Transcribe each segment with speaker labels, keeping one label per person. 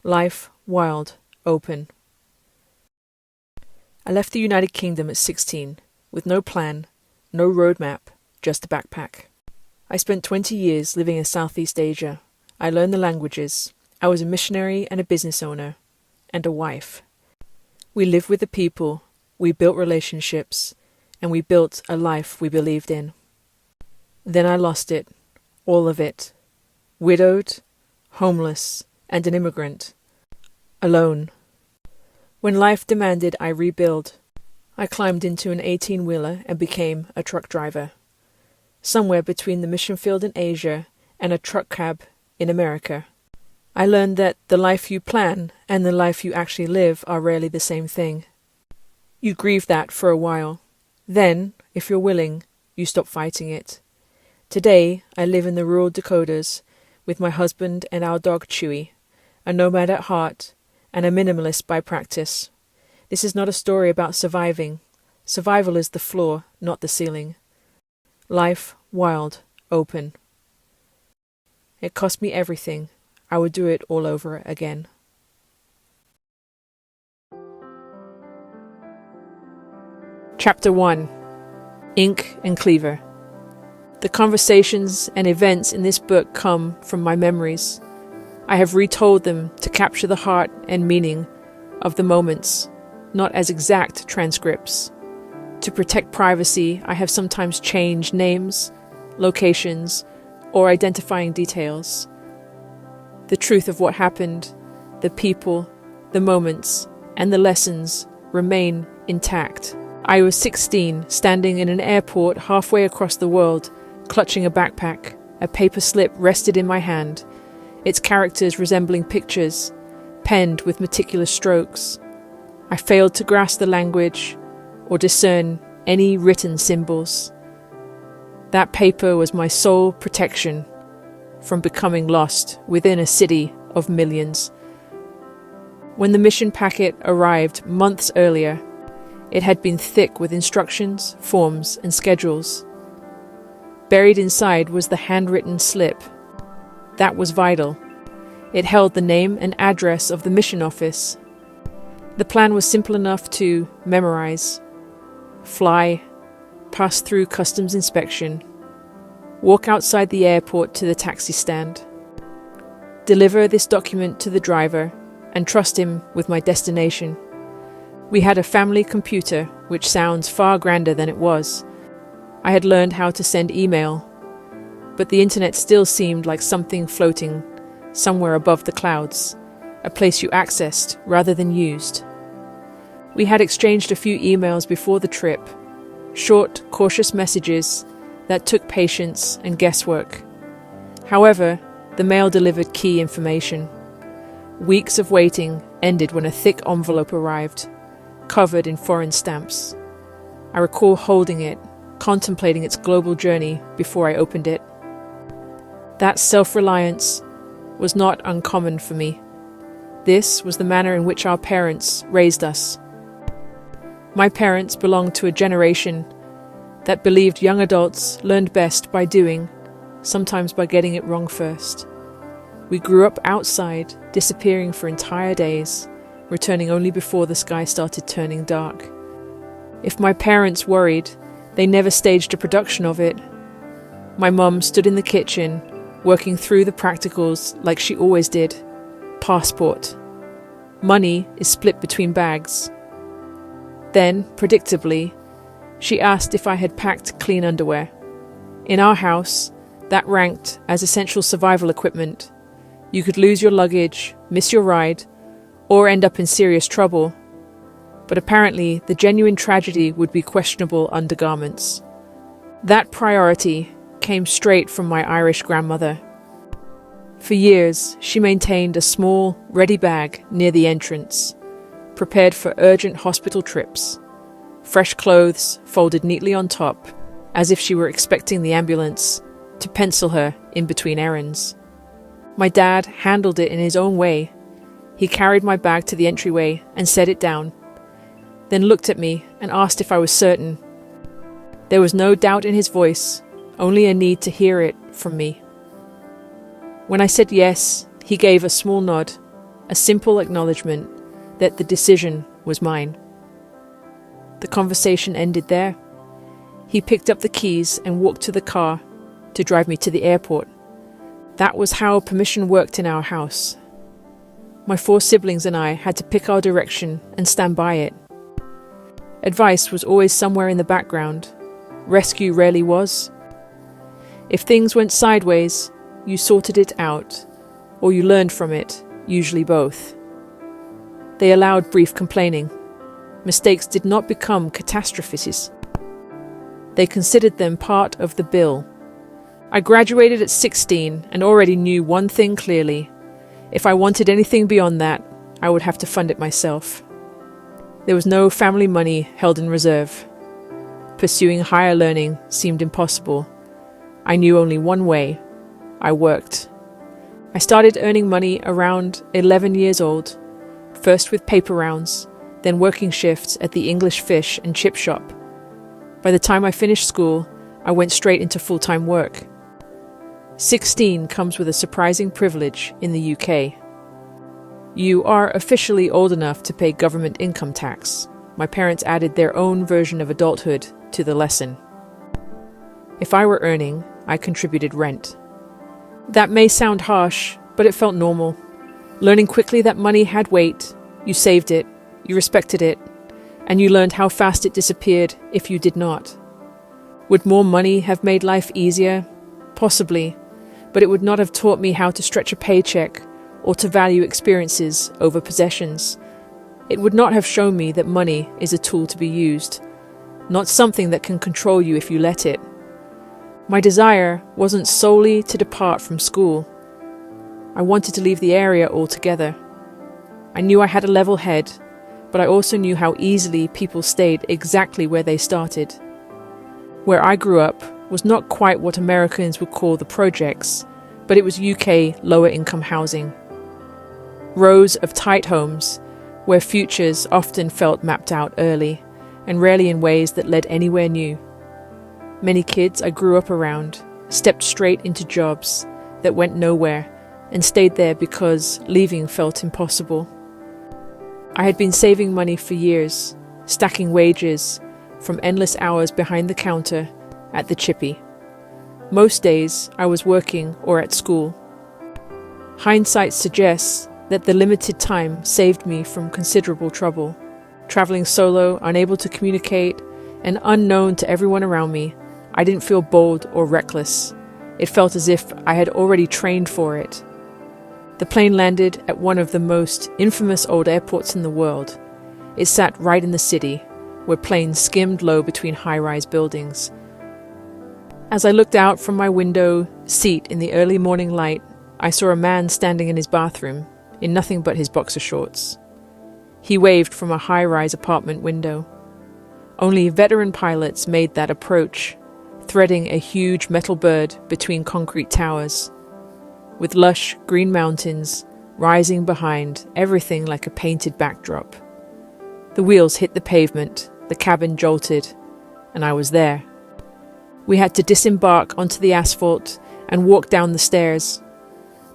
Speaker 1: Life wild, open. I left the United Kingdom at 16, with no plan, no roadmap, just a backpack. I spent 20 years living in Southeast Asia. I learned the languages. I was a missionary and a business owner, and a wife. We lived with the people, we built relationships, and we built a life we believed in. Then I lost it, all of it. Widowed, homeless, and an immigrant. Alone. When life demanded I rebuild, I climbed into an 18-wheeler and became a truck driver. Somewhere between the mission field in Asia and a truck cab in America. I learned that the life you plan and the life you actually live are rarely the same thing. You grieve that for a while. Then, if you're willing, you stop fighting it. Today, I live in the rural Dakotas with my husband and our dog Chewy, a nomad at heart and a minimalist by practice. This is not a story about surviving. Survival is the floor, not the ceiling. Life wild, open. It cost me everything. I would do it all over again. Chapter 1. Ink and Cleaver. The conversations and events in this book come from my memories. I have retold them to capture the heart and meaning of the moments, not as exact transcripts. To protect privacy, I have sometimes changed names, locations, or identifying details. The truth of what happened, the people, the moments, and the lessons remain intact. I was 16, standing in an airport halfway across the world, clutching a backpack. A paper slip rested in my hand, its characters resembling pictures, penned with meticulous strokes. I failed to grasp the language or discern any written symbols. That paper was my sole protection from becoming lost within a city of millions. When the mission packet arrived months earlier, it had been thick with instructions, forms, and schedules. Buried inside was the handwritten slip. That was vital. It held the name and address of the mission office. The plan was simple enough to memorize. Fly, pass through customs inspection, walk outside the airport to the taxi stand, deliver this document to the driver, and trust him with my destination. We had a family computer, which sounds far grander than it was. I had learned how to send email, but the internet still seemed like something floating somewhere above the clouds, a place you accessed rather than used. We had exchanged a few emails before the trip, short, cautious messages that took patience and guesswork. However, the mail delivered key information. Weeks of waiting ended when a thick envelope arrived, covered in foreign stamps. I recall holding it, contemplating its global journey before I opened it. That self-reliance was not uncommon for me. This was the manner in which our parents raised us. My parents belonged to a generation that believed young adults learned best by doing, sometimes by getting it wrong first. We grew up outside, disappearing for entire days, returning only before the sky started turning dark. If my parents worried, they never staged a production of it. My mum stood in the kitchen, working through the practicals like she always did. Passport. Money is split between bags. Then, predictably, she asked if I had packed clean underwear. In our house, that ranked as essential survival equipment. You could lose your luggage, miss your ride, or end up in serious trouble. But apparently, the genuine tragedy would be questionable undergarments. That priority came straight from my Irish grandmother. For years, she maintained a small, ready bag near the entrance, prepared for urgent hospital trips. Fresh clothes folded neatly on top, as if she were expecting the ambulance to pencil her in between errands. My dad handled it in his own way. He carried my bag to the entryway and set it down, then looked at me and asked if I was certain. There was no doubt in his voice, only a need to hear it from me. When I said yes, he gave a small nod, a simple acknowledgement that the decision was mine. The conversation ended there. He picked up the keys and walked to the car to drive me to the airport. That was how permission worked in our house. My 4 siblings and I had to pick our direction and stand by it. Advice was always somewhere in the background. Rescue rarely was. If things went sideways, you sorted it out, or you learned from it, usually both. They allowed brief complaining. Mistakes did not become catastrophes. They considered them part of the bill. I graduated at 16 and already knew one thing clearly. If I wanted anything beyond that, I would have to fund it myself. There was no family money held in reserve. Pursuing higher learning seemed impossible. I knew only one way. I worked. I started earning money around 11 years old, first with paper rounds, then working shifts at the English fish and chip shop. By the time I finished school, I went straight into full-time work. 16 comes with a surprising privilege in the UK. You are officially old enough to pay government income tax. My parents added their own version of adulthood to the lesson. If I were earning, I contributed rent. That may sound harsh, but it felt normal. Learning quickly that money had weight, you saved it, you respected it, and you learned how fast it disappeared if you did not. Would more money have made life easier? Possibly, but it would not have taught me how to stretch a paycheck or to value experiences over possessions. It would not have shown me that money is a tool to be used, not something that can control you if you let it. My desire wasn't solely to depart from school. I wanted to leave the area altogether. I knew I had a level head, but I also knew how easily people stayed exactly where they started. Where I grew up was not quite what Americans would call the projects, but it was UK lower-income housing. Rows of tight homes, where futures often felt mapped out early, and rarely in ways that led anywhere new. Many kids I grew up around stepped straight into jobs that went nowhere and stayed there because leaving felt impossible. I had been saving money for years, stacking wages from endless hours behind the counter at the chippy. Most days I was working or at school. Hindsight suggests that the limited time saved me from considerable trouble. Traveling solo, unable to communicate, and unknown to everyone around me, I didn't feel bold or reckless. It felt as if I had already trained for it. The plane landed at one of the most infamous old airports in the world. It sat right in the city, where planes skimmed low between high-rise buildings. As I looked out from my window seat in the early morning light, I saw a man standing in his bathroom, in nothing but his boxer shorts. He waved from a high-rise apartment window. Only veteran pilots made that approach, threading a huge metal bird between concrete towers, with lush green mountains rising behind, everything like a painted backdrop. The wheels hit the pavement, the cabin jolted, and I was there. We had to disembark onto the asphalt and walk down the stairs.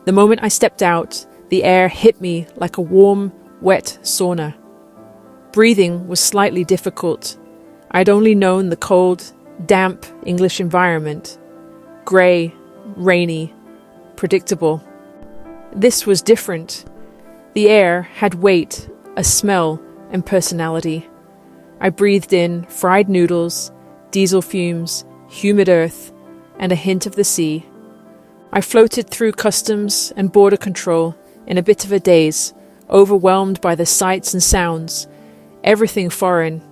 Speaker 1: The moment I stepped out, the air hit me like a warm, wet sauna. Breathing was slightly difficult. I'd only known the cold, damp English environment. Grey, rainy, predictable. This was different. The air had weight, a smell, and personality. I breathed in fried noodles, diesel fumes, humid earth, and a hint of the sea. I floated through customs and border control in a bit of a daze, overwhelmed by the sights and sounds, everything foreign.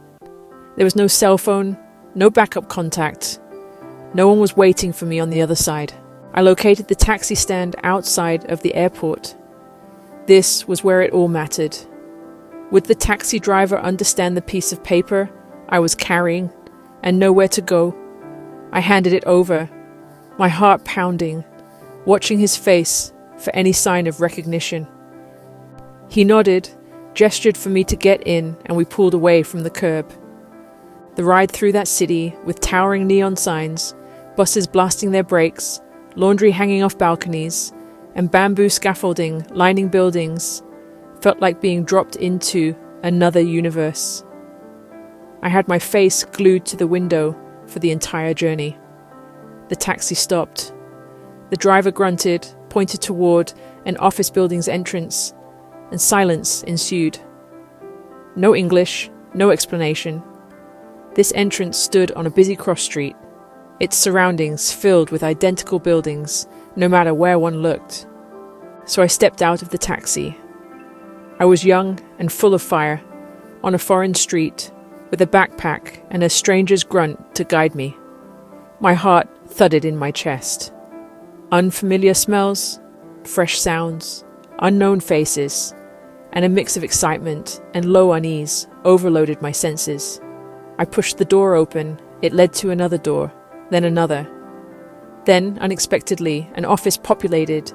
Speaker 1: There was no cell phone, no backup contact. No one was waiting for me on the other side. I located the taxi stand outside of the airport. This was where it all mattered. Would the taxi driver understand the piece of paper I was carrying and know where to go? I handed it over, my heart pounding, watching his face for any sign of recognition. He nodded, gestured for me to get in, and we pulled away from the curb. The ride through that city, with towering neon signs, buses blasting their brakes, laundry hanging off balconies, and bamboo scaffolding lining buildings, felt like being dropped into another universe. I had my face glued to the window for the entire journey. The taxi stopped. The driver grunted, pointed toward an office building's entrance, and silence ensued. No English, no explanation. This entrance stood on a busy cross street, its surroundings filled with identical buildings, no matter where one looked. So I stepped out of the taxi. I was young and full of fire, on a foreign street, with a backpack and a stranger's grunt to guide me. My heart thudded in my chest. Unfamiliar smells, fresh sounds, unknown faces, and a mix of excitement and low unease overloaded my senses. I pushed the door open. It led to another door, then another. Then, unexpectedly, an office populated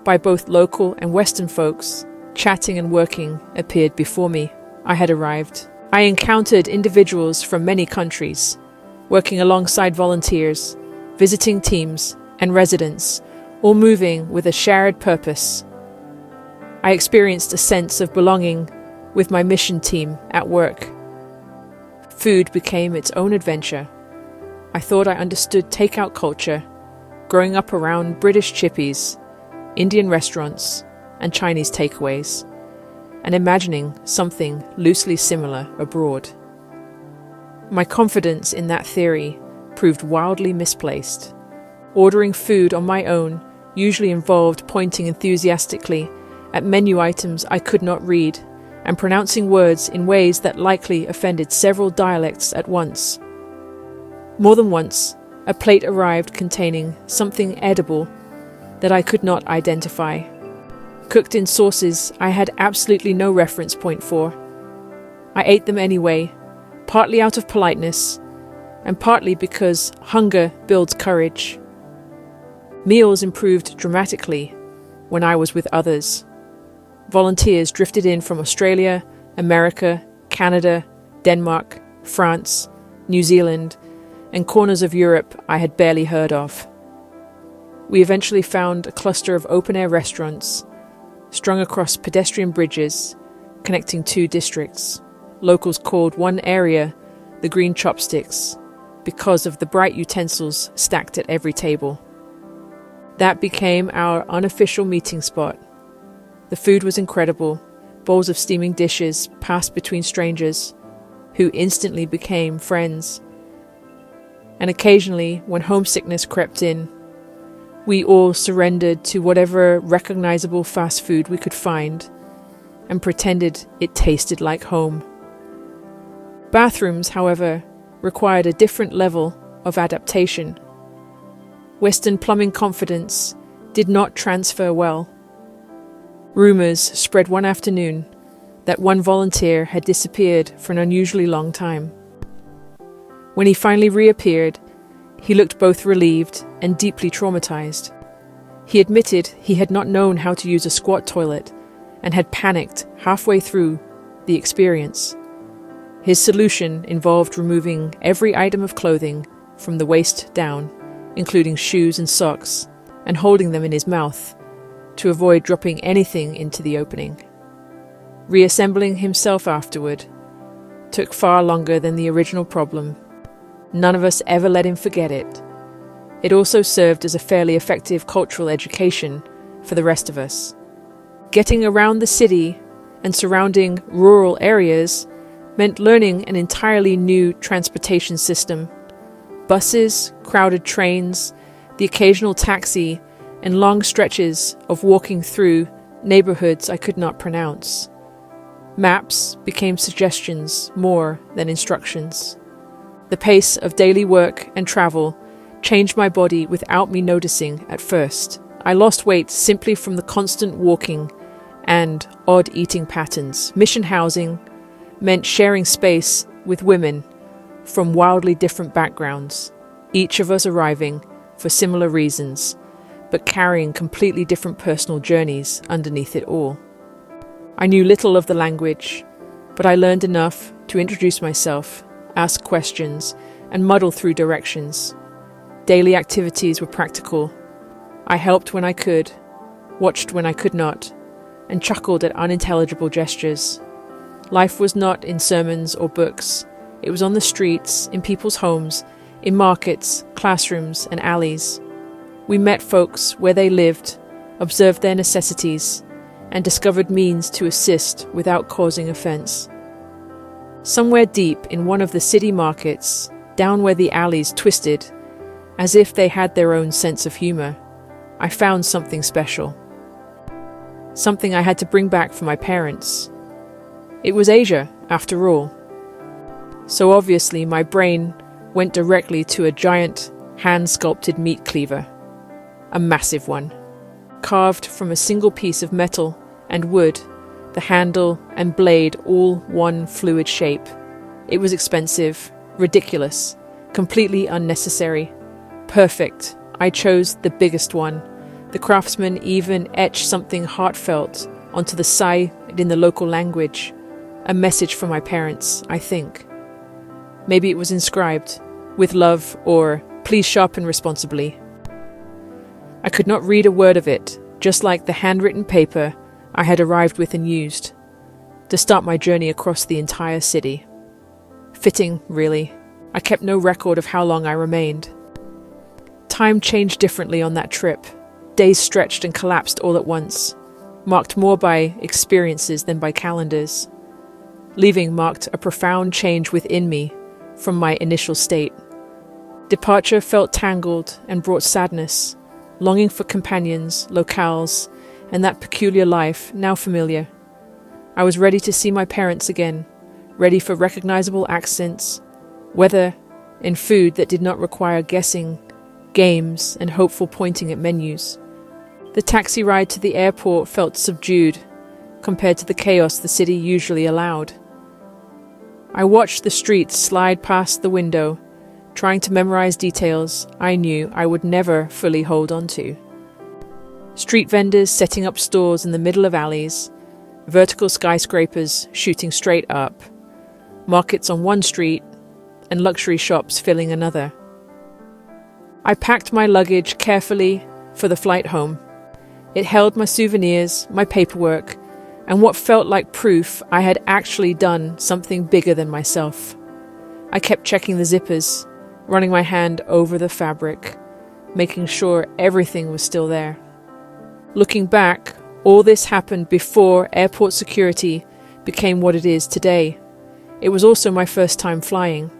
Speaker 1: by both local and Western folks, chatting and working, appeared before me. I had arrived. I encountered individuals from many countries, working alongside volunteers, visiting teams, and residents, all moving with a shared purpose. I experienced a sense of belonging with my mission team at work. Food became its own adventure. I thought I understood takeout culture, growing up around British chippies, Indian restaurants, and Chinese takeaways, and imagining something loosely similar abroad. My confidence in that theory proved wildly misplaced. Ordering food on my own usually involved pointing enthusiastically at menu items I could not read and pronouncing words in ways that likely offended several dialects at once. More than once, a plate arrived containing something edible that I could not identify, cooked in sauces I had absolutely no reference point for. I ate them anyway, partly out of politeness, and partly because hunger builds courage. Meals improved dramatically when I was with others. Volunteers drifted in from Australia, America, Canada, Denmark, France, New Zealand, and corners of Europe I had barely heard of. We eventually found a cluster of open-air restaurants strung across pedestrian bridges connecting two districts. Locals called one area the Green Chopsticks because of the bright utensils stacked at every table. That became our unofficial meeting spot. The food was incredible. Bowls of steaming dishes passed between strangers, who instantly became friends. And occasionally, when homesickness crept in, we all surrendered to whatever recognizable fast food we could find and pretended it tasted like home. Bathrooms, however, required a different level of adaptation. Western plumbing confidence did not transfer well. Rumors spread one afternoon that one volunteer had disappeared for an unusually long time. When he finally reappeared, he looked both relieved and deeply traumatized. He admitted he had not known how to use a squat toilet and had panicked halfway through the experience. His solution involved removing every item of clothing from the waist down, including shoes and socks, and holding them in his mouth to avoid dropping anything into the opening. Reassembling himself afterward took far longer than the original problem. None of us ever let him forget it. It also served as a fairly effective cultural education for the rest of us. Getting around the city and surrounding rural areas meant learning an entirely new transportation system. Buses, crowded trains, the occasional taxi, and long stretches of walking through neighborhoods I could not pronounce. Maps became suggestions more than instructions. The pace of daily work and travel changed my body without me noticing at first. I lost weight simply from the constant walking and odd eating patterns. Mission housing meant sharing space with women from wildly different backgrounds, each of us arriving for similar reasons, but carrying completely different personal journeys underneath it all. I knew little of the language, but I learned enough to introduce myself, ask questions, and muddle through directions. Daily activities were practical. I helped when I could, watched when I could not, and chuckled at unintelligible gestures. Life was not in sermons or books. It was on the streets, in people's homes, in markets, classrooms, and alleys. We met folks where they lived, observed their necessities, and discovered means to assist without causing offense. Somewhere deep in one of the city markets, down where the alleys twisted, as if they had their own sense of humor, I found something special. Something I had to bring back for my parents. It was Asia, after all. So obviously my brain went directly to a giant, hand-sculpted meat cleaver. A massive one. Carved from a single piece of metal and wood, the handle and blade all one fluid shape. It was expensive, ridiculous, completely unnecessary. Perfect. I chose the biggest one. The craftsman even etched something heartfelt onto the side in the local language. A message from my parents, I think. Maybe it was inscribed, with love, or please sharpen responsibly. I could not read a word of it, just like the handwritten paper I had arrived with and used, to start my journey across the entire city. Fitting, really. I kept no record of how long I remained. Time changed differently on that trip. Days stretched and collapsed all at once, marked more by experiences than by calendars. Leaving marked a profound change within me from my initial state. Departure felt tangled and brought sadness, longing for companions, locales, and that peculiar life, now familiar. I was ready to see my parents again, ready for recognizable accents, weather, and food that did not require guessing, games, and hopeful pointing at menus. The taxi ride to the airport felt subdued compared to the chaos the city usually allowed. I watched the streets slide past the window, trying to memorize details I knew I would never fully hold on to. Street vendors setting up stores in the middle of alleys, vertical skyscrapers shooting straight up, markets on one street, and luxury shops filling another. I packed my luggage carefully for the flight home. It held my souvenirs, my paperwork, and what felt like proof I had actually done something bigger than myself. I kept checking the zippers, running my hand over the fabric, making sure everything was still there. Looking back, all this happened before airport security became what it is today. It was also my first time flying.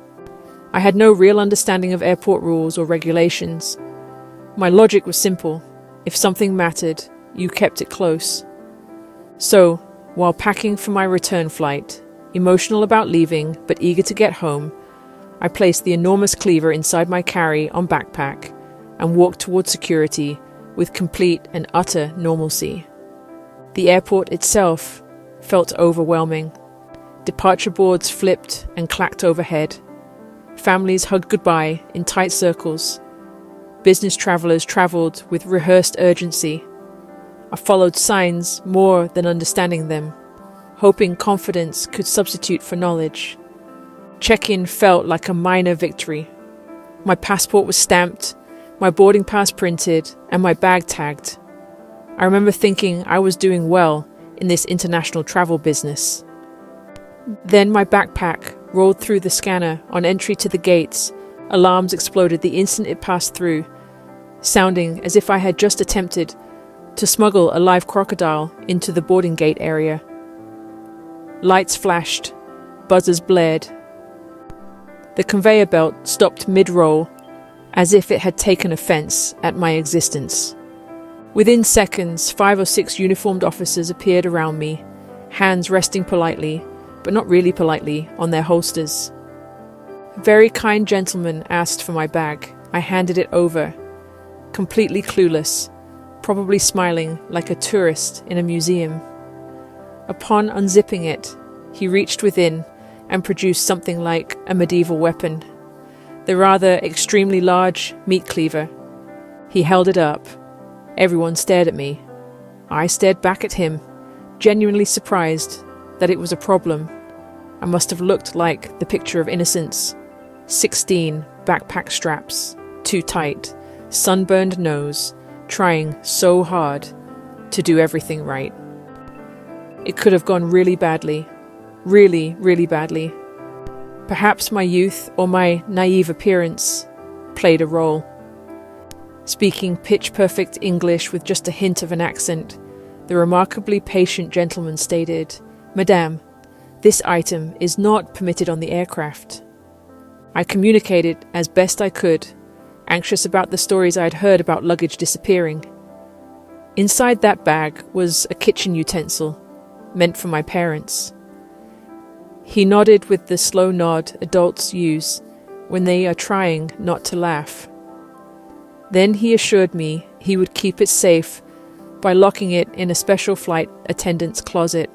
Speaker 1: I had no real understanding of airport rules or regulations. My logic was simple. If something mattered, you kept it close. So, while packing for my return flight, emotional about leaving but eager to get home, I placed the enormous cleaver inside my carry-on backpack and walked towards security with complete and utter normalcy. The airport itself felt overwhelming. Departure boards flipped and clacked overhead. Families hugged goodbye in tight circles. Business travelers traveled with rehearsed urgency. I followed signs more than understanding them, hoping confidence could substitute for knowledge. Check-in felt like a minor victory. My passport was stamped, my boarding pass printed, and my bag tagged. I remember thinking I was doing well in this international travel business. Then my backpack rolled through the scanner on entry to the gates. Alarms exploded the instant it passed through, sounding as if I had just attempted to smuggle a live crocodile into the boarding gate area. Lights flashed, buzzers blared. The conveyor belt stopped mid-roll, as if it had taken offense at my existence. Within seconds, 5 or 6 uniformed officers appeared around me, hands resting politely, but not really politely, on their holsters. A very kind gentleman asked for my bag. I handed it over, completely clueless, probably smiling like a tourist in a museum. Upon unzipping it, he reached within and produced something like a medieval weapon, the rather extremely large meat cleaver. He held it up. Everyone stared at me. I stared back at him, genuinely surprised that it was a problem. I must have looked like the picture of innocence. 16 backpack straps, too tight, sunburned nose, trying so hard to do everything right. It could have gone really badly. Really, really badly. Perhaps my youth or my naive appearance played a role. Speaking pitch-perfect English with just a hint of an accent, the remarkably patient gentleman stated, "Madame, this item is not permitted on the aircraft." I communicated as best I could, anxious about the stories I had heard about luggage disappearing. Inside that bag was a kitchen utensil, meant for my parents. He nodded with the slow nod adults use when they are trying not to laugh. Then he assured me he would keep it safe by locking it in a special flight attendant's closet.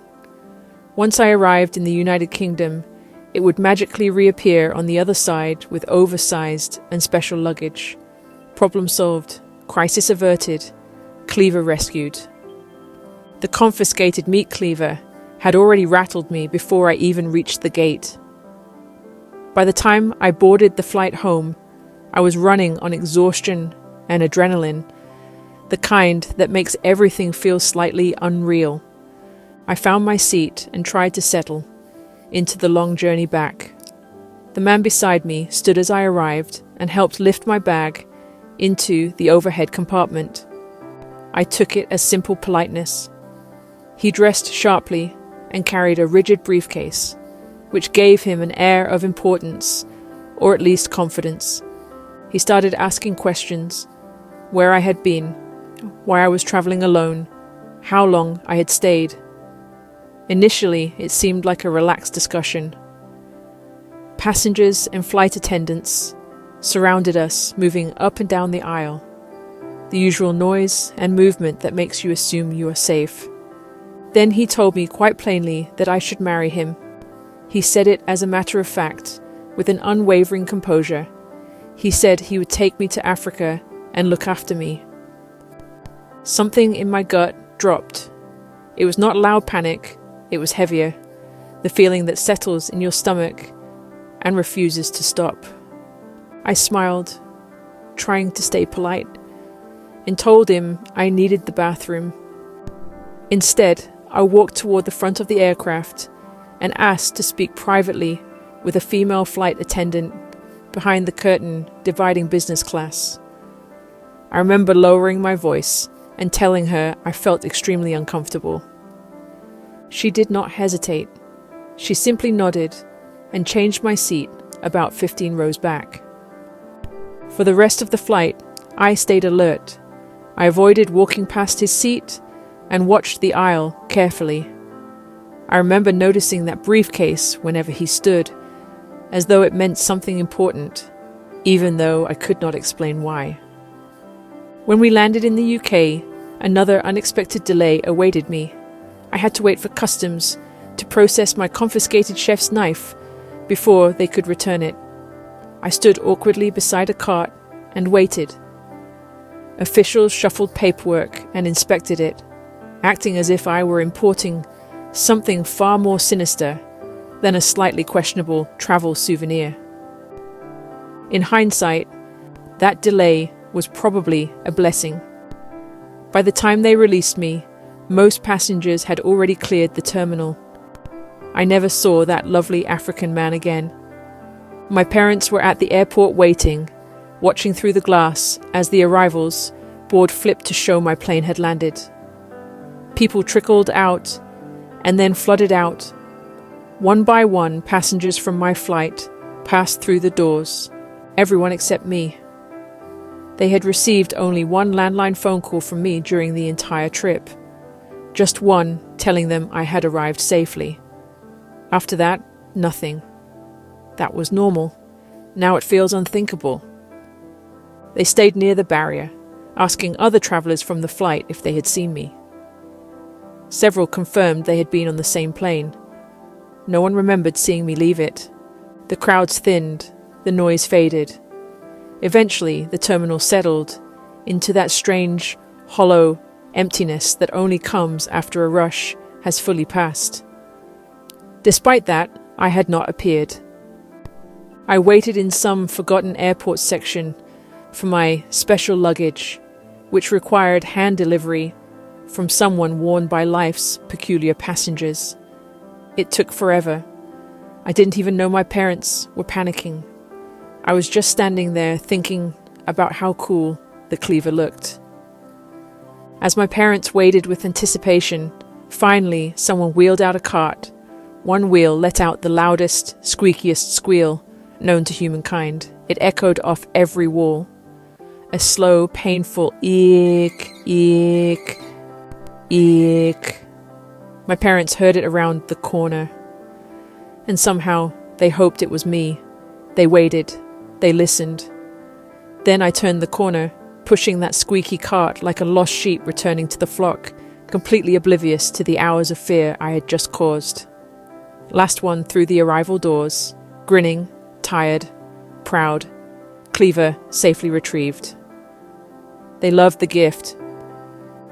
Speaker 1: Once I arrived in the United Kingdom, it would magically reappear on the other side with oversized and special luggage. Problem solved, crisis averted, cleaver rescued. The confiscated meat cleaver had already rattled me before I even reached the gate. By the time I boarded the flight home, I was running on exhaustion and adrenaline, the kind that makes everything feel slightly unreal. I found my seat and tried to settle into the long journey back. The man beside me stood as I arrived and helped lift my bag into the overhead compartment. I took it as simple politeness. He dressed sharply and carried a rigid briefcase, which gave him an air of importance, or at least confidence. He started asking questions: where I had been, why I was traveling alone, how long I had stayed. Initially, it seemed like a relaxed discussion. Passengers and flight attendants surrounded us, moving up and down the aisle, the usual noise and movement that makes you assume you are safe. Then he told me quite plainly that I should marry him. He said it as a matter of fact, with an unwavering composure. He said he would take me to Africa and look after me. Something in my gut dropped. It was not loud panic, it was heavier, the feeling that settles in your stomach and refuses to stop. I smiled, trying to stay polite, and told him I needed the bathroom. Instead, I walked toward the front of the aircraft and asked to speak privately with a female flight attendant behind the curtain dividing business class. I remember lowering my voice and telling her I felt extremely uncomfortable. She did not hesitate. She simply nodded and changed my seat about 15 rows back. For the rest of the flight, I stayed alert. I avoided walking past his seat and watched the aisle carefully. I remember noticing that briefcase whenever he stood, as though it meant something important, even though I could not explain why. When we landed in the UK, another unexpected delay awaited me. I had to wait for customs to process my confiscated chef's knife before they could return it. I stood awkwardly beside a cart and waited. Officials shuffled paperwork and inspected it, acting as if I were importing something far more sinister than a slightly questionable travel souvenir. In hindsight, that delay was probably a blessing. By the time they released me, most passengers had already cleared the terminal. I never saw that lovely African man again. My parents were at the airport waiting, watching through the glass as the arrivals board flipped to show my plane had landed. People trickled out and then flooded out. One by one, passengers from my flight passed through the doors, everyone except me. They had received only one landline phone call from me during the entire trip. Just one telling them I had arrived safely. After that, nothing. That was normal. Now it feels unthinkable. They stayed near the barrier, asking other travellers from the flight if they had seen me. Several confirmed they had been on the same plane. No one remembered seeing me leave it. The crowds thinned, the noise faded. Eventually, the terminal settled into that strange, hollow emptiness that only comes after a rush has fully passed. Despite that, I had not appeared. I waited in some forgotten airport section for my special luggage, which required hand delivery from someone worn by life's peculiar passengers. It took forever. I didn't even know my parents were panicking. I was just standing there thinking about how cool the cleaver looked. As my parents waited with anticipation, finally someone wheeled out a cart. One wheel let out the loudest, squeakiest squeal known to humankind. It echoed off every wall. A slow, painful eek, eek, eek. My parents heard it around the corner. And somehow they hoped it was me. They waited. They listened. Then I turned the corner, pushing that squeaky cart like a lost sheep returning to the flock, completely oblivious to the hours of fear I had just caused. Last one through the arrival doors, grinning, tired, proud, cleaver safely retrieved. They loved the gift.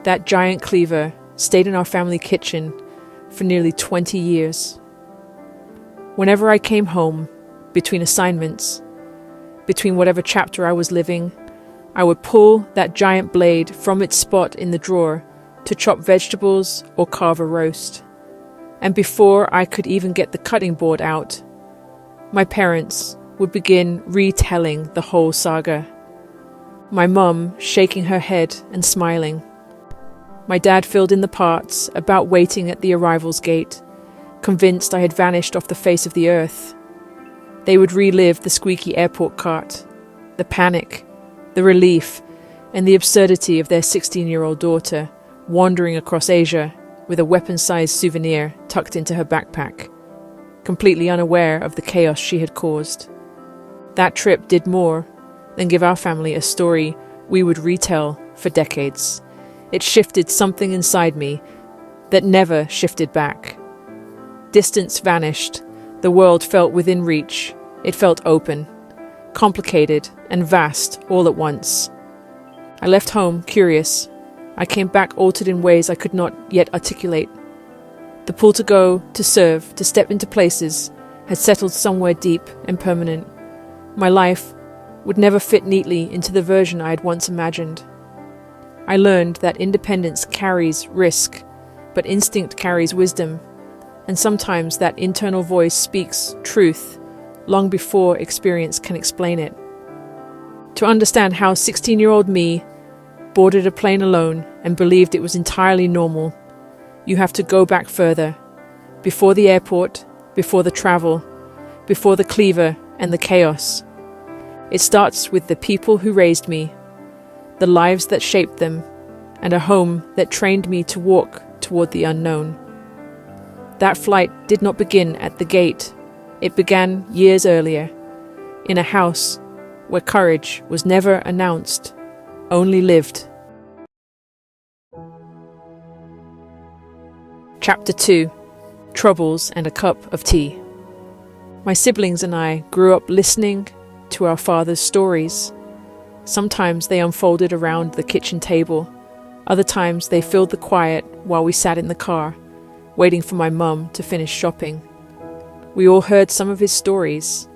Speaker 1: That giant cleaver stayed in our family kitchen for nearly 20 years. Whenever I came home, between assignments, between whatever chapter I was living, I would pull that giant blade from its spot in the drawer to chop vegetables or carve a roast. And before I could even get the cutting board out, my parents would begin retelling the whole saga. My mum shaking her head and smiling. My dad filled in the parts about waiting at the arrivals gate, convinced I had vanished off the face of the earth. They would relive the squeaky airport cart, the panic, the relief, and the absurdity of their 16-year-old daughter wandering across Asia with a weapon-sized souvenir tucked into her backpack, completely unaware of the chaos she had caused. That trip did more than give our family a story we would retell for decades. It shifted something inside me that never shifted back. Distance vanished. The world felt within reach. It felt open, complicated, and vast all at once. I left home curious. I came back altered in ways I could not yet articulate. The pull to go, to serve, to step into places had settled somewhere deep and permanent. My life would never fit neatly into the version I had once imagined. I learned that independence carries risk, but instinct carries wisdom, and sometimes that internal voice speaks truth long before experience can explain it. To understand how 16-year-old me boarded a plane alone and believed it was entirely normal, you have to go back further, before the airport, before the travel, before the cleaver and the chaos. It starts with the people who raised me, the lives that shaped them, and a home that trained me to walk toward the unknown. That flight did not begin at the gate. It began years earlier, in a house where courage was never announced, only lived. Chapter 2: Troubles and a Cup of Tea. My siblings and I grew up listening to our father's stories. Sometimes they unfolded around the kitchen table. Other times they filled the quiet while we sat in the car, waiting for my mum to finish shopping. We all heard some of his stories.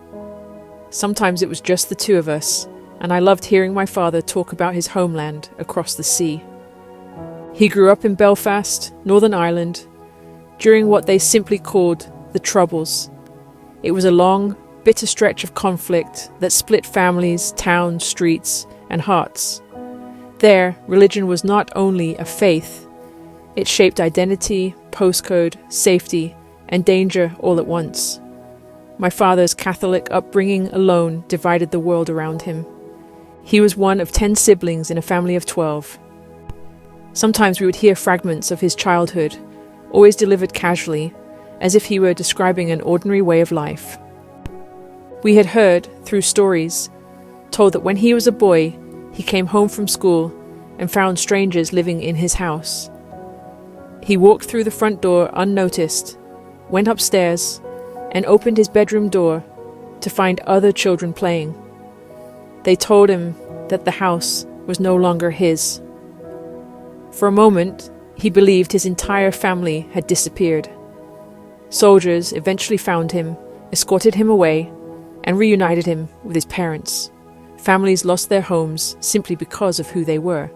Speaker 1: Sometimes it was just the two of us, and I loved hearing my father talk about his homeland across the sea. He grew up in Belfast, Northern Ireland, during what they simply called the Troubles. It was a long, bitter stretch of conflict that split families, towns, streets, and hearts. There, religion was not only a faith, it shaped identity, postcode, safety, and danger all at once. My father's Catholic upbringing alone divided the world around him. He was one of 10 siblings in a family of 12. Sometimes we would hear fragments of his childhood, always delivered casually, as if he were describing an ordinary way of life. We had heard, through stories, told that when he was a boy, he came home from school and found strangers living in his house. He walked through the front door unnoticed, went upstairs, and opened his bedroom door to find other children playing. They told him that the house was no longer his. For a moment, he believed his entire family had disappeared. Soldiers eventually found him, escorted him away, and reunited him with his parents. Families lost their homes simply because of who they were.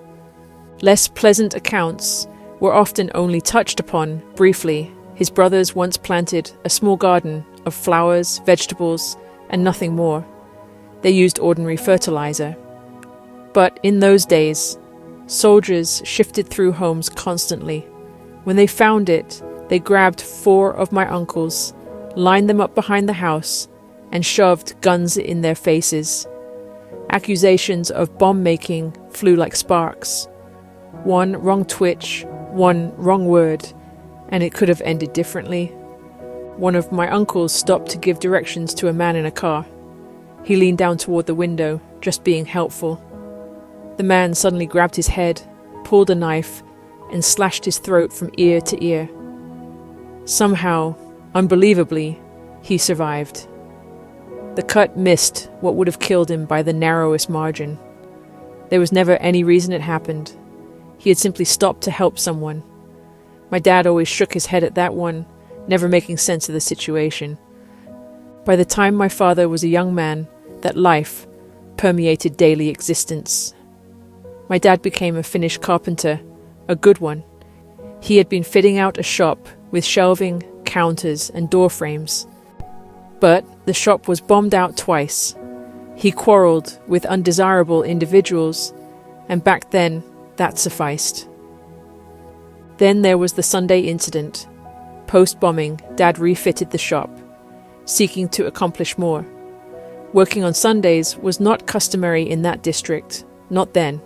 Speaker 1: Less pleasant accounts were often only touched upon briefly. His brothers once planted a small garden of flowers, vegetables, and nothing more. They used ordinary fertilizer. But in those days, soldiers shifted through homes constantly. When they found it, they grabbed 4 of my uncles, lined them up behind the house, and shoved guns in their faces. Accusations of bomb-making flew like sparks. One wrong twitch, one wrong word, and it could have ended differently. One of my uncles stopped to give directions to a man in a car. He leaned down toward the window, just being helpful. The man suddenly grabbed his head, pulled a knife, and slashed his throat from ear to ear. Somehow, unbelievably, he survived. The cut missed what would have killed him by the narrowest margin. There was never any reason it happened. He had simply stopped to help someone. My dad always shook his head at that one, never making sense of the situation. By the time my father was a young man, that life permeated daily existence. My dad became a finished carpenter, a good one. He had been fitting out a shop with shelving, counters, and door frames. But the shop was bombed out twice. He quarreled with undesirable individuals, and back then, that sufficed. Then there was the Sunday incident. Post-bombing, Dad refitted the shop, seeking to accomplish more. Working on Sundays was not customary in that district, not then.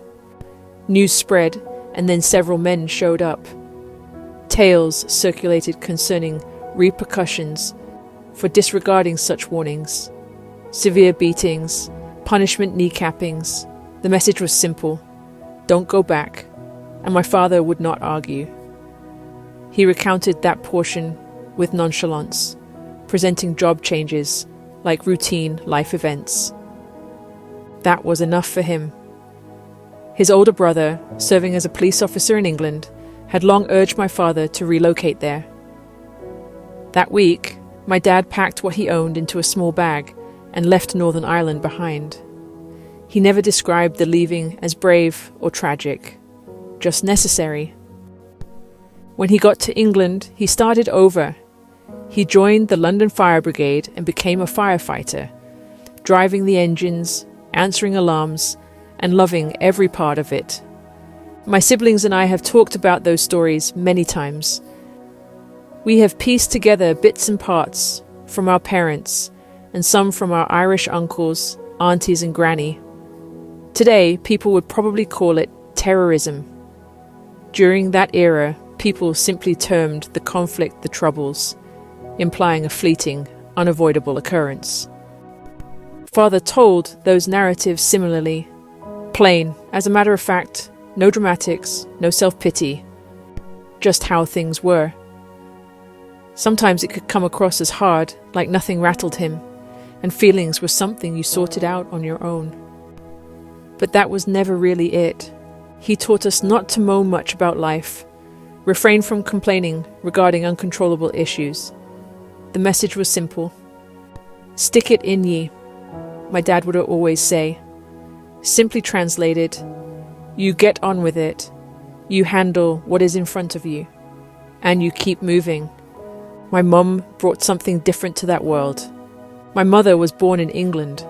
Speaker 1: News spread, and then several men showed up. Tales circulated concerning repercussions for disregarding such warnings. Severe beatings, punishment kneecappings. The message was simple: don't go back, and my father would not argue. He recounted that portion with nonchalance, presenting job changes like routine life events. That was enough for him. His older brother, serving as a police officer in England, had long urged my father to relocate there. That week, my dad packed what he owned into a small bag and left Northern Ireland behind. He never described the leaving as brave or tragic, just necessary. When he got to England, he started over. He joined the London Fire Brigade and became a firefighter, driving the engines, answering alarms, and loving every part of it. My siblings and I have talked about those stories many times. We have pieced together bits and parts from our parents and some from our Irish uncles, aunties, and granny. Today, people would probably call it terrorism. During that era, people simply termed the conflict the Troubles, implying a fleeting, unavoidable occurrence. Father told those narratives similarly, plain, as a matter of fact, no dramatics, no self-pity, just how things were. Sometimes it could come across as hard, like nothing rattled him, and feelings were something you sorted out on your own. But that was never really it. He taught us not to moan much about life, refrain from complaining regarding uncontrollable issues. The message was simple. Stick it in ye, my dad would always say. Simply translated, you get on with it, you handle what is in front of you, and you keep moving. My mum brought something different to that world. My mother was born in England.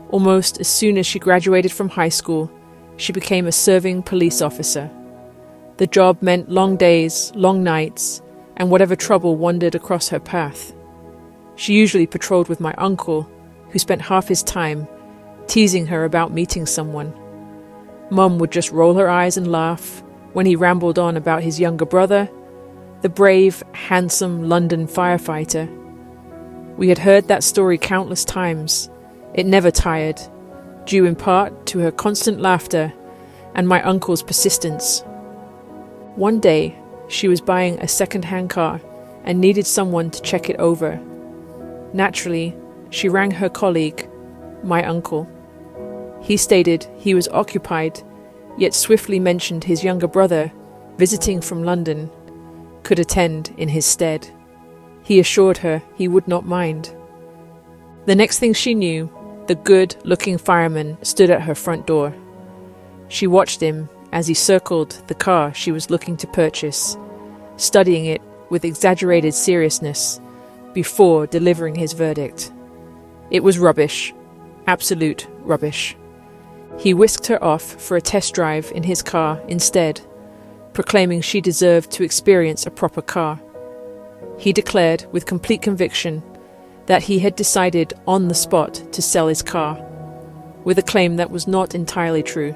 Speaker 1: Almost as soon as she graduated from high school, she became a serving police officer. The job meant long days, long nights, and whatever trouble wandered across her path. She usually patrolled with my uncle, who spent half his time teasing her about meeting someone. Mum would just roll her eyes and laugh when he rambled on about his younger brother, the brave, handsome London firefighter. We had heard that story countless times. It never tired, due in part to her constant laughter and my uncle's persistence. One day, she was buying a second-hand car and needed someone to check it over. Naturally, she rang her colleague, my uncle. He stated he was occupied, yet swiftly mentioned his younger brother, visiting from London, could attend in his stead. He assured her he would not mind. The next thing she knew, the good-looking fireman stood at her front door. She watched him as he circled the car she was looking to purchase, studying it with exaggerated seriousness before delivering his verdict. It was rubbish, absolute rubbish. He whisked her off for a test drive in his car instead, proclaiming she deserved to experience a proper car. He declared with complete conviction that he had decided on the spot to sell his car, with a claim that was not entirely true.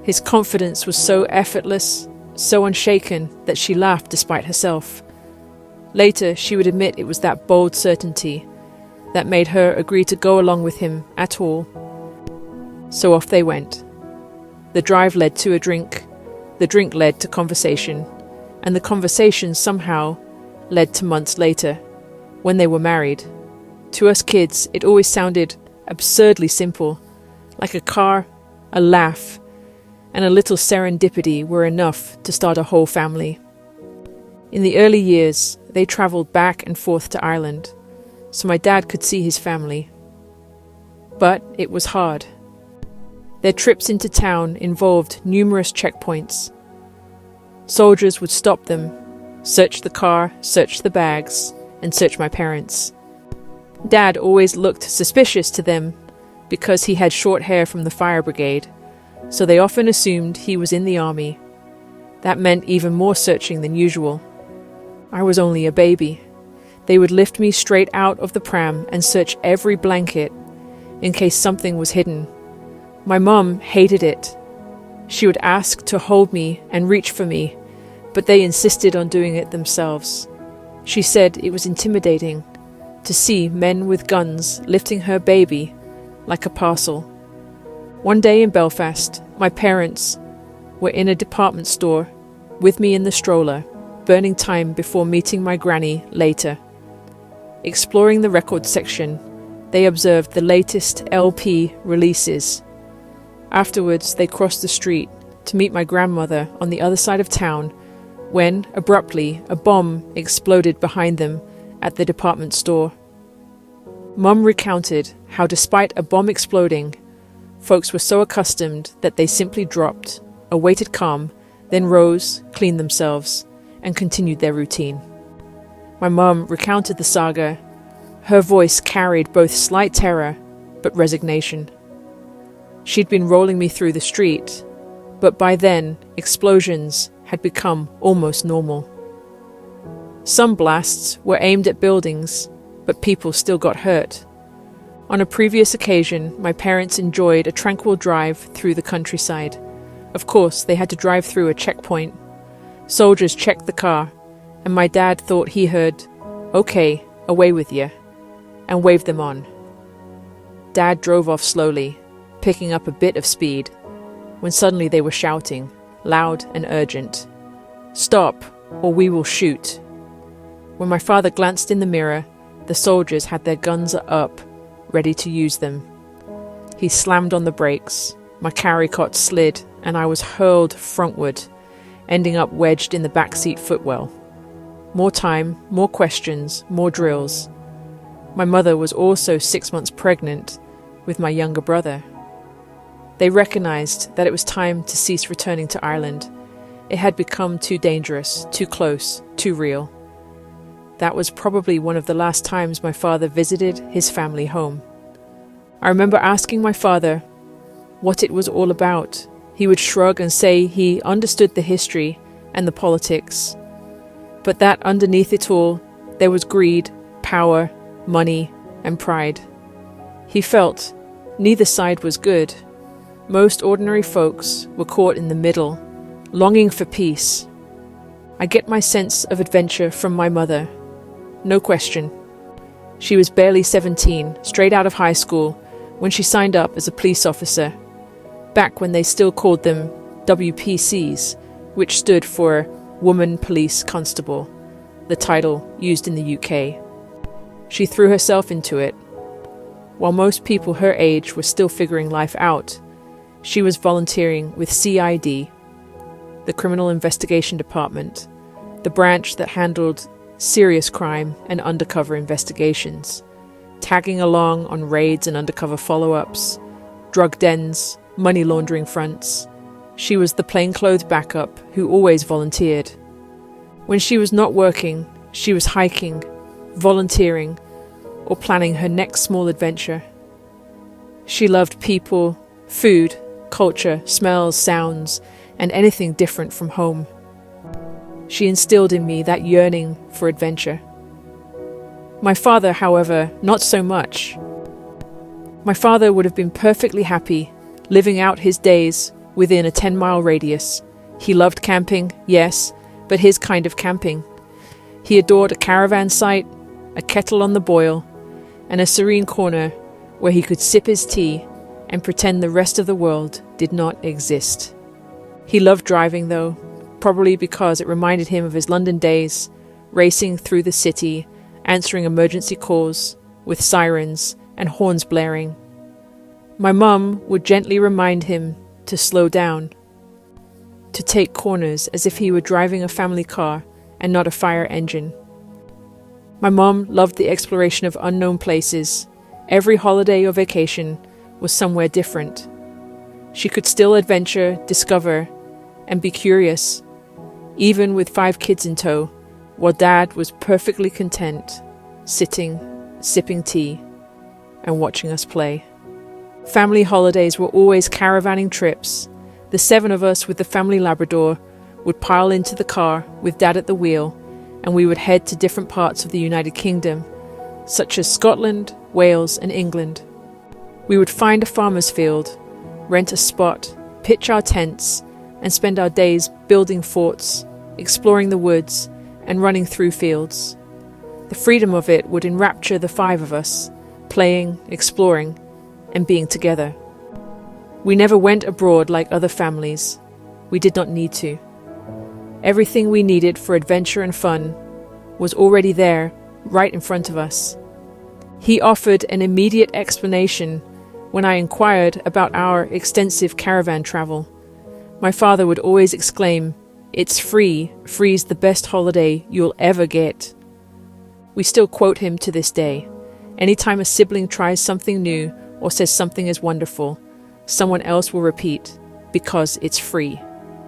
Speaker 1: His confidence was so effortless, so unshaken, that she laughed despite herself. Later, she would admit it was that bold certainty that made her agree to go along with him at all. So off they went. The drive led to a drink, the drink led to conversation, and the conversation somehow led to months later, when they were married. To us kids, it always sounded absurdly simple, like a car, a laugh, and a little serendipity were enough to start a whole family. In the early years, they travelled back and forth to Ireland, so my dad could see his family. But it was hard. Their trips into town involved numerous checkpoints. Soldiers would stop them, search the car, search the bags, and search my parents. Dad always looked suspicious to them because he had short hair from the fire brigade, so they often assumed he was in the army. That meant even more searching than usual. I was only a baby. They would lift me straight out of the pram and search every blanket in case something was hidden. My mum hated it. She would ask to hold me and reach for me, but they insisted on doing it themselves. She said it was intimidating to see men with guns lifting her baby like a parcel. One day in Belfast, my parents were in a department store with me in the stroller, burning time before meeting my granny later. Exploring the record section, they observed the latest LP releases. Afterwards, they crossed the street to meet my grandmother on the other side of town when, abruptly, a bomb exploded behind them at the department store. Mum recounted how despite a bomb exploding, folks were so accustomed that they simply dropped, awaited calm, then rose, cleaned themselves, and continued their routine. My mum recounted the saga. Her voice carried both slight terror but resignation. She'd been rolling me through the street, but by then explosions had become almost normal. Some blasts were aimed at buildings, but people still got hurt. On a previous occasion, my parents enjoyed a tranquil drive through the countryside. Of course, they had to drive through a checkpoint. Soldiers checked the car, and my dad thought he heard, "Okay, away with you," and waved them on. Dad drove off slowly, picking up a bit of speed, when suddenly they were shouting, loud and urgent, "Stop, or we will shoot." When my father glanced in the mirror, the soldiers had their guns up, ready to use them. He slammed on the brakes, my carry cot slid, and I was hurled frontward, ending up wedged in the backseat footwell. More time, more questions, more drills. My mother was also 6 months pregnant with my younger brother. They recognized that it was time to cease returning to Ireland. It had become too dangerous, too close, too real. That was probably one of the last times my father visited his family home. I remember asking my father what it was all about. He would shrug and say he understood the history and the politics, but that underneath it all, there was greed, power, money, and pride. He felt neither side was good. Most ordinary folks were caught in the middle, longing for peace. I get my sense of adventure from my mother. No question. She was barely 17, straight out of high school, when she signed up as a police officer, back when they still called them WPCs, which stood for Woman Police Constable, the title used in the UK. She threw herself into it. While most people her age were still figuring life out, she was volunteering with CID, the Criminal Investigation Department, the branch that handled serious crime and undercover investigations, tagging along on raids and undercover follow-ups, drug dens, money laundering fronts, She was the plainclothes backup who always volunteered. When she was not working, she was hiking, volunteering, or planning her next small adventure. She loved people, food, culture, smells, sounds, and anything different from home. She instilled in me that yearning for adventure. My father, however, not so much. My father would have been perfectly happy living out his days within a 10-mile radius. He loved camping, yes, but his kind of camping. He adored a caravan site, a kettle on the boil, and a serene corner where he could sip his tea and pretend the rest of the world did not exist. He loved driving, though, probably because it reminded him of his London days, racing through the city, answering emergency calls with sirens and horns blaring. My mum would gently remind him to slow down, to take corners as if he were driving a family car and not a fire engine. My mum loved the exploration of unknown places. Every holiday or vacation was somewhere different. She could still adventure, discover, and be curious, even with 5 kids in tow, while Dad was perfectly content, sitting, sipping tea, and watching us play. Family holidays were always caravanning trips. The 7 of us with the family Labrador would pile into the car with Dad at the wheel, and we would head to different parts of the United Kingdom, such as Scotland, Wales, and England. We would find a farmer's field, rent a spot, pitch our tents, and spend our days building forts, exploring the woods, and running through fields. The freedom of it would enrapture the 5 of us, playing, exploring, and being together. We never went abroad like other families. We did not need to. Everything we needed for adventure and fun was already there, right in front of us. He offered an immediate explanation when I inquired about our extensive caravan travel. My father would always exclaim, "It's free. Free's the best holiday you'll ever get." We still quote him to this day. Anytime a sibling tries something new or says something is wonderful, someone else will repeat, "Because it's free,"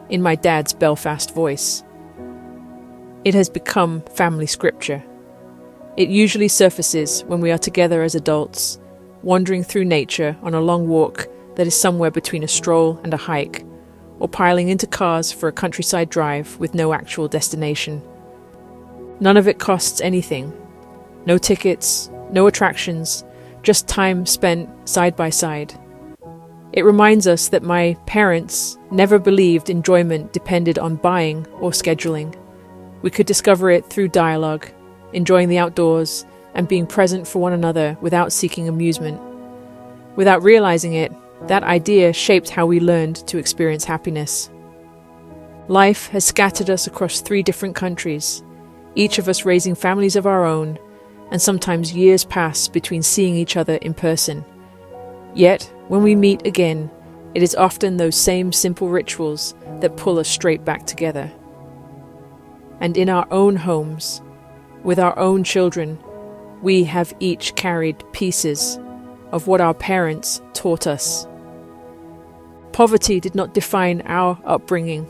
Speaker 1: in my dad's Belfast voice. It has become family scripture. It usually surfaces when we are together as adults, wandering through nature on a long walk that is somewhere between a stroll and a hike, or piling into cars for a countryside drive with no actual destination. None of it costs anything. No tickets, no attractions, just time spent side by side. It reminds us that my parents never believed enjoyment depended on buying or scheduling. We could discover it through dialogue, enjoying the outdoors, and being present for one another without seeking amusement. Without realizing it, that idea shaped how we learned to experience happiness. Life has scattered us across 3 different countries, each of us raising families of our own, and sometimes years pass between seeing each other in person. Yet, when we meet again, it is often those same simple rituals that pull us straight back together. And in our own homes, with our own children, we have each carried pieces of what our parents taught us. Poverty did not define our upbringing.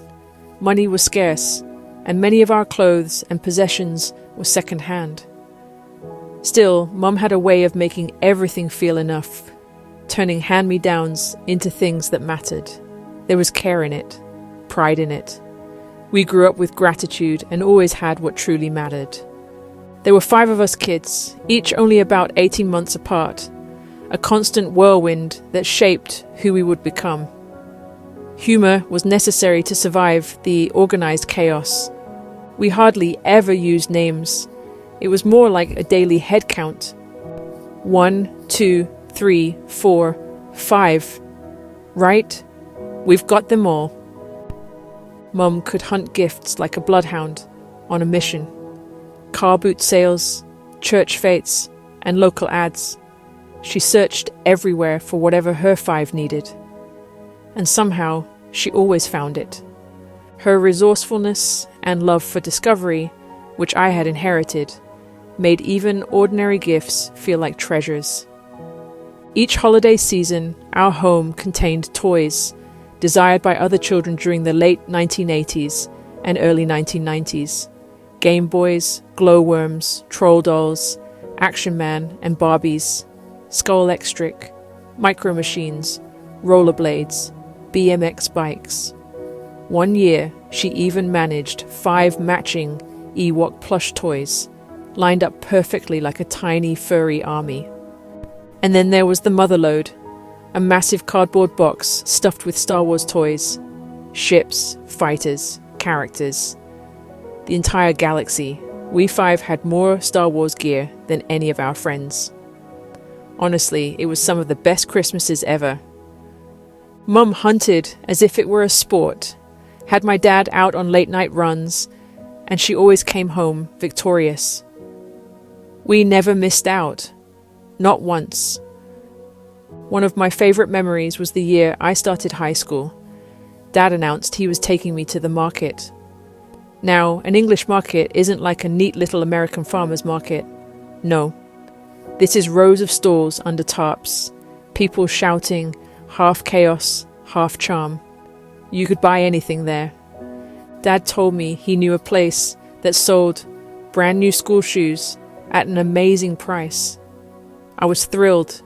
Speaker 1: Money was scarce, and many of our clothes and possessions were second-hand. Still, Mum had a way of making everything feel enough, turning hand-me-downs into things that mattered. There was care in it, pride in it. We grew up with gratitude and always had what truly mattered. There were 5 of us kids, each only about 18 months apart, a constant whirlwind that shaped who we would become. Humor was necessary to survive the organized chaos. We hardly ever used names. It was more like a daily head count. 1, 2, 3, 4, 5. Right? We've got them all. Mum could hunt gifts like a bloodhound on a mission. Car boot sales, church fetes, and local ads. She searched everywhere for whatever her 5 needed. And somehow, she always found it. Her resourcefulness and love for discovery, which I had inherited, made even ordinary gifts feel like treasures. Each holiday season, our home contained toys, desired by other children during the late 1980s and early 1990s. Game Boys, glowworms, troll dolls, Action Man and Barbies, Skull Extric, Micro Machines, rollerblades, BMX bikes. One year, she even managed 5 matching Ewok plush toys, lined up perfectly like a tiny furry army. And then there was the motherlode, a massive cardboard box stuffed with Star Wars toys, ships, fighters, characters. The entire galaxy. We 5 had more Star Wars gear than any of our friends. Honestly, it was some of the best Christmases ever. Mum hunted as if it were a sport, had my dad out on late-night runs, and she always came home victorious. We never missed out. Not once. One of my favorite memories was the year I started high school. Dad announced he was taking me to the market. Now, an English market isn't like a neat little American farmer's market. No. This is rows of stalls under tarps, people shouting, half chaos, half charm. You could buy anything there. Dad told me he knew a place that sold brand new school shoes at an amazing price. I was thrilled.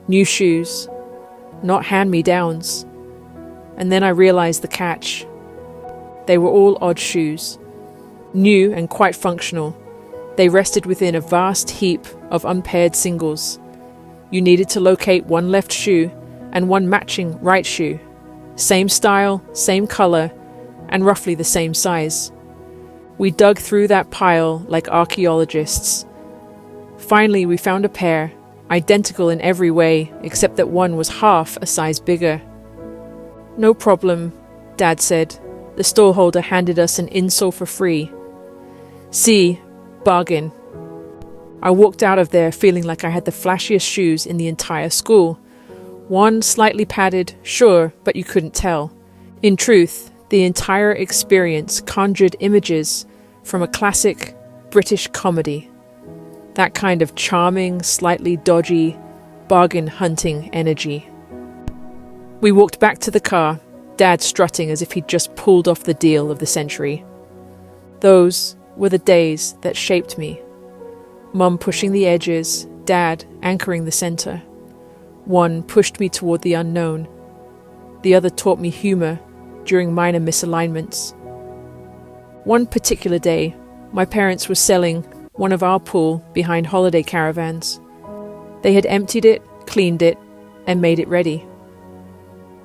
Speaker 1: New shoes, not hand-me-downs. And then I realized the catch. They were all odd shoes, new and quite functional. They rested within a vast heap of unpaired singles. You needed to locate one left shoe and one matching right shoe. Same style, same color, and roughly the same size. We dug through that pile like archaeologists. Finally, we found a pair, identical in every way, except that one was half a size bigger. No problem, Dad said. The stallholder handed us an insole for free. See, bargain. I walked out of there feeling like I had the flashiest shoes in the entire school. One slightly padded, sure, but you couldn't tell. In truth, the entire experience conjured images from a classic British comedy. That kind of charming, slightly dodgy, bargain-hunting energy. We walked back to the car, Dad strutting as if he'd just pulled off the deal of the century. Those were the days that shaped me. Mum pushing the edges, Dad anchoring the center. One pushed me toward the unknown. The other taught me humor during minor misalignments. One particular day, my parents were selling one of our pool behind holiday caravans. They had emptied it, cleaned it, and made it ready.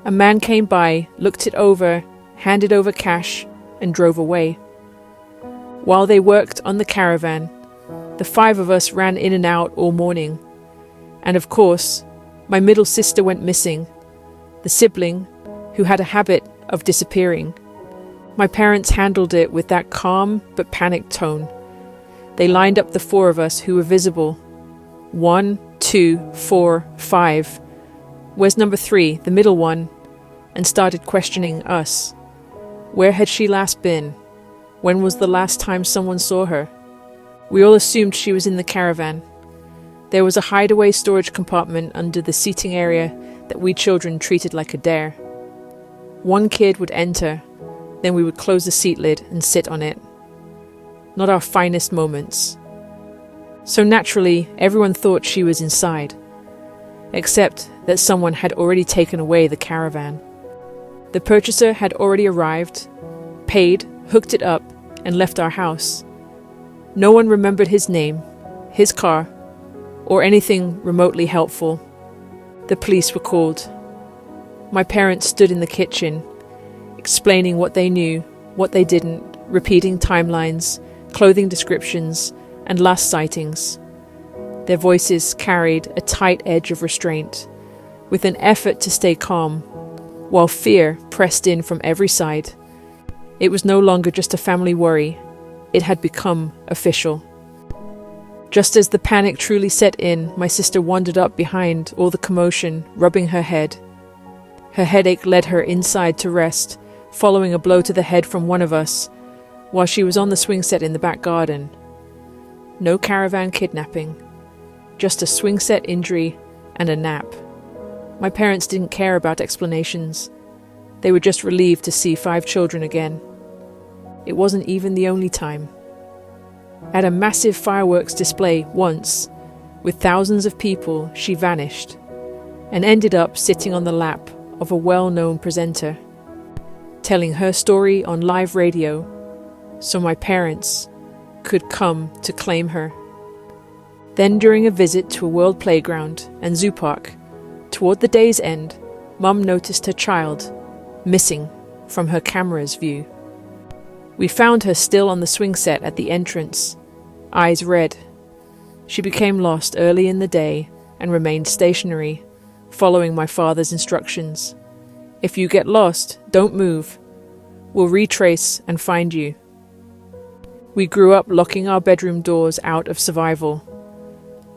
Speaker 1: A man came by, looked it over, handed over cash, and drove away. While they worked on the caravan, the 5 of us ran in and out all morning. And of course, my middle sister went missing, the sibling who had a habit of disappearing. My parents handled it with that calm but panicked tone. They lined up the 4 of us who were visible. 1, 2, 4, 5. Where's number 3, the middle one? And started questioning us. Where had she last been? When was the last time someone saw her? We all assumed she was in the caravan. There was a hideaway storage compartment under the seating area that we children treated like a dare. One kid would enter, then we would close the seat lid and sit on it. Not our finest moments. So naturally, everyone thought she was inside, except that someone had already taken away the caravan. The purchaser had already arrived, paid, hooked it up, and left our house. No one remembered his name, his car, or anything remotely helpful. The police were called. My parents stood in the kitchen, explaining what they knew, what they didn't, repeating timelines, clothing descriptions, and last sightings. Their voices carried a tight edge of restraint, with an effort to stay calm, while fear pressed in from every side. It was no longer just a family worry. It had become official. Just as the panic truly set in, my sister wandered up behind all the commotion, rubbing her head. Her headache led her inside to rest, following a blow to the head from one of us, while she was on the swing set in the back garden. No caravan kidnapping, just a swing set injury and a nap. My parents didn't care about explanations. They were just relieved to see 5 children again. It wasn't even the only time. At a massive fireworks display once, with thousands of people, she vanished and ended up sitting on the lap of a well-known presenter, telling her story on live radio so my parents could come to claim her. Then during a visit to a world playground and zoo park, toward the day's end, Mum noticed her child missing from her camera's view. We found her still on the swing set at the entrance, eyes red. She became lost early in the day and remained stationary, following my father's instructions. If you get lost, don't move. We'll retrace and find you. We grew up locking our bedroom doors out of survival.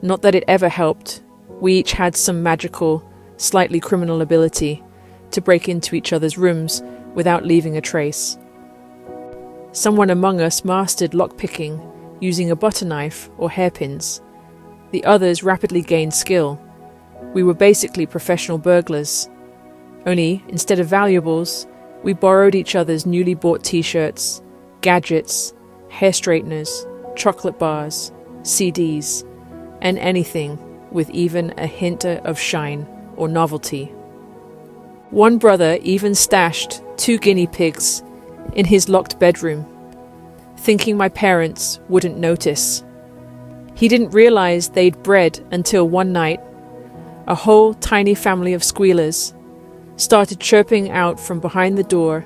Speaker 1: Not that it ever helped. We each had some magical, slightly criminal ability to break into each other's rooms without leaving a trace. Someone among us mastered lockpicking using a butter knife or hairpins. The others rapidly gained skill. We were basically professional burglars. Only, instead of valuables, we borrowed each other's newly bought t-shirts, gadgets, hair straighteners, chocolate bars, CDs, and anything with even a hint of shine or novelty. One brother even stashed 2 guinea pigs in his locked bedroom, thinking my parents wouldn't notice. He didn't realize they'd bred until one night, a whole tiny family of squealers started chirping out from behind the door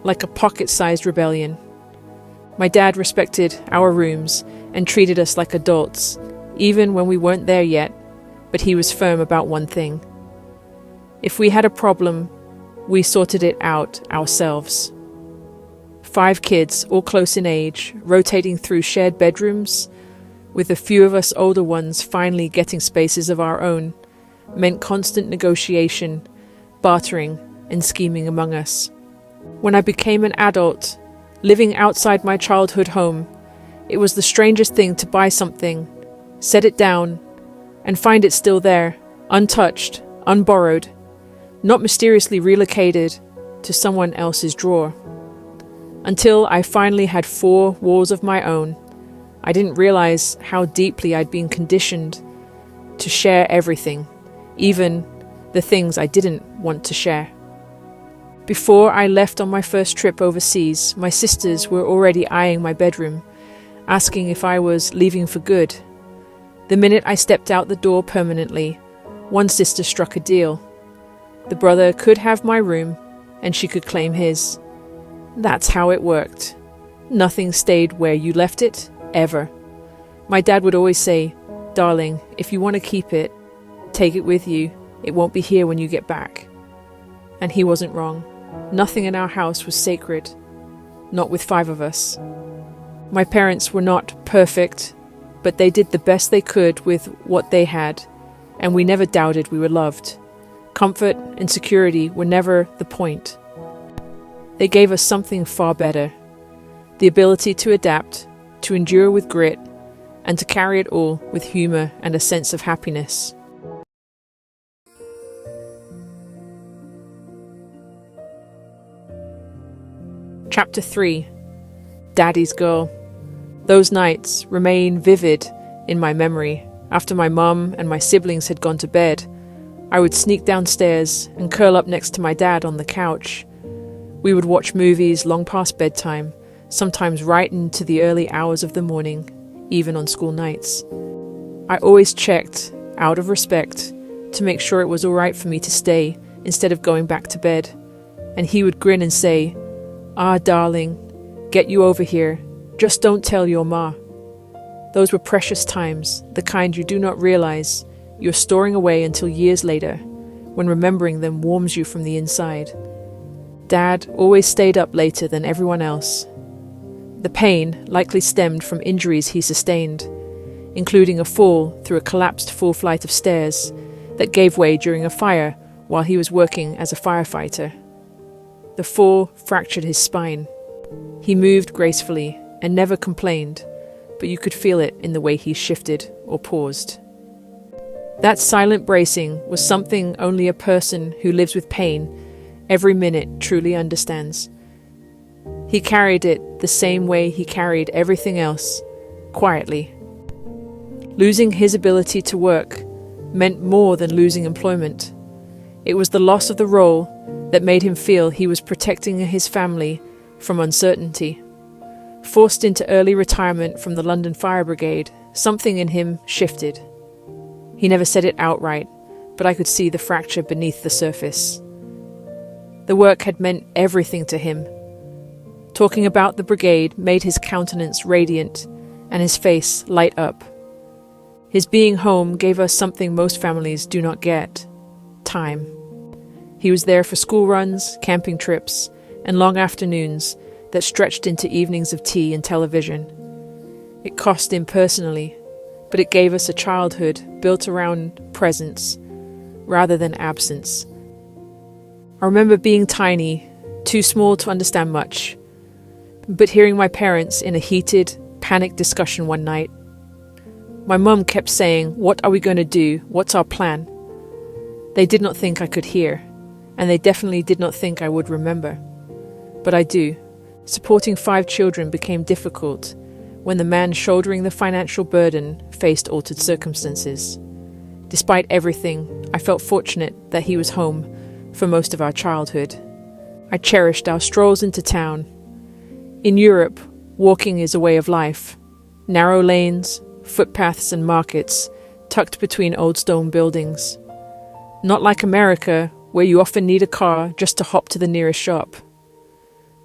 Speaker 1: like a pocket-sized rebellion. My dad respected our rooms and treated us like adults, even when we weren't there yet, but he was firm about one thing. If we had a problem, we sorted it out ourselves. 5 kids, all close in age, rotating through shared bedrooms, with a few of us older ones finally getting spaces of our own, meant constant negotiation, bartering, and scheming among us. When I became an adult, living outside my childhood home, it was the strangest thing to buy something, set it down, and find it still there, untouched, unborrowed, not mysteriously relocated to someone else's drawer. Until I finally had 4 walls of my own, I didn't realize how deeply I'd been conditioned to share everything, even the things I didn't want to share. Before I left on my first trip overseas, my sisters were already eyeing my bedroom, asking if I was leaving for good. The minute I stepped out the door permanently, one sister struck a deal. The brother could have my room, and she could claim his. That's how it worked. Nothing stayed where you left it, ever. My dad would always say, "Darling, if you want to keep it, take it with you. It won't be here when you get back." And he wasn't wrong. Nothing in our house was sacred. Not with 5 of us. My parents were not perfect, but they did the best they could with what they had, and we never doubted we were loved. Comfort and security were never the point. They gave us something far better, the ability to adapt, to endure with grit, and to carry it all with humor and a sense of happiness. Chapter 3. Daddy's Girl. Those nights remain vivid in my memory. After my mum and my siblings had gone to bed, I would sneak downstairs and curl up next to my dad on the couch. We would watch movies long past bedtime, sometimes right into the early hours of the morning, even on school nights. I always checked, out of respect, to make sure it was all right for me to stay instead of going back to bed. And he would grin and say, "Ah, darling, get you over here. Just don't tell your ma." Those were precious times, the kind you do not realize you're storing away until years later, when remembering them warms you from the inside. Dad always stayed up later than everyone else. The pain likely stemmed from injuries he sustained, including a fall through a collapsed full flight of stairs that gave way during a fire while he was working as a firefighter. The fall fractured his spine. He moved gracefully and never complained, but you could feel it in the way he shifted or paused. That silent bracing was something only a person who lives with pain every minute truly understands. He carried it the same way he carried everything else, quietly. Losing his ability to work meant more than losing employment. It was the loss of the role that made him feel he was protecting his family from uncertainty. Forced into early retirement from the London Fire Brigade, something in him shifted. He never said it outright, but I could see the fracture beneath the surface. The work had meant everything to him. Talking about the brigade made his countenance radiant and his face light up. His being home gave us something most families do not get: time. He was there for school runs, camping trips, and long afternoons that stretched into evenings of tea and television. It cost him personally, but it gave us a childhood built around presence rather than absence. I remember being tiny, too small to understand much, but hearing my parents in a heated, panicked discussion one night. My mum kept saying, "What are we going to do? What's our plan?" They did not think I could hear, and they definitely did not think I would remember. But I do. Supporting 5 children became difficult when the man shouldering the financial burden faced altered circumstances. Despite everything, I felt fortunate that he was home for most of our childhood. I cherished our strolls into town. In Europe, walking is a way of life. Narrow lanes, footpaths and markets tucked between old stone buildings. Not like America, where you often need a car just to hop to the nearest shop.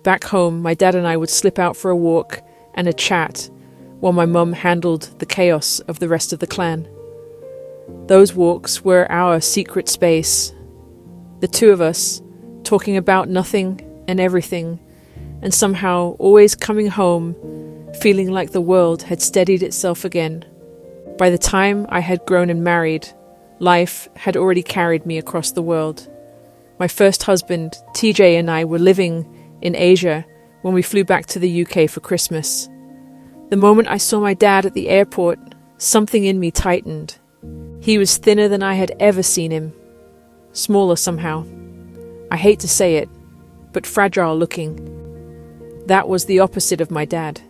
Speaker 1: Back home, my dad and I would slip out for a walk and a chat while my mum handled the chaos of the rest of the clan. Those walks were our secret space. The two of us, talking about nothing and everything, and somehow always coming home feeling like the world had steadied itself again. By the time I had grown and married, life had already carried me across the world. My first husband, TJ, and I were living in Asia when we flew back to the UK for Christmas. The moment I saw my dad at the airport, something in me tightened. He was thinner than I had ever seen him. Smaller somehow. I hate to say it, but fragile looking. That was the opposite of my dad.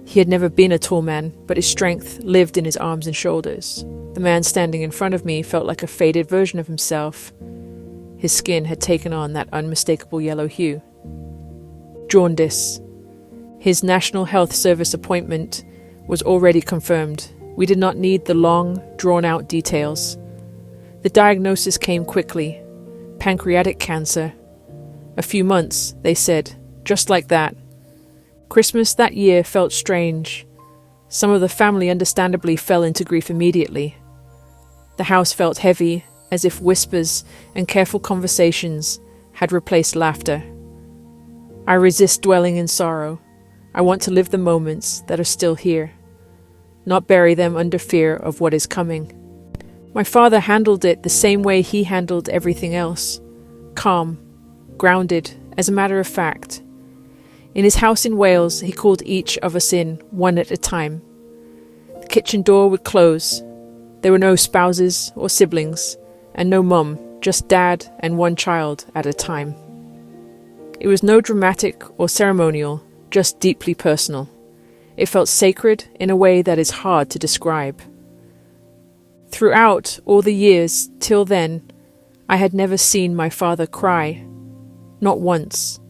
Speaker 1: He had never been a tall man, but his strength lived in his arms and shoulders. The man standing in front of me felt like a faded version of himself. His skin had taken on that unmistakable yellow hue. Jaundice. His National Health Service appointment was already confirmed. We did not need the long, drawn-out details. The diagnosis came quickly. Pancreatic cancer. A few months, they said, just like that. Christmas that year felt strange. Some of the family understandably fell into grief immediately. The house felt heavy, as if whispers and careful conversations had replaced laughter. I resist dwelling in sorrow. I want to live the moments that are still here, not bury them under fear of what is coming. My father handled it the same way he handled everything else. Calm, grounded, as a matter of fact. In his house in Wales, he called each of us in, one at a time. The kitchen door would close. There were no spouses or siblings, and no mum, just dad and one child at a time. It was no dramatic or ceremonial, just deeply personal. It felt sacred in a way that is hard to describe. Throughout all the years till then, I had never seen my father cry. Not once.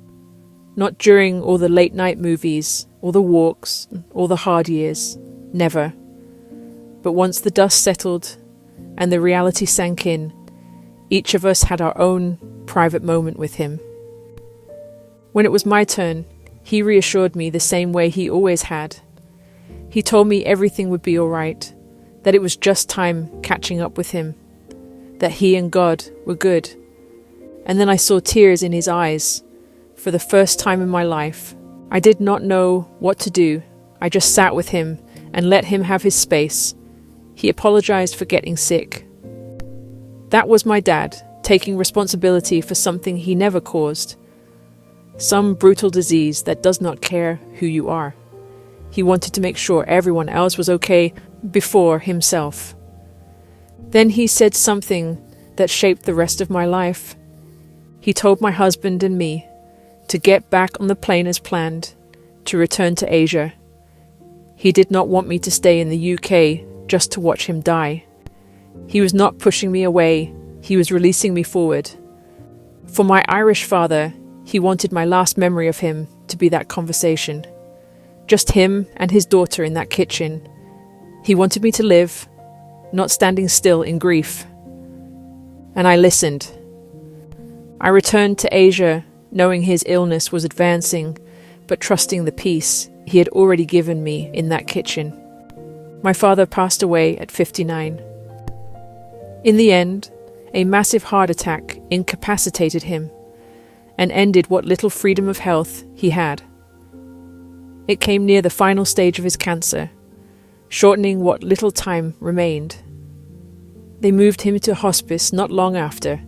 Speaker 1: Not during all the late-night movies, all the walks, all the hard years. Never. But once the dust settled and the reality sank in, each of us had our own private moment with him. When it was my turn, he reassured me the same way he always had. He told me everything would be all right, that it was just time catching up with him, that he and God were good. And then I saw tears in his eyes. For the first time in my life, I did not know what to do. I just sat with him and let him have his space. He apologized for getting sick. That was my dad, taking responsibility for something he never caused. Some brutal disease that does not care who you are. He wanted to make sure everyone else was okay before himself. Then he said something that shaped the rest of my life. He He told my husband and me to get back on the plane as planned, to return to Asia. He did not want me to stay in the UK just to watch him die. He was not pushing me away, he was releasing me forward. For my Irish father, he wanted my last memory of him to be that conversation. Just him and his daughter in that kitchen. He wanted me to live, not standing still in grief. And I listened. I returned to Asia, knowing his illness was advancing, but trusting the peace he had already given me in that kitchen. My father passed away at 59. In the end, a massive heart attack incapacitated him and ended what little freedom of health he had. It came near the final stage of his cancer, shortening what little time remained. They moved him to hospice not long after,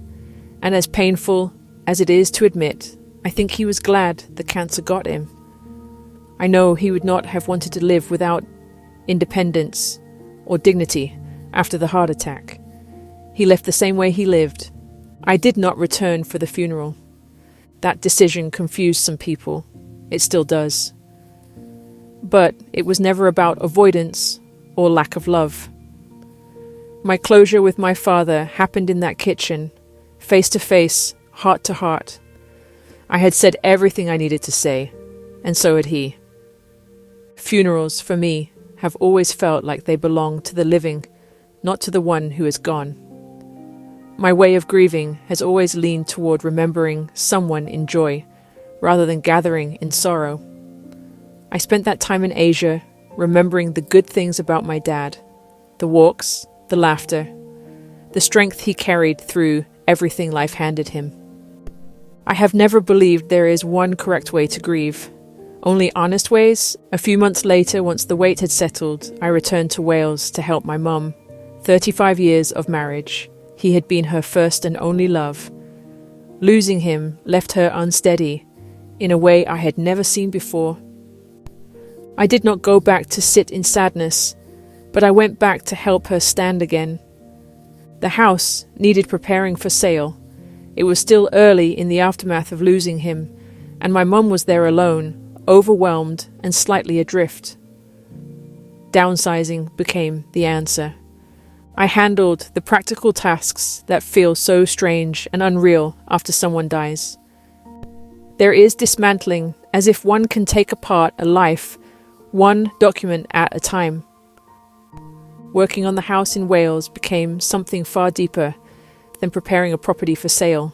Speaker 1: and as painful as it is to admit, I think he was glad the cancer got him. I know he would not have wanted to live without independence or dignity after the heart attack. He left the same way he lived. I did not return for the funeral. That decision confused some people. It still does. But it was never about avoidance or lack of love. My closure with my father happened in that kitchen, face to face, heart to heart. I had said everything I needed to say, and so had he. Funerals, for me, have always felt like they belong to the living, not to the one who is gone. My way of grieving has always leaned toward remembering someone in joy, rather than gathering in sorrow. I spent that time in Asia, remembering the good things about my dad, the walks, the laughter, the strength he carried through everything life handed him. I have never believed there is one correct way to grieve, only honest ways. A few months later, once the weight had settled, I returned to Wales to help my mum. 35 years of marriage. He had been her first and only love. Losing him left her unsteady, in a way I had never seen before. I did not go back to sit in sadness, but I went back to help her stand again. The house needed preparing for sale. It was still early in the aftermath of losing him, and my mum was there alone, overwhelmed and slightly adrift. Downsizing became the answer. I handled the practical tasks that feel so strange and unreal after someone dies. There is dismantling, as if one can take apart a life, one document at a time. Working on the house in Wales became something far deeper than preparing a property for sale.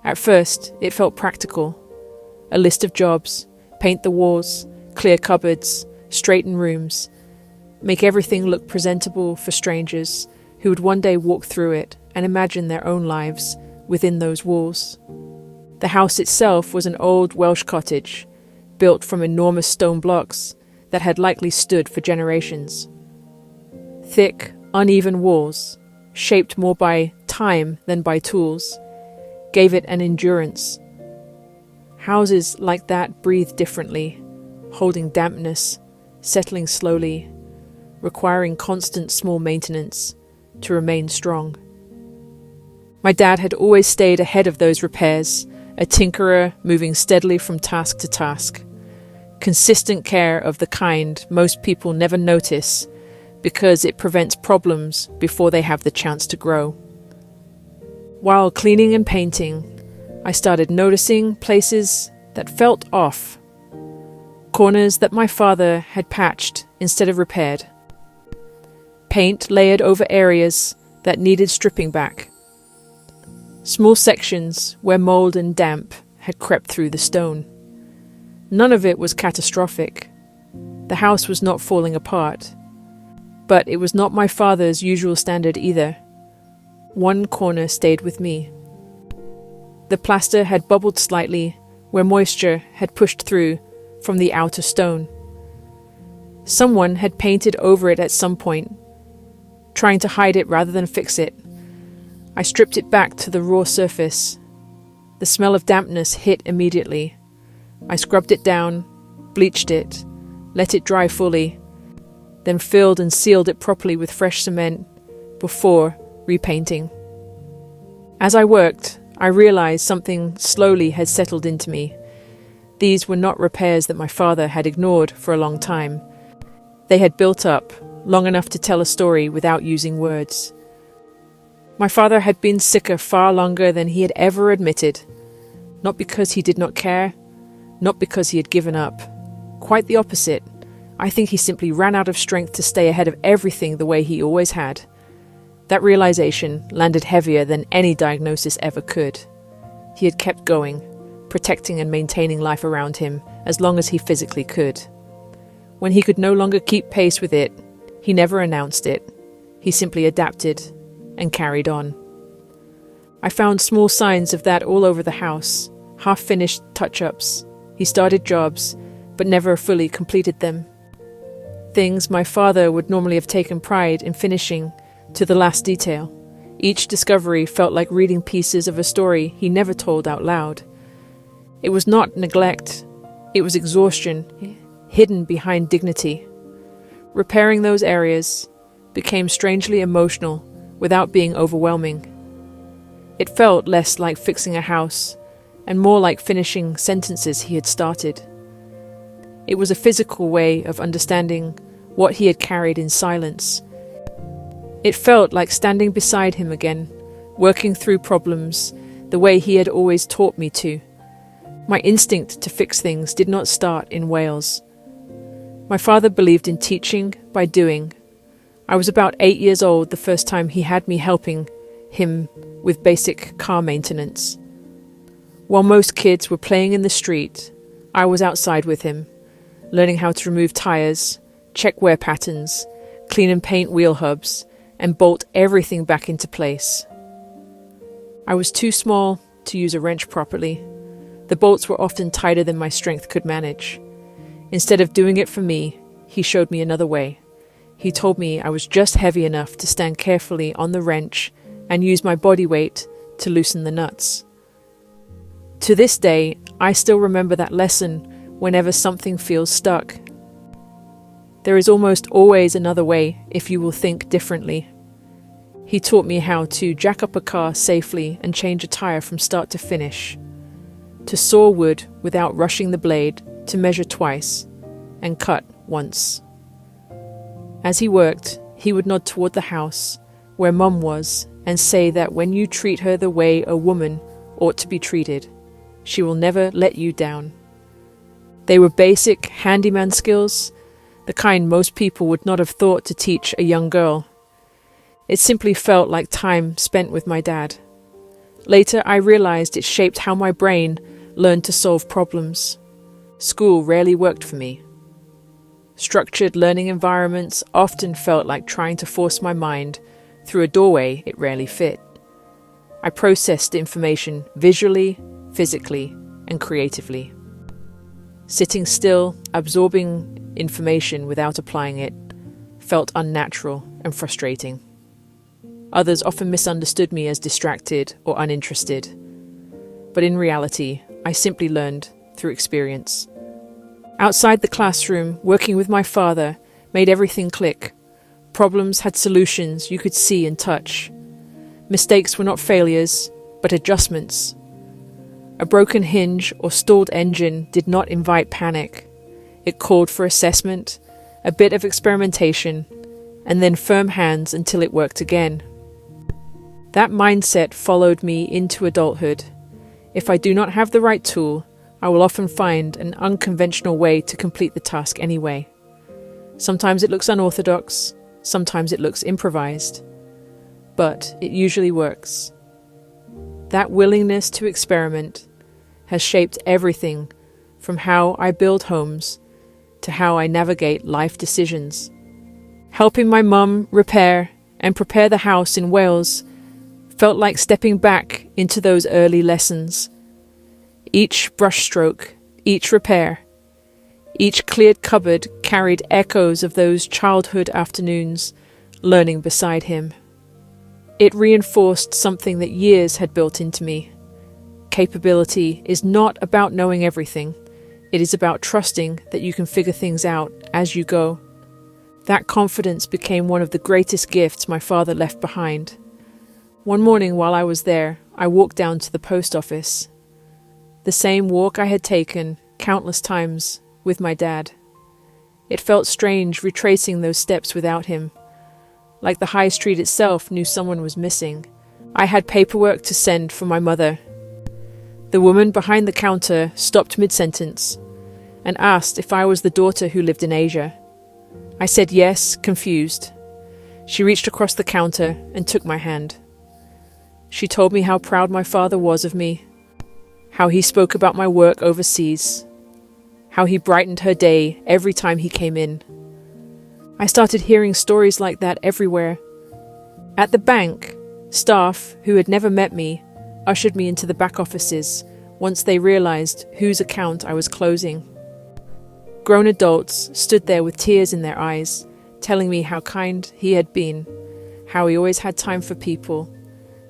Speaker 1: At first, it felt practical. A list of jobs, paint the walls, clear cupboards, straighten rooms, make everything look presentable for strangers who would one day walk through it and imagine their own lives within those walls. The house itself was an old Welsh cottage, built from enormous stone blocks that had likely stood for generations. Thick, uneven walls, shaped more by time than by tools, gave it an endurance. Houses like that breathe differently, holding dampness, settling slowly, requiring constant small maintenance to remain strong. My dad had always stayed ahead of those repairs, a tinkerer moving steadily from task to task. Consistent care of the kind most people never notice because it prevents problems before they have the chance to grow. While cleaning and painting, I started noticing places that felt off, corners that my father had patched instead of repaired, paint layered over areas that needed stripping back, small sections where mold and damp had crept through the stone. None of it was catastrophic. The house was not falling apart, but it was not my father's usual standard either. One corner stayed with me. The plaster had bubbled slightly where moisture had pushed through from the outer stone. Someone had painted over it at some point, trying to hide it rather than fix it. I stripped it back to the raw surface. The smell of dampness hit immediately. I scrubbed it down, bleached it, let it dry fully, then filled and sealed it properly with fresh cement before repainting. As I worked, I realized something slowly had settled into me. These were not repairs that my father had ignored for a long time. They had built up, long enough to tell a story without using words. My father had been sicker far longer than he had ever admitted. Not because he did not care, not because he had given up. Quite the opposite. I think he simply ran out of strength to stay ahead of everything the way he always had. That realization landed heavier than any diagnosis ever could. He had kept going, protecting and maintaining life around him as long as he physically could. When he could no longer keep pace with it, he never announced it. He simply adapted and carried on. I found small signs of that all over the house, half-finished touch-ups. He started jobs, but never fully completed them. Things my father would normally have taken pride in finishing to the last detail. Each discovery felt like reading pieces of a story he never told out loud. It was not neglect, it was exhaustion, hidden behind dignity. Repairing those areas became strangely emotional without being overwhelming. It felt less like fixing a house and more like finishing sentences he had started. It was a physical way of understanding what he had carried in silence. It felt like standing beside him again, working through problems the way he had always taught me to. My instinct to fix things did not start in Wales. My father believed in teaching by doing. I was about 8 years old the first time he had me helping him with basic car maintenance. While most kids were playing in the street, I was outside with him, learning how to remove tires, check wear patterns, clean and paint wheel hubs, and bolt everything back into place. I was too small to use a wrench properly. The bolts were often tighter than my strength could manage. Instead of doing it for me, he showed me another way. He told me I was just heavy enough to stand carefully on the wrench and use my body weight to loosen the nuts. To this day, I still remember that lesson whenever something feels stuck. There is almost always another way if you will think differently. He taught me how to jack up a car safely and change a tire from start to finish, to saw wood without rushing the blade, to measure twice and cut once. As he worked, he would nod toward the house where Mum was and say that when you treat her the way a woman ought to be treated, she will never let you down. They were basic handyman skills, the kind most people would not have thought to teach a young girl. It simply felt like time spent with my dad. Later, I realized it shaped how my brain learned to solve problems. School rarely worked for me. Structured learning environments often felt like trying to force my mind through a doorway it rarely fit. I processed information visually, physically, and creatively. Sitting still, absorbing information without applying it, felt unnatural and frustrating. Others often misunderstood me as distracted or uninterested. But in reality, I simply learned through experience. Outside the classroom, working with my father made everything click. Problems had solutions you could see and touch. Mistakes were not failures, but adjustments. A broken hinge or stalled engine did not invite panic. It called for assessment, a bit of experimentation, and then firm hands until it worked again. That mindset followed me into adulthood. If I do not have the right tool, I will often find an unconventional way to complete the task anyway. Sometimes it looks unorthodox, sometimes it looks improvised, but it usually works. That willingness to experiment has shaped everything from how I build homes to how I navigate life decisions. Helping my mum repair and prepare the house in Wales felt like stepping back into those early lessons. Each brushstroke, each repair, each cleared cupboard carried echoes of those childhood afternoons learning beside him. It reinforced something that years had built into me. Capability is not about knowing everything. It is about trusting that you can figure things out as you go. That confidence became one of the greatest gifts my father left behind. One morning while I was there, I walked down to the post office. The same walk I had taken countless times with my dad. It felt strange retracing those steps without him. Like the high street itself knew someone was missing. I had paperwork to send for my mother. The woman behind the counter stopped mid-sentence and asked if I was the daughter who lived in Asia. I said yes, confused. She reached across the counter and took my hand. She told me how proud my father was of me, how he spoke about my work overseas, how he brightened her day every time he came in. I started hearing stories like that everywhere. At the bank, staff who had never met me ushered me into the back offices once they realized whose account I was closing. Grown adults stood there with tears in their eyes, telling me how kind he had been, how he always had time for people,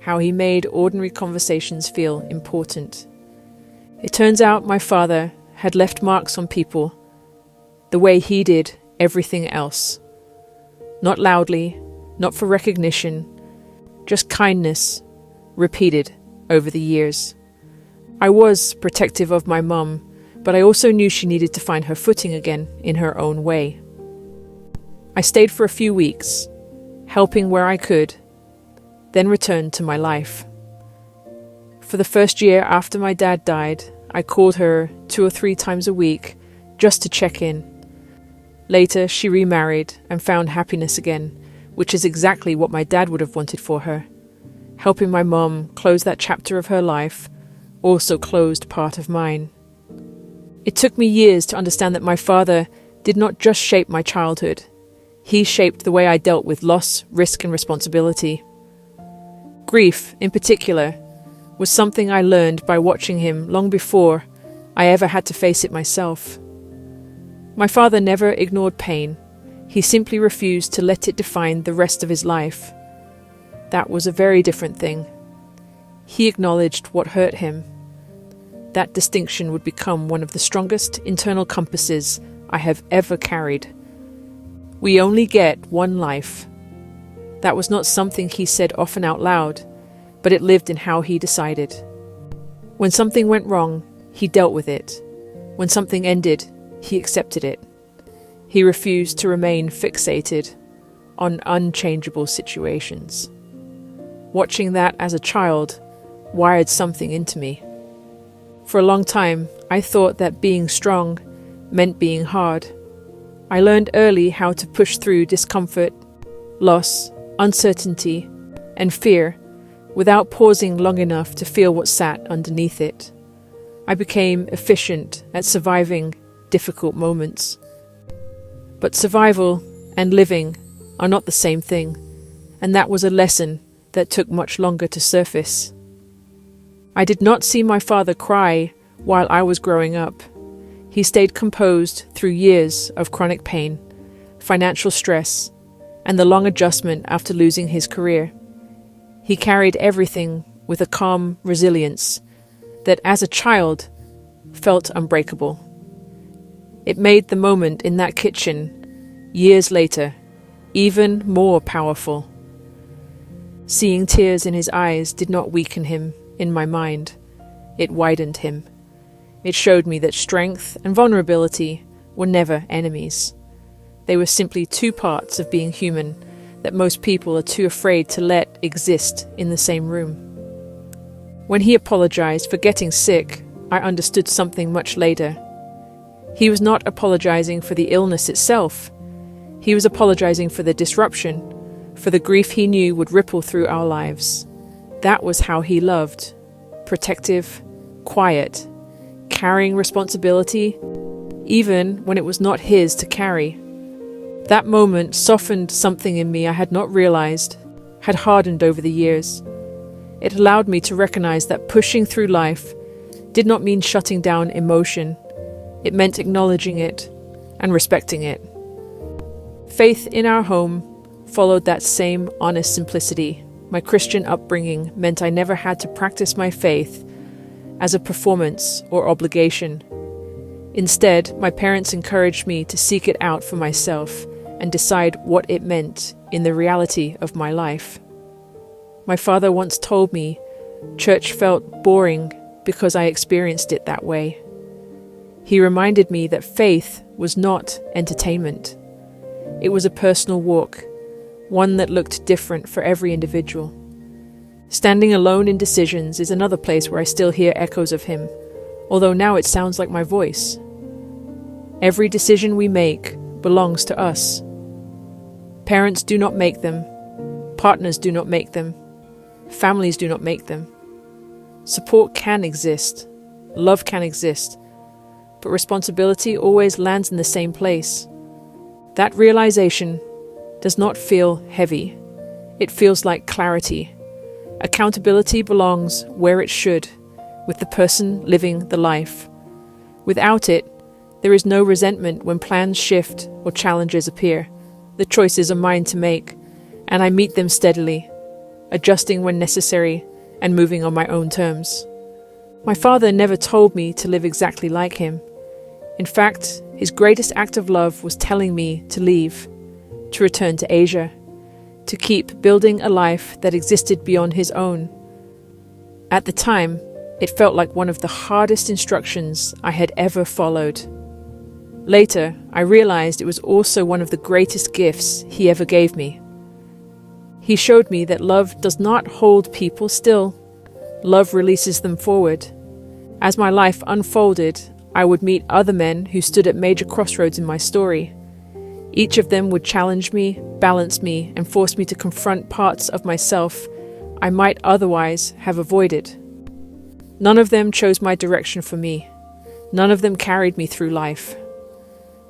Speaker 1: how he made ordinary conversations feel important. It turns out my father had left marks on people the way he did everything else. Not loudly, not for recognition, just kindness, repeated over the years. I was protective of my mum, but I also knew she needed to find her footing again in her own way. I stayed for a few weeks, helping where I could, then returned to my life. For the first year after my dad died, I called her 2 or 3 times a week just to check in. Later, she remarried and found happiness again, which is exactly what my dad would have wanted for her. Helping my mom close that chapter of her life also closed part of mine. It took me years to understand that my father did not just shape my childhood. He shaped the way I dealt with loss, risk, and responsibility. Grief, in particular, was something I learned by watching him long before I ever had to face it myself. My father never ignored pain. He simply refused to let it define the rest of his life. That was a very different thing. He acknowledged what hurt him. That distinction would become one of the strongest internal compasses I have ever carried. We only get one life. That was not something he said often out loud, but it lived in how he decided. When something went wrong, he dealt with it. When something ended, he accepted it. He refused to remain fixated on unchangeable situations. Watching that as a child wired something into me. For a long time, I thought that being strong meant being hard. I learned early how to push through discomfort, loss, uncertainty, and fear without pausing long enough to feel what sat underneath it. I became efficient at surviving difficult moments. But survival and living are not the same thing, and that was a lesson that took much longer to surface. I did not see my father cry while I was growing up. He stayed composed through years of chronic pain, financial stress, and the long adjustment after losing his career. He carried everything with a calm resilience that, as a child, felt unbreakable. It made the moment in that kitchen, years later, even more powerful. Seeing tears in his eyes did not weaken him in my mind. It widened him. It showed me that strength and vulnerability were never enemies. They were simply 2 parts of being human that most people are too afraid to let exist in the same room. When he apologized for getting sick, I understood something much later. He was not apologizing for the illness itself. He was apologizing for the disruption, for the grief he knew would ripple through our lives. That was how he loved. Protective, quiet, carrying responsibility, even when it was not his to carry. That moment softened something in me I had not realized, had hardened over the years. It allowed me to recognize that pushing through life did not mean shutting down emotion. It meant acknowledging it and respecting it. Faith in our home followed that same honest simplicity. My Christian upbringing meant I never had to practice my faith as a performance or obligation. Instead, my parents encouraged me to seek it out for myself and decide what it meant in the reality of my life. My father once told me church felt boring because I experienced it that way. He reminded me that faith was not entertainment. It was a personal walk, one that looked different for every individual. Standing alone in decisions is another place where I still hear echoes of him, although now it sounds like my voice. Every decision we make belongs to us. Parents do not make them. Partners do not make them. Families do not make them. Support can exist. Love can exist. But responsibility always lands in the same place. That realization does not feel heavy. It feels like clarity. Accountability belongs where it should, with the person living the life. Without it, there is no resentment when plans shift or challenges appear. The choices are mine to make, and I meet them steadily, adjusting when necessary and moving on my own terms. My father never told me to live exactly like him. In fact, his greatest act of love was telling me to leave, to return to Asia, to keep building a life that existed beyond his own. At the time, it felt like one of the hardest instructions I had ever followed. Later, I realized it was also one of the greatest gifts he ever gave me. He showed me that love does not hold people still. Love releases them forward. As my life unfolded, I would meet other men who stood at major crossroads in my story. Each of them would challenge me, balance me, and force me to confront parts of myself I might otherwise have avoided. None of them chose my direction for me. None of them carried me through life.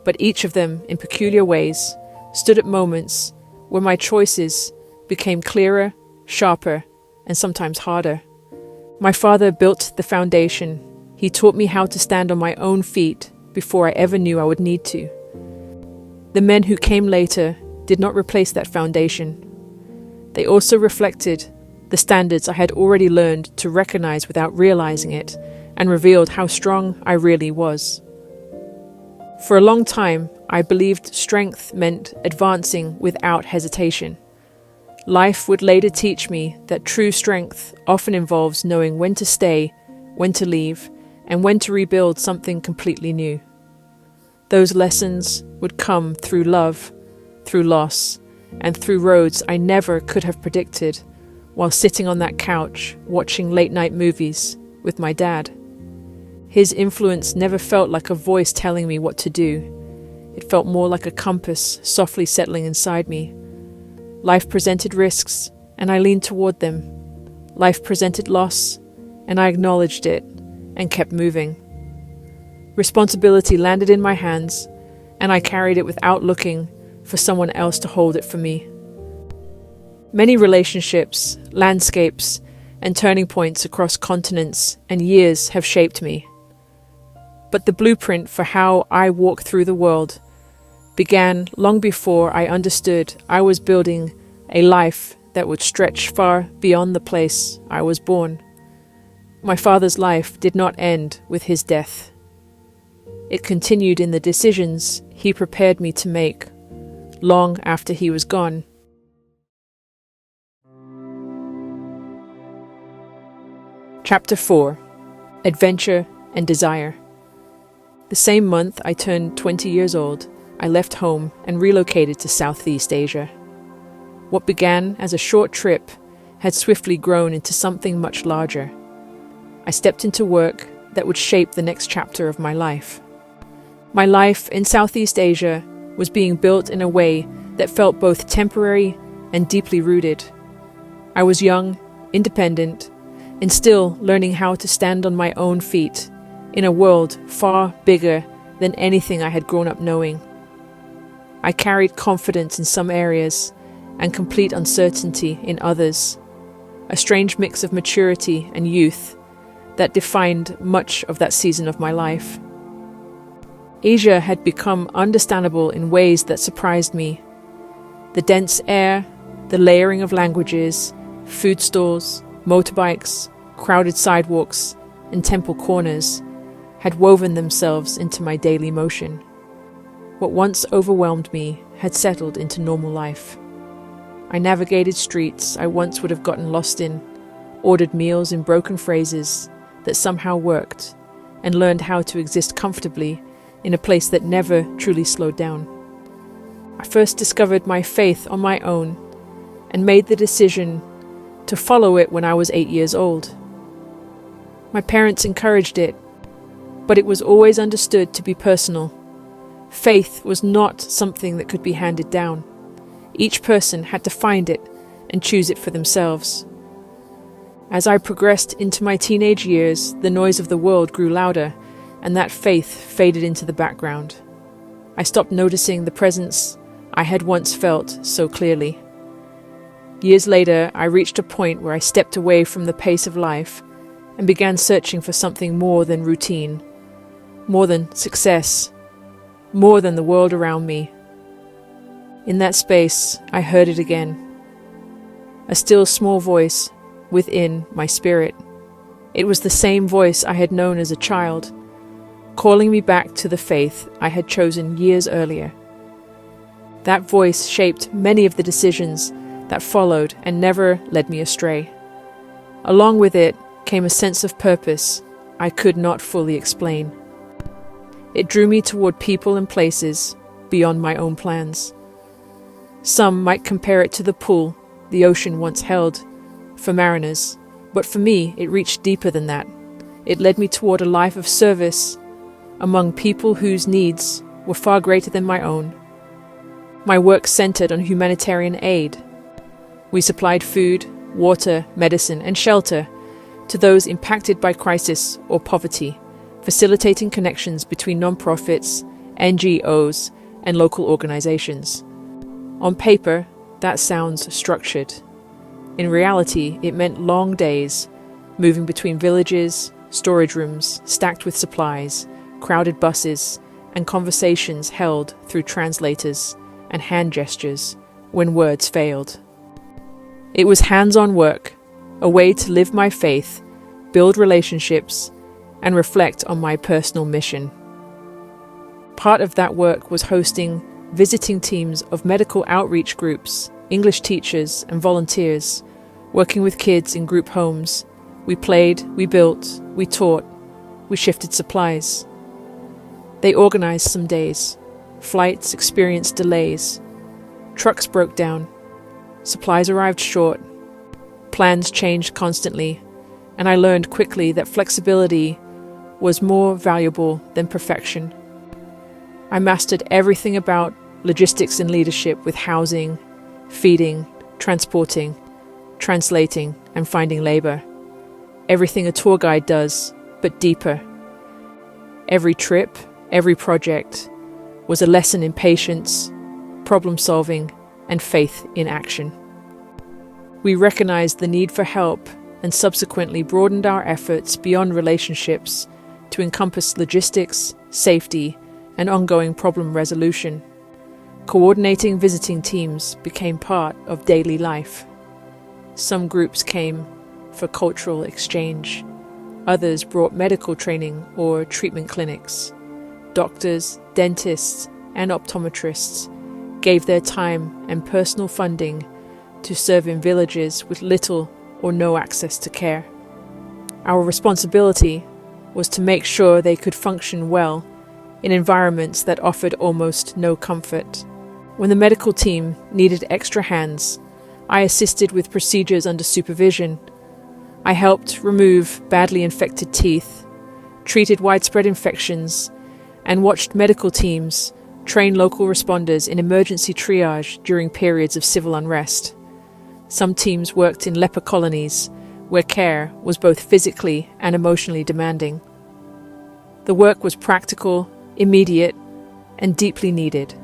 Speaker 1: But each of them, in peculiar ways, stood at moments where my choices became clearer, sharper, and sometimes harder. My father built the foundation. He taught me how to stand on my own feet before I ever knew I would need to. The men who came later did not replace that foundation. They also reflected the standards I had already learned to recognize without realizing it, and revealed how strong I really was. For a long time, I believed strength meant advancing without hesitation. Life would later teach me that true strength often involves knowing when to stay, when to leave, and when to rebuild something completely new. Those lessons would come through love, through loss, and through roads I never could have predicted while sitting on that couch watching late-night movies with my dad. His influence never felt like a voice telling me what to do. It felt more like a compass softly settling inside me. Life presented risks, and I leaned toward them. Life presented loss, and I acknowledged it and kept moving. Responsibility landed in my hands, and I carried it without looking for someone else to hold it for me. Many relationships, landscapes, and turning points across continents and years have shaped me. But the blueprint for how I walk through the world began long before I understood I was building a life that would stretch far beyond the place I was born. My father's life did not end with his death. It continued in the decisions he prepared me to make long after he was gone. Chapter 4: Adventure and Desire. The same month I turned 20 years old, I left home and relocated to Southeast Asia. What began as a short trip had swiftly grown into something much larger. I stepped into work that would shape the next chapter of my life. My life in Southeast Asia was being built in a way that felt both temporary and deeply rooted. I was young, independent, and still learning how to stand on my own feet in a world far bigger than anything I had grown up knowing. I carried confidence in some areas and complete uncertainty in others, a strange mix of maturity and youth that defined much of that season of my life. Asia had become understandable in ways that surprised me. The dense air, the layering of languages, food stalls, motorbikes, crowded sidewalks, and temple corners had woven themselves into my daily motion. What once overwhelmed me had settled into normal life. I navigated streets I once would have gotten lost in, ordered meals in broken phrases that somehow worked, and learned how to exist comfortably in a place that never truly slowed down. I first discovered my faith on my own and made the decision to follow it when I was 8 years old. My parents encouraged it, but it was always understood to be personal. Faith was not something that could be handed down. Each person had to find it and choose it for themselves. As I progressed into my teenage years, the noise of the world grew louder, and that faith faded into the background. I stopped noticing the presence I had once felt so clearly. Years later, I reached a point where I stepped away from the pace of life and began searching for something more than routine, more than success, more than the world around me. In that space, I heard it again. A still small voice within my spirit. It was the same voice I had known as a child, calling me back to the faith I had chosen years earlier. That voice shaped many of the decisions that followed and never led me astray. Along with it came a sense of purpose I could not fully explain. It drew me toward people and places beyond my own plans. Some might compare it to the pull the ocean once held for mariners, but for me it reached deeper than that. It led me toward a life of service among people whose needs were far greater than my own. My work centered on humanitarian aid. We supplied food, water, medicine, and shelter to those impacted by crisis or poverty, facilitating connections between nonprofits, NGOs, and local organizations. On paper, that sounds structured. In reality, it meant long days, moving between villages, storage rooms stacked with supplies, crowded buses, and conversations held through translators and hand gestures when words failed. It was hands-on work, a way to live my faith, build relationships, and reflect on my personal mission. Part of that work was hosting visiting teams of medical outreach groups, English teachers, and volunteers, working with kids in group homes. We played, we built, we taught, we shifted supplies. They organized some days. Flights experienced delays. Trucks broke down. Supplies arrived short. Plans changed constantly, and I learned quickly that flexibility was more valuable than perfection. I mastered everything about logistics and leadership, with housing, feeding, transporting, translating, and finding labor. Everything a tour guide does, but deeper. Every trip, every project was a lesson in patience, problem solving, and faith in action. We recognized the need for help and subsequently broadened our efforts beyond relationships to encompass logistics, safety, and ongoing problem resolution. Coordinating visiting teams became part of daily life. Some groups came for cultural exchange. Others brought medical training or treatment clinics. Doctors, dentists, and optometrists gave their time and personal funding to serve in villages with little or no access to care. Our responsibility was to make sure they could function well in environments that offered almost no comfort. When the medical team needed extra hands, I assisted with procedures under supervision. I helped remove badly infected teeth, treated widespread infections, and watched medical teams train local responders in emergency triage during periods of civil unrest. Some teams worked in leper colonies, where care was both physically and emotionally demanding. The work was practical, immediate, and deeply needed.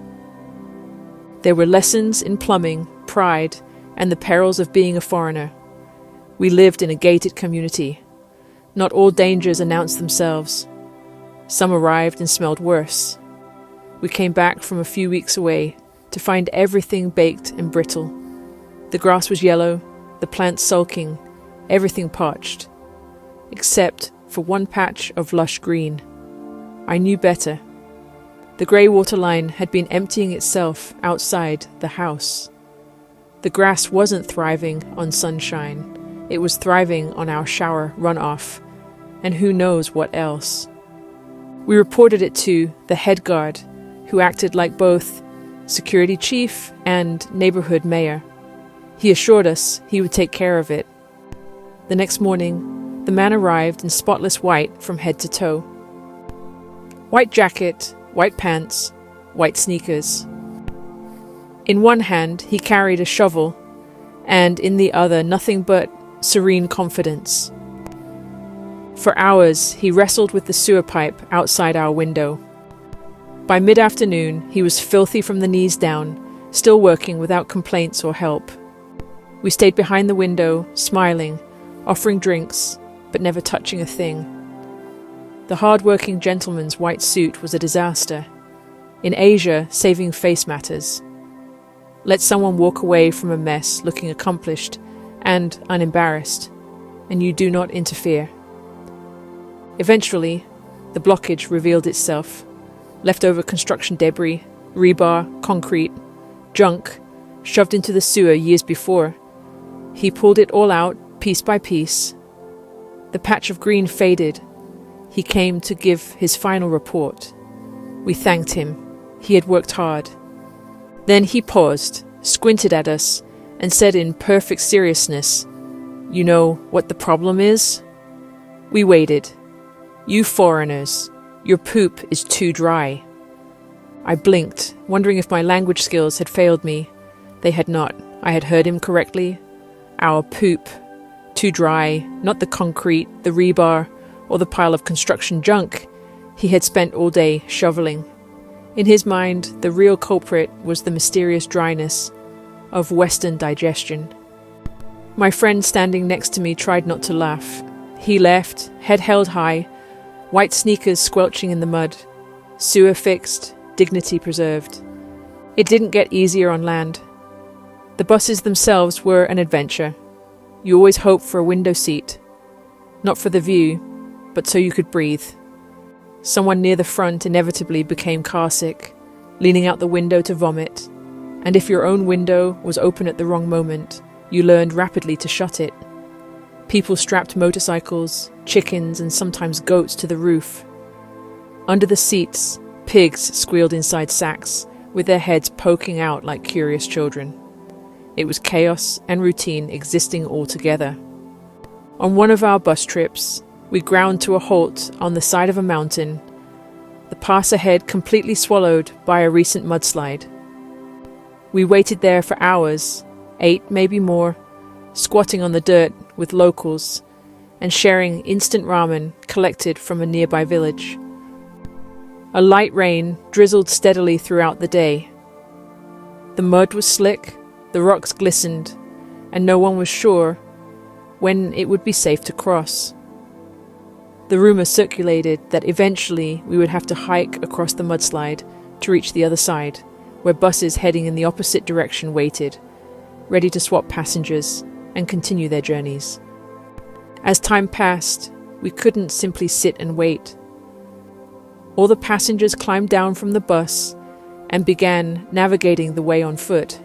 Speaker 1: There were lessons in plumbing, pride, and the perils of being a foreigner. We lived in a gated community. Not all dangers announced themselves. Some arrived and smelled worse. We came back from a few weeks away to find everything baked and brittle. The grass was yellow, the plants sulking, everything parched, except for one patch of lush green. I knew better. The grey water line had been emptying itself outside the house. The grass wasn't thriving on sunshine. It was thriving on our shower runoff, and who knows what else. We reported it to the head guard, who acted like both security chief and neighborhood mayor. He assured us he would take care of it. The next morning, the man arrived in spotless white from head to toe. White jacket, white pants, white sneakers. In one hand, he carried a shovel, and in the other, nothing but serene confidence. For hours, he wrestled with the sewer pipe outside our window. By mid-afternoon, he was filthy from the knees down, still working without complaints or help. We stayed behind the window, smiling, offering drinks, but never touching a thing. The hard-working gentleman's white suit was a disaster. In Asia, saving face matters. Let someone walk away from a mess looking accomplished and unembarrassed, and you do not interfere. Eventually, the blockage revealed itself. Leftover construction debris, rebar, concrete, junk, shoved into the sewer years before. He pulled it all out, piece by piece. The patch of green faded. He came to give his final report. We thanked him. He had worked hard. Then he paused, squinted at us, and said in perfect seriousness, "You know what the problem is?" We waited. "You foreigners, your poop is too dry." I blinked, wondering if my language skills had failed me. They had not. I had heard him correctly. Our poop. Too dry, not the concrete, the rebar, or the pile of construction junk he had spent all day shoveling. In his mind, the real culprit was the mysterious dryness of Western digestion. My friend standing next to me tried not to laugh. He left, head held high, white sneakers squelching in the mud, sewer fixed, dignity preserved. It didn't get easier on land. The buses themselves were an adventure. You always hoped for a window seat, not for the view, but so you could breathe. Someone near the front inevitably became carsick, leaning out the window to vomit, and if your own window was open at the wrong moment, you learned rapidly to shut it. People strapped motorcycles, chickens, and sometimes goats to the roof. Under the seats, pigs squealed inside sacks, with their heads poking out like curious children. It was chaos and routine existing all together. On one of our bus trips, we ground to a halt on the side of a mountain, the pass ahead completely swallowed by a recent mudslide. We waited there for hours, 8 maybe more, squatting on the dirt with locals and sharing instant ramen collected from a nearby village. A light rain drizzled steadily throughout the day. The mud was slick, the rocks glistened, and no one was sure when it would be safe to cross. The rumor circulated that eventually we would have to hike across the mudslide to reach the other side, where buses heading in the opposite direction waited, ready to swap passengers and continue their journeys. As time passed, we couldn't simply sit and wait. All the passengers climbed down from the bus and began navigating the way on foot.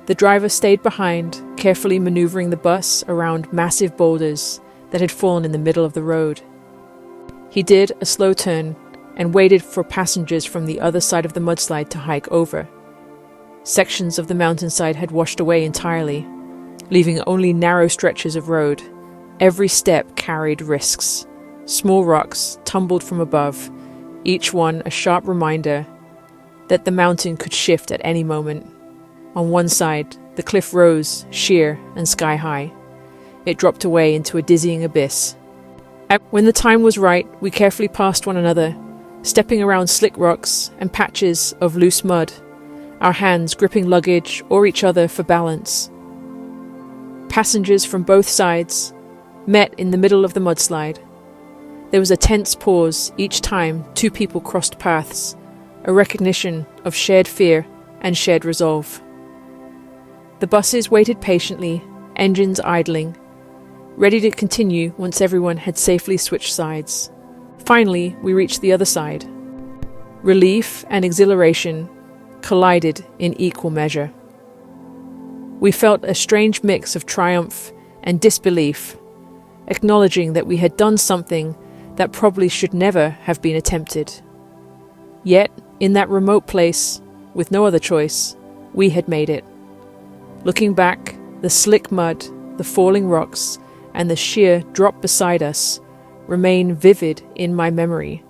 Speaker 1: The driver stayed behind, carefully maneuvering the bus around massive boulders that had fallen in the middle of the road. He did a slow turn and waited for passengers from the other side of the mudslide to hike over. Sections of the mountainside had washed away entirely, leaving only narrow stretches of road. Every step carried risks. Small rocks tumbled from above, each one a sharp reminder that the mountain could shift at any moment. On one side, the cliff rose, sheer and sky-high. It dropped away into a dizzying abyss. When the time was right, we carefully passed one another, stepping around slick rocks and patches of loose mud, our hands gripping luggage or each other for balance. Passengers from both sides met in the middle of the mudslide. There was a tense pause each time 2 people crossed paths, a recognition of shared fear and shared resolve. The buses waited patiently, engines idling, ready to continue once everyone had safely switched sides. Finally, we reached the other side. Relief and exhilaration collided in equal measure. We felt a strange mix of triumph and disbelief, acknowledging that we had done something that probably should never have been attempted. Yet, in that remote place, with no other choice, we had made it. Looking back, the slick mud, the falling rocks, and the sheer drop beside us remain vivid in my memory,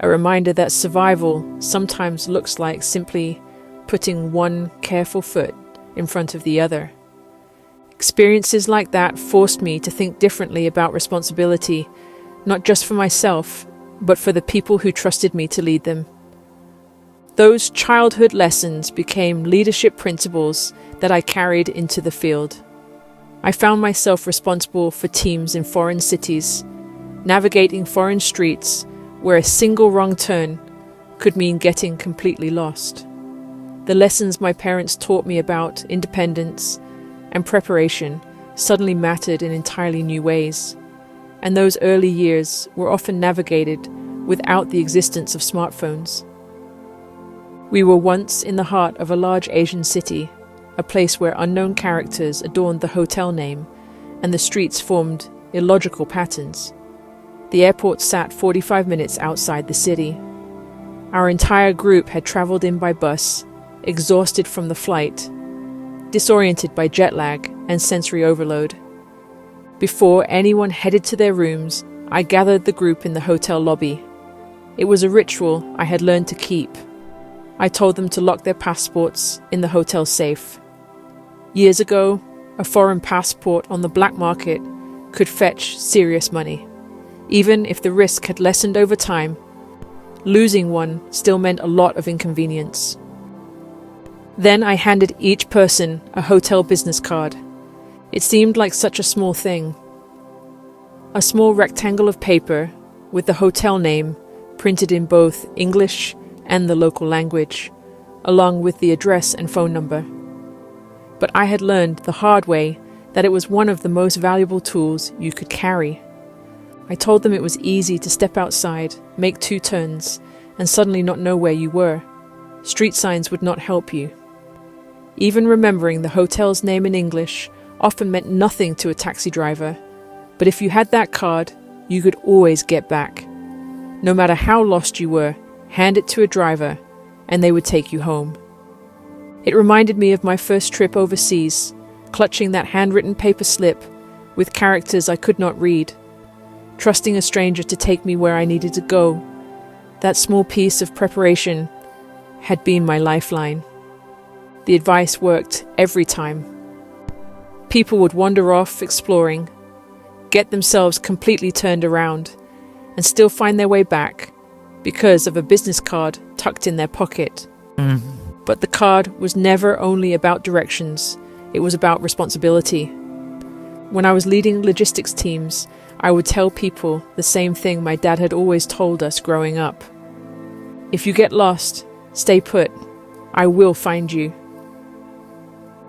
Speaker 1: a reminder that survival sometimes looks like simply putting one careful foot in front of the other. Experiences like that forced me to think differently about responsibility, not just for myself, but for the people who trusted me to lead them. Those childhood lessons became leadership principles that I carried into the field. I found myself responsible for teams in foreign cities, navigating foreign streets where a single wrong turn could mean getting completely lost. The lessons my parents taught me about independence and preparation suddenly mattered in entirely new ways, and those early years were often navigated without the existence of smartphones. We were once in the heart of a large Asian city, a place where unknown characters adorned the hotel name and the streets formed illogical patterns. The airport sat 45 minutes outside the city. Our entire group had traveled in by bus, exhausted from the flight, disoriented by jet lag and sensory overload. Before anyone headed to their rooms, I gathered the group in the hotel lobby. It was a ritual I had learned to keep. I told them to lock their passports in the hotel safe. Years ago, a foreign passport on the black market could fetch serious money. Even if the risk had lessened over time, losing one still meant a lot of inconvenience. Then I handed each person a hotel business card. It seemed like such a small thing. A small rectangle of paper with the hotel name printed in both English and the local language, along with the address and phone number. But I had learned the hard way that it was one of the most valuable tools you could carry. I told them it was easy to step outside, make 2 turns, and suddenly not know where you were. Street signs would not help you. Even remembering the hotel's name in English often meant nothing to a taxi driver, but if you had that card, you could always get back. No matter how lost you were, hand it to a driver, and they would take you home. It reminded me of my first trip overseas, clutching that handwritten paper slip with characters I could not read, trusting a stranger to take me where I needed to go. That small piece of preparation had been my lifeline. The advice worked every time. People would wander off exploring, get themselves completely turned around, and still find their way back because of a business card tucked in their pocket. But the card was never only about directions, it was about responsibility. When I was leading logistics teams, I would tell people the same thing my dad had always told us growing up. If you get lost, stay put. I will find you.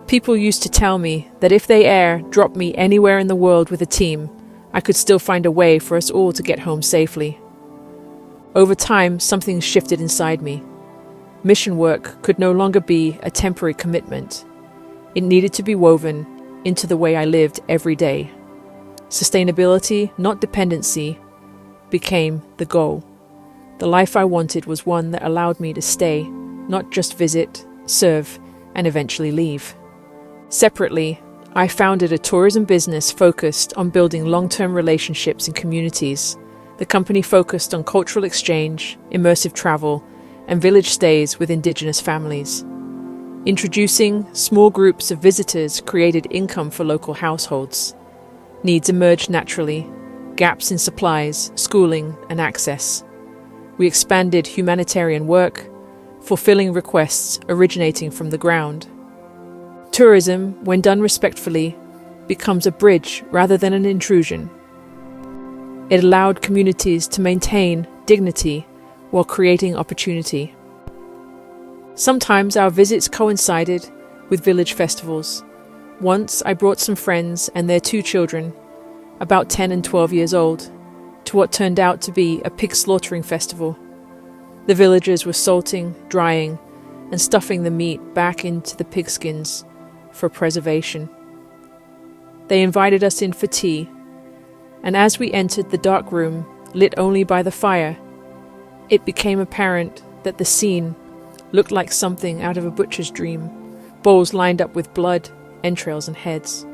Speaker 1: People used to tell me that if they dropped me anywhere in the world with a team, I could still find a way for us all to get home safely. Over time, something shifted inside me. Mission work could no longer be a temporary commitment. It needed to be woven into the way I lived every day. Sustainability, not dependency, became the goal. The life I wanted was one that allowed me to stay, not just visit, serve, and eventually leave. Separately, I founded a tourism business focused on building long-term relationships in communities. The company focused on cultural exchange, immersive travel, and village stays with indigenous families. Introducing small groups of visitors created income for local households. Needs emerged naturally, gaps in supplies, schooling, and access. We expanded humanitarian work, fulfilling requests originating from the ground. Tourism, when done respectfully, becomes a bridge rather than an intrusion. It allowed communities to maintain dignity while creating opportunity. Sometimes our visits coincided with village festivals. Once I brought some friends and their 2 children, about 10 and 12 years old, to what turned out to be a pig slaughtering festival. The villagers were salting, drying, and stuffing the meat back into the pigskins, for preservation. They invited us in for tea, and as we entered the dark room, lit only by the fire, it became apparent that the scene looked like something out of a butcher's dream, bowls lined up with blood, entrails and heads.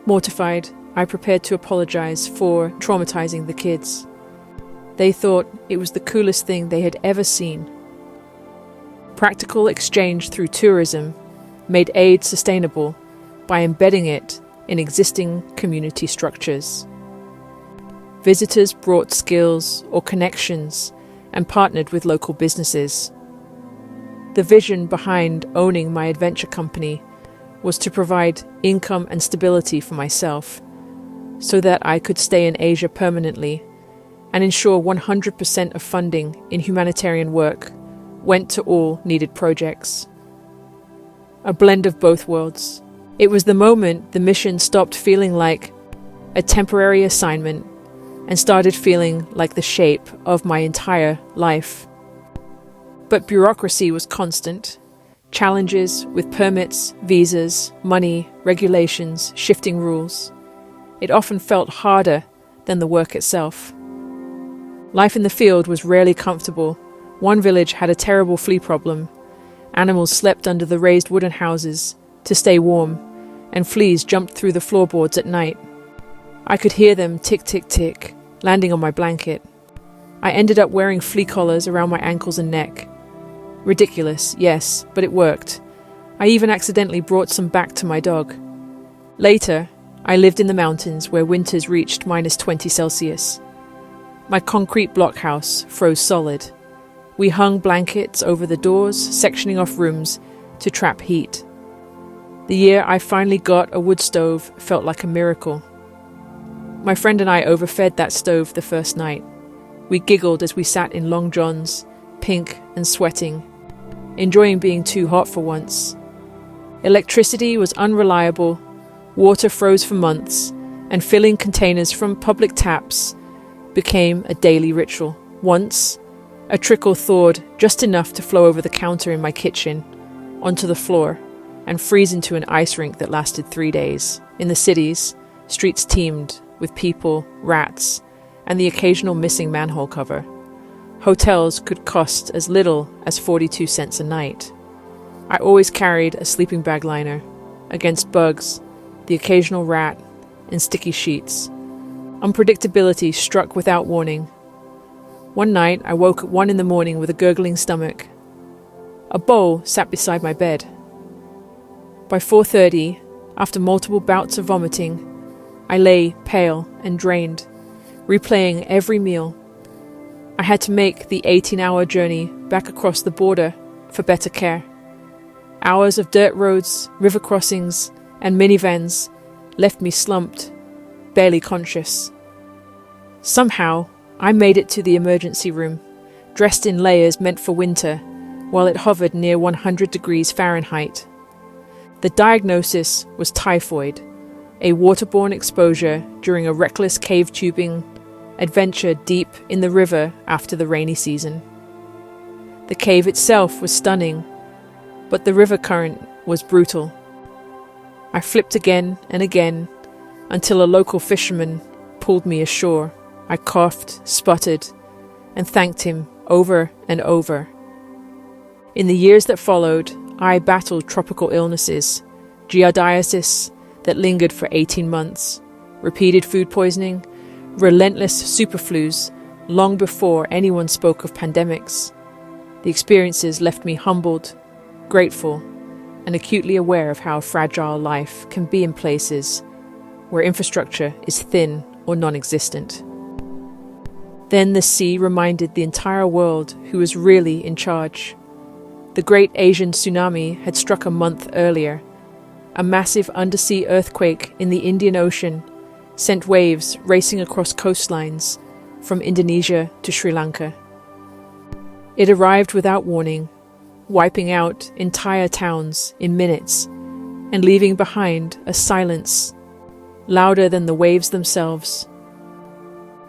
Speaker 1: Mortified, I prepared to apologize for traumatizing the kids. They thought it was the coolest thing they had ever seen. Practical exchange through tourism made aid sustainable by embedding it in existing community structures. Visitors brought skills or connections and partnered with local businesses. The vision behind owning my adventure company was to provide income and stability for myself so that I could stay in Asia permanently and ensure 100% of funding in humanitarian work went to all needed projects. A blend of both worlds. It was the moment the mission stopped feeling like a temporary assignment and started feeling like the shape of my entire life. But bureaucracy was constant. Challenges with permits, visas, money, regulations, shifting rules. It often felt harder than the work itself. Life in the field was rarely comfortable. One village had a terrible flea problem. Animals slept under the raised wooden houses to stay warm, and fleas jumped through the floorboards at night. I could hear them tick, tick, tick, landing on my blanket. I ended up wearing flea collars around my ankles and neck. Ridiculous, yes, but it worked. I even accidentally brought some back to my dog. Later, I lived in the mountains where winters reached -20 Celsius. My concrete block house froze solid. We hung blankets over the doors, sectioning off rooms to trap heat. The year I finally got a wood stove felt like a miracle. My friend and I overfed that stove the first night. We giggled as we sat in long johns, pink and sweating, enjoying being too hot for once. Electricity was unreliable, water froze for months, and filling containers from public taps became a daily ritual. Once, a trickle thawed just enough to flow over the counter in my kitchen, onto the floor, and freeze into an ice rink that lasted 3 days. In the cities, streets teemed with people, rats, and the occasional missing manhole cover. Hotels could cost as little as 42 cents a night. I always carried a sleeping bag liner against bugs, the occasional rat, and sticky sheets. Unpredictability struck without warning. One night, I woke at 1 a.m. with a gurgling stomach. A bowl sat beside my bed. By 4:30, after multiple bouts of vomiting, I lay pale and drained, replaying every meal. I had to make the 18-hour journey back across the border for better care. Hours of dirt roads, river crossings, and minivans left me slumped, barely conscious. Somehow, I made it to the emergency room, dressed in layers meant for winter, while it hovered near 100 degrees Fahrenheit. The diagnosis was typhoid, a waterborne exposure during a reckless cave tubing adventure deep in the river after the rainy season. The cave itself was stunning, but the river current was brutal. I flipped again and again until a local fisherman pulled me ashore. I coughed, sputtered, and thanked him over and over. In the years that followed, I battled tropical illnesses, giardiasis that lingered for 18 months, repeated food poisoning, relentless superflus long before anyone spoke of pandemics. The experiences left me humbled, grateful, and acutely aware of how fragile life can be in places where infrastructure is thin or non-existent. Then the sea reminded the entire world who was really in charge. The Great Asian Tsunami had struck a month earlier. A massive undersea earthquake in the Indian Ocean sent waves racing across coastlines from Indonesia to Sri Lanka. It arrived without warning, wiping out entire towns in minutes and leaving behind a silence louder than the waves themselves.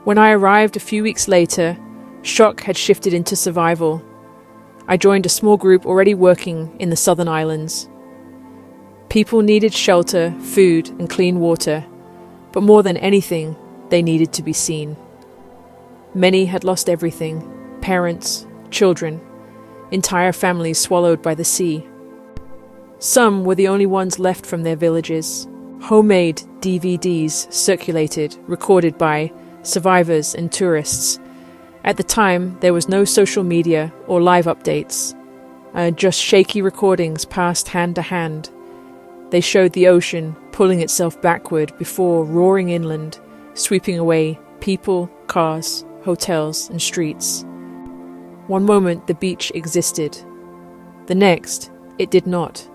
Speaker 1: When I arrived a few weeks later, shock had shifted into survival. I joined a small group already working in the southern islands. People needed shelter, food, and clean water, but more than anything, they needed to be seen. Many had lost everything: parents, children, entire families swallowed by the sea. Some were the only ones left from their villages. Homemade DVDs circulated, recorded by survivors and tourists. At the time, there was no social media or live updates, just shaky recordings passed hand to hand. They showed the ocean pulling itself backward before roaring inland, sweeping away people, cars, hotels, and streets. One moment the beach existed. The next, it did not.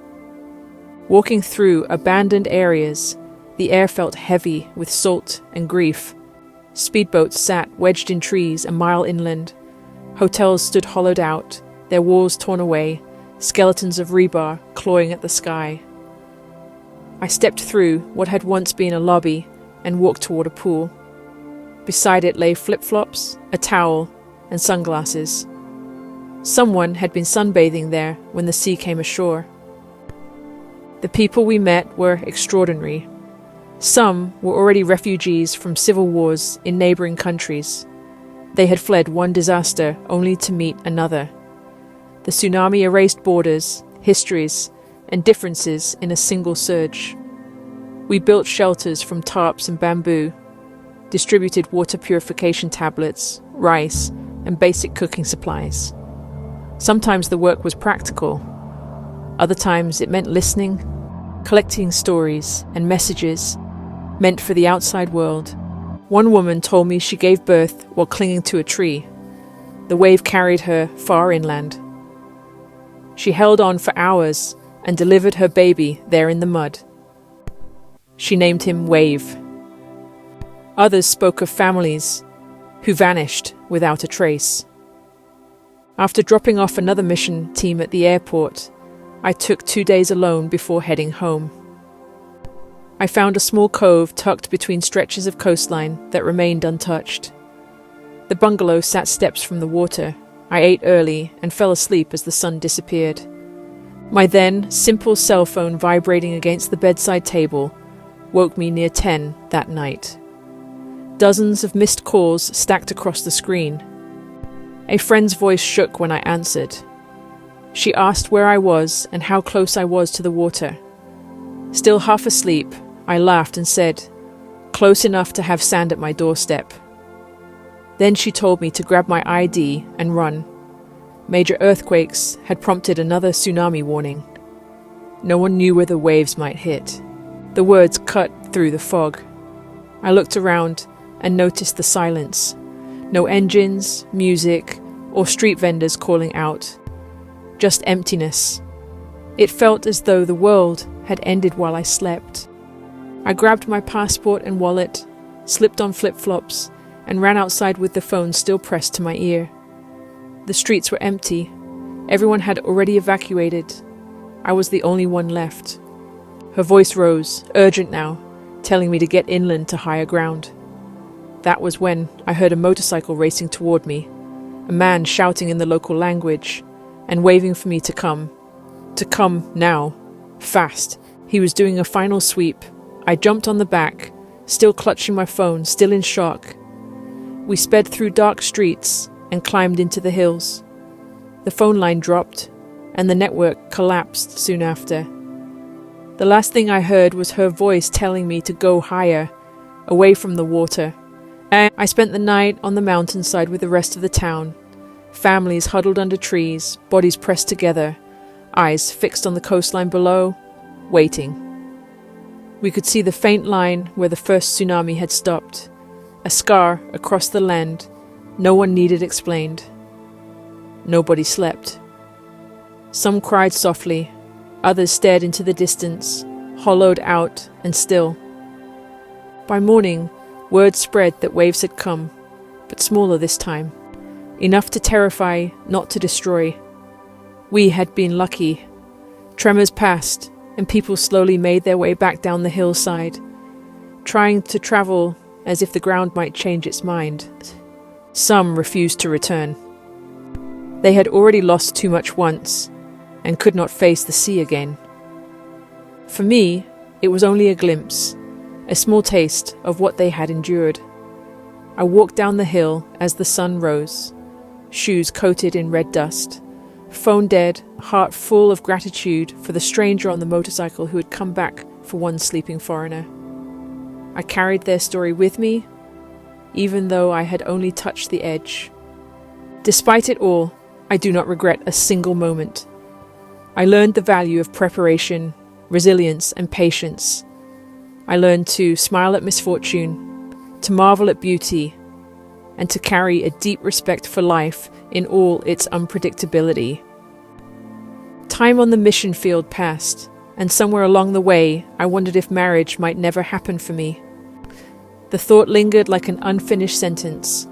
Speaker 1: Walking through abandoned areas, the air felt heavy with salt and grief. Speedboats sat wedged in trees a mile inland. Hotels stood hollowed out, their walls torn away, skeletons of rebar clawing at the sky. I stepped through what had once been a lobby and walked toward a pool. Beside it lay flip-flops, a towel, and sunglasses. Someone had been sunbathing there when the sea came ashore. The people we met were extraordinary. Some were already refugees from civil wars in neighboring countries. They had fled one disaster only to meet another. The tsunami erased borders, histories, and differences in a single surge. We built shelters from tarps and bamboo, distributed water purification tablets, rice, and basic cooking supplies. Sometimes the work was practical. Other times it meant listening, collecting stories and messages meant for the outside world. One woman told me she gave birth while clinging to a tree. The wave carried her far inland. She held on for hours and delivered her baby there in the mud. She named him Wave. Others spoke of families who vanished without a trace. After dropping off another mission team at the airport, I took 2 days alone before heading home. I found a small cove tucked between stretches of coastline that remained untouched. The bungalow sat steps from the water. I ate early and fell asleep as the sun disappeared. My then simple cell phone vibrating against the bedside table woke me near 10 that night. Dozens of missed calls stacked across the screen. A friend's voice shook when I answered. She asked where I was and how close I was to the water. Still half asleep, I laughed and said, "Close enough to have sand at my doorstep." Then she told me to grab my ID and run. Major earthquakes had prompted another tsunami warning. No one knew where the waves might hit. The words cut through the fog. I looked around and noticed the silence. No engines, music, or street vendors calling out. Just emptiness. It felt as though the world had ended while I slept. I grabbed my passport and wallet, slipped on flip-flops, and ran outside with the phone still pressed to my ear. The streets were empty. Everyone had already evacuated. I was the only one left. Her voice rose, urgent now, telling me to get inland to higher ground. That was when I heard a motorcycle racing toward me, a man shouting in the local language and waving for me to come. To come now. Fast. He was doing a final sweep. I jumped on the back, still clutching my phone, still in shock. We sped through dark streets and climbed into the hills. The phone line dropped, and the network collapsed soon after. The last thing I heard was her voice telling me to go higher, away from the water. And I spent the night on the mountainside with the rest of the town. Families huddled under trees, bodies pressed together, eyes fixed on the coastline below, waiting. We could see the faint line where the first tsunami had stopped, a scar across the land no one needed explained. Nobody slept. Some cried softly, others stared into the distance, hollowed out and still. By morning, word spread that waves had come, but smaller this time, enough to terrify, not to destroy. We had been lucky. Tremors passed, and people slowly made their way back down the hillside, trying to travel as if the ground might change its mind. Some refused to return. They had already lost too much once, and could not face the sea again. For me, it was only a glimpse, a small taste of what they had endured. I walked down the hill as the sun rose, shoes coated in red dust, phone dead, heart full of gratitude for the stranger on the motorcycle who had come back for one sleeping foreigner. I carried their story with me, even though I had only touched the edge. Despite it all, I do not regret a single moment. I learned the value of preparation, resilience, and patience. I learned to smile at misfortune, to marvel at beauty, and to carry a deep respect for life in all its unpredictability. Time on the mission field passed, and somewhere along the way, I wondered if marriage might never happen for me. The thought lingered like an unfinished sentence.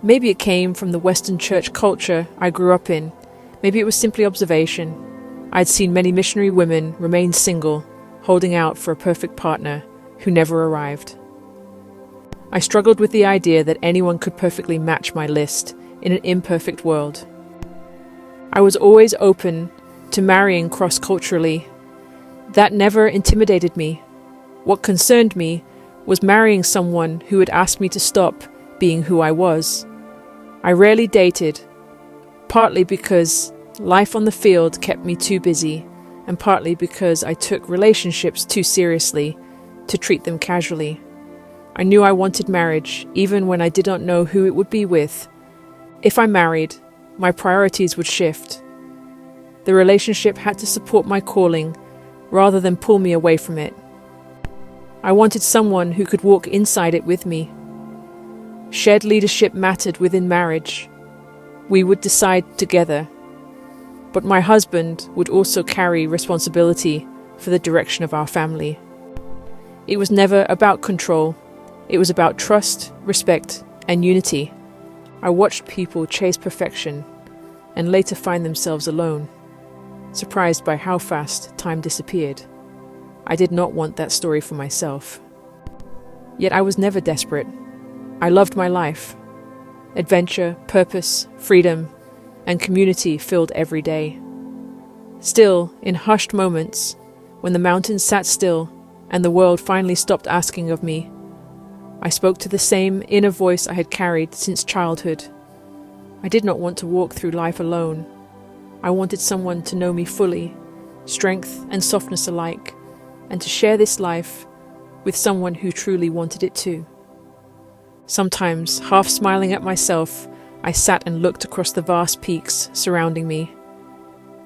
Speaker 1: Maybe it came from the Western church culture I grew up in. Maybe it was simply observation. I'd seen many missionary women remain single, holding out for a perfect partner who never arrived. I struggled with the idea that anyone could perfectly match my list in an imperfect world. I was always open to marrying cross-culturally. That never intimidated me. What concerned me was marrying someone who would ask me to stop being who I was. I rarely dated, partly because life on the field kept me too busy, and partly because I took relationships too seriously to treat them casually. I knew I wanted marriage, even when I did not know who it would be with. If I married, my priorities would shift. The relationship had to support my calling rather than pull me away from it. I wanted someone who could walk inside it with me. Shared leadership mattered within marriage. We would decide together. But my husband would also carry responsibility for the direction of our family. It was never about control. It was about trust, respect, and unity. I watched people chase perfection and later find themselves alone, surprised by how fast time disappeared. I did not want that story for myself. Yet I was never desperate. I loved my life. Adventure, purpose, freedom, and community filled every day. Still, in hushed moments, when the mountains sat still and the world finally stopped asking of me, I spoke to the same inner voice I had carried since childhood. I did not want to walk through life alone. I wanted someone to know me fully, strength and softness alike, and to share this life with someone who truly wanted it too. Sometimes, half smiling at myself, I sat and looked across the vast peaks surrounding me.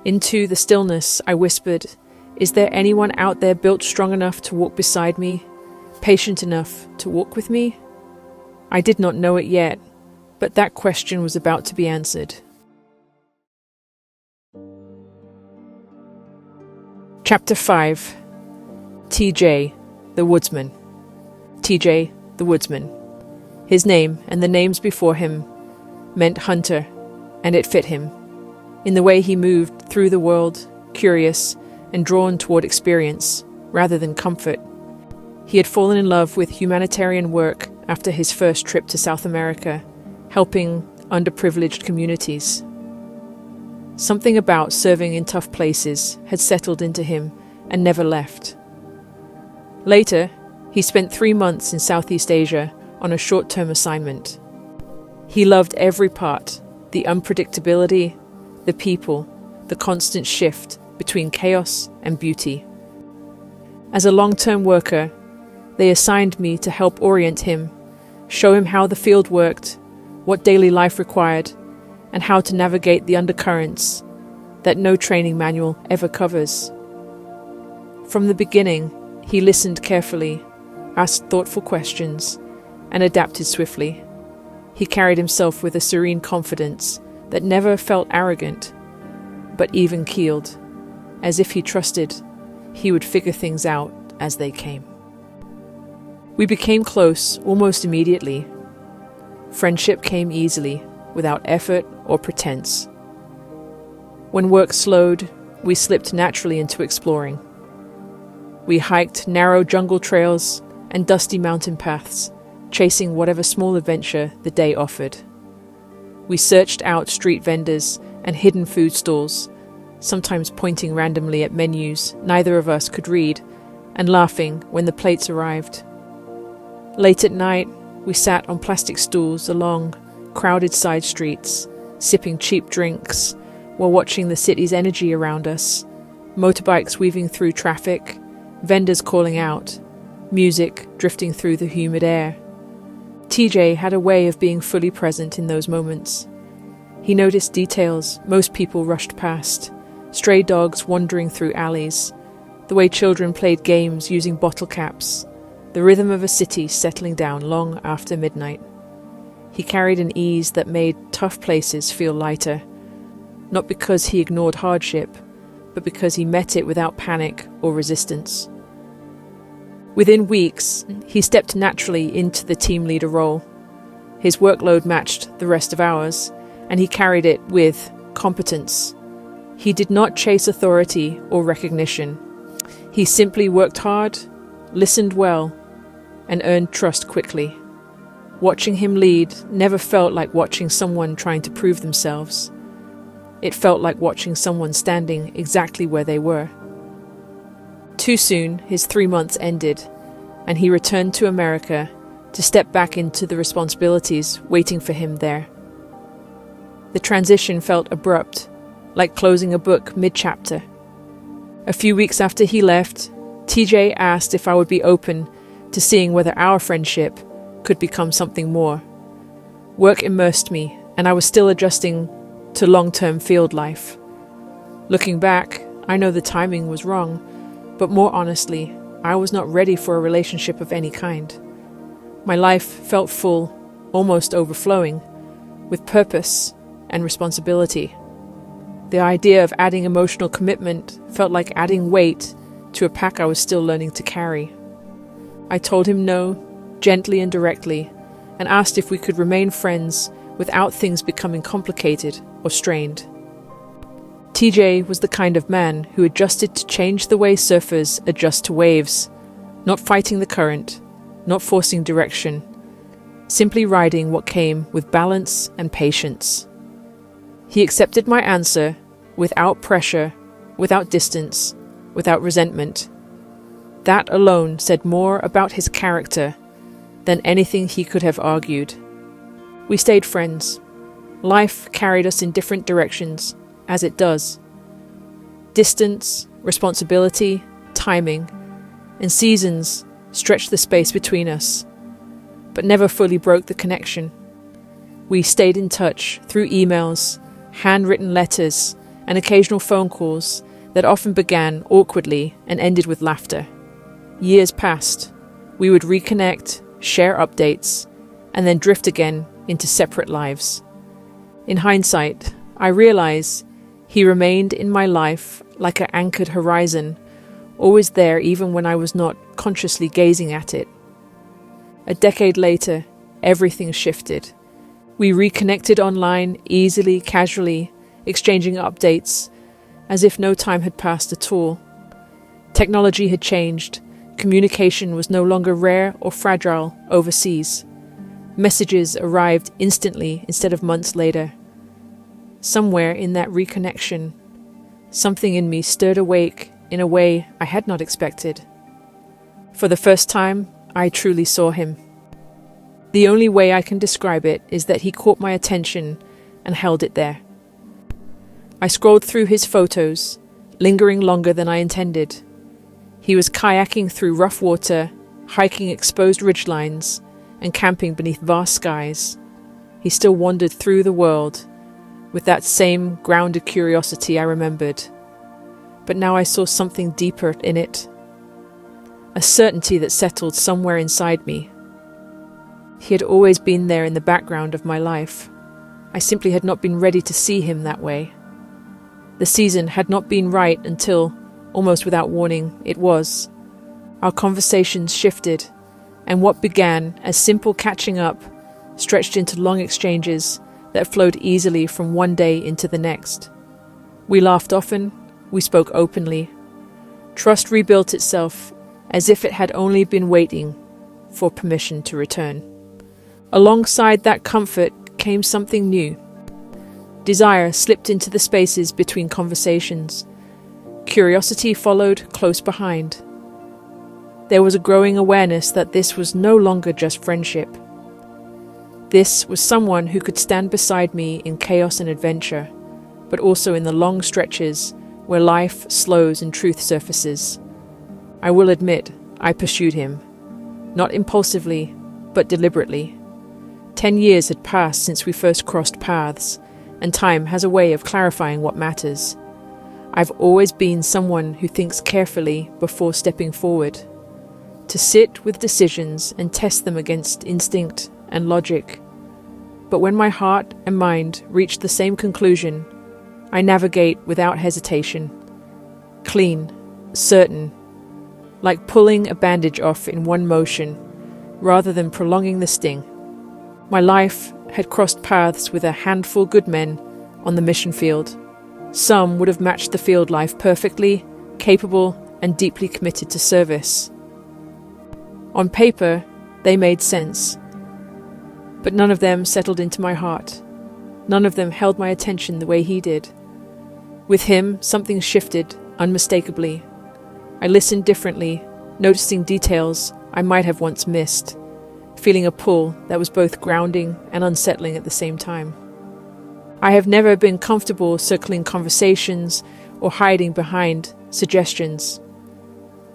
Speaker 1: Into the stillness, I whispered, "Is there anyone out there built strong enough to walk beside me, patient enough to walk with me?" I did not know it yet, but that question was about to be answered. Chapter 5. TJ, the Woodsman. TJ, the Woodsman. His name and the names before him meant hunter, and it fit him. In the way he moved through the world, curious and drawn toward experience rather than comfort. He had fallen in love with humanitarian work after his first trip to South America, helping underprivileged communities. Something about serving in tough places had settled into him and never left. Later, he spent 3 months in Southeast Asia on a short-term assignment. He loved every part, the unpredictability, the people, the constant shift between chaos and beauty. As a long-term worker, they assigned me to help orient him, show him how the field worked, what daily life required, and how to navigate the undercurrents that no training manual ever covers. From the beginning, he listened carefully, asked thoughtful questions, and adapted swiftly. He carried himself with a serene confidence that never felt arrogant, but even-keeled, as if he trusted he would figure things out as they came. We became close almost immediately. Friendship came easily, without effort or pretense. When work slowed, we slipped naturally into exploring. We hiked narrow jungle trails and dusty mountain paths, chasing whatever small adventure the day offered. We searched out street vendors and hidden food stalls, sometimes pointing randomly at menus neither of us could read, and laughing when the plates arrived. Late at night, we sat on plastic stools along crowded side streets, sipping cheap drinks while watching the city's energy around us, motorbikes weaving through traffic, vendors calling out, music drifting through the humid air. TJ had a way of being fully present in those moments. He noticed details most people rushed past, stray dogs wandering through alleys, the way children played games using bottle caps, the rhythm of a city settling down long after midnight. He carried an ease that made tough places feel lighter, not because he ignored hardship, but because he met it without panic or resistance. Within weeks, he stepped naturally into the team leader role. His workload matched the rest of ours, and he carried it with competence. He did not chase authority or recognition. He simply worked hard, listened well, and earned trust quickly. Watching him lead never felt like watching someone trying to prove themselves. It felt like watching someone standing exactly where they were. Too soon, his 3 months ended, and he returned to America to step back into the responsibilities waiting for him there. The transition felt abrupt, like closing a book mid-chapter. A few weeks after he left, TJ asked if I would be open to seeing whether our friendship could become something more. Work immersed me, and I was still adjusting to long-term field life. Looking back, I know the timing was wrong, but more honestly, I was not ready for a relationship of any kind. My life felt full, almost overflowing, with purpose and responsibility. The idea of adding emotional commitment felt like adding weight to a pack I was still learning to carry. I told him no, gently and directly, and asked if we could remain friends without things becoming complicated or strained. TJ was the kind of man who adjusted to change the way surfers adjust to waves, not fighting the current, not forcing direction, simply riding what came with balance and patience. He accepted my answer without pressure, without distance, without resentment. That alone said more about his character than anything he could have argued. We stayed friends. Life carried us in different directions, as it does. Distance, responsibility, timing, and seasons stretched the space between us, but never fully broke the connection. We stayed in touch through emails, handwritten letters, and occasional phone calls that often began awkwardly and ended with laughter. Years passed. We would reconnect, share updates, and then drift again into separate lives. In hindsight, I realize he remained in my life like an anchored horizon, always there even when I was not consciously gazing at it. A decade later, everything shifted. We reconnected online, easily, casually, exchanging updates, as if no time had passed at all. Technology had changed. Communication was no longer rare or fragile overseas. Messages arrived instantly instead of months later. Somewhere in that reconnection, something in me stirred awake in a way I had not expected. For the first time, I truly saw him. The only way I can describe it is that he caught my attention and held it there. I scrolled through his photos, lingering longer than I intended. He was kayaking through rough water, hiking exposed ridgelines, and camping beneath vast skies. He still wandered through the world with that same grounded curiosity I remembered. But now I saw something deeper in it, a certainty that settled somewhere inside me. He had always been there in the background of my life. I simply had not been ready to see him that way. The season had not been right until, almost without warning, it was. Our conversations shifted, and what began as simple catching up stretched into long exchanges that flowed easily from one day into the next. We laughed often, we spoke openly. Trust rebuilt itself as if it had only been waiting for permission to return. Alongside that comfort came something new. Desire slipped into the spaces between conversations. Curiosity followed close behind. There was a growing awareness that this was no longer just friendship. This was someone who could stand beside me in chaos and adventure, but also in the long stretches where life slows and truth surfaces. I will admit, I pursued him. Not impulsively, but deliberately. 10 years had passed since we first crossed paths, and time has a way of clarifying what matters. I've always been someone who thinks carefully before stepping forward, to sit with decisions and test them against instinct and logic. But when my heart and mind reach the same conclusion, I navigate without hesitation, clean, certain, like pulling a bandage off in one motion, rather than prolonging the sting. My life had crossed paths with a handful good men on the mission field. Some would have matched the field life perfectly, capable and deeply committed to service. On paper, they made sense. But none of them settled into my heart. None of them held my attention the way he did. With him, something shifted unmistakably. I listened differently, noticing details I might have once missed, feeling a pull that was both grounding and unsettling at the same time. I have never been comfortable circling conversations or hiding behind suggestions.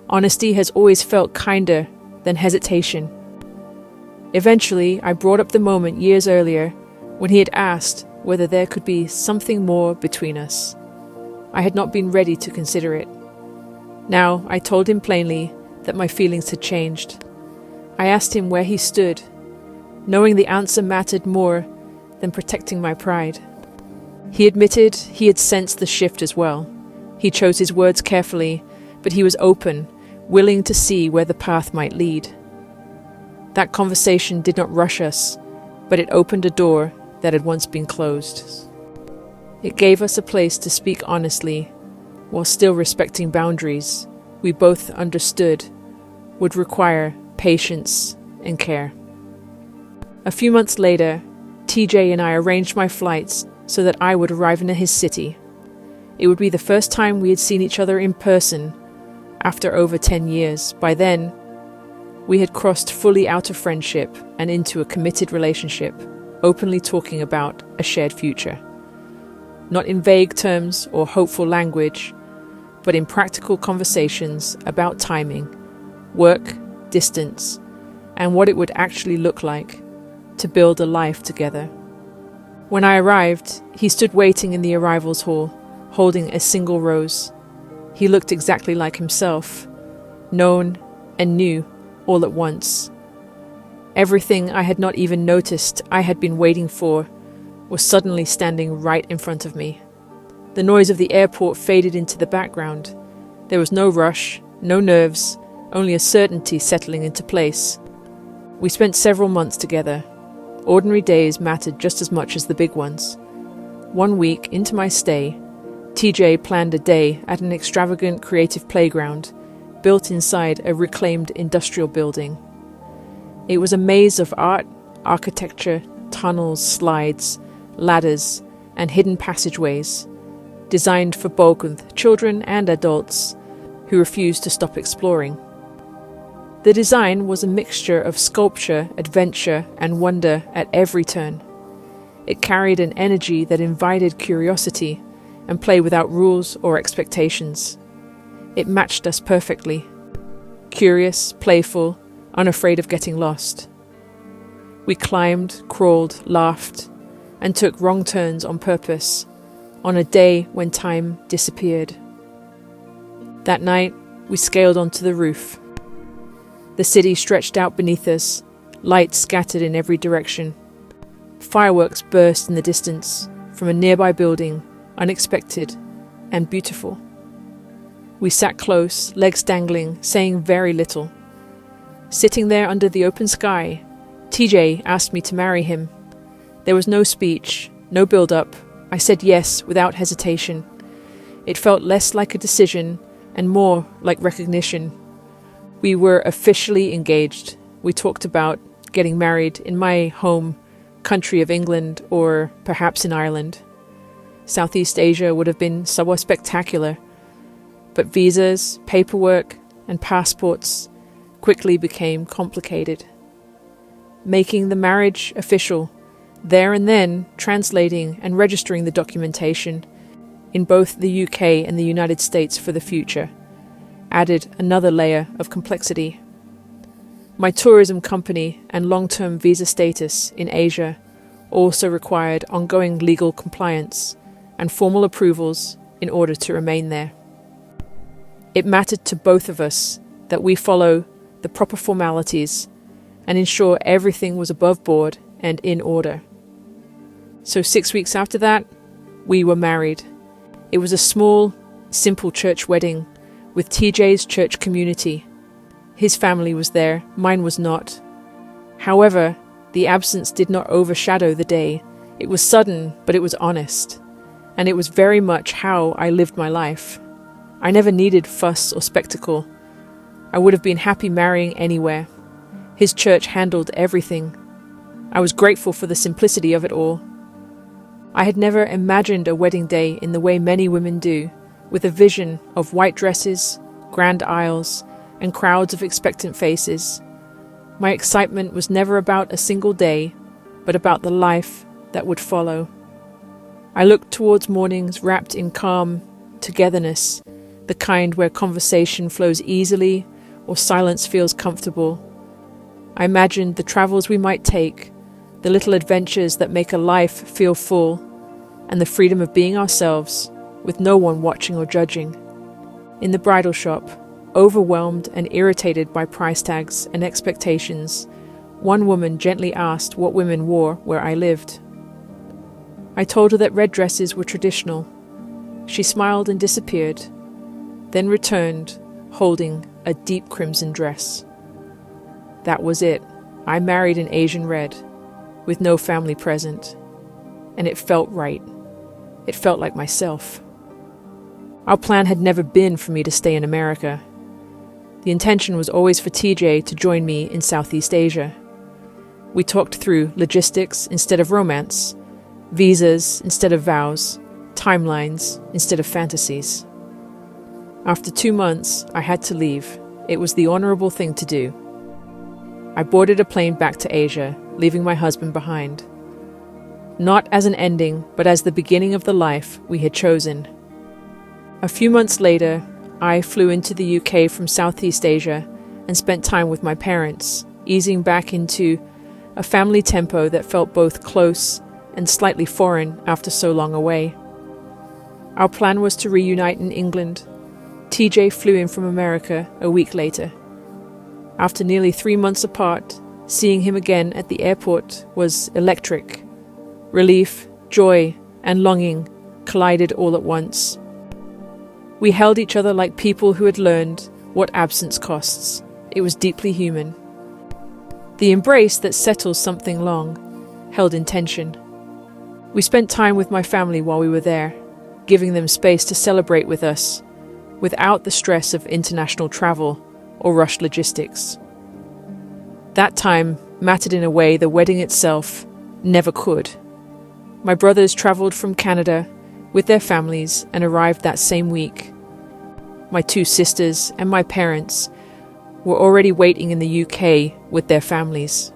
Speaker 1: Honesty has always felt kinder than hesitation. Eventually, I brought up the moment years earlier when he had asked whether there could be something more between us. I had not been ready to consider it. Now, I told him plainly that my feelings had changed. I asked him where he stood, knowing the answer mattered more than protecting my pride. He admitted he had sensed the shift as well. He chose his words carefully, but he was open, willing to see where the path might lead. That conversation did not rush us, but it opened a door that had once been closed. It gave us a place to speak honestly, while still respecting boundaries we both understood would require patience and care. A few months later, TJ and I arranged my flights so that I would arrive in his city. It would be the first time we had seen each other in person after over 10 years. By then, we had crossed fully out of friendship and into a committed relationship, openly talking about a shared future. Not in vague terms or hopeful language, but in practical conversations about timing, work, distance, and what it would actually look like to build a life together. When I arrived, he stood waiting in the arrivals hall, holding a single rose. He looked exactly like himself, known and new all at once. Everything I had not even noticed I had been waiting for was suddenly standing right in front of me. The noise of the airport faded into the background. There was no rush, no nerves, only a certainty settling into place. We spent several months together. Ordinary days mattered just as much as the big ones. 1 week into my stay, TJ planned a day at an extravagant creative playground built inside a reclaimed industrial building. It was a maze of art, architecture, tunnels, slides, ladders, and hidden passageways, designed for both children and adults who refused to stop exploring. The design was a mixture of sculpture, adventure, and wonder at every turn. It carried an energy that invited curiosity and play without rules or expectations. It matched us perfectly. Curious, playful, unafraid of getting lost. We climbed, crawled, laughed, and took wrong turns on purpose, on a day when time disappeared. That night, we scaled onto the roof. The city stretched out beneath us, lights scattered in every direction. Fireworks burst in the distance from a nearby building, unexpected and beautiful. We sat close, legs dangling, saying very little. Sitting there under the open sky, TJ asked me to marry him. There was no speech, no build-up. I said yes without hesitation. It felt less like a decision and more like recognition. We were officially engaged. We talked about getting married in my home country of England or perhaps in Ireland. Southeast Asia would have been somewhat spectacular, but visas, paperwork, and passports quickly became complicated. Making the marriage official, there and then translating and registering the documentation in both the UK and the United States for the future, added another layer of complexity. My tourism company and long-term visa status in Asia also required ongoing legal compliance and formal approvals in order to remain there. It mattered to both of us that we follow the proper formalities and ensure everything was above board and in order. So 6 weeks after that, we were married. It was a small, simple church wedding with TJ's church community. His family was there, mine was not. However, the absence did not overshadow the day. It was sudden, but it was honest. And it was very much how I lived my life. I never needed fuss or spectacle. I would have been happy marrying anywhere. His church handled everything. I was grateful for the simplicity of it all. I had never imagined a wedding day in the way many women do, with a vision of white dresses, grand aisles, and crowds of expectant faces. My excitement was never about a single day, but about the life that would follow. I looked towards mornings wrapped in calm togetherness, the kind where conversation flows easily or silence feels comfortable. I imagined the travels we might take, the little adventures that make a life feel full, and the freedom of being ourselves, with no one watching or judging. In the bridal shop, overwhelmed and irritated by price tags and expectations, one woman gently asked what women wore where I lived. I told her that red dresses were traditional. She smiled and disappeared, then returned, holding a deep crimson dress. That was it. I married in Asian red, with no family present. And it felt right. It felt like myself. Our plan had never been for me to stay in America. The intention was always for TJ to join me in Southeast Asia. We talked through logistics instead of romance, visas instead of vows, timelines instead of fantasies. After 2 months, I had to leave. It was the honorable thing to do. I boarded a plane back to Asia, leaving my husband behind. Not as an ending, but as the beginning of the life we had chosen. A few months later, I flew into the UK from Southeast Asia and spent time with my parents, easing back into a family tempo that felt both close and slightly foreign after so long away. Our plan was to reunite in England. TJ flew in from America a week later. After nearly 3 months apart, seeing him again at the airport was electric. Relief, joy, and longing collided all at once. We held each other like people who had learned what absence costs. It was deeply human. The embrace that settles something long held intention. We spent time with my family while we were there, giving them space to celebrate with us, without the stress of international travel or rushed logistics. That time mattered in a way the wedding itself never could. My brothers travelled from Canada with their families and arrived that same week. My 2 sisters and my parents were already waiting in the UK with their families.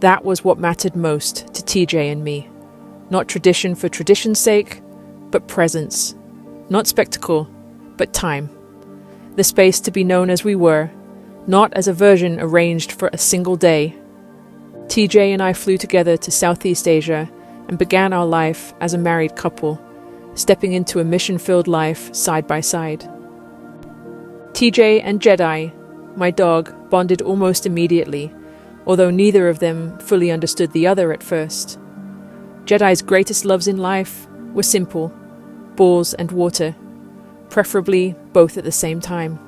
Speaker 1: That was what mattered most to TJ and me. Not tradition for tradition's sake, but presence. Not spectacle, but time. The space to be known as we were, not as a version arranged for a single day. TJ and I flew together to Southeast Asia and began our life as a married couple, stepping into a mission-filled life side by side. TJ and Jedi, my dog, bonded almost immediately, although neither of them fully understood the other at first. Jedi's greatest loves in life were simple: balls and water, preferably both at the same time.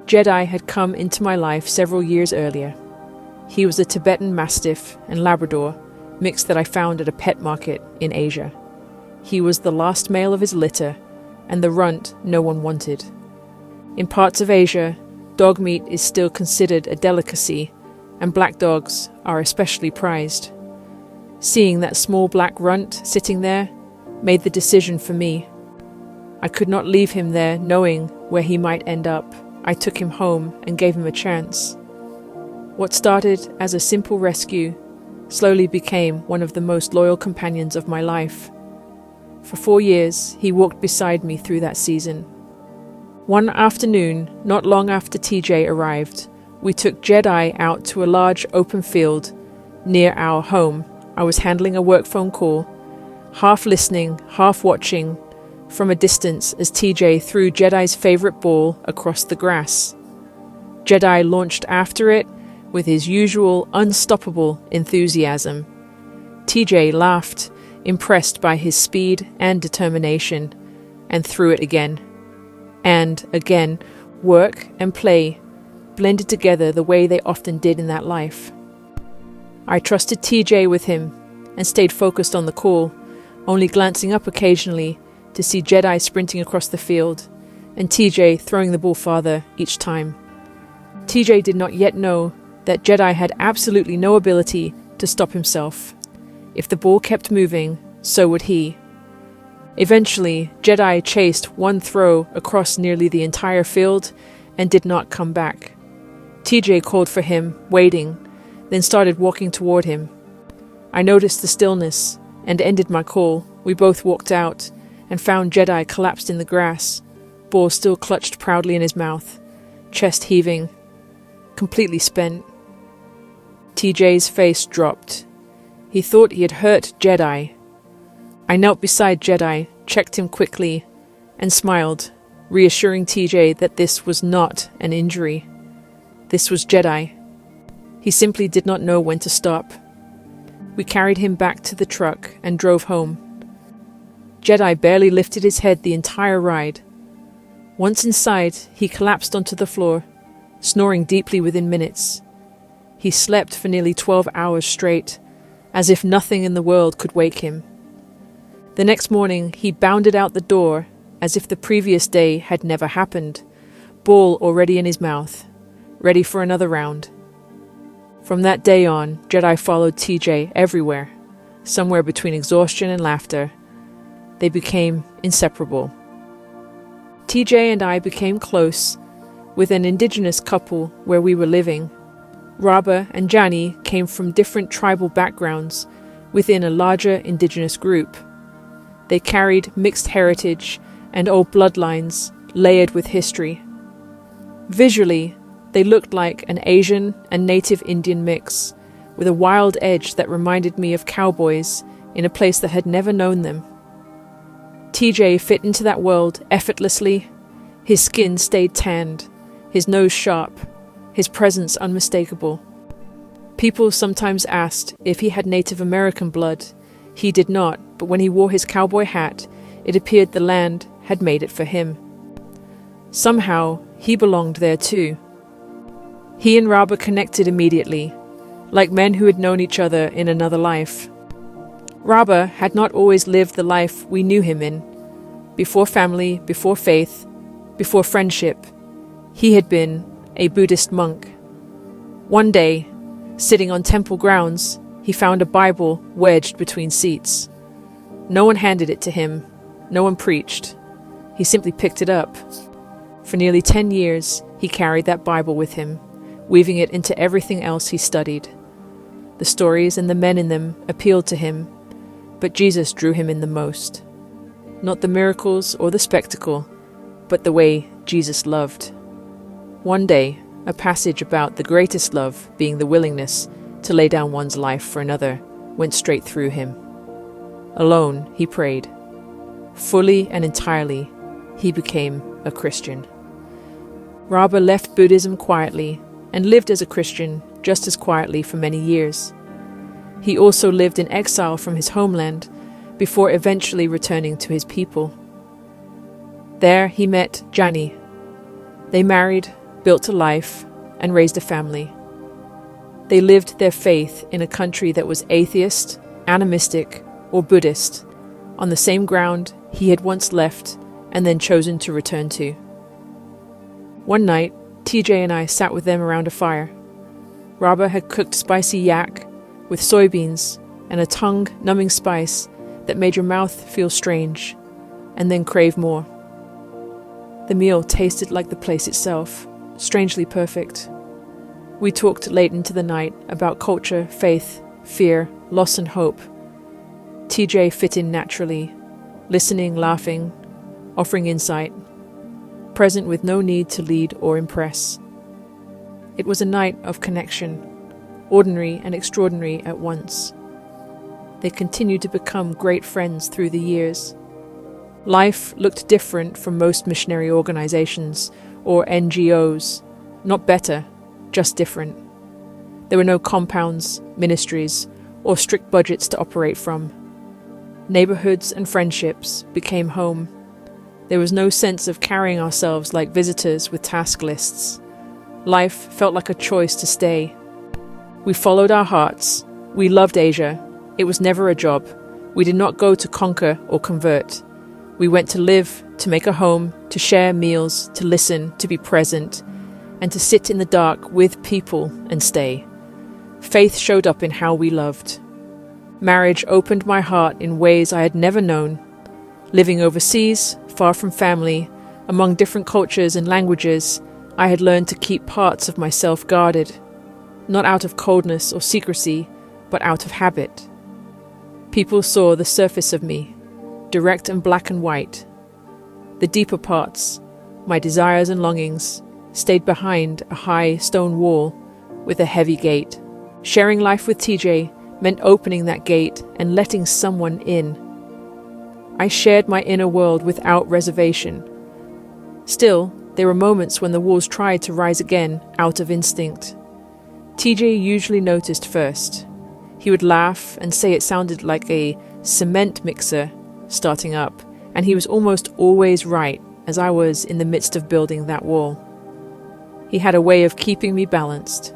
Speaker 1: Jedi had come into my life several years earlier. He was a Tibetan Mastiff and Labrador mix that I found at a pet market in Asia. He was the last male of his litter and the runt no one wanted. In parts of Asia, dog meat is still considered a delicacy, and black dogs are especially prized. Seeing that small black runt sitting there, made the decision for me. I could not leave him there knowing where he might end up. I took him home and gave him a chance. What started as a simple rescue slowly became one of the most loyal companions of my life. For 4 years, he walked beside me through that season. One afternoon, not long after TJ arrived, we took Jedi out to a large open field near our home. I was handling a work phone call, half listening, half watching from a distance as TJ threw Jedi's favorite ball across the grass. Jedi launched after it with his usual unstoppable enthusiasm. TJ laughed, impressed by his speed and determination, and threw it again. And again, work and play blended together the way they often did in that life. I trusted TJ with him and stayed focused on the call, only glancing up occasionally to see Jedi sprinting across the field and TJ throwing the ball farther each time. TJ did not yet know that Jedi had absolutely no ability to stop himself. If the ball kept moving, so would he. Eventually, Jedi chased one throw across nearly the entire field and did not come back. TJ called for him, waiting, then started walking toward him. I noticed the stillness and ended my call. We both walked out and found Jedi collapsed in the grass, ball still clutched proudly in his mouth, chest heaving, completely spent. TJ's face dropped. He thought he had hurt Jedi. I knelt beside Jedi, checked him quickly, and smiled, reassuring TJ that this was not an injury. This was Jedi. He simply did not know when to stop. We carried him back to the truck and drove home. Jedi barely lifted his head the entire ride. Once inside, he collapsed onto the floor, snoring deeply within minutes. He slept for nearly 12 hours straight, as if nothing in the world could wake him. The next morning, he bounded out the door as if the previous day had never happened, ball already in his mouth, ready for another round. From that day on, Jedi followed TJ everywhere, somewhere between exhaustion and laughter. They became inseparable. TJ and I became close with an indigenous couple where we were living. Raba and Jani came from different tribal backgrounds within a larger indigenous group. They carried mixed heritage and old bloodlines layered with history. Visually, they looked like an Asian and native Indian mix, with a wild edge that reminded me of cowboys in a place that had never known them. TJ fit into that world effortlessly. His skin stayed tanned, his nose sharp, his presence unmistakable. People sometimes asked if he had Native American blood. He did not, but when he wore his cowboy hat, it appeared the land had made it for him. Somehow, he belonged there too. He and Raba connected immediately, like men who had known each other in another life. Raba had not always lived the life we knew him in. Before family, before faith, before friendship, he had been a Buddhist monk. One day, sitting on temple grounds, he found a Bible wedged between seats. No one handed it to him. No one preached. He simply picked it up. For nearly 10 years, he carried that Bible with him, weaving it into everything else he studied. The stories and the men in them appealed to him, but Jesus drew him in the most. Not the miracles or the spectacle, but the way Jesus loved. One day, a passage about the greatest love being the willingness to lay down one's life for another went straight through him. Alone, he prayed. Fully and entirely, he became a Christian. Raba left Buddhism quietly and lived as a Christian just as quietly for many years. He also lived in exile from his homeland before eventually returning to his people. There he met Jani. They married, built a life, and raised a family. They lived their faith in a country that was atheist, animistic, or Buddhist, on the same ground he had once left and then chosen to return to. One night, TJ and I sat with them around a fire. Raba had cooked spicy yak with soybeans and a tongue-numbing spice that made your mouth feel strange and then crave more. The meal tasted like the place itself, strangely perfect. We talked late into the night about culture, faith, fear, loss and hope. TJ fit in naturally, listening, laughing, offering insight, present with no need to lead or impress. It was a night of connection, ordinary and extraordinary at once. They continued to become great friends through the years. Life looked different from most missionary organizations or NGOs, not better, just different. There were no compounds, ministries, or strict budgets to operate from. Neighborhoods and friendships became home. There was no sense of carrying ourselves like visitors with task lists. Life felt like a choice to stay. We followed our hearts. We loved Asia. It was never a job. We did not go to conquer or convert. We went to live, to make a home, to share meals, to listen, to be present, and to sit in the dark with people and stay. Faith showed up in how we loved. Marriage opened my heart in ways I had never known. Living overseas, far from family, among different cultures and languages, I had learned to keep parts of myself guarded, not out of coldness or secrecy, but out of habit. People saw the surface of me, direct and black and white. The deeper parts, my desires and longings, stayed behind a high stone wall with a heavy gate. Sharing life with TJ meant opening that gate and letting someone in. I shared my inner world without reservation. Still, there were moments when the walls tried to rise again out of instinct. TJ usually noticed first. He would laugh and say it sounded like a cement mixer starting up, and he was almost always right as I was in the midst of building that wall. He had a way of keeping me balanced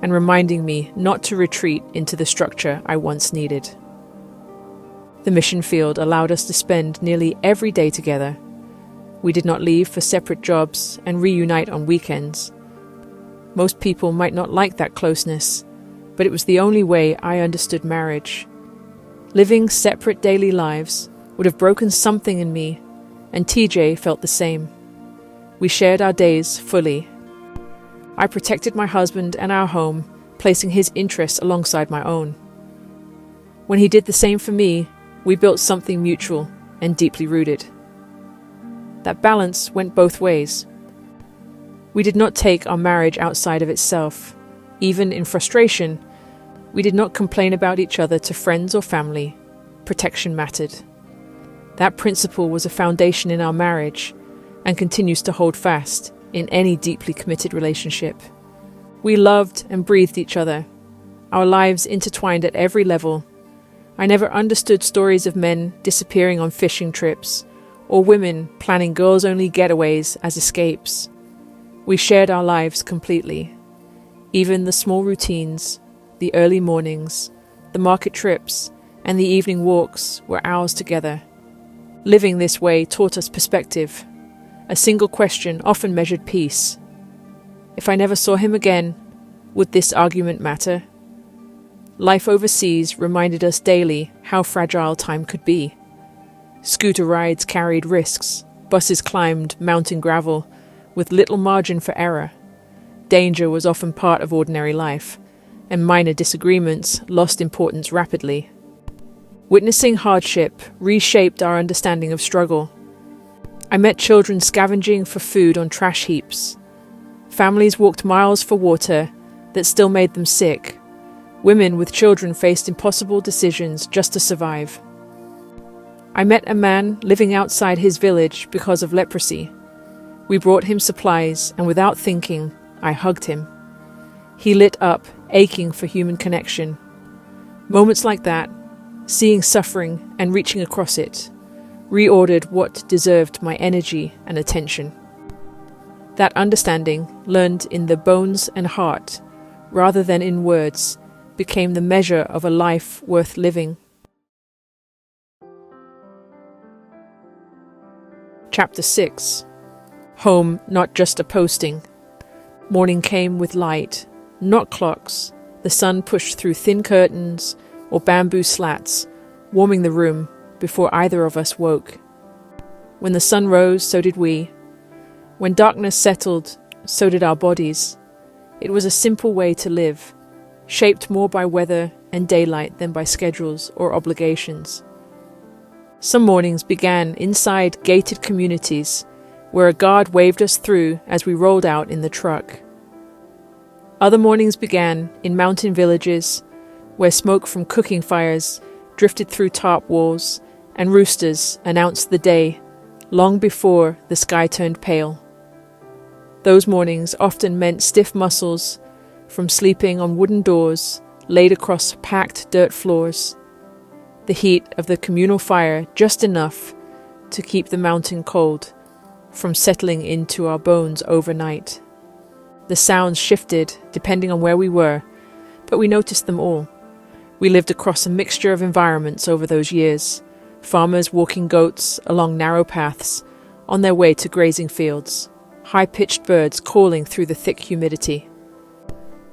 Speaker 1: and reminding me not to retreat into the structure I once needed. The mission field allowed us to spend nearly every day together. We did not leave for separate jobs and reunite on weekends. Most people might not like that closeness, but it was the only way I understood marriage. Living separate daily lives would have broken something in me, and TJ felt the same. We shared our days fully. I protected my husband and our home, placing his interests alongside my own. When he did the same for me, we built something mutual and deeply rooted. That balance went both ways. We did not take our marriage outside of itself. Even in frustration, we did not complain about each other to friends or family. Protection mattered. That principle was a foundation in our marriage and continues to hold fast in any deeply committed relationship. We loved and breathed each other, our lives intertwined at every level. I never understood stories of men disappearing on fishing trips or women planning girls-only getaways as escapes. We shared our lives completely. Even the small routines, the early mornings, the market trips, and the evening walks were ours together. Living this way taught us perspective. A single question often measured peace. If I never saw him again, would this argument matter? Life overseas reminded us daily how fragile time could be. Scooter rides carried risks, buses climbed mountain gravel, with little margin for error. Danger was often part of ordinary life, and minor disagreements lost importance rapidly. Witnessing hardship reshaped our understanding of struggle. I met children scavenging for food on trash heaps. Families walked miles for water that still made them sick. Women with children faced impossible decisions just to survive. I met a man living outside his village because of leprosy. We brought him supplies, and without thinking, I hugged him. He lit up, aching for human connection. Moments like that, seeing suffering and reaching across it, reordered what deserved my energy and attention. That understanding, learned in the bones and heart, rather than in words, became the measure of a life worth living. Chapter 6. Home, not just a posting. Morning came with light, not clocks. The sun pushed through thin curtains or bamboo slats, warming the room before either of us woke. When the sun rose, so did we. When darkness settled, so did our bodies. It was a simple way to live, shaped more by weather and daylight than by schedules or obligations. Some mornings began inside gated communities where a guard waved us through as we rolled out in the truck. Other mornings began in mountain villages where smoke from cooking fires drifted through tarp walls and roosters announced the day long before the sky turned pale. Those mornings often meant stiff muscles from sleeping on wooden doors laid across packed dirt floors, the heat of the communal fire just enough to keep the mountain cold from settling into our bones overnight. The sounds shifted depending on where we were, but we noticed them all. We lived across a mixture of environments over those years, farmers walking goats along narrow paths on their way to grazing fields, high-pitched birds calling through the thick humidity,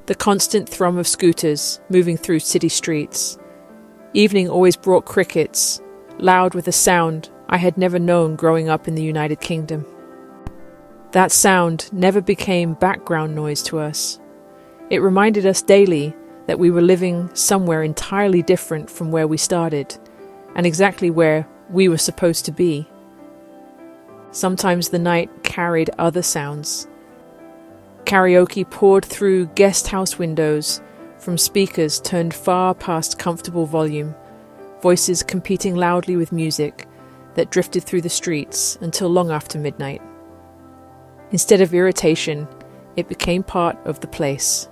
Speaker 1: the constant thrum of scooters moving through city streets. Evening always brought crickets, loud with a sound I had never known growing up in the United Kingdom. That sound never became background noise to us. It reminded us daily that we were living somewhere entirely different from where we started, and exactly where we were supposed to be. Sometimes the night carried other sounds. Karaoke poured through guest house windows from speakers turned far past comfortable volume, voices competing loudly with music that drifted through the streets until long after midnight. Instead of irritation, it became part of the place.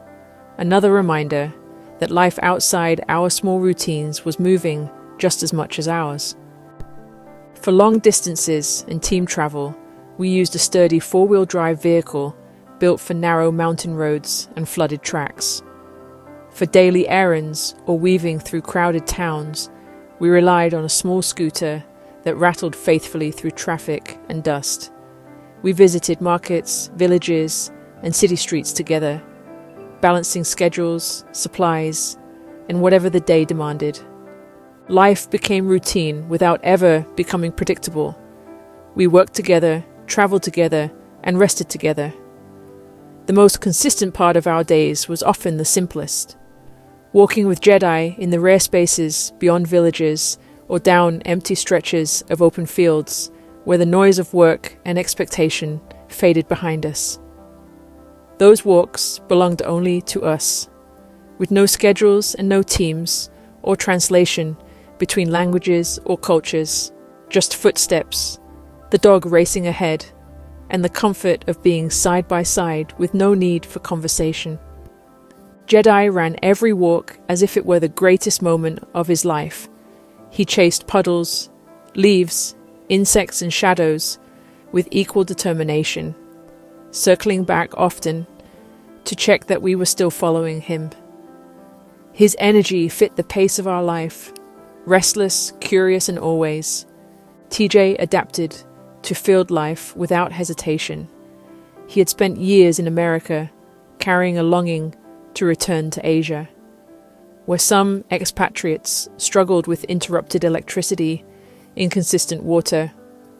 Speaker 1: Another reminder that life outside our small routines was moving just as much as ours. For long distances and team travel, we used a sturdy four-wheel drive vehicle built for narrow mountain roads and flooded tracks. For daily errands or weaving through crowded towns, we relied on a small scooter that rattled faithfully through traffic and dust. We visited markets, villages, and city streets together, balancing schedules, supplies, and whatever the day demanded. Life became routine without ever becoming predictable. We worked together, traveled together, and rested together. The most consistent part of our days was often the simplest. Walking with Jedi in the rare spaces beyond villages or down empty stretches of open fields where the noise of work and expectation faded behind us. Those walks belonged only to us, with no schedules and no teams or translation between languages or cultures, just footsteps, the dog racing ahead, and the comfort of being side by side with no need for conversation. Jedi ran every walk as if it were the greatest moment of his life. He chased puddles, leaves, insects, and shadows with equal determination, circling back often to check that we were still following him. His energy fit the pace of our life, restless, curious, and always. TJ adapted to field life without hesitation. He had spent years in America, carrying a longing to return to Asia. Where some expatriates struggled with interrupted electricity, inconsistent water,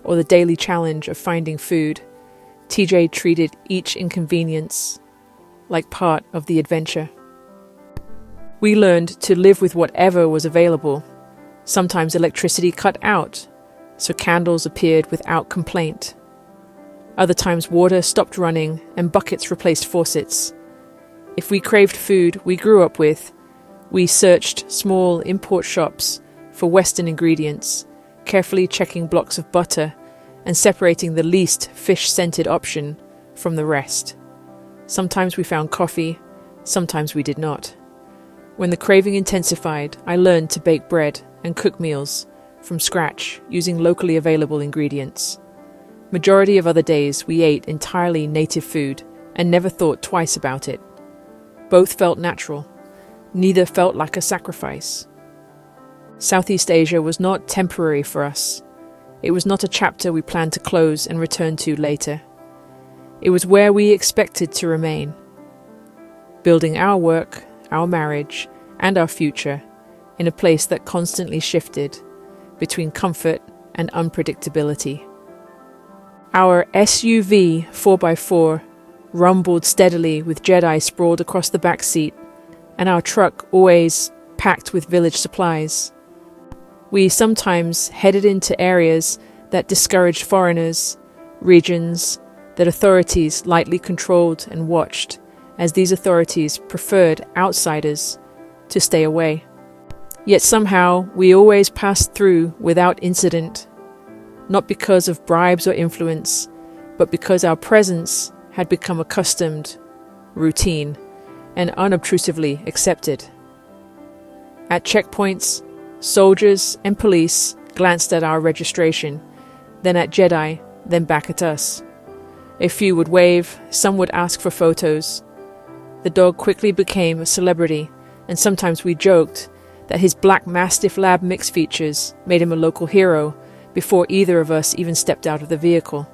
Speaker 1: or the daily challenge of finding food, TJ treated each inconvenience like part of the adventure. We learned to live with whatever was available. Sometimes electricity cut out, so candles appeared without complaint. Other times water stopped running and buckets replaced faucets. If we craved food we grew up with, we searched small import shops for Western ingredients, carefully checking blocks of butter and separating the least fish-scented option from the rest. Sometimes we found coffee, sometimes we did not. When the craving intensified, I learned to bake bread and cook meals from scratch using locally available ingredients. Majority of other days we ate entirely native food and never thought twice about it. Both felt natural. Neither felt like a sacrifice. Southeast Asia was not temporary for us. It was not a chapter we planned to close and return to later. It was where we expected to remain. Building our work, our marriage, and our future in a place that constantly shifted between comfort and unpredictability. Our SUV 4x4 rumbled steadily with Jedi sprawled across the back seat, and our truck always packed with village supplies. We sometimes headed into areas that discouraged foreigners, regions that authorities lightly controlled and watched, as these authorities preferred outsiders to stay away. Yet somehow we always passed through without incident, not because of bribes or influence, but because our presence had become accustomed, routine, and unobtrusively accepted. At checkpoints, soldiers and police glanced at our registration, then at Jedi, then back at us. A few would wave, some would ask for photos. The dog quickly became a celebrity, and sometimes we joked that his black Mastiff Lab mix features made him a local hero before either of us even stepped out of the vehicle.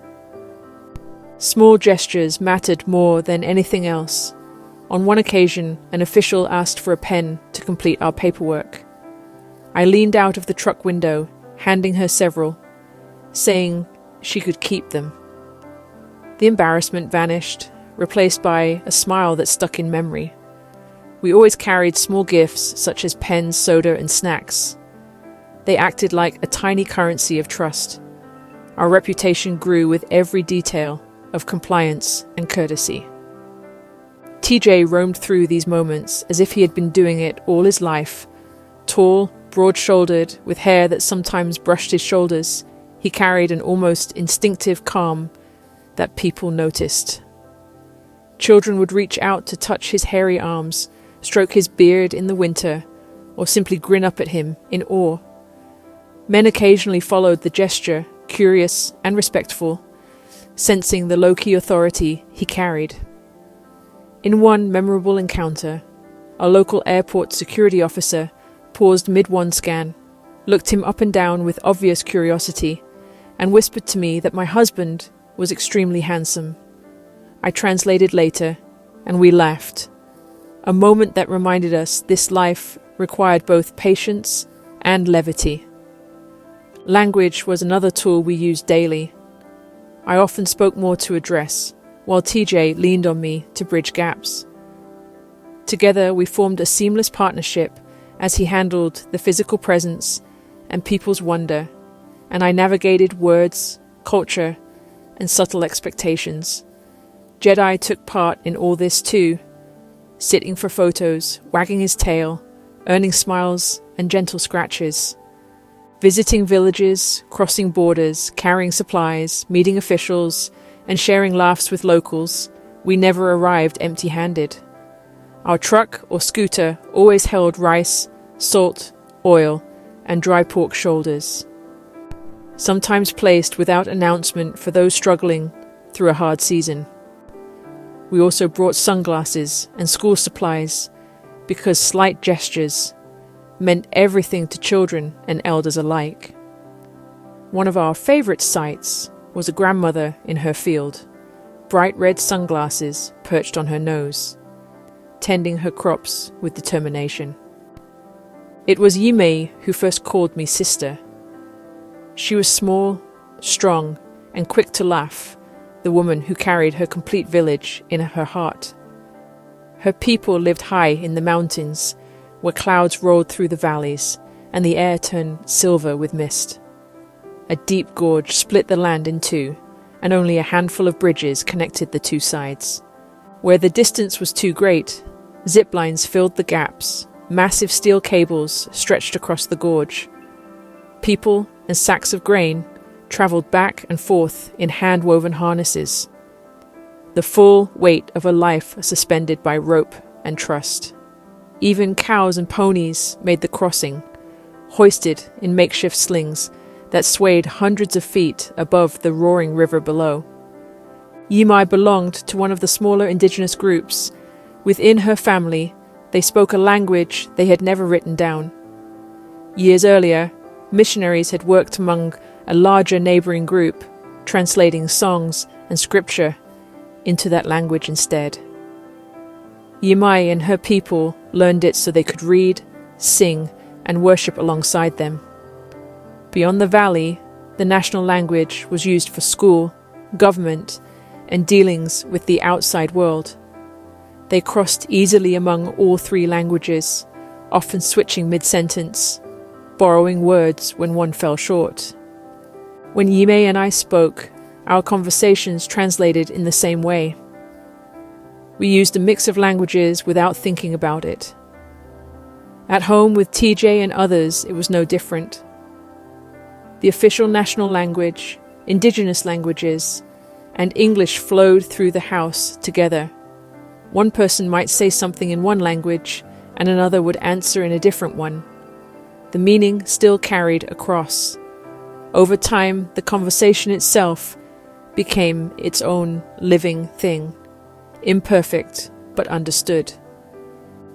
Speaker 1: Small gestures mattered more than anything else. On one occasion, an official asked for a pen to complete our paperwork. I leaned out of the truck window, handing her several, saying she could keep them. The embarrassment vanished, replaced by a smile that stuck in memory. We always carried small gifts such as pens, soda, and snacks. They acted like a tiny currency of trust. Our reputation grew with every detail of compliance and courtesy. TJ roamed through these moments as if he had been doing it all his life. Tall, broad-shouldered, with hair that sometimes brushed his shoulders, he carried an almost instinctive calm that people noticed. Children would reach out to touch his hairy arms, stroke his beard in the winter, or simply grin up at him in awe. Men occasionally followed the gesture, curious and respectful, sensing the low-key authority he carried. In one memorable encounter, a local airport security officer paused mid one scan, looked him up and down with obvious curiosity, and whispered to me that my husband was extremely handsome. I translated later, and we laughed. A moment that reminded us this life required both patience and levity. Language was another tool we used daily. I often spoke more to address, while TJ leaned on me to bridge gaps. Together we formed a seamless partnership as he handled the physical presence and people's wonder, and I navigated words, culture, and subtle expectations. Jedi took part in all this too, sitting for photos, wagging his tail, earning smiles and gentle scratches. Visiting villages, crossing borders, carrying supplies, meeting officials, and sharing laughs with locals, we never arrived empty-handed. Our truck or scooter always held rice, salt, oil, and dry pork shoulders, sometimes placed without announcement for those struggling through a hard season. We also brought sunglasses and school supplies because slight gestures meant everything to children and elders alike. One of our favorite sights was a grandmother in her field, bright red sunglasses perched on her nose, tending her crops with determination. It was Yimei who first called me sister. She was small, strong, and quick to laugh, the woman who carried her complete village in her heart. Her people lived high in the mountains, where clouds rolled through the valleys, and the air turned silver with mist. A deep gorge split the land in two, and only a handful of bridges connected the two sides. Where the distance was too great, zip lines filled the gaps, massive steel cables stretched across the gorge. People and sacks of grain traveled back and forth in hand-woven harnesses, the full weight of a life suspended by rope and trust. Even cows and ponies made the crossing, hoisted in makeshift slings that swayed hundreds of feet above the roaring river below. Yimai belonged to one of the smaller indigenous groups. Within her family, they spoke a language they had never written down. Years earlier, missionaries had worked among a larger neighboring group, translating songs and scripture into that language instead. Yimai and her people learned it so they could read, sing, and worship alongside them. Beyond the valley, the national language was used for school, government, and dealings with the outside world. They crossed easily among all three languages, often switching mid-sentence, borrowing words when one fell short. When Yime and I spoke, our conversations translated in the same way. We used a mix of languages without thinking about it. At home with TJ and others, it was no different. The official national language, indigenous languages, and English flowed through the house together. One person might say something in one language, and another would answer in a different one. The meaning still carried across. Over time, the conversation itself became its own living thing, imperfect but understood.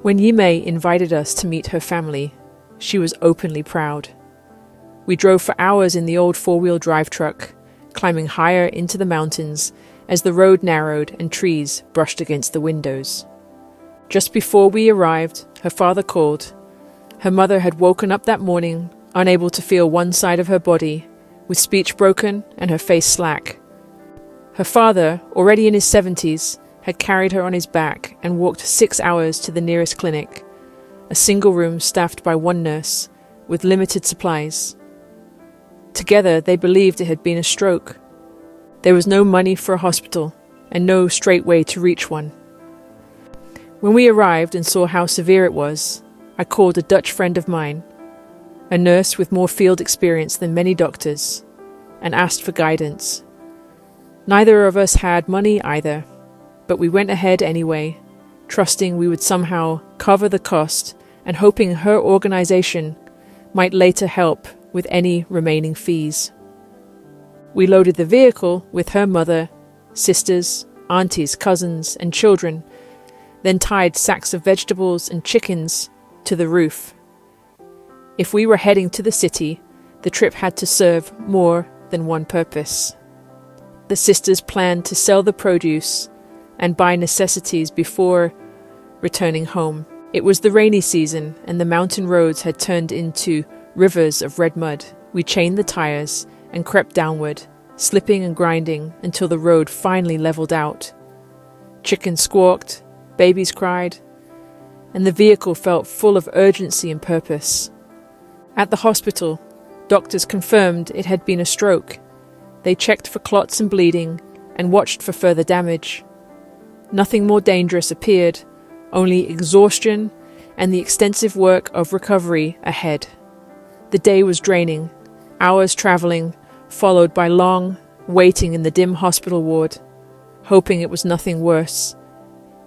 Speaker 1: When Yime invited us to meet her family, she was openly proud. We drove for hours in the old four-wheel drive truck, climbing higher into the mountains as the road narrowed and trees brushed against the windows. Just before we arrived, her father called. Her mother had woken up that morning, unable to feel one side of her body, with speech broken and her face slack. Her father, already in his 70s, had carried her on his back and walked 6 hours to the nearest clinic, a single room staffed by one nurse, with limited supplies. Together, they believed it had been a stroke. There was no money for a hospital, and no straight way to reach one. When we arrived and saw how severe it was, I called a Dutch friend of mine, a nurse with more field experience than many doctors, and asked for guidance. Neither of us had money either, but we went ahead anyway, trusting we would somehow cover the cost and hoping her organization might later help with any remaining fees. We loaded the vehicle with her mother, sisters, aunties, cousins, and children, then tied sacks of vegetables and chickens to the roof. If we were heading to the city, the trip had to serve more than one purpose. The sisters planned to sell the produce and buy necessities before returning home. It was the rainy season, and the mountain roads had turned into rivers of red mud. We chained the tires and crept downward, slipping and grinding until the road finally leveled out. Chickens squawked, babies cried, and the vehicle felt full of urgency and purpose. At the hospital, doctors confirmed it had been a stroke. They checked for clots and bleeding and watched for further damage. Nothing more dangerous appeared, only exhaustion and the extensive work of recovery ahead. The day was draining, hours traveling, followed by long waiting in the dim hospital ward, hoping it was nothing worse,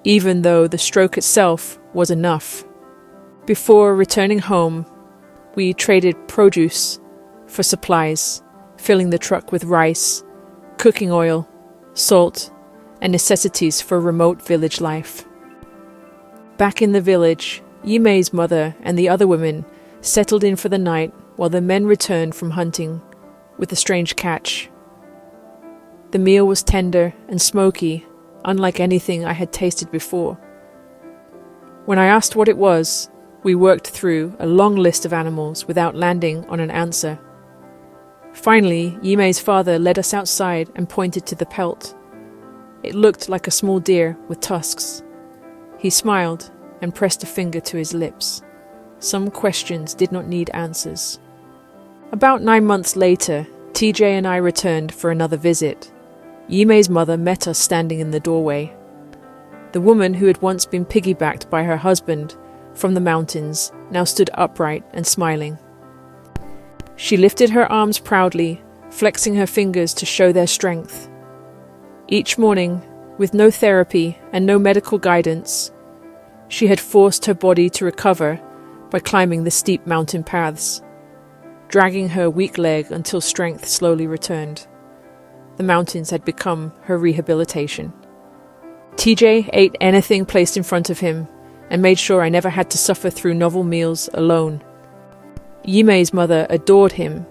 Speaker 1: even though the stroke itself was enough. Before returning home, we traded produce for supplies, filling the truck with rice, cooking oil, salt, and necessities for remote village life. Back in the village, Yime's mother and the other women settled in for the night while the men returned from hunting with a strange catch. The meal was tender and smoky, unlike anything I had tasted before. When I asked what it was, we worked through a long list of animals without landing on an answer. Finally, Yime's father led us outside and pointed to the pelt. It looked like a small deer with tusks. He smiled and pressed a finger to his lips. Some questions did not need answers. About 9 months later, TJ and I returned for another visit. Yime's mother met us standing in the doorway. The woman who had once been piggybacked by her husband from the mountains now stood upright and smiling. She lifted her arms proudly, flexing her fingers to show their strength. Each morning, with no therapy and no medical guidance, she had forced her body to recover by climbing the steep mountain paths, dragging her weak leg until strength slowly returned. The mountains had become her rehabilitation. TJ ate anything placed in front of him and made sure I never had to suffer through novel meals alone. Yime's mother adored him,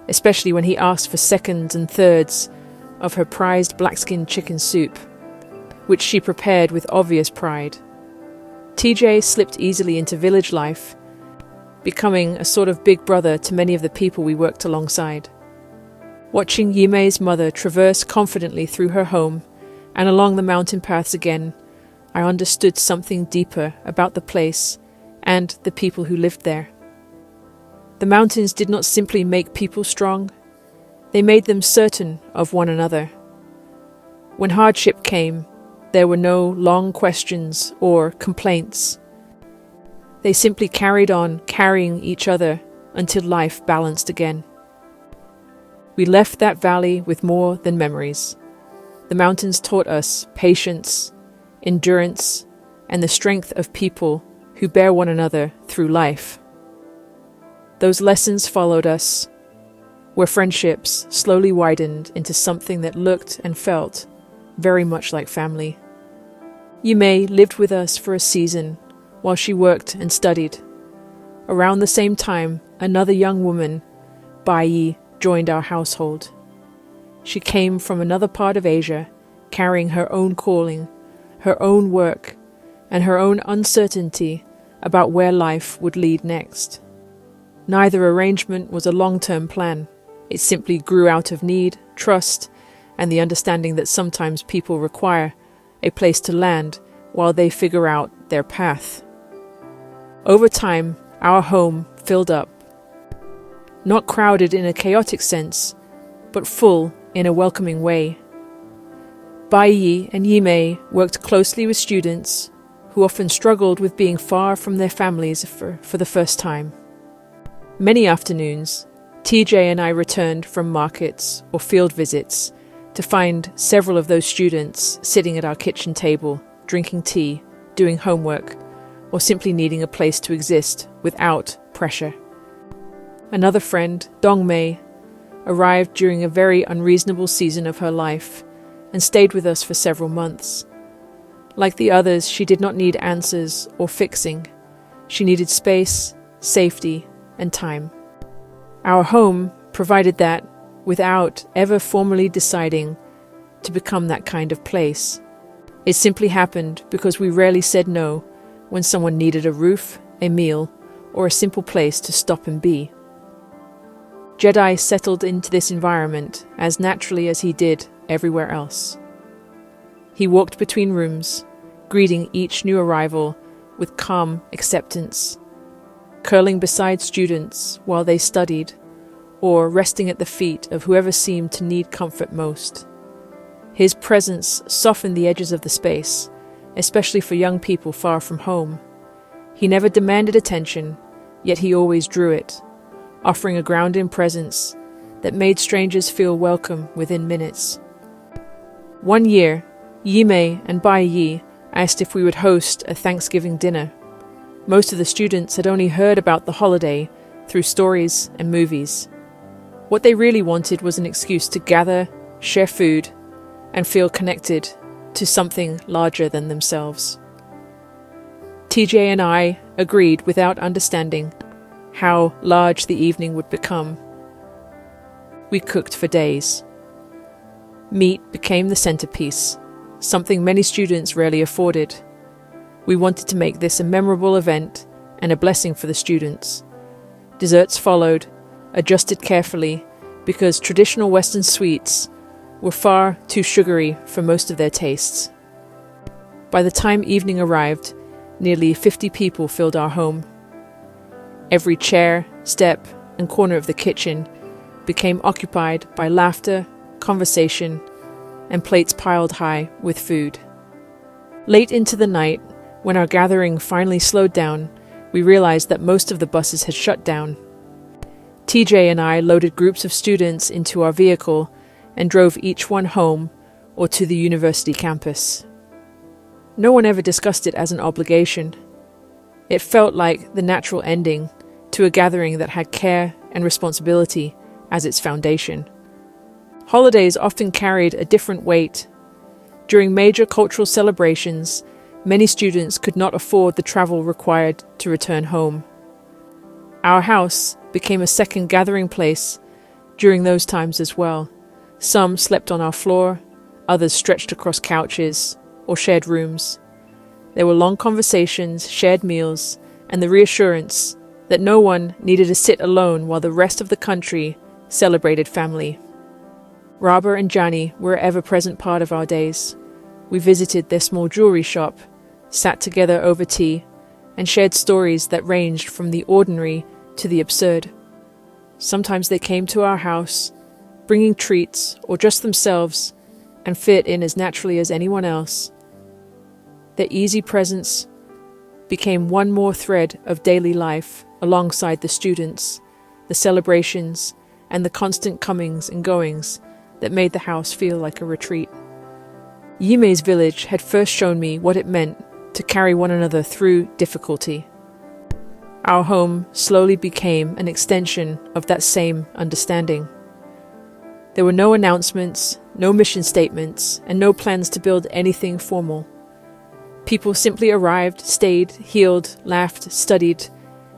Speaker 1: especially when he asked for seconds and thirds of her prized black-skinned chicken soup, which she prepared with obvious pride. TJ slipped easily into village life, becoming a sort of big brother to many of the people we worked alongside. Watching Yimei's mother traverse confidently through her home and along the mountain paths again, I understood something deeper about the place and the people who lived there. The mountains did not simply make people strong, they made them certain of one another. When hardship came, there were no long questions or complaints. They simply carried on carrying each other until life balanced again. We left that valley with more than memories. The mountains taught us patience, endurance, and the strength of people who bear one another through life. Those lessons followed us, where friendships slowly widened into something that looked and felt very much like family. Yimei lived with us for a season while she worked and studied. Around the same time, another young woman, Bai, joined our household. She came from another part of Asia, carrying her own calling, her own work, and her own uncertainty about where life would lead next. Neither arrangement was a long-term plan. It simply grew out of need, trust, and the understanding that sometimes people require a place to land while they figure out their path. Over time, our home filled up. Not crowded in a chaotic sense, but full in a welcoming way. Bai and Yimei worked closely with students who often struggled with being far from their families for the first time. Many afternoons, TJ and I returned from markets or field visits to find several of those students sitting at our kitchen table, drinking tea, doing homework, or simply needing a place to exist without pressure. Another friend, Dongmei, arrived during a very unreasonable season of her life and stayed with us for several months. Like the others, she did not need answers or fixing. She needed space, safety, and time. Our home provided that without ever formally deciding to become that kind of place. It simply happened because we rarely said no when someone needed a roof, a meal, or a simple place to stop and be. Jedi settled into this environment as naturally as he did everywhere else. He walked between rooms, greeting each new arrival with calm acceptance, curling beside students while they studied, or resting at the feet of whoever seemed to need comfort most. His presence softened the edges of the space, especially for young people far from home. He never demanded attention, yet he always drew it, offering a grounding presence that made strangers feel welcome within minutes. One year, Yimei and Bai Yi asked if we would host a Thanksgiving dinner. Most of the students had only heard about the holiday through stories and movies. What they really wanted was an excuse to gather, share food, and feel connected to something larger than themselves. TJ and I agreed without understanding how large the evening would become. We cooked for days. Meat became the centerpiece, something many students rarely afforded. We wanted to make this a memorable event and a blessing for the students. Desserts followed, adjusted carefully, because traditional Western sweets were far too sugary for most of their tastes. By the time evening arrived, nearly 50 people filled our home. Every chair, step, and corner of the kitchen became occupied by laughter, conversation, and plates piled high with food. Late into the night, when our gathering finally slowed down, we realized that most of the buses had shut down. TJ and I loaded groups of students into our vehicle and drove each one home or to the university campus. No one ever discussed it as an obligation. It felt like the natural ending to a gathering that had care and responsibility as its foundation. Holidays often carried a different weight. During major cultural celebrations, many students could not afford the travel required to return home. Our house became a second gathering place during those times as well. Some slept on our floor, others stretched across couches or shared rooms. There were long conversations, shared meals, and the reassurance that no one needed to sit alone while the rest of the country celebrated family. Raba and Jani were an ever-present part of our days. We visited their small jewelry shop, sat together over tea, and shared stories that ranged from the ordinary to the absurd. Sometimes they came to our house, bringing treats or just themselves, and fit in as naturally as anyone else. Their easy presence became one more thread of daily life alongside the students, the celebrations, and the constant comings and goings that made the house feel like a retreat. Yime's village had first shown me what it meant to carry one another through difficulty. Our home slowly became an extension of that same understanding. There were no announcements, no mission statements, and no plans to build anything formal. People simply arrived, stayed, healed, laughed, studied,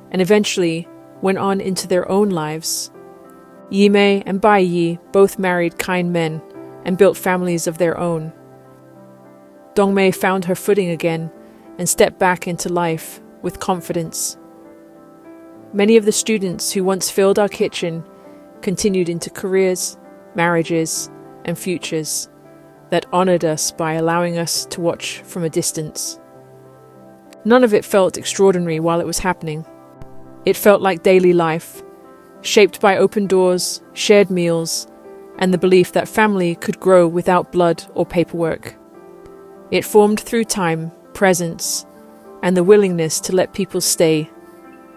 Speaker 1: and eventually went on into their own lives. Yime and Bai Yi both married kind men and built families of their own. Dongmei found her footing again and stepped back into life with confidence. Many of the students who once filled our kitchen continued into careers, marriages, and futures that honored us by allowing us to watch from a distance. None of it felt extraordinary while it was happening. It felt like daily life, shaped by open doors, shared meals, and the belief that family could grow without blood or paperwork. It formed through time, presence, and the willingness to let people stay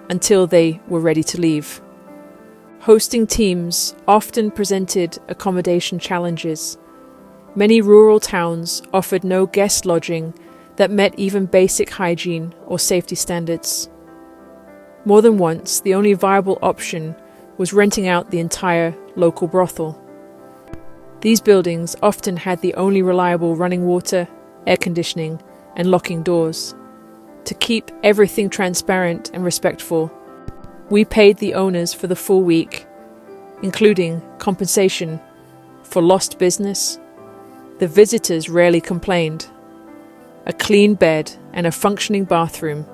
Speaker 1: until they were ready to leave. Hosting teams often presented accommodation challenges. Many rural towns offered no guest lodging that met even basic hygiene or safety standards. More than once, the only viable option was renting out the entire local brothel. These buildings often had the only reliable running water, air conditioning, and locking doors. To keep everything transparent and respectful, we paid the owners for the full week, including compensation for lost business. The visitors rarely complained. A clean bed and a functioning bathroom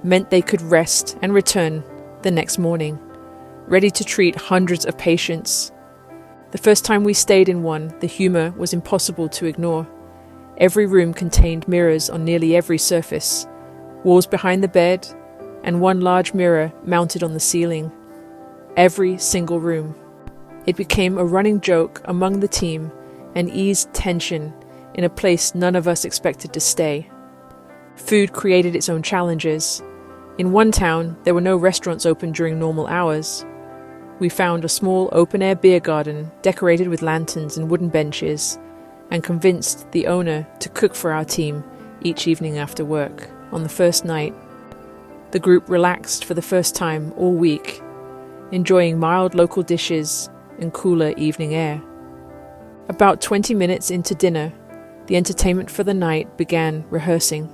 Speaker 1: meant they could rest and return the next morning, ready to treat hundreds of patients. The first time we stayed in one, the humor was impossible to ignore. Every room contained mirrors on nearly every surface, walls behind the bed, and one large mirror mounted on the ceiling. Every single room. It became a running joke among the team and eased tension in a place none of us expected to stay. Food created its own challenges. In one town, there were no restaurants open during normal hours. We found a small open-air beer garden decorated with lanterns and wooden benches, and convinced the owner to cook for our team each evening after work. On the first night, the group relaxed for the first time all week, enjoying mild local dishes and cooler evening air. About 20 minutes into dinner, the entertainment for the night began rehearsing.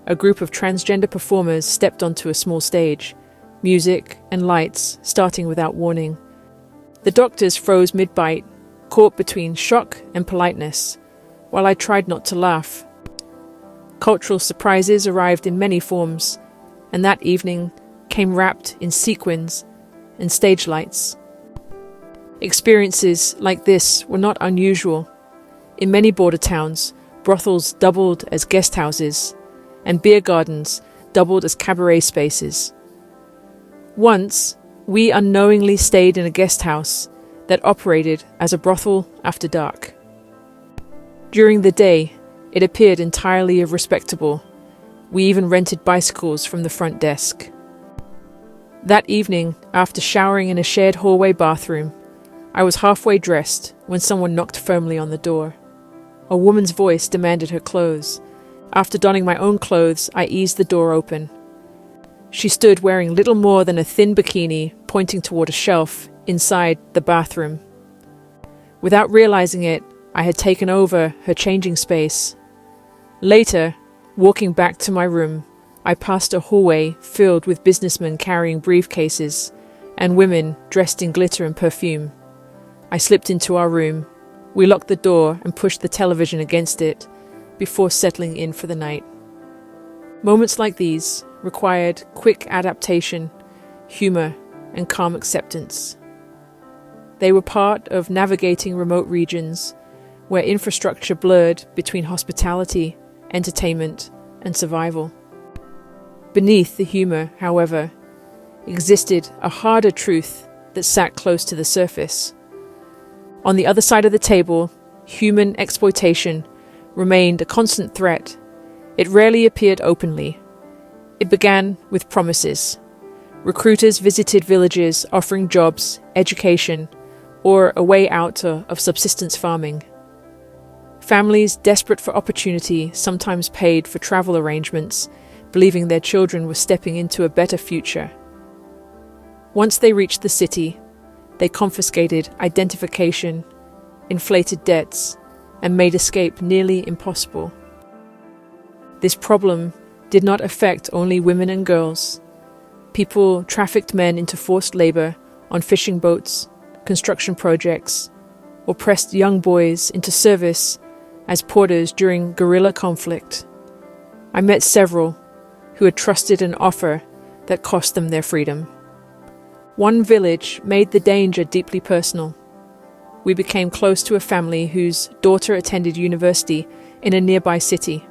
Speaker 1: A group of transgender performers stepped onto a small stage, music and lights starting without warning. The doctors froze mid-bite, caught between shock and politeness, while I tried not to laugh. Cultural surprises arrived in many forms, and that evening came wrapped in sequins and stage lights. Experiences like this were not unusual. In many border towns, brothels doubled as guest houses, and beer gardens doubled as cabaret spaces. Once, we unknowingly stayed in a guest house that operated as a brothel after dark. During the day, it appeared entirely respectable. We even rented bicycles from the front desk. That evening, after showering in a shared hallway bathroom, I was halfway dressed when someone knocked firmly on the door. A woman's voice demanded her clothes. After donning my own clothes, I eased the door open. She stood wearing little more than a thin bikini pointing toward a shelf inside the bathroom. Without realizing it, I had taken over her changing space. Later, walking back to my room, I passed a hallway filled with businessmen carrying briefcases and women dressed in glitter and perfume. I slipped into our room. We locked the door and pushed the television against it before settling in for the night. Moments like these required quick adaptation, humor, and calm acceptance. They were part of navigating remote regions where infrastructure blurred between hospitality, entertainment, and survival. Beneath the humor, however, existed a harder truth that sat close to the surface. On the other side of the table, human exploitation remained a constant threat. It rarely appeared openly. It began with promises. Recruiters visited villages offering jobs, education, or a way out of subsistence farming. Families desperate for opportunity sometimes paid for travel arrangements, believing their children were stepping into a better future. Once they reached the city, they confiscated identification, inflated debts, and made escape nearly impossible. This problem did not affect only women and girls. People trafficked men into forced labor on fishing boats, construction projects, or pressed young boys into service as porters during guerrilla conflict. I met several who had trusted an offer that cost them their freedom. One village made the danger deeply personal. We became close to a family whose daughter attended university in a nearby city.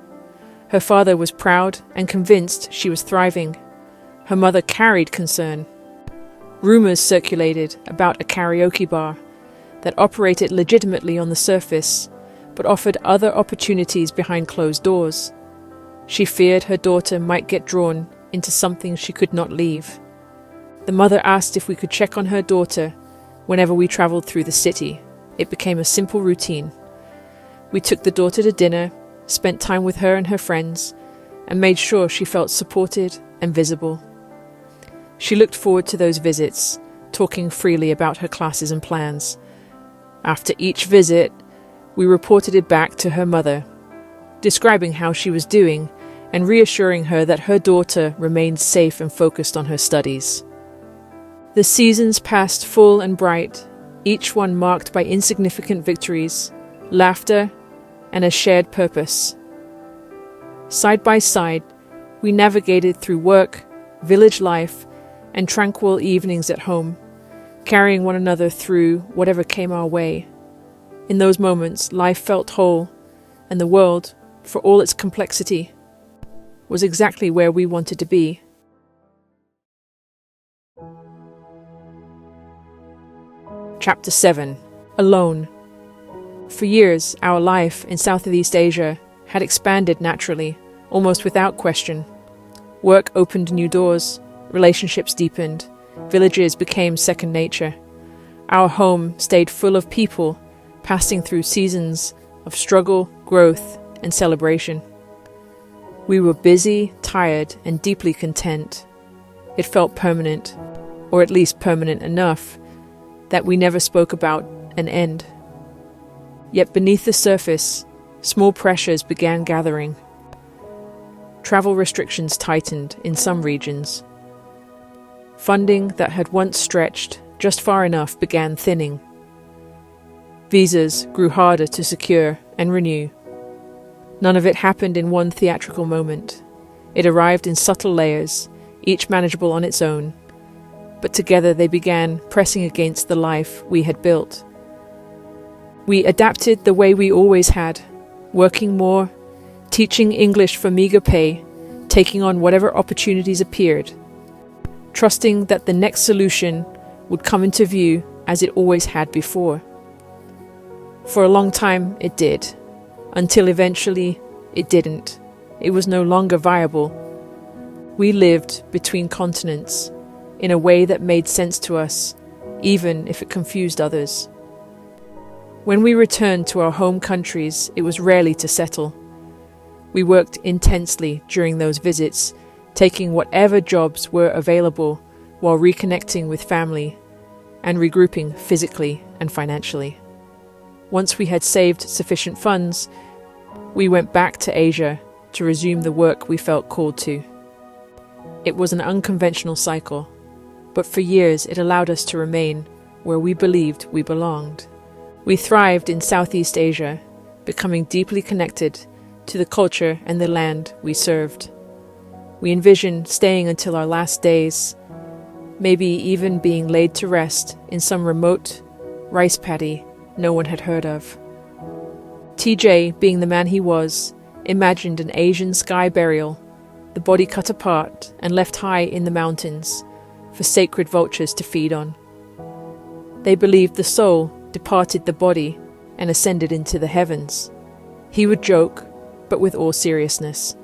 Speaker 1: Her father was proud and convinced she was thriving. Her mother carried concern. Rumors circulated about a karaoke bar that operated legitimately on the surface, but offered other opportunities behind closed doors. She feared her daughter might get drawn into something she could not leave. The mother asked if we could check on her daughter whenever we traveled through the city. It became a simple routine. We took the daughter to dinner, spent time with her and her friends, and made sure she felt supported and visible. She looked forward to those visits, talking freely about her classes and plans. After each visit, we reported it back to her mother, describing how she was doing and reassuring her that her daughter remained safe and focused on her studies. The seasons passed full and bright, each one marked by insignificant victories, laughter, and a shared purpose. Side by side, we navigated through work, village life, and tranquil evenings at home, carrying one another through whatever came our way. In those moments, life felt whole, and the world, for all its complexity, was exactly where we wanted to be. Chapter 7. Alone. For years, our life in Southeast Asia had expanded naturally, almost without question. Work opened new doors, relationships deepened, villages became second nature. Our home stayed full of people, passing through seasons of struggle, growth, and celebration. We were busy, tired, and deeply content. It felt permanent, or at least permanent enough, that we never spoke about an end. Yet beneath the surface, small pressures began gathering. Travel restrictions tightened in some regions. Funding that had once stretched just far enough began thinning. Visas grew harder to secure and renew. None of it happened in one theatrical moment. It arrived in subtle layers, each manageable on its own, but together they began pressing against the life we had built. We adapted the way we always had, working more, teaching English for meager pay, taking on whatever opportunities appeared, trusting that the next solution would come into view as it always had before. For a long time it did, until eventually it didn't. It was no longer viable. We lived between continents in a way that made sense to us, even if it confused others. When we returned to our home countries, it was rarely to settle. We worked intensely during those visits, taking whatever jobs were available while reconnecting with family and regrouping physically and financially. Once we had saved sufficient funds, we went back to Asia to resume the work we felt called to. It was an unconventional cycle, but for years it allowed us to remain where we believed we belonged. We thrived in Southeast Asia, becoming deeply connected to the culture and the land we served. We envisioned staying until our last days, maybe even being laid to rest in some remote rice paddy no one had heard of. TJ, being the man he was, imagined an Asian sky burial, the body cut apart and left high in the mountains for sacred vultures to feed on. They believed the soul departed the body and ascended into the heavens. He would joke, but with all seriousness.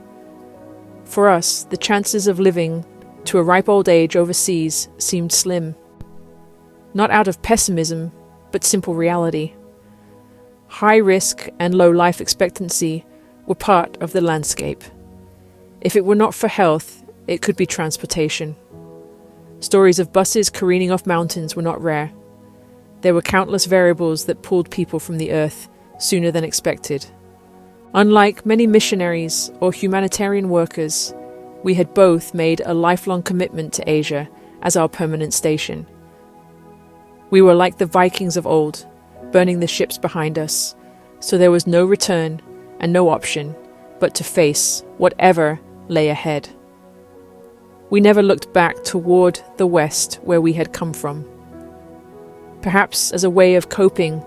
Speaker 1: For us, the chances of living to a ripe old age overseas seemed slim. Not out of pessimism, but simple reality. High risk and low life expectancy were part of the landscape. If it were not for health, it could be transportation. Stories of buses careening off mountains were not rare. There were countless variables that pulled people from the earth sooner than expected. Unlike many missionaries or humanitarian workers, we had both made a lifelong commitment to Asia as our permanent station. We were like the Vikings of old, burning the ships behind us, so there was no return and no option but to face whatever lay ahead. We never looked back toward the West where we had come from. Perhaps as a way of coping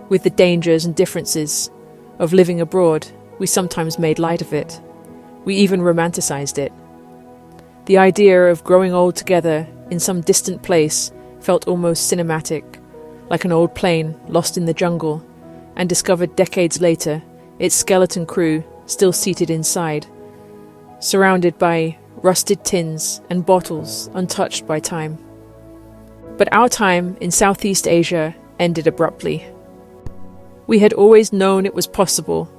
Speaker 1: with the dangers and differences of living abroad, we sometimes made light of it. We even romanticized it. The idea of growing old together in some distant place felt almost cinematic, like an old plane lost in the jungle and discovered decades later, its skeleton crew still seated inside, surrounded by rusted tins and bottles untouched by time. But our time in Southeast Asia ended abruptly. We had always known it was possible,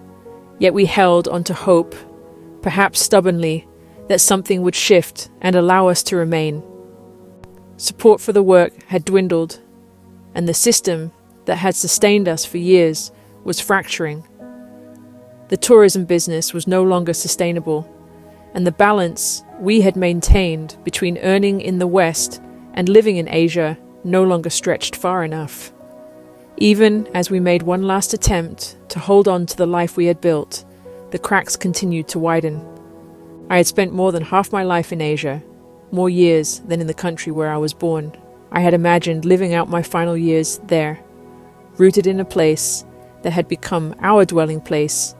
Speaker 1: yet we held onto hope, perhaps stubbornly, that something would shift and allow us to remain. Support for the work had dwindled, and the system that had sustained us for years was fracturing. The tourism business was no longer sustainable, and the balance we had maintained between earning in the West and living in Asia no longer stretched far enough. Even as we made one last attempt to hold on to the life we had built, the cracks continued to widen. I had spent more than half my life in Asia, more years than in the country where I was born. I had imagined living out my final years there, rooted in a place that had become our dwelling place,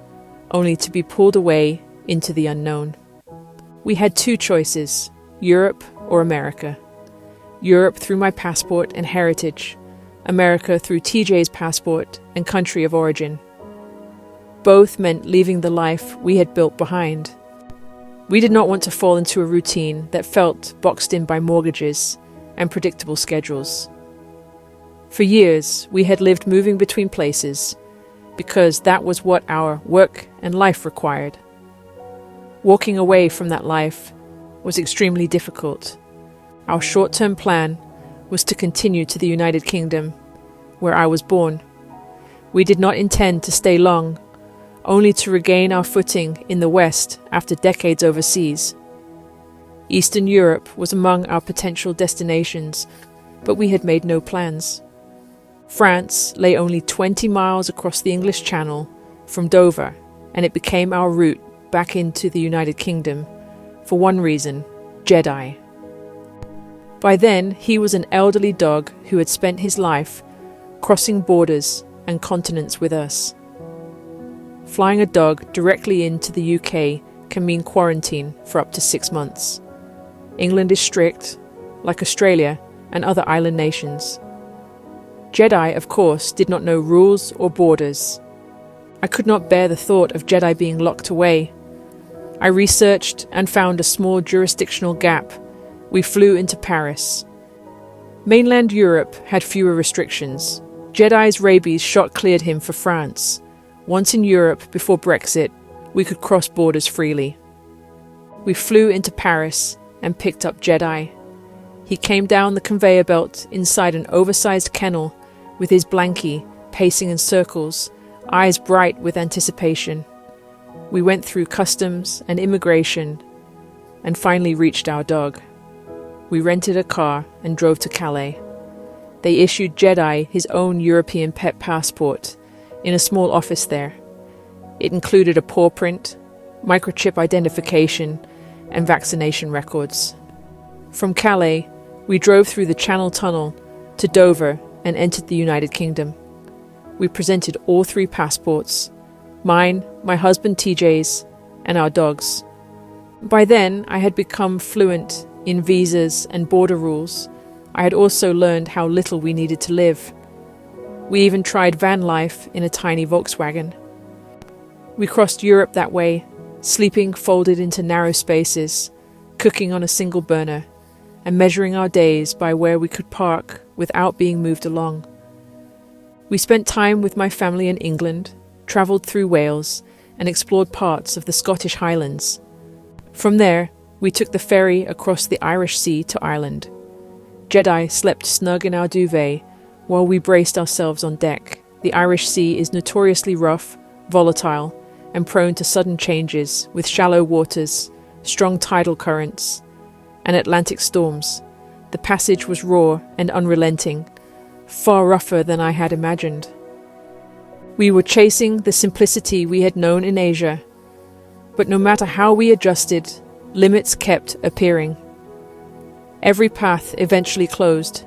Speaker 1: only to be pulled away into the unknown. We had two choices, Europe or America. Europe through my passport and heritage, America through TJ's passport and country of origin. Both meant leaving the life we had built behind. We did not want to fall into a routine that felt boxed in by mortgages and predictable schedules. For years, we had lived moving between places because that was what our work and life required. Walking away from that life was extremely difficult. Our short-term plan was to continue to the United Kingdom, where I was born. We did not intend to stay long, only to regain our footing in the West after decades overseas. Eastern Europe was among our potential destinations, but we had made no plans. France lay only 20 miles across the English Channel from Dover, and it became our route back into the United Kingdom for one reason: Jedi. By then, he was an elderly dog who had spent his life crossing borders and continents with us. Flying a dog directly into the UK can mean quarantine for up to 6 months. England is strict, like Australia and other island nations. Jedi, of course, did not know rules or borders. I could not bear the thought of Jedi being locked away. I researched and found a small jurisdictional gap. We flew into Paris. Mainland Europe had fewer restrictions. Jedi's rabies shot cleared him for France. Once in Europe, before Brexit, we could cross borders freely. We flew into Paris and picked up Jedi. He came down the conveyor belt inside an oversized kennel with his blankie pacing in circles, eyes bright with anticipation. We went through customs and immigration and finally reached our dog. We rented a car and drove to Calais. They issued Jedi his own European pet passport in a small office there. It included a paw print, microchip identification, and vaccination records. From Calais, We drove through the Channel Tunnel to Dover and entered the United Kingdom. We presented all 3 passports, mine, my husband TJ's, and our dogs. By then, I had become fluent in visas and border rules. I had also learned how little we needed to live. We even tried van life in a tiny Volkswagen. We crossed Europe that way, sleeping folded into narrow spaces, cooking on a single burner, and measuring our days by where we could park without being moved along. We spent time with my family in England, travelled through Wales, and explored parts of the Scottish Highlands. From there, we took the ferry across the Irish Sea to Ireland. Jedi slept snug in our duvet while we braced ourselves on deck. The Irish Sea is notoriously rough, volatile, and prone to sudden changes, with shallow waters, strong tidal currents, and Atlantic storms. The passage was raw and unrelenting, far rougher than I had imagined. We were chasing the simplicity we had known in Asia, but no matter how we adjusted, limits kept appearing. Every path eventually closed.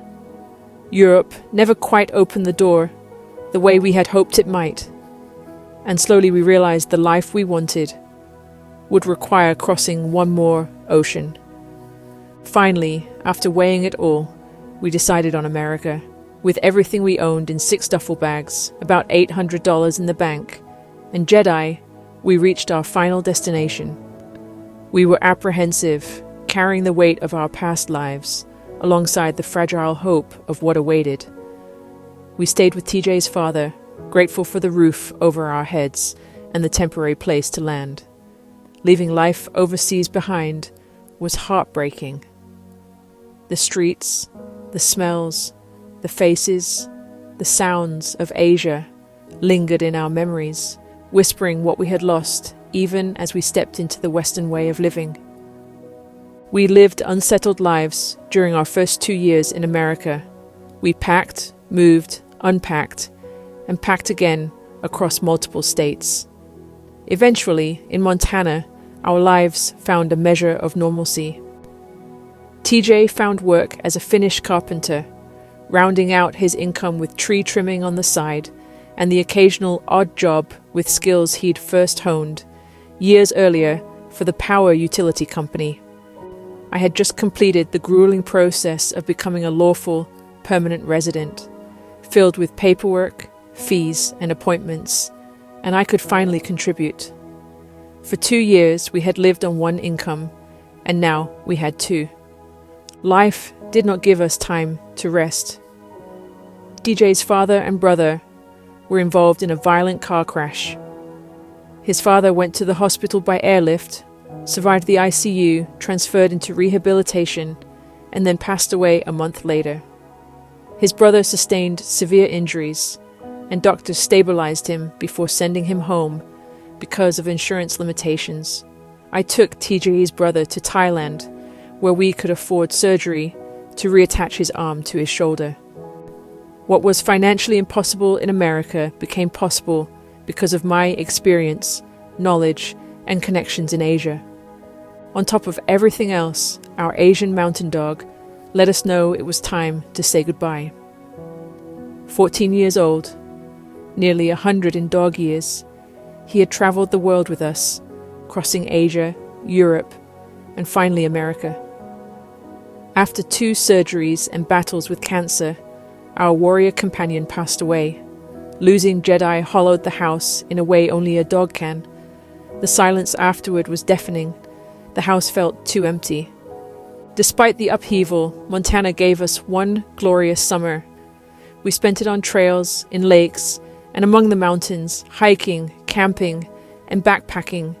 Speaker 1: Europe never quite opened the door the way we had hoped it might, and slowly we realized the life we wanted would require crossing one more ocean. Finally, after weighing it all, we decided on America. With everything we owned in 6 duffel bags, about $800 in the bank, and Jedi, we reached our final destination. We were apprehensive, carrying the weight of our past lives, alongside the fragile hope of what awaited. We stayed with TJ's father, grateful for the roof over our heads and the temporary place to land. Leaving life overseas behind was heartbreaking. The streets, the smells, the faces, the sounds of Asia lingered in our memories, whispering what we had lost even as we stepped into the Western way of living. We lived unsettled lives during our first 2 years in America. We packed, moved, unpacked, and packed again across multiple states. Eventually, in Montana, our lives found a measure of normalcy. TJ found work as a Finnish carpenter, rounding out his income with tree trimming on the side and the occasional odd job with skills he'd first honed years earlier for the power utility company. I had just completed the grueling process of becoming a lawful, permanent resident, filled with paperwork, fees, and appointments, and I could finally contribute. For 2 years, we had lived on one income, and now we had 2. Life did not give us time to rest. DJ's father and brother were involved in a violent car crash. His father went to the hospital by airlift, survived the ICU, transferred into rehabilitation, and then passed away a month later. His brother sustained severe injuries, and doctors stabilized him before sending him home because of insurance limitations. I took TJ's brother to Thailand, where we could afford surgery to reattach his arm to his shoulder. What was financially impossible in America became possible because of my experience, knowledge, and connections in Asia. On top of everything else, our Asian mountain dog let us know it was time to say goodbye. 14 years old, nearly 100 in dog years, he had traveled the world with us, crossing Asia, Europe, and finally America. After 2 surgeries and battles with cancer, our warrior companion passed away. Losing Jedi hollowed the house in a way only a dog can. The silence afterward was deafening. The house felt too empty. Despite the upheaval, Montana gave us one glorious summer. We spent it on trails, in lakes, and among the mountains, hiking, camping, and backpacking,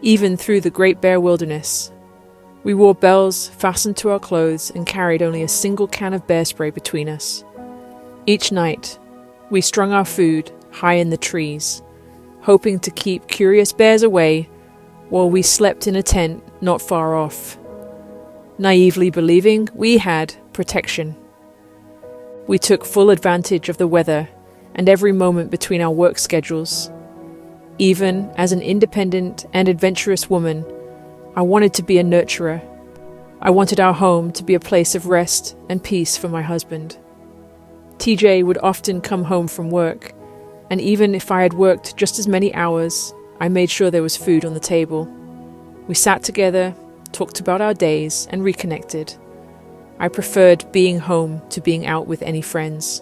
Speaker 1: even through the Great Bear Wilderness. We wore bells fastened to our clothes and carried only a single can of bear spray between us. Each night, we strung our food high in the trees, hoping to keep curious bears away while we slept in a tent not far off, naively believing we had protection. We took full advantage of the weather and every moment between our work schedules. Even as an independent and adventurous woman, I wanted to be a nurturer. I wanted our home to be a place of rest and peace for my husband. TJ would often come home from work, and even if I had worked just as many hours, I made sure there was food on the table. We sat together, talked about our days, and reconnected. I preferred being home to being out with any friends.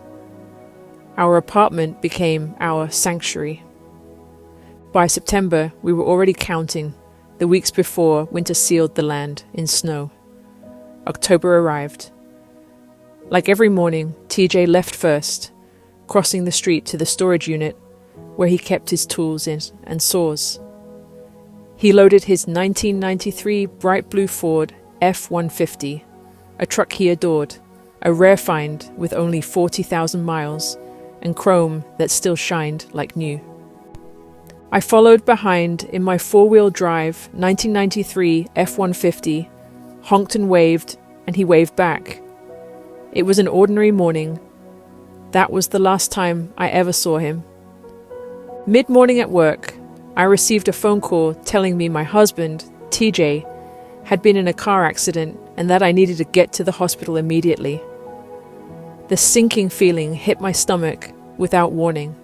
Speaker 1: Our apartment became our sanctuary. By September, we were already counting the weeks before winter sealed the land in snow. October arrived. Like every morning, TJ left first, crossing the street to the storage unit where he kept his tools in and saws. He loaded his 1993 bright blue Ford F-150, a truck he adored, a rare find with only 40,000 miles and chrome that still shined like new. I followed behind in my four-wheel drive 1993 F-150, honked and he waved back. It was an ordinary morning. That was the last time I ever saw him. Mid-morning at work, I received a phone call telling me my husband, TJ, had been in a car accident and that I needed to get to the hospital immediately. The sinking feeling hit my stomach without warning.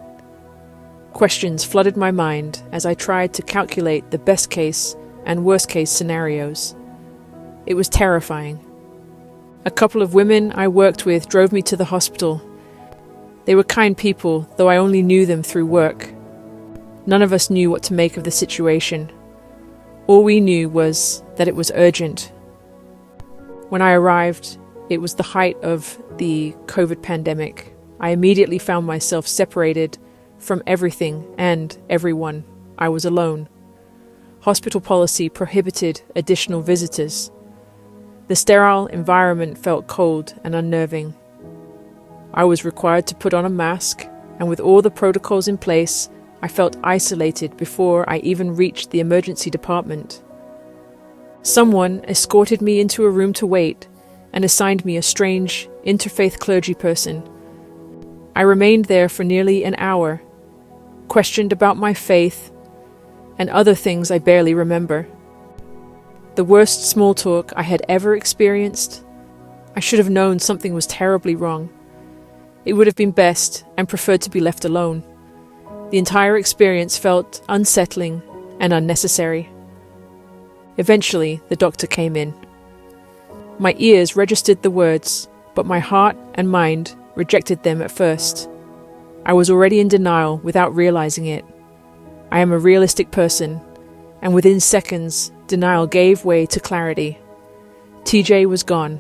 Speaker 1: Questions flooded my mind as I tried to calculate the best case and worst case scenarios. It was terrifying. A couple of women I worked with drove me to the hospital. They were kind people, though I only knew them through work. None of us knew what to make of the situation. All we knew was that it was urgent. When I arrived, it was the height of the COVID pandemic. I immediately found myself separated from everything and everyone. I was alone. Hospital policy prohibited additional visitors. The sterile environment felt cold and unnerving. I was required to put on a mask, and with all the protocols in place, I felt isolated before I even reached the emergency department. Someone escorted me into a room to wait and assigned me a strange interfaith clergy person. I remained there for nearly an hour, questioned about my faith and other things I barely remember. The worst small talk I had ever experienced. I should have known something was terribly wrong. It would have been best and preferred to be left alone. The entire experience felt unsettling and unnecessary. Eventually, the doctor came in. My ears registered the words, but my heart and mind rejected them at first. I was already in denial without realizing it. I am a realistic person, and within seconds, denial gave way to clarity. TJ was gone.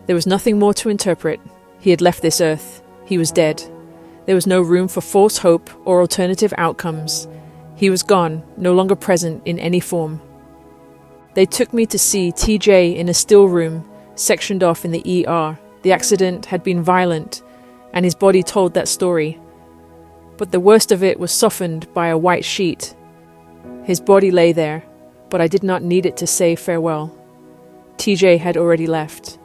Speaker 1: There was nothing more to interpret. He had left this earth. He was dead. There was no room for false hope or alternative outcomes. He was gone, no longer present in any form. They took me to see TJ in a still room, sectioned off in the ER. The accident had been violent, and his body told that story. But the worst of it was softened by a white sheet. His body lay there, but I did not need it to say farewell. TJ had already left.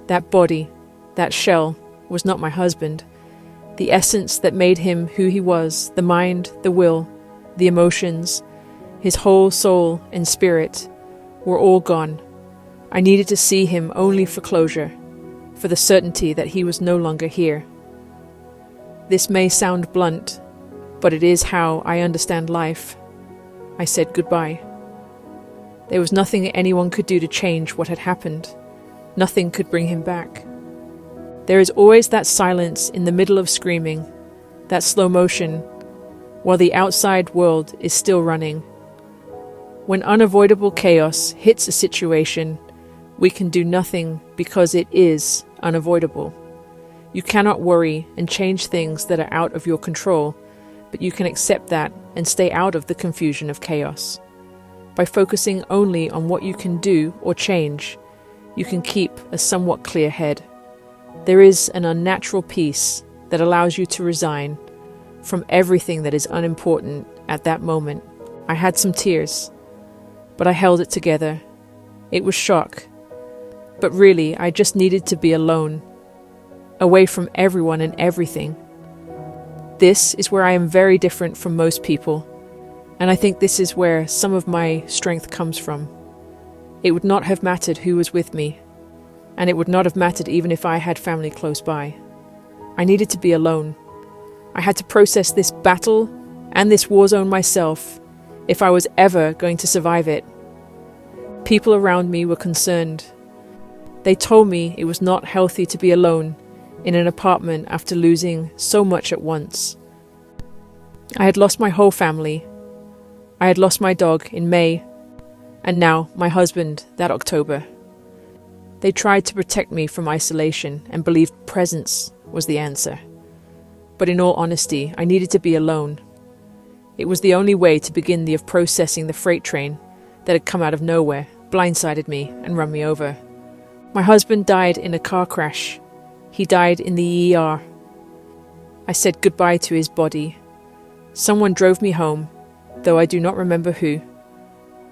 Speaker 1: That body, that shell, was not my husband. The essence that made him who he was, the mind, the will, the emotions, his whole soul and spirit, were all gone. I needed to see him only for closure, for the certainty that he was no longer here. This may sound blunt, but it is how I understand life. I said goodbye. There was nothing anyone could do to change what had happened. Nothing could bring him back. There is always that silence in the middle of screaming, that slow motion, while the outside world is still running. When unavoidable chaos hits a situation, we can do nothing because it is unavoidable. You cannot worry and change things that are out of your control, but you can accept that and stay out of the confusion of chaos. By focusing only on what you can do or change, you can keep a somewhat clear head. There is an unnatural peace that allows you to resign from everything that is unimportant at that moment. I had some tears, but I held it together. It was shock, but really I just needed to be alone, away from everyone and everything. This is where I am very different from most people, and I think this is where some of my strength comes from. It would not have mattered who was with me. and it would not have mattered even if I had family close by. I needed to be alone. I had to process this battle and this war zone myself if I was ever going to survive it. People around me were concerned. They told me it was not healthy to be alone in an apartment after losing so much at once. I had lost my whole family. I had lost my dog in May, and now my husband that October. They tried to protect me from isolation and believed presence was the answer. But in all honesty, I needed to be alone. It was the only way to begin the of processing the freight train that had come out of nowhere, blindsided me, and run me over. My husband died in a car crash. He died in the ER. I said goodbye to his body. Someone drove me home, though I do not remember who.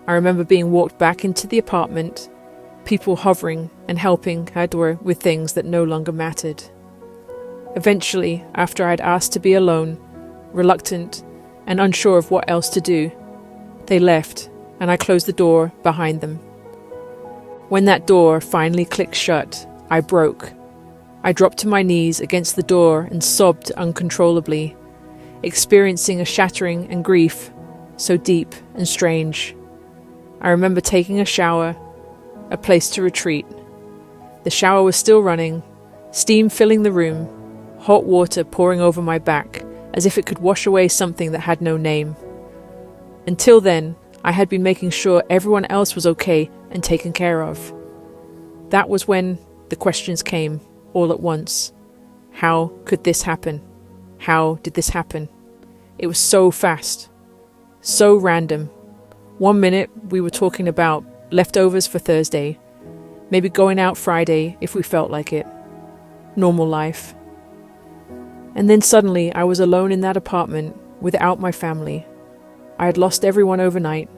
Speaker 1: I remember being walked back into the apartment, people hovering and helping Hador with things that no longer mattered. Eventually, after I had asked to be alone, reluctant and unsure of what else to do, they left, and I closed the door behind them. When that door finally clicked shut, I broke. I dropped to my knees against the door and sobbed uncontrollably, experiencing a shattering and grief so deep and strange. I remember taking a shower, a place to retreat. The shower was still running, steam filling the room, hot water pouring over my back as if it could wash away something that had no name. Until then, I had been making sure everyone else was okay and taken care of. That was when the questions came, all at once. How could this happen? How did this happen? It was so fast, so random. 1 minute we were talking about leftovers for Thursday, maybe going out Friday if we felt like it. Normal life. And then suddenly I was alone in that apartment without my family. I had lost everyone overnight.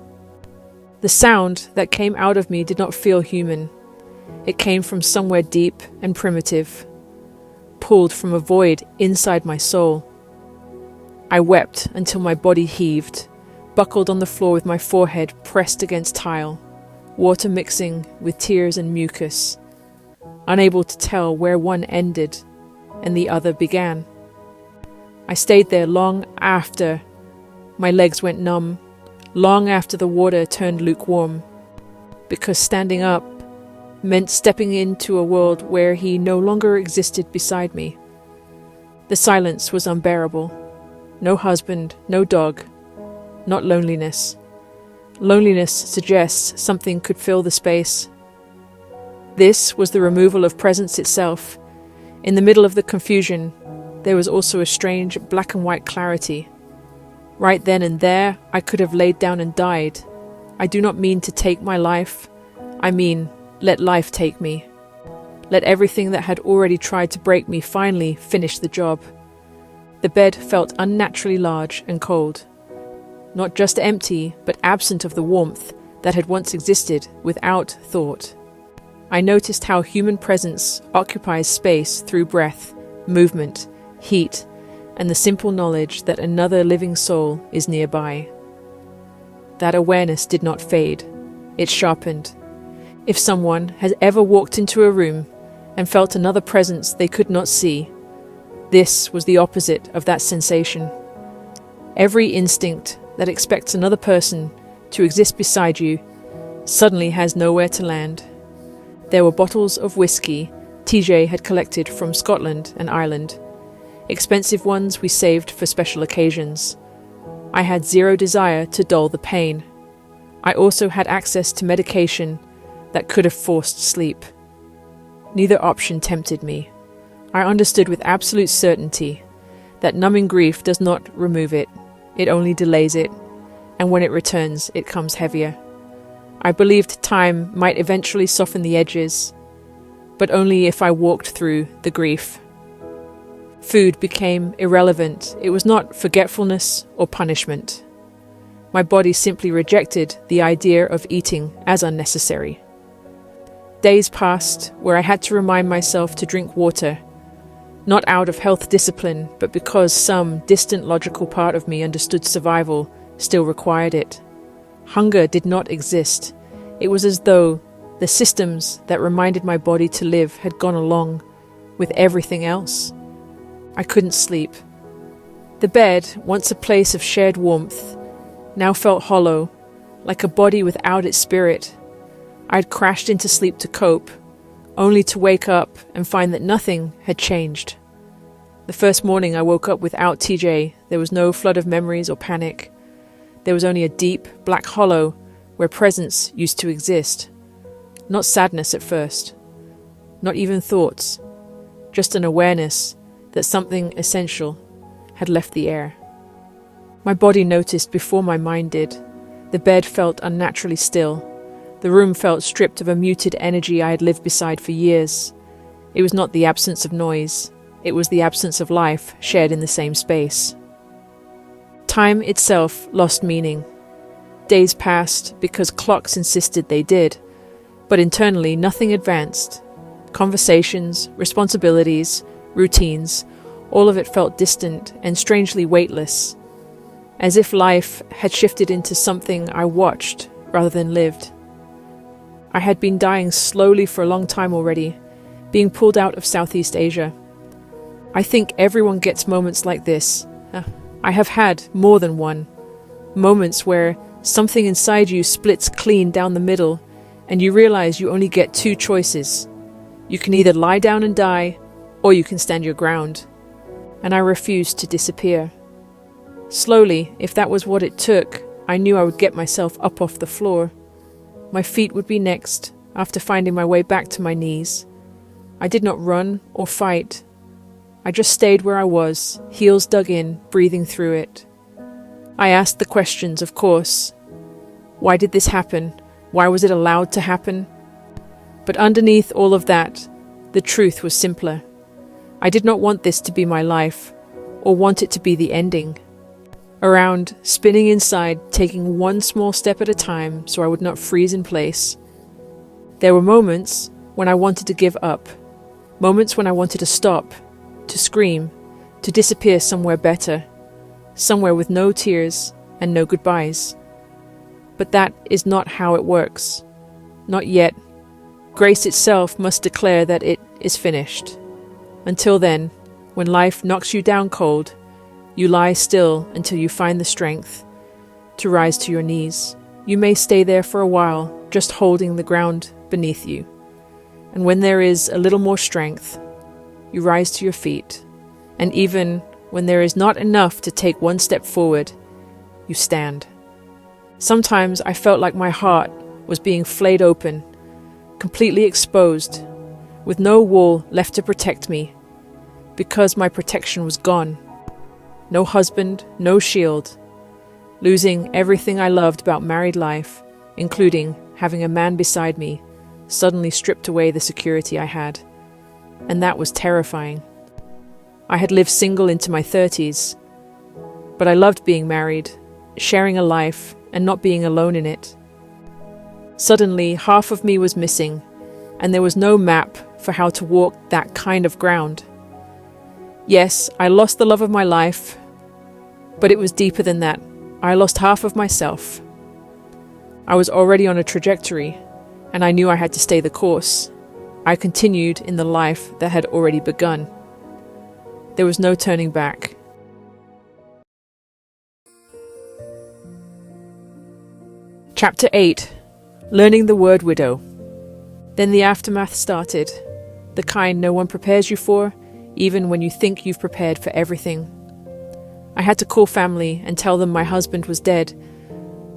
Speaker 1: The sound that came out of me did not feel human. It came from somewhere deep and primitive, pulled from a void inside my soul. I wept until my body heaved, buckled on the floor with my forehead pressed against tile, water mixing with tears and mucus, unable to tell where one ended and the other began. I stayed there long after my legs went numb, long after the water turned lukewarm, because standing up meant stepping into a world where he no longer existed beside me. The silence was unbearable. No husband, no dog, not loneliness. Loneliness suggests something could fill the space. This was the removal of presence itself. In the middle of the confusion, there was also a strange black and white clarity. Right then and there, I could have laid down and died. I do not mean to take my life. I mean, let life take me. Let everything that had already tried to break me finally finish the job. The bed felt unnaturally large and cold. Not just empty, but absent of the warmth that had once existed without thought. I noticed how human presence occupies space through breath, movement, heat, and the simple knowledge that another living soul is nearby. That awareness did not fade. It sharpened. If someone has ever walked into a room and felt another presence they could not see, this was the opposite of that sensation. Every instinct that expects another person to exist beside you suddenly has nowhere to land. There were bottles of whiskey TJ had collected from Scotland and Ireland, expensive ones we saved for special occasions. I had zero desire to dull the pain. I also had access to medication that could have forced sleep. Neither option tempted me. I understood with absolute certainty that numbing grief does not remove it, it only delays it, and when it returns, it comes heavier. I believed time might eventually soften the edges, but only if I walked through the grief. Food became irrelevant. It was not forgetfulness or punishment. My body simply rejected the idea of eating as unnecessary. Days passed where I had to remind myself to drink water, not out of health discipline, but because some distant logical part of me understood survival still required it. Hunger did not exist. It was as though The systems that reminded my body to live had gone along with everything else. I couldn't sleep. The bed, once a place of shared warmth, now felt hollow, like a body without its spirit. I had crashed into sleep to cope, only to wake up and find that nothing had changed. The first morning I woke up without TJ, there was no flood of memories or panic. There was only a deep, black hollow where presence used to exist. Not sadness at first, not even thoughts, just an awareness that something essential had left the air. My body noticed before my mind did. The bed felt unnaturally still. The room felt stripped of a muted energy I had lived beside for years. It was not the absence of noise. It was the absence of life shared in the same space. Time itself lost meaning. Days passed because clocks insisted they did, but internally nothing advanced. Conversations, responsibilities, routines, all of it felt distant and strangely weightless, as if life had shifted into something I watched rather than lived. I had been dying slowly for a long time already, being pulled out of Southeast Asia. I think everyone gets moments like this. I have had more than one. Moments where something inside you splits clean down the middle and you realize you only get two choices. You can either lie down and die, or you can stand your ground. And I refused to disappear. Slowly, if that was what it took, I knew I would get myself up off the floor. My feet would be next, after finding my way back to my knees. I did not run or fight. I just stayed where I was, heels dug in, breathing through it. I asked the questions, of course. Why did this happen? Why was it allowed to happen? But underneath all of that, the truth was simpler. I did not want this to be my life, or want it to be the ending. Around, spinning inside, taking one small step at a time so I would not freeze in place. There were moments when I wanted to give up, moments when I wanted to stop, to scream, to disappear somewhere better, somewhere with no tears and no goodbyes. But that is not how it works. Not yet. Grace itself must declare that it is finished. Until then, when life knocks you down cold, you lie still until you find the strength to rise to your knees. You may stay there for a while, just holding the ground beneath you. And when there is a little more strength, you rise to your feet. And even when there is not enough to take one step forward, you stand. Sometimes I felt like my heart was being flayed open, completely exposed, with no wall left to protect me, because my protection was gone. No husband, no shield, losing everything I loved about married life, including having a man beside me, suddenly stripped away the security I had. And that was terrifying. I had lived single into my 30s, but I loved being married, sharing a life, and not being alone in it. Suddenly, half of me was missing, and there was no map for how to walk that kind of ground. Yes, I lost the love of my life, but it was deeper than that. I lost half of myself. I was already on a trajectory, and I knew I had to stay the course. I continued in the life that had already begun. There was no turning back. Chapter 8. Learning the word widow. Then the aftermath started, the kind no one prepares you for, even when you think you've prepared for everything. I had to call family and tell them my husband was dead,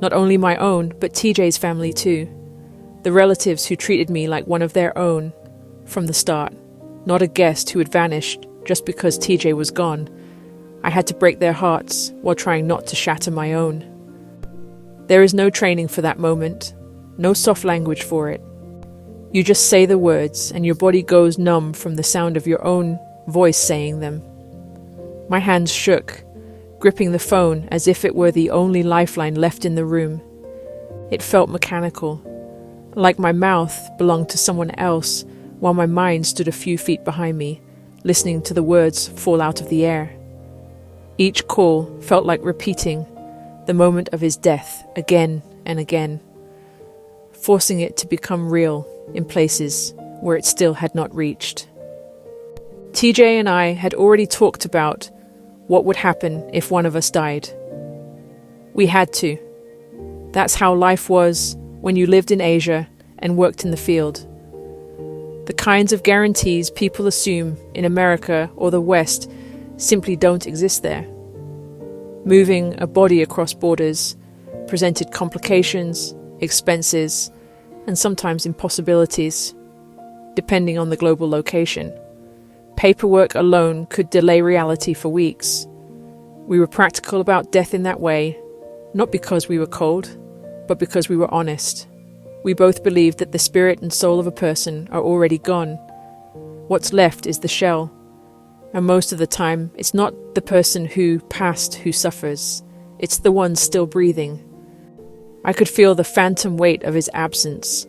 Speaker 1: not only my own, but TJ's family too. The relatives who treated me like one of their own from the start, not a guest who had vanished just because TJ was gone. I had to break their hearts while trying not to shatter my own. There is no training for that moment, no soft language for it. You just say the words and your body goes numb from the sound of your own voice saying them. My hands shook, gripping the phone as if it were the only lifeline left in the room. It felt mechanical, like my mouth belonged to someone else while my mind stood a few feet behind me, listening to the words fall out of the air. Each call felt like repeating the moment of his death again and again. forcing it to become real in places where it still had not reached. TJ and I had already talked about what would happen if one of us died. We had to. That's how life was when you lived in Asia and worked in the field. The kinds of guarantees people assume in America or the West simply don't exist there. Moving a body across borders presented complications, expenses, and sometimes impossibilities, depending on the global location. Paperwork alone could delay reality for weeks. We were practical about death in that way, not because we were cold, but because we were honest. We both believed that the spirit and soul of a person are already gone. What's left is the shell. And most of the time, it's not the person who passed who suffers. It's the one still breathing. I could feel the phantom weight of his absence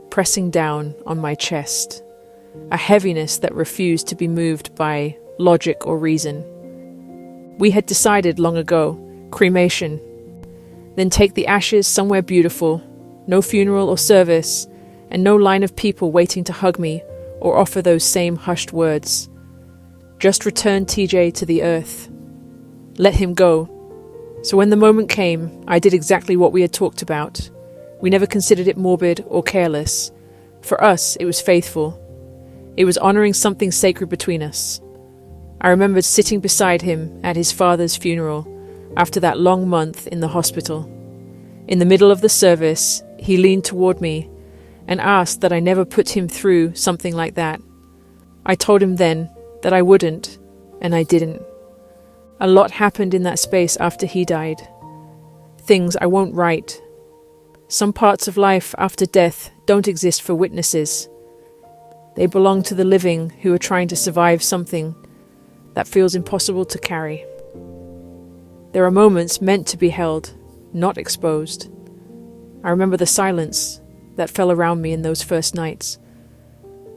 Speaker 1: pressing down on my chest, a heaviness that refused to be moved by logic or reason. We had decided long ago, cremation. Then take the ashes somewhere beautiful, no funeral or service, and no line of people waiting to hug me or offer those same hushed words. Just return TJ to the earth. Let him go. So when the moment came, I did exactly what we had talked about. We never considered it morbid or careless. For us, it was faithful. It was honoring something sacred between us. I remembered sitting beside him at his father's funeral after that long month in the hospital. In the middle of the service, he leaned toward me and asked that I never put him through something like that. I told him then that I wouldn't, and I didn't. A lot happened in that space after he died. Things I won't write. Some parts of life after death don't exist for witnesses. They belong to the living who are trying to survive something that feels impossible to carry. There are moments meant to be held, not exposed. I remember the silence that fell around me in those first nights.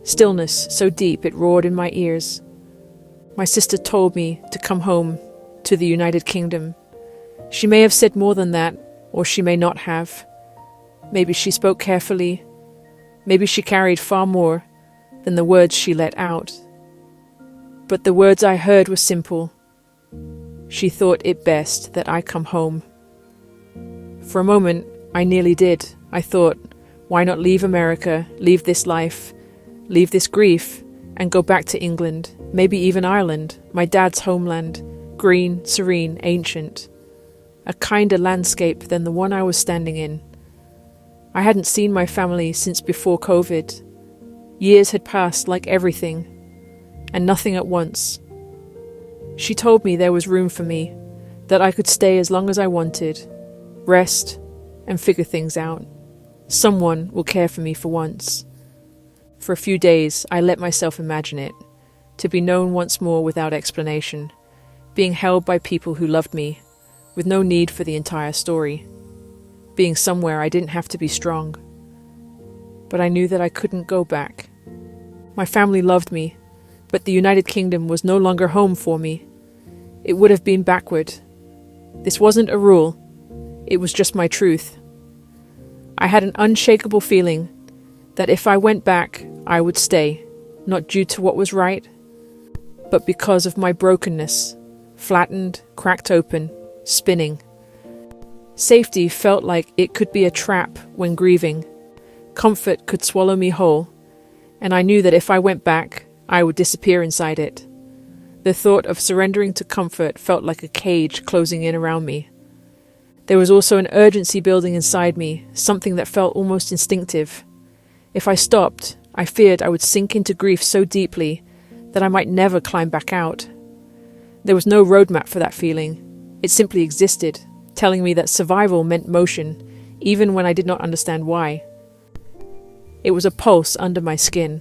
Speaker 1: Stillness so deep it roared in my ears. My sister told me to come home to the United Kingdom. She may have said more than that, or she may not have. Maybe she spoke carefully. Maybe she carried far more than the words she let out. But the words I heard were simple. She thought it best that I come home. For a moment, I nearly did. I thought, why not leave America, leave this life, leave this grief, and go back to England, maybe even Ireland, my dad's homeland, green, serene, ancient. A kinder landscape than the one I was standing in. I hadn't seen my family since before COVID. Years had passed like everything, and nothing at once. She told me there was room for me, that I could stay as long as I wanted, rest, and figure things out. Someone will care for me for once. For a few days, I let myself imagine it, to be known once more without explanation, being held by people who loved me, with no need for the entire story, being somewhere I didn't have to be strong. But I knew that I couldn't go back. My family loved me, but the United Kingdom was no longer home for me. It would have been backward. This wasn't a rule. It was just my truth. I had an unshakable feeling that if I went back, I would stay, not due to what was right, but because of my brokenness, flattened, cracked open, spinning. Safety felt like it could be a trap when grieving. Comfort could swallow me whole, and I knew that if I went back, I would disappear inside it. The thought of surrendering to comfort felt like a cage closing in around me. There was also an urgency building inside me, something that felt almost instinctive. If I stopped, I feared I would sink into grief so deeply that I might never climb back out. There was no roadmap for that feeling. It simply existed, telling me that survival meant motion, even when I did not understand why. It was a pulse under my skin,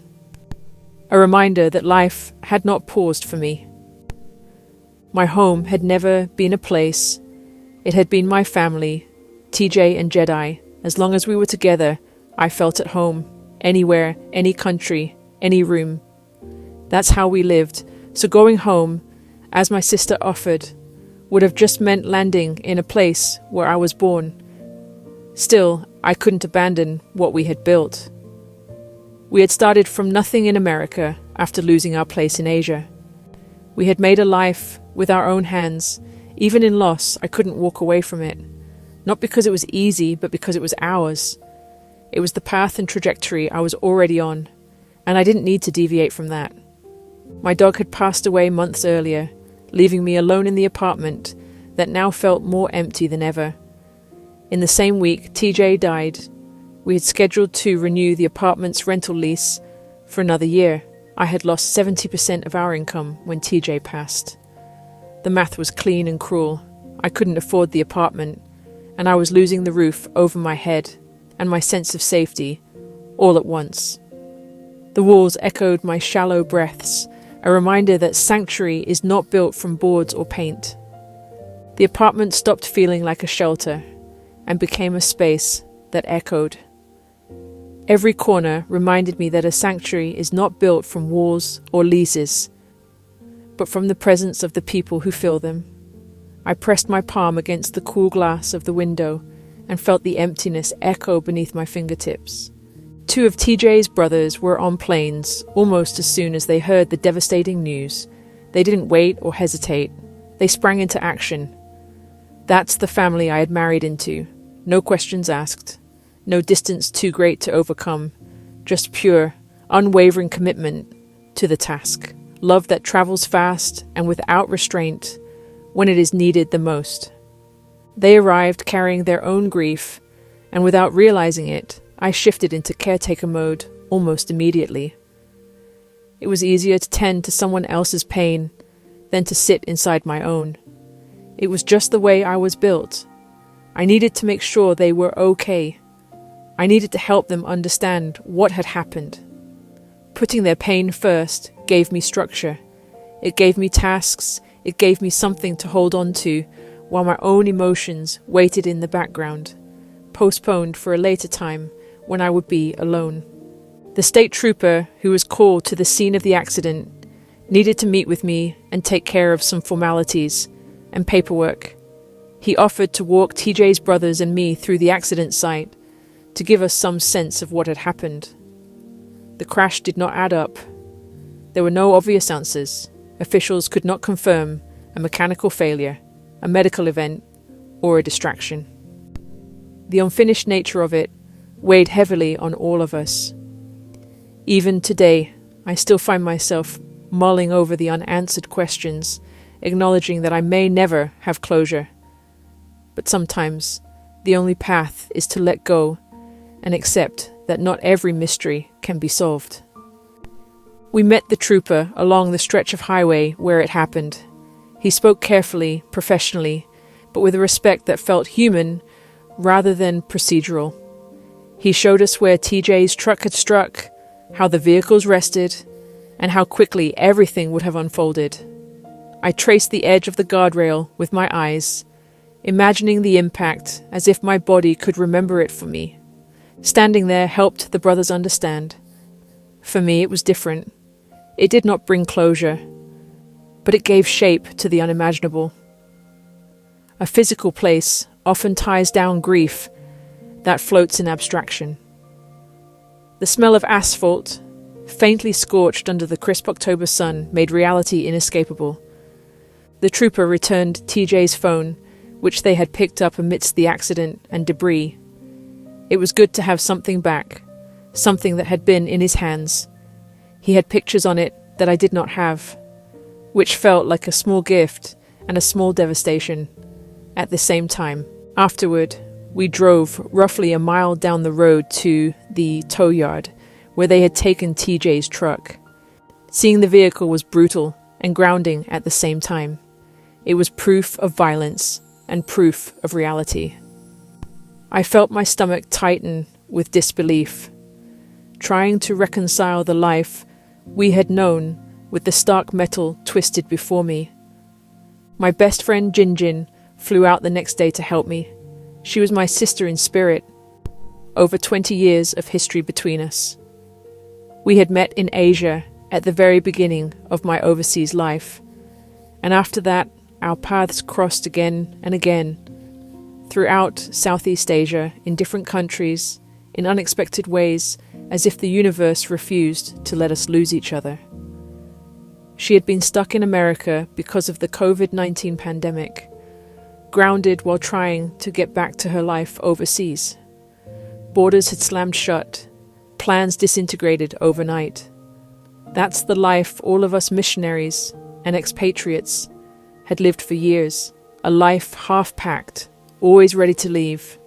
Speaker 1: a reminder that life had not paused for me. My home had never been a place. It had been my family, TJ and Jedi. As long as we were together, I felt at home, anywhere, any country, any room. That's how we lived, so going home, as my sister offered, would have just meant landing in a place where I was born. Still, I couldn't abandon what we had built. We had started from nothing in America after losing our place in Asia. We had made a life with our own hands. Even in loss, I couldn't walk away from it. Not because it was easy, but because it was ours. It was the path and trajectory I was already on, and I didn't need to deviate from that. My dog had passed away months earlier, leaving me alone in the apartment that now felt more empty than ever. In the same week, TJ died. We had scheduled to renew the apartment's rental lease for another year. I had lost 70% of our income when TJ passed. The math was clean and cruel. I couldn't afford the apartment, and I was losing the roof over my head and my sense of safety all at once. The walls echoed my shallow breaths, a reminder that sanctuary is not built from boards or paint. The apartment stopped feeling like a shelter and became a space that echoed. Every corner reminded me that a sanctuary is not built from walls or leases, but from the presence of the people who fill them. I pressed my palm against the cool glass of the window and felt the emptiness echo beneath my fingertips. 2 of TJ's brothers were on planes almost as soon as they heard the devastating news. They didn't wait or hesitate. They sprang into action. That's the family I had married into. No questions asked. No distance too great to overcome. Just pure, unwavering commitment to the task. Love that travels fast and without restraint when it is needed the most. They arrived carrying their own grief, and without realizing it, I shifted into caretaker mode almost immediately. It was easier to tend to someone else's pain than to sit inside my own. It was just the way I was built. I needed to make sure they were okay. I needed to help them understand what had happened. Putting their pain first gave me structure. It gave me tasks. It gave me something to hold on to while my own emotions waited in the background, postponed for a later time when I would be alone. The state trooper who was called to the scene of the accident needed to meet with me and take care of some formalities and paperwork. He offered to walk TJ's brothers and me through the accident site to give us some sense of what had happened. The crash did not add up. There were no obvious answers. Officials could not confirm a mechanical failure, a medical event, or a distraction. The unfinished nature of it weighed heavily on all of us. Even today, I still find myself mulling over the unanswered questions, acknowledging that I may never have closure. But sometimes, the only path is to let go and accept that not every mystery can be solved. We met the trooper along the stretch of highway where it happened. He spoke carefully, professionally, but with a respect that felt human rather than procedural. He showed us where TJ's truck had struck, how the vehicles rested, and how quickly everything would have unfolded. I traced the edge of the guardrail with my eyes, imagining the impact as if my body could remember it for me. Standing there helped the brothers understand. For me, it was different. It did not bring closure, but it gave shape to the unimaginable. A physical place often ties down grief that floats in abstraction. The smell of asphalt, faintly scorched under the crisp October sun, made reality inescapable. The trooper returned TJ's phone, which they had picked up amidst the accident and debris. It was good to have something back, something that had been in his hands. He had pictures on it that I did not have, which felt like a small gift and a small devastation at the same time. Afterward, we drove roughly a mile down the road to the tow yard where they had taken TJ's truck. Seeing the vehicle was brutal and grounding at the same time. It was proof of violence and proof of reality. I felt my stomach tighten with disbelief, trying to reconcile the life we had known with the stark metal twisted before me. My best friend Jinjin flew out the next day to help me. She was my sister in spirit. Over 20 years of history between us. We had met in Asia at the very beginning of my overseas life, and after that our paths crossed again and again. throughout Southeast Asia, in different countries, in unexpected ways, as if the universe refused to let us lose each other. She had been stuck in America because of the COVID-19 pandemic, grounded while trying to get back to her life overseas. Borders had slammed shut, plans disintegrated overnight. That's the life all of us missionaries and expatriates had lived for years, a life half-packed, always ready to leave.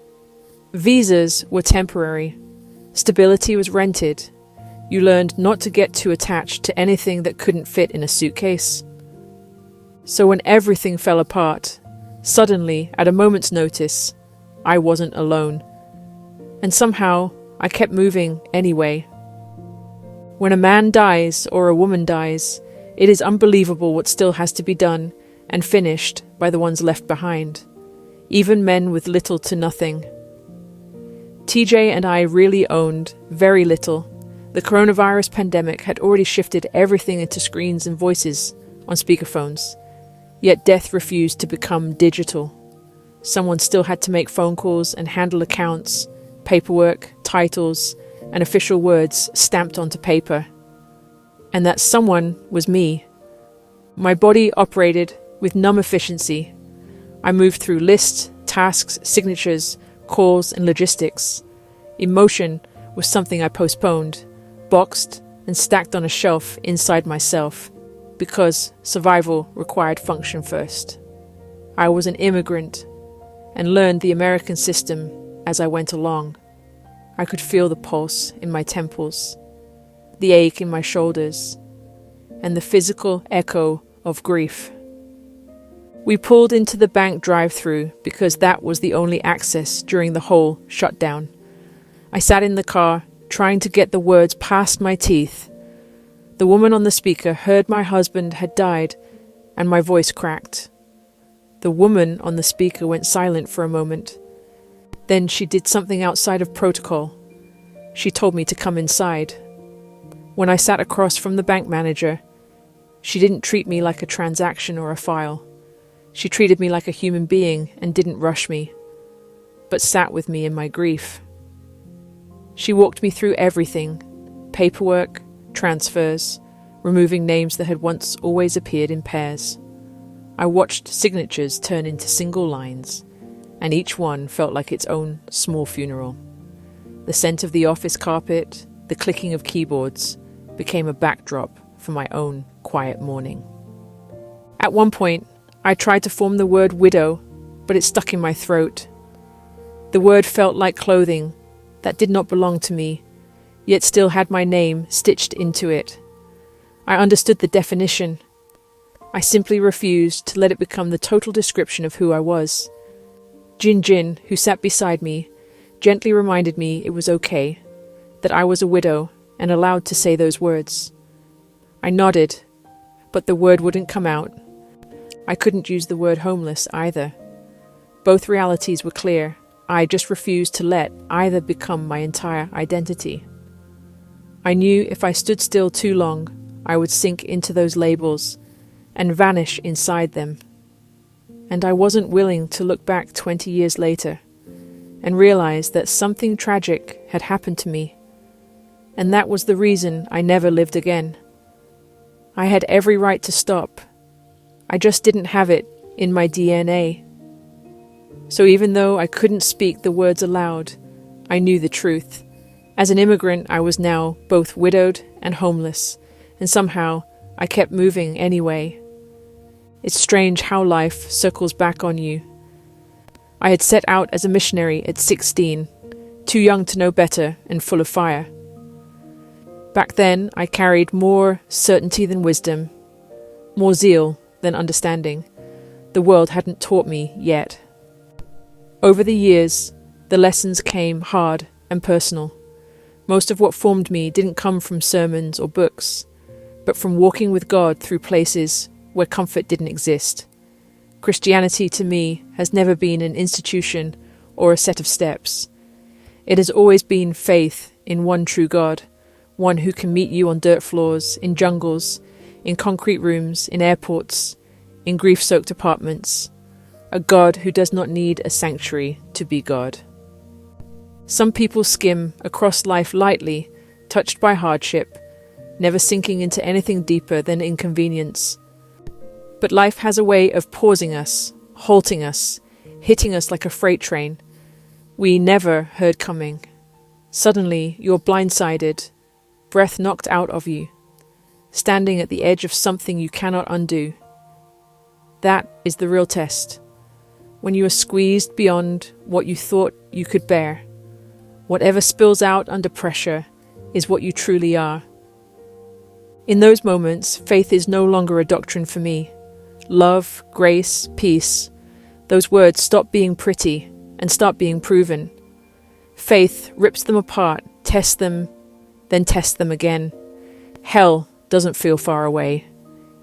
Speaker 1: Visas were temporary. Stability was rented. You learned not to get too attached to anything that couldn't fit in a suitcase. So when everything fell apart, suddenly, at a moment's notice, I wasn't alone. And somehow, I kept moving anyway. When a man dies or a woman dies, it is unbelievable what still has to be done and finished by the ones left behind, even men with little to nothing. TJ and I really owned very little. The coronavirus pandemic had already shifted everything into screens and voices on speakerphones, yet death refused to become digital. Someone still had to make phone calls and handle accounts, paperwork, titles, and official words stamped onto paper. And that someone was me. My body operated with numb efficiency. I moved through lists, tasks, signatures, calls, and logistics. Emotion was something I postponed, boxed, and stacked on a shelf inside myself, because survival required function first. I was an immigrant and learned the American system as I went along. I could feel the pulse in my temples, the ache in my shoulders, and the physical echo of grief. We pulled into the bank drive-thru because that was the only access during the whole shutdown. I sat in the car, trying to get the words past my teeth. The woman on the speaker heard my husband had died, and my voice cracked. The woman on the speaker went silent for a moment. Then she did something outside of protocol. She told me to come inside. When I sat across from the bank manager, she didn't treat me like a transaction or a file. She treated me like a human being and didn't rush me, but sat with me in my grief. She walked me through everything: paperwork, transfers, removing names that had once always appeared in pairs. I watched signatures turn into single lines, and each one felt like its own small funeral. The scent of the office carpet, the clicking of keyboards, became a backdrop for my own quiet mourning. At one point, I tried to form the word widow, but it stuck in my throat. The word felt like clothing that did not belong to me, yet still had my name stitched into it. I understood the definition. I simply refused to let it become the total description of who I was. Jin, who sat beside me, gently reminded me it was okay, that I was a widow and allowed to say those words. I nodded, but the word wouldn't come out. I couldn't use the word homeless either. Both realities were clear. I just refused to let either become my entire identity. I knew if I stood still too long, I would sink into those labels and vanish inside them. And I wasn't willing to look back 20 years later and realize that something tragic had happened to me. And that was the reason I never lived again. I had every right to stop. I just didn't have it in my DNA. So even though I couldn't speak the words aloud, I knew the truth. As an immigrant, I was now both widowed and homeless, and somehow I kept moving anyway. It's strange how life circles back on you. I had set out as a missionary at 16, too young to know better and full of fire. Back then, I carried more certainty than wisdom, more zeal than understanding. The world hadn't taught me yet. Over the years, the lessons came hard and personal. Most of what formed me didn't come from sermons or books, but from walking with God through places where comfort didn't exist. Christianity to me has never been an institution or a set of steps. It has always been faith in one true God, one who can meet you on dirt floors, in jungles, in concrete rooms, in airports, in grief-soaked apartments, a God who does not need a sanctuary to be God. Some people skim across life lightly, touched by hardship, never sinking into anything deeper than inconvenience. But life has a way of pausing us, halting us, hitting us like a freight train we never heard coming. Suddenly, you're blindsided, breath knocked out of you, standing at the edge of something you cannot undo. That is the real test. When you are squeezed beyond what you thought you could bear, whatever spills out under pressure is what you truly are. In those moments, faith is no longer a doctrine for me. Love, grace, peace, those words stop being pretty and start being proven. Faith rips them apart, tests them, then tests them again. Hell doesn't feel far away.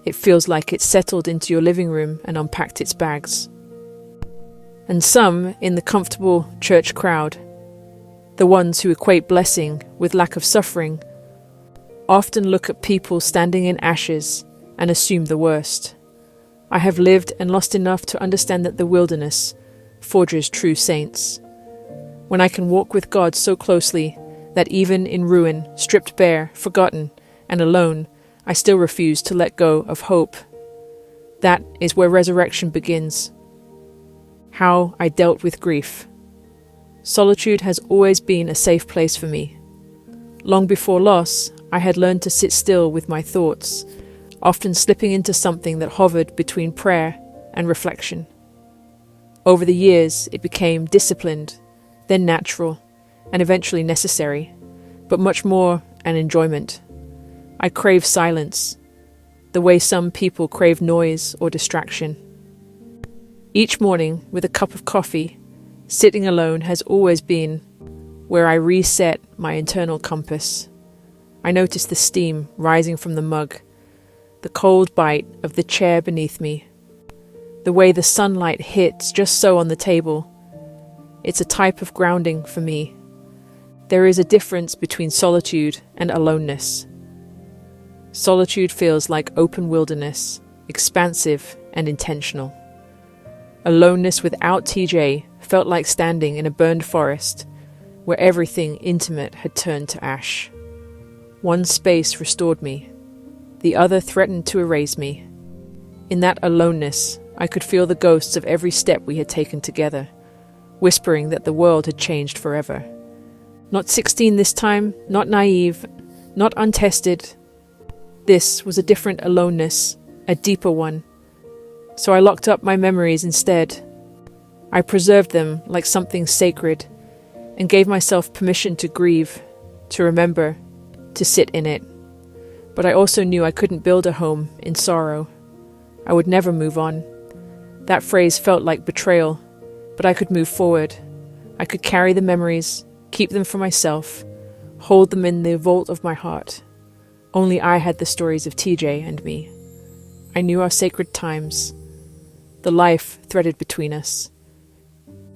Speaker 1: It feels like it's settled into your living room and unpacked its bags. And some in the comfortable church crowd, the ones who equate blessing with lack of suffering, often look at people standing in ashes and assume the worst. I have lived and lost enough to understand that the wilderness forges true saints. When I can walk with God so closely that even in ruin, stripped bare, forgotten, and alone, I still refuse to let go of hope. That is where resurrection begins. How I dealt with grief. Solitude has always been a safe place for me. Long before loss, I had learned to sit still with my thoughts, often slipping into something that hovered between prayer and reflection. Over the years, it became disciplined, then natural, and eventually necessary, but much more an enjoyment. I crave silence, the way some people crave noise or distraction. Each morning, with a cup of coffee, sitting alone has always been where I reset my internal compass. I notice the steam rising from the mug, the cold bite of the chair beneath me, the way the sunlight hits just so on the table. It's a type of grounding for me. There is a difference between solitude and aloneness. Solitude feels like open wilderness, expansive and intentional. Aloneness without TJ felt like standing in a burned forest where everything intimate had turned to ash. One space restored me. The other threatened to erase me. In that aloneness, I could feel the ghosts of every step we had taken together, whispering that the world had changed forever. Not 16 this time, not naive, not untested. This was a different aloneness, a deeper one. So I locked up my memories instead. I preserved them like something sacred and gave myself permission to grieve, to remember, to sit in it. But I also knew I couldn't build a home in sorrow. I would never move on. That phrase felt like betrayal, but I could move forward. I could carry the memories, keep them for myself, hold them in the vault of my heart. Only I had the stories of TJ and me. I knew our sacred times, the life threaded between us.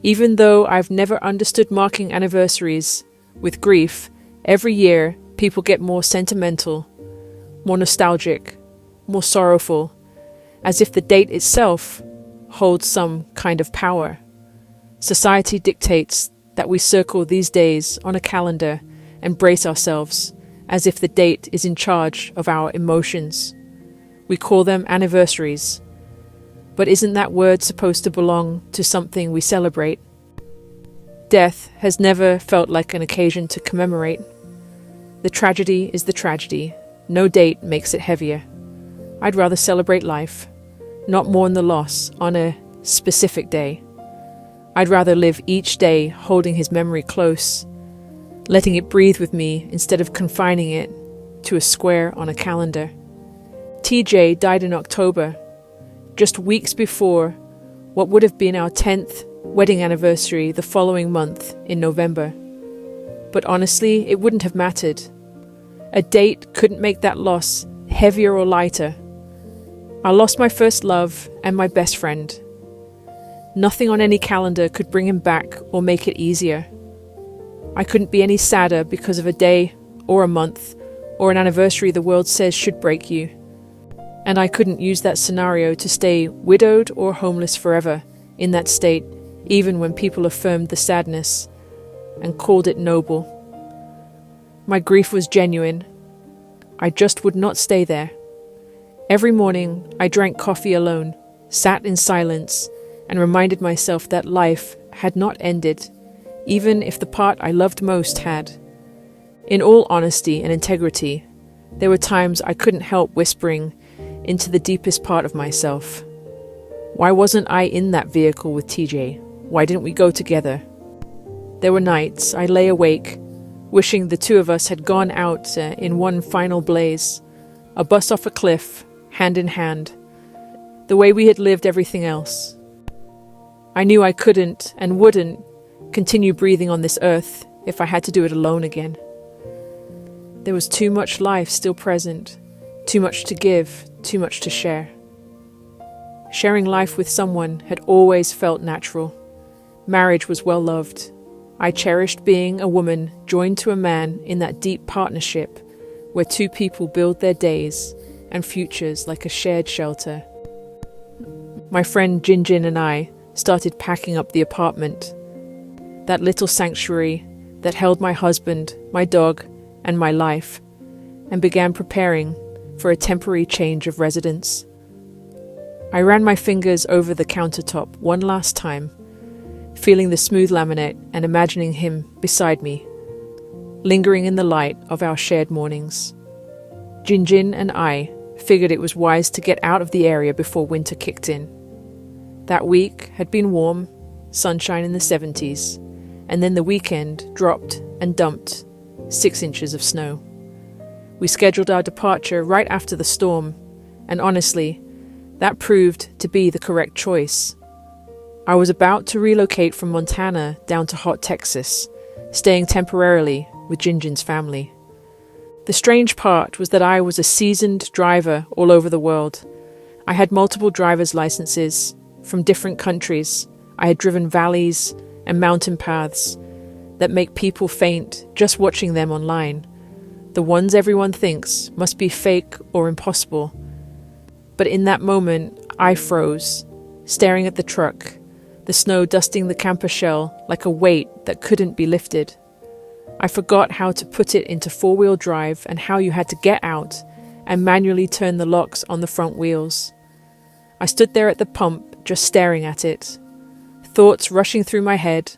Speaker 1: Even though I've never understood marking anniversaries with grief, every year people get more sentimental, more nostalgic, more sorrowful, as if the date itself holds some kind of power. Society dictates that we circle these days on a calendar and brace ourselves, as if the date is in charge of our emotions. We call them anniversaries. But isn't that word supposed to belong to something we celebrate? Death has never felt like an occasion to commemorate. The tragedy is the tragedy. No date makes it heavier. I'd rather celebrate life, not mourn the loss on a specific day. I'd rather live each day holding his memory close, letting it breathe with me instead of confining it to a square on a calendar. TJ died in October, just weeks before what would have been our 10th wedding anniversary the following month in November. But honestly, it wouldn't have mattered. A date couldn't make that loss heavier or lighter. I lost my first love and my best friend. Nothing on any calendar could bring him back or make it easier. I couldn't be any sadder because of a day or a month or an anniversary the world says should break you. And I couldn't use that scenario to stay widowed or homeless forever, in that state, even when people affirmed the sadness and called it noble. My grief was genuine. I just would not stay there. Every morning, I drank coffee alone, sat in silence, and reminded myself that life had not ended, even if the part I loved most had. In all honesty and integrity, there were times I couldn't help whispering into the deepest part of myself. Why wasn't I in that vehicle with TJ? Why didn't we go together? There were nights I lay awake, wishing the two of us had gone out in one final blaze, a bus off a cliff, hand in hand, the way we had lived everything else. I knew I couldn't and wouldn't continue breathing on this earth if I had to do it alone again. There was too much life still present, too much to give, too much to share. Sharing life with someone had always felt natural. Marriage was well loved. I cherished being a woman joined to a man in that deep partnership where two people build their days and futures like a shared shelter. My friend Jinjin and I started packing up the apartment, that little sanctuary that held my husband, my dog, and my life, and began preparing for a temporary change of residence. I ran my fingers over the countertop one last time, feeling the smooth laminate and imagining him beside me, lingering in the light of our shared mornings. Jinjin and I figured it was wise to get out of the area before winter kicked in. That week had been warm, sunshine in the 70s, and then the weekend dropped and dumped 6 inches of snow. We scheduled our departure right after the storm, and honestly, that proved to be the correct choice. I was about to relocate from Montana down to hot Texas, staying temporarily with Jinjin's family. The strange part was that I was a seasoned driver all over the world. I had multiple driver's licenses from different countries. I had driven valleys and mountain paths that make people faint just watching them online. The ones everyone thinks must be fake or impossible. But in that moment, I froze, staring at the truck, the snow dusting the camper shell like a weight that couldn't be lifted. I forgot how to put it into 4-wheel drive and how you had to get out and manually turn the locks on the front wheels. I stood there at the pump, just staring at it, thoughts rushing through my head,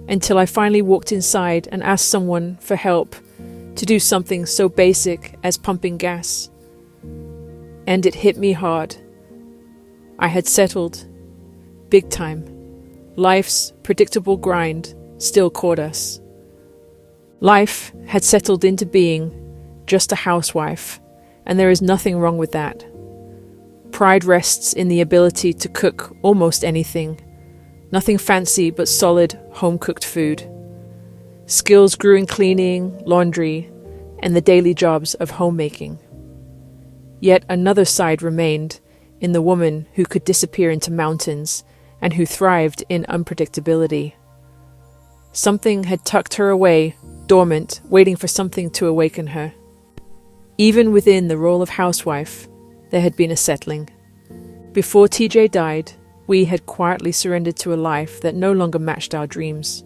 Speaker 1: until I finally walked inside and asked someone for help to do something so basic as pumping gas. And it hit me hard. I had settled, big time. Life's predictable grind still caught us. Life had settled into being just a housewife, and there is nothing wrong with that. Pride rests in the ability to cook almost anything. Nothing fancy but solid, home-cooked food. Skills grew in cleaning, laundry, and the daily jobs of homemaking. Yet another side remained in the woman who could disappear into mountains and who thrived in unpredictability. Something had tucked her away, dormant, waiting for something to awaken her. Even within the role of housewife, there had been a settling. Before TJ died, we had quietly surrendered to a life that no longer matched our dreams.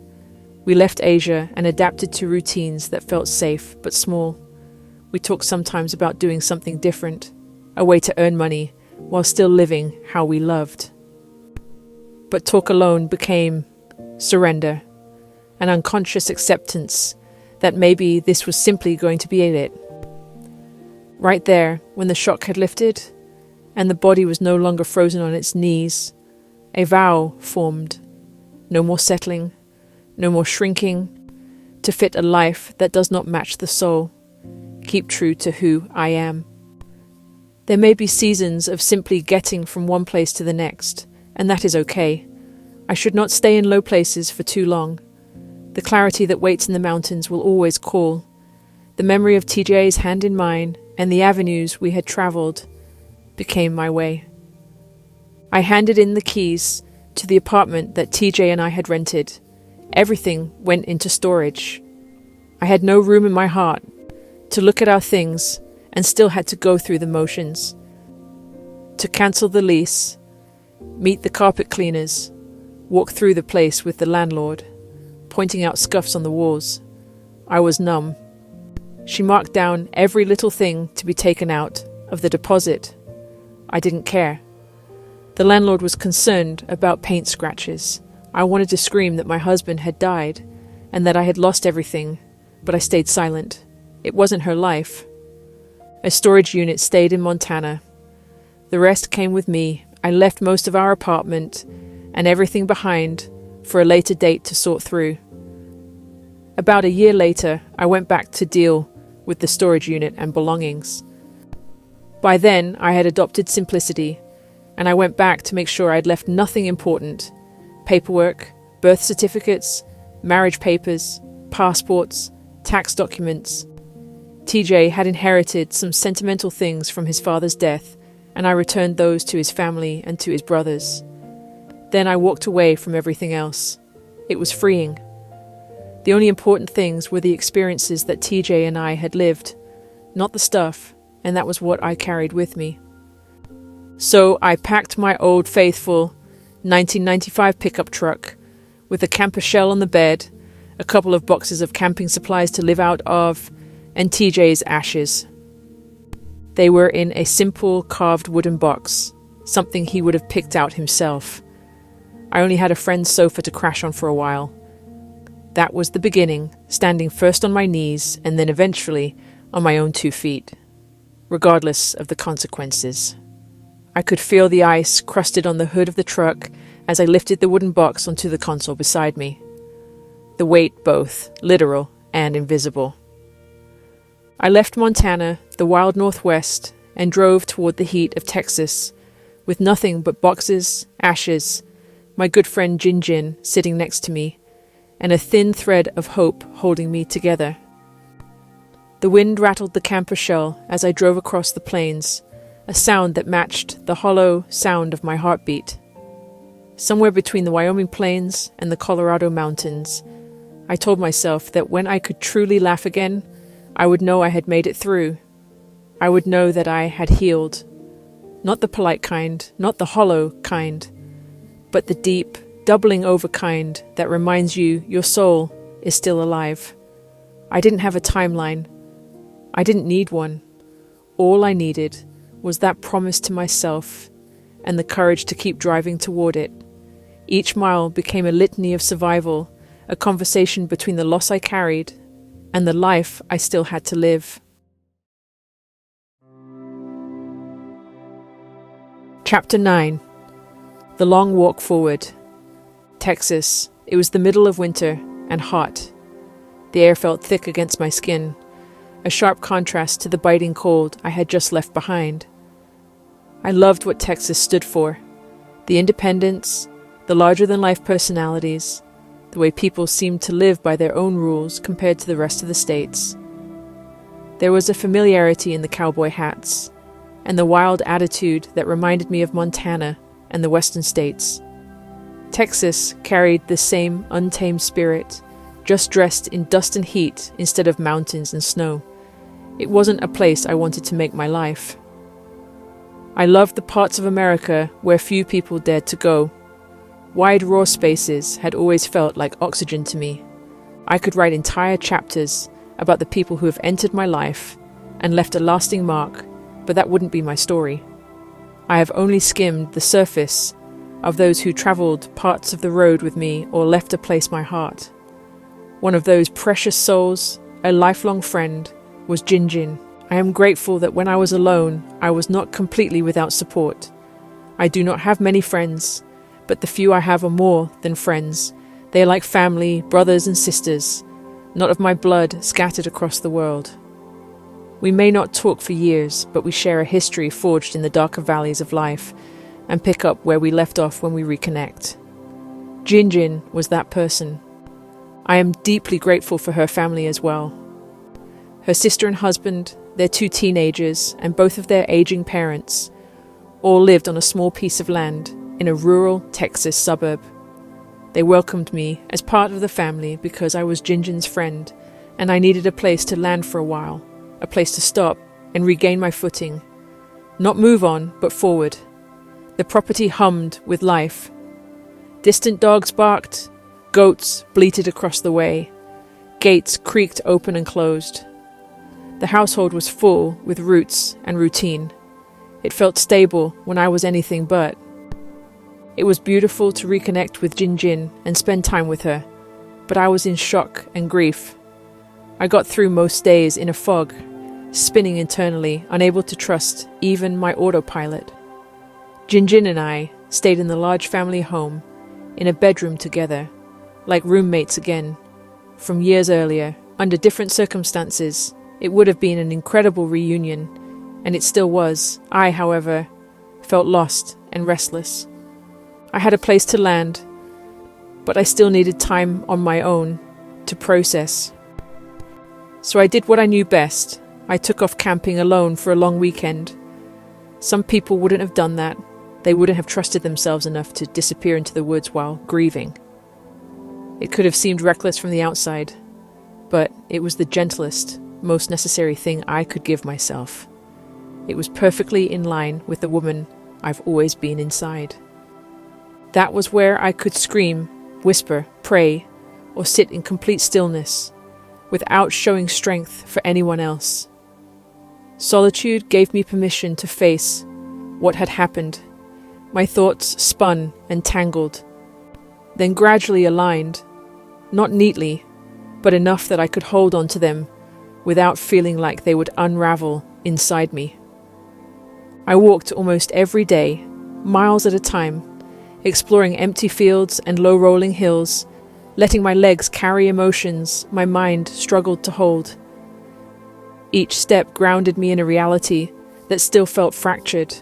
Speaker 1: We left Asia and adapted to routines that felt safe but small. We talked sometimes about doing something different, a way to earn money while still living how we loved. But talk alone became surrender, an unconscious acceptance that maybe this was simply going to be it. Right there, when the shock had lifted and the body was no longer frozen on its knees, a vow formed. No more settling, no more shrinking to fit a life that does not match the soul. Keep true to who I am. There may be seasons of simply getting from one place to the next, and that is okay. I should not stay in low places for too long. The clarity that waits in the mountains will always call. The memory of TJ's hand in mine and the avenues we had traveled became my way. I handed in the keys to the apartment that TJ and I had rented. Everything went into storage. I had no room in my heart to look at our things and still had to go through the motions. To cancel the lease, meet the carpet cleaners, walked through the place with the landlord, pointing out scuffs on the walls. I was numb. She marked down every little thing to be taken out of the deposit. I didn't care. The landlord was concerned about paint scratches. I wanted to scream that my husband had died and that I had lost everything, but I stayed silent. It wasn't her life. A storage unit stayed in Montana. The rest came with me. I left most of our apartment and everything behind for a later date to sort through. About a year later, I went back to deal with the storage unit and belongings. By then, I had adopted simplicity, and I went back to make sure I'd left nothing important. Paperwork, birth certificates, marriage papers, passports, tax documents. TJ had inherited some sentimental things from his father's death, and I returned those to his family and to his brothers. Then I walked away from everything else. It was freeing. The only important things were the experiences that TJ and I had lived, not the stuff, and that was what I carried with me. So I packed my old faithful 1995 pickup truck with a camper shell on the bed, a couple of boxes of camping supplies to live out of, and TJ's ashes. They were in a simple carved wooden box, something he would have picked out himself. I only had a friend's sofa to crash on for a while. That was the beginning, standing first on my knees and then eventually on my own 2 feet, regardless of the consequences. I could feel the ice crusted on the hood of the truck as I lifted the wooden box onto the console beside me. The weight both literal and invisible. I left Montana, the wild Northwest, and drove toward the heat of Texas, with nothing but boxes, ashes, my good friend Jin sitting next to me, and a thin thread of hope holding me together. The wind rattled the camper shell as I drove across the plains, a sound that matched the hollow sound of my heartbeat. Somewhere between the Wyoming plains and the Colorado mountains, I told myself that when I could truly laugh again, I would know I had made it through. I would know that I had healed. Not the polite kind, not the hollow kind, but the deep, doubling over kind that reminds you your soul is still alive. I didn't have a timeline. I didn't need one. All I needed was that promise to myself and the courage to keep driving toward it. Each mile became a litany of survival, a conversation between the loss I carried and the life I still had to live. Chapter 9. The Long Walk Forward. Texas. It was the middle of winter and hot. The air felt thick against my skin, a sharp contrast to the biting cold I had just left behind. I loved what Texas stood for. The independence, the larger-than-life personalities, the way people seemed to live by their own rules compared to the rest of the states. There was a familiarity in the cowboy hats, and the wild attitude that reminded me of Montana and the western states. Texas carried the same untamed spirit, just dressed in dust and heat instead of mountains and snow. It wasn't a place I wanted to make my life. I loved the parts of America where few people dared to go. Wide, raw spaces had always felt like oxygen to me. I could write entire chapters about the people who have entered my life and left a lasting mark, but that wouldn't be my story. I have only skimmed the surface of those who traveled parts of the road with me or left to place my heart. One of those precious souls, a lifelong friend, was Jin. I am grateful that when I was alone, I was not completely without support. I do not have many friends, but the few I have are more than friends. They are like family, brothers and sisters, not of my blood, scattered across the world. We may not talk for years, but we share a history forged in the darker valleys of life, and pick up where we left off when we reconnect. Jin was that person. I am deeply grateful for her family as well. Her sister and husband, their 2 teenagers, and both of their aging parents, all lived on a small piece of land in a rural Texas suburb. They welcomed me as part of the family because I was Jin's friend, and I needed a place to land for a while, a place to stop and regain my footing. Not move on, but forward. The property hummed with life. Distant dogs barked, goats bleated across the way, gates creaked open and closed. The household was full with roots and routine. It felt stable when I was anything but. It was beautiful to reconnect with Jin and spend time with her, but I was in shock and grief. I got through most days in a fog, spinning internally, unable to trust even my autopilot. Jin and I stayed in the large family home, in a bedroom together, like roommates again. From years earlier, under different circumstances, it would have been an incredible reunion, and it still was. I, however, felt lost and restless. I had a place to land, but I still needed time on my own to process. So I did what I knew best. I took off camping alone for a long weekend. Some people wouldn't have done that. They wouldn't have trusted themselves enough to disappear into the woods while grieving. It could have seemed reckless from the outside, but it was the gentlest, most necessary thing I could give myself. It was perfectly in line with the woman I've always been inside. That was where I could scream, whisper, pray, or sit in complete stillness, without showing strength for anyone else. Solitude gave me permission to face what had happened. My thoughts spun and tangled, then gradually aligned, not neatly, but enough that I could hold on to them without feeling like they would unravel inside me. I walked almost every day, miles at a time, exploring empty fields and low-rolling hills, letting my legs carry emotions my mind struggled to hold. Each step grounded me in a reality that still felt fractured.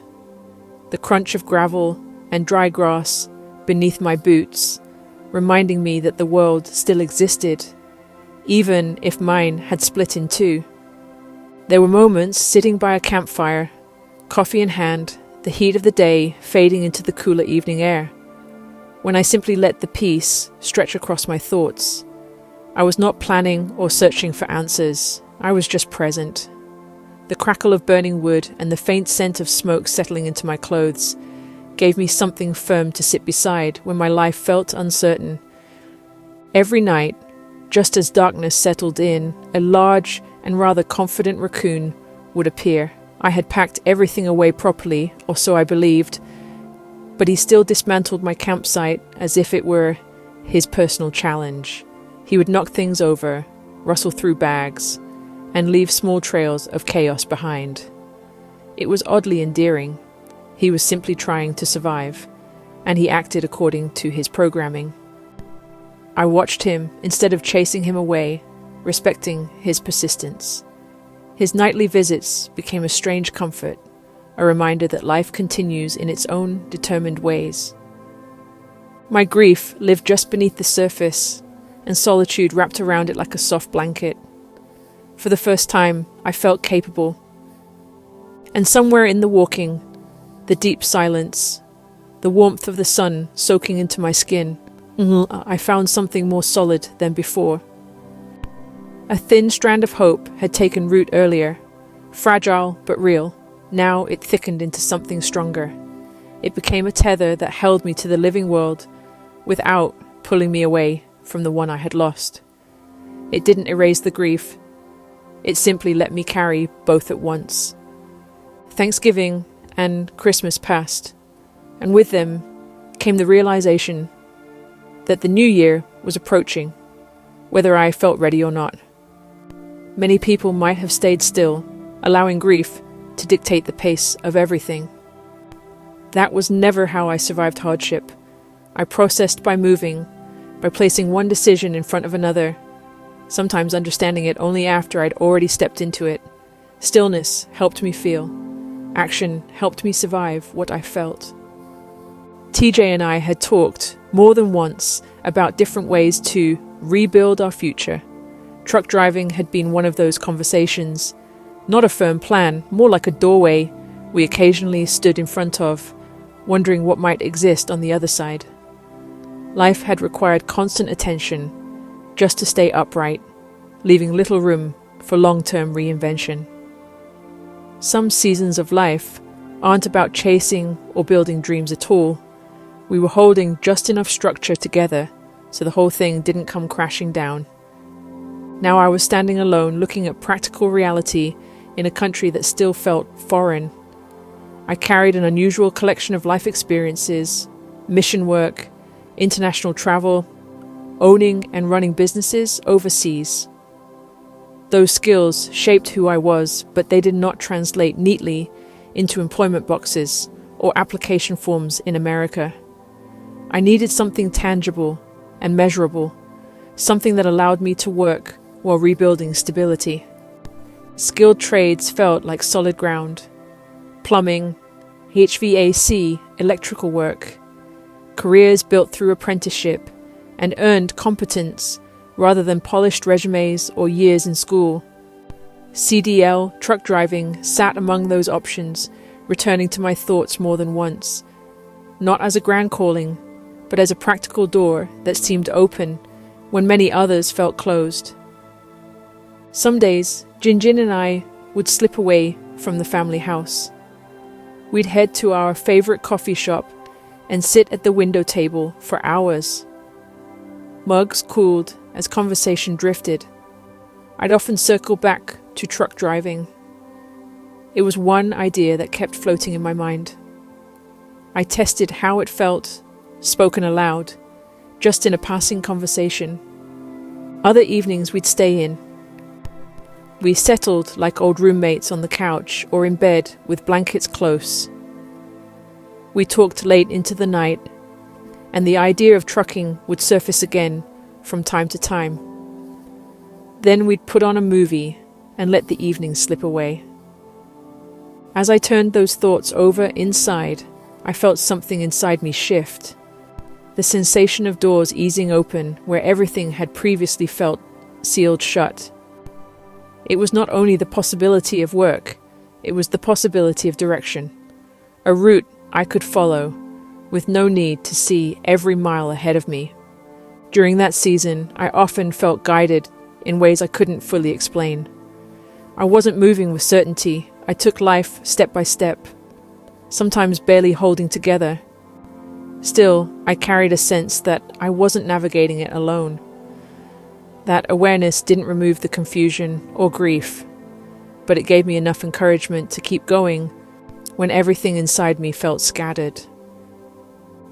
Speaker 1: The crunch of gravel and dry grass beneath my boots, reminding me that the world still existed, even if mine had split in two. There were moments sitting by a campfire, coffee in hand, the heat of the day fading into the cooler evening air, when I simply let the peace stretch across my thoughts. I was not planning or searching for answers. I was just present. The crackle of burning wood and the faint scent of smoke settling into my clothes gave me something firm to sit beside when my life felt uncertain. Every night, just as darkness settled in, a large and rather confident raccoon would appear. I had packed everything away properly, or so I believed, but he still dismantled my campsite as if it were his personal challenge. He would knock things over, rustle through bags, and leave small trails of chaos behind. It was oddly endearing. He was simply trying to survive, and he acted according to his programming. I watched him instead of chasing him away, respecting his persistence. His nightly visits became a strange comfort, a reminder that life continues in its own determined ways. My grief lived just beneath the surface, and solitude wrapped around it like a soft blanket. For the first time, I felt capable. And somewhere in the walking, the deep silence, the warmth of the sun soaking into my skin, I found something more solid than before. A thin strand of hope had taken root earlier, fragile but real. Now it thickened into something stronger. It became a tether that held me to the living world without pulling me away from the one I had lost. It didn't erase the grief. It simply let me carry both at once. Thanksgiving and Christmas passed, and with them came the realization that the new year was approaching, whether I felt ready or not. Many people might have stayed still, allowing grief to dictate the pace of everything. That was never how I survived hardship. I processed by moving, by placing one decision in front of another, sometimes understanding it only after I'd already stepped into it. Stillness helped me feel. Action helped me survive what I felt. TJ and I had talked more than once about different ways to rebuild our future. Truck driving had been one of those conversations. Not a firm plan, more like a doorway we occasionally stood in front of, wondering what might exist on the other side. Life had required constant attention, just to stay upright, leaving little room for long-term reinvention. Some seasons of life aren't about chasing or building dreams at all. We were holding just enough structure together so the whole thing didn't come crashing down. Now I was standing alone, looking at practical reality in a country that still felt foreign. I carried an unusual collection of life experiences, mission work, international travel, owning and running businesses overseas. Those skills shaped who I was, but they did not translate neatly into employment boxes or application forms in America. I needed something tangible and measurable, something that allowed me to work while rebuilding stability. Skilled trades felt like solid ground. Plumbing, HVAC, electrical work. Careers built through apprenticeship and earned competence rather than polished resumes or years in school. CDL, truck driving, sat among those options, returning to my thoughts more than once, not as a grand calling, but as a practical door that seemed open when many others felt closed. Some days, Jinjin and I would slip away from the family house. We'd head to our favorite coffee shop and sit at the window table for hours. Mugs cooled as conversation drifted. I'd often circle back to truck driving. It was one idea that kept floating in my mind. I tested how it felt, spoken aloud, just in a passing conversation. Other evenings we'd stay in. We settled like old roommates on the couch or in bed with blankets close. We talked late into the night, and the idea of trucking would surface again from time to time. Then we'd put on a movie and let the evening slip away. As I turned those thoughts over inside, I felt something inside me shift. The sensation of doors easing open where everything had previously felt sealed shut. It was not only the possibility of work, it was the possibility of direction. A route I could follow, with no need to see every mile ahead of me. During that season, I often felt guided in ways I couldn't fully explain. I wasn't moving with certainty. I took life step by step, sometimes barely holding together. Still, I carried a sense that I wasn't navigating it alone. That awareness didn't remove the confusion or grief, but it gave me enough encouragement to keep going when everything inside me felt scattered.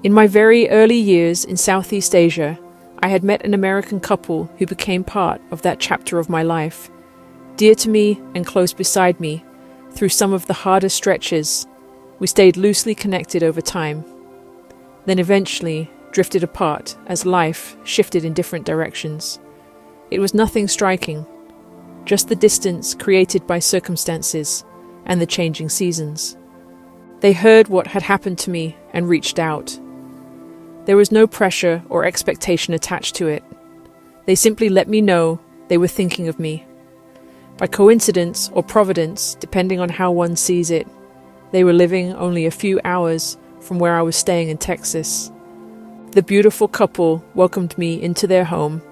Speaker 1: In my very early years in Southeast Asia, I had met an American couple who became part of that chapter of my life, dear to me and close beside me through some of the hardest stretches. We stayed loosely connected over time, then eventually drifted apart as life shifted in different directions. It was nothing striking, just the distance created by circumstances and the changing seasons. They heard what had happened to me and reached out. There was no pressure or expectation attached to it. They simply let me know they were thinking of me. By coincidence or providence, depending on how one sees it, they were living only a few hours from where I was staying in Texas. The beautiful couple welcomed me into their home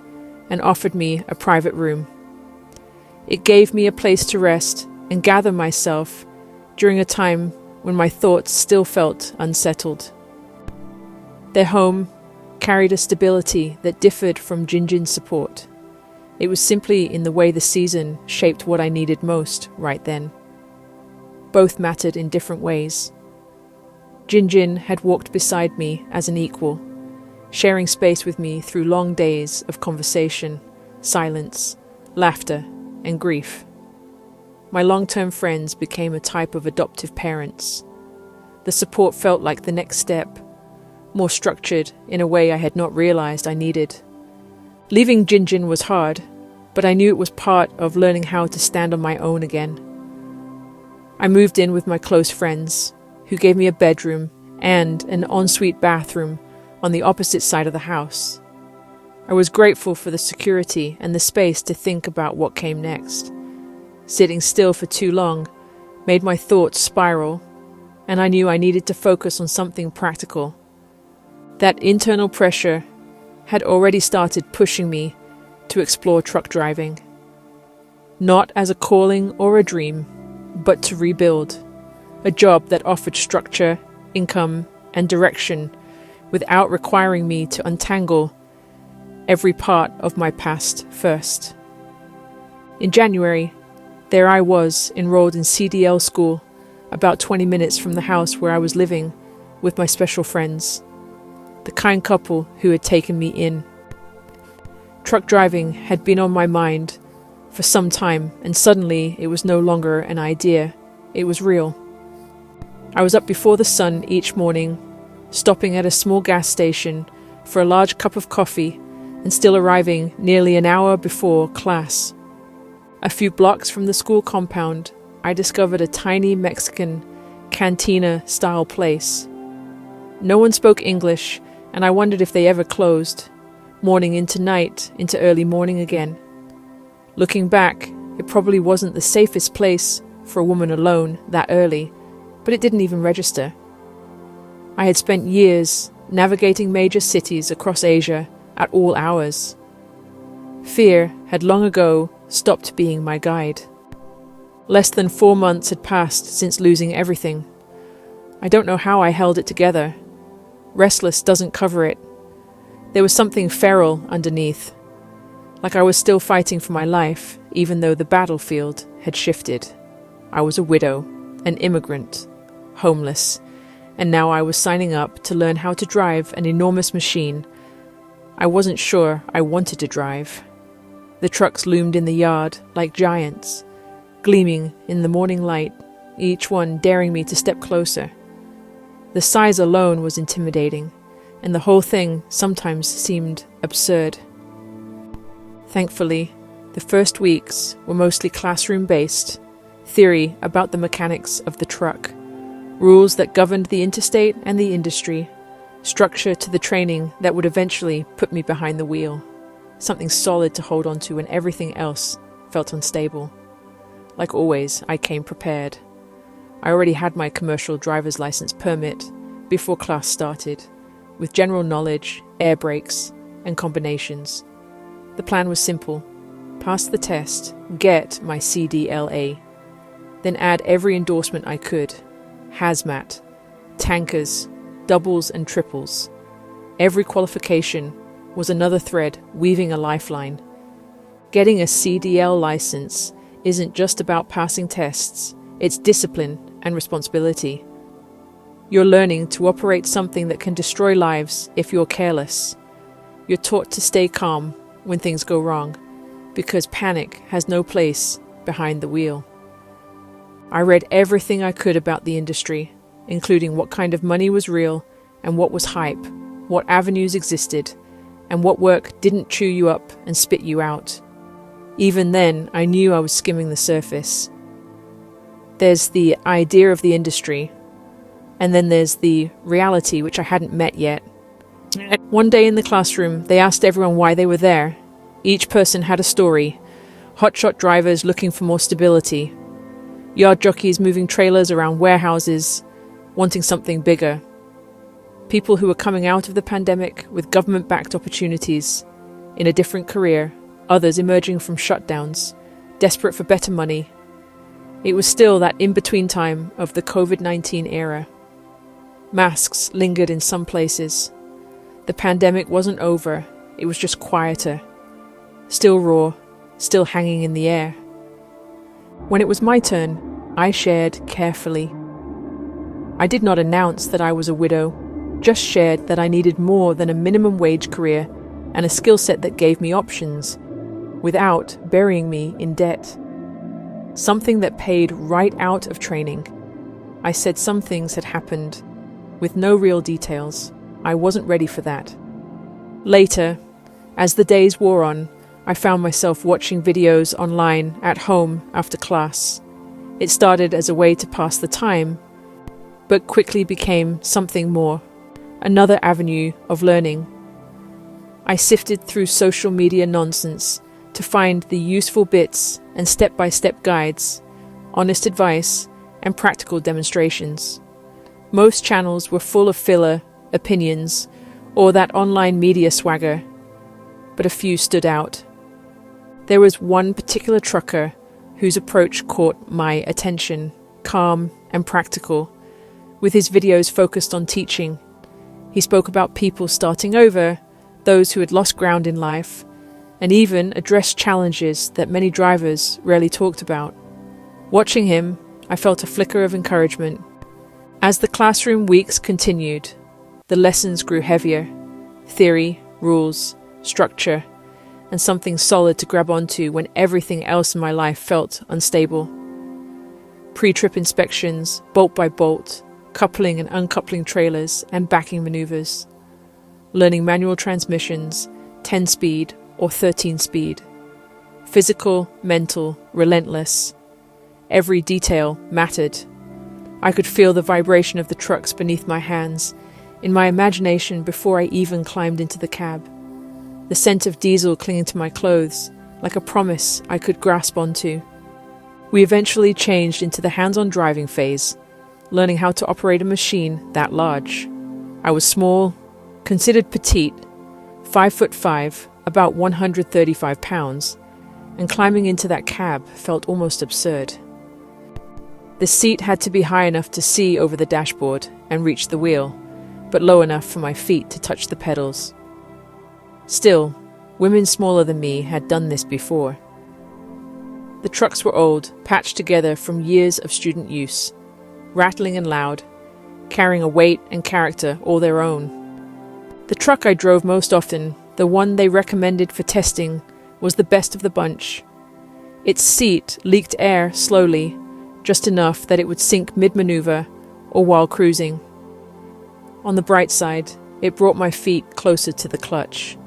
Speaker 1: and offered me a private room. It gave me a place to rest and gather myself during a time when my thoughts still felt unsettled. Their home carried a stability that differed from Jinjin's support. It was simply in the way the season shaped what I needed most right then. Both mattered in different ways. Jinjin had walked beside me as an equal, sharing space with me through long days of conversation, silence, laughter, and grief. My long-term friends became a type of adoptive parents. The support felt like the next step, more structured in a way I had not realized I needed. Leaving Jinjin was hard, but I knew it was part of learning how to stand on my own again. I moved in with my close friends, who gave me a bedroom and an ensuite bathroom on the opposite side of the house. I was grateful for the security and the space to think about what came next. Sitting still for too long made my thoughts spiral, and I knew I needed to focus on something practical. That internal pressure had already started pushing me to explore truck driving. Not as a calling or a dream, but to rebuild. A job that offered structure, income, and direction without requiring me to untangle every part of my past first. In January, there I was, enrolled in CDL school, about 20 minutes from the house where I was living with my special friends, the kind couple who had taken me in. Truck driving had been on my mind for some time, and suddenly it was no longer an idea, it was real. I was up before the sun each morning, stopping at a small gas station for a large cup of coffee and still arriving nearly an hour before class. A few blocks from the school compound, I discovered a tiny Mexican cantina-style place. No one spoke English, and I wondered if they ever closed, morning into night, into early morning again. Looking back, it probably wasn't the safest place for a woman alone that early, but it didn't even register. I had spent years navigating major cities across Asia at all hours. Fear had long ago stopped being my guide. Less than 4 months had passed since losing everything. I don't know how I held it together. Restless doesn't cover it. There was something feral underneath, like I was still fighting for my life, even though the battlefield had shifted. I was a widow, an immigrant, homeless, and now I was signing up to learn how to drive an enormous machine I wasn't sure I wanted to drive. The trucks loomed in the yard like giants, gleaming in the morning light, each one daring me to step closer. The size alone was intimidating, and the whole thing sometimes seemed absurd. Thankfully, the first weeks were mostly classroom-based, theory about the mechanics of the truck, rules that governed the interstate and the industry, structure to the training that would eventually put me behind the wheel, something solid to hold on to when everything else felt unstable. Like always, I came prepared. I already had my commercial driver's license permit before class started, with general knowledge, air brakes, and combinations. The plan was simple: pass the test, get my CDLA, then add every endorsement I could: hazmat, tankers, doubles and triples. Every qualification was another thread weaving a lifeline. Getting a CDL license isn't just about passing tests, it's discipline and responsibility. You're learning to operate something that can destroy lives if you're careless. You're taught to stay calm when things go wrong, because panic has no place behind the wheel. I read everything I could about the industry, including what kind of money was real and what was hype, what avenues existed, and what work didn't chew you up and spit you out. Even then, I knew I was skimming the surface. There's the idea of the industry, and then there's the reality, which I hadn't met yet. One day in the classroom, they asked everyone why they were there. Each person had a story: hotshot drivers looking for more stability, yard jockeys moving trailers around warehouses, wanting something bigger, people who were coming out of the pandemic with government-backed opportunities in a different career, others emerging from shutdowns, desperate for better money. It was still that in-between time of the COVID-19 era. Masks lingered in some places. The pandemic wasn't over, it was just quieter, still raw, still hanging in the air. When it was my turn, I shared carefully. I did not announce that I was a widow, just shared that I needed more than a minimum wage career and a skill set that gave me options, without burying me in debt. Something that paid right out of training. I said some things had happened, with no real details. I wasn't ready for that. Later, as the days wore on, I found myself watching videos online at home after class. It started as a way to pass the time, but quickly became something more, another avenue of learning. I sifted through social media nonsense to find the useful bits and step-by-step guides, honest advice, and practical demonstrations. Most channels were full of filler, opinions, or that online media swagger, but a few stood out. There was one particular trucker whose approach caught my attention, calm and practical, with his videos focused on teaching. He spoke about people starting over, those who had lost ground in life, and even addressed challenges that many drivers rarely talked about. Watching him, I felt a flicker of encouragement. As the classroom weeks continued, the lessons grew heavier: theory, rules, structure, and something solid to grab onto when everything else in my life felt unstable. Pre-trip inspections, bolt by bolt, coupling and uncoupling trailers and backing maneuvers. Learning manual transmissions, 10-speed or 13-speed. Physical, mental, relentless. Every detail mattered. I could feel the vibration of the trucks beneath my hands, in my imagination before I even climbed into the cab. The scent of diesel clinging to my clothes, like a promise I could grasp onto. We eventually changed into the hands-on driving phase, learning how to operate a machine that large. I was small, considered petite, 5'5", about 135 pounds, and climbing into that cab felt almost absurd. The seat had to be high enough to see over the dashboard and reach the wheel, but low enough for my feet to touch the pedals. Still, women smaller than me had done this before. The trucks were old, patched together from years of student use, rattling and loud, carrying a weight and character all their own. The truck I drove most often, the one they recommended for testing, was the best of the bunch. Its seat leaked air slowly, just enough that it would sink mid-maneuver or while cruising. On the bright side, it brought my feet closer to the clutch.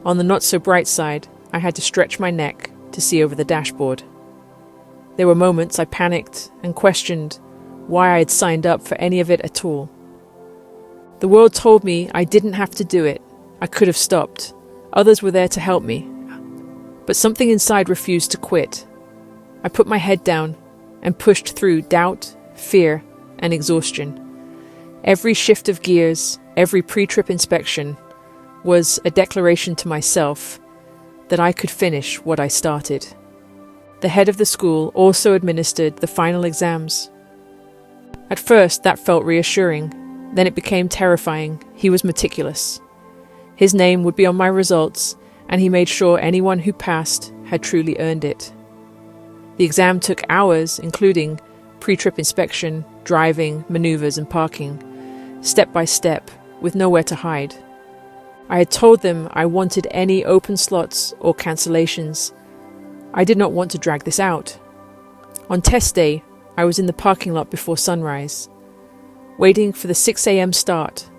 Speaker 1: On the not-so-bright side, I had to stretch my neck to see over the dashboard. There were moments I panicked and questioned why I had signed up for any of it at all. The world told me I didn't have to do it. I could have stopped. Others were there to help me. But something inside refused to quit. I put my head down and pushed through doubt, fear, and exhaustion. Every shift of gears, every pre-trip inspection, was a declaration to myself that I could finish what I started. The head of the school also administered the final exams. At first, that felt reassuring. Then it became terrifying. He was meticulous. His name would be on my results, and he made sure anyone who passed had truly earned it. The exam took hours, including pre-trip inspection, driving, maneuvers, and parking, step by step, with nowhere to hide. I had told them I wanted any open slots or cancellations. I did not want to drag this out. On test day, I was in the parking lot before sunrise, waiting for the 6 a.m. start.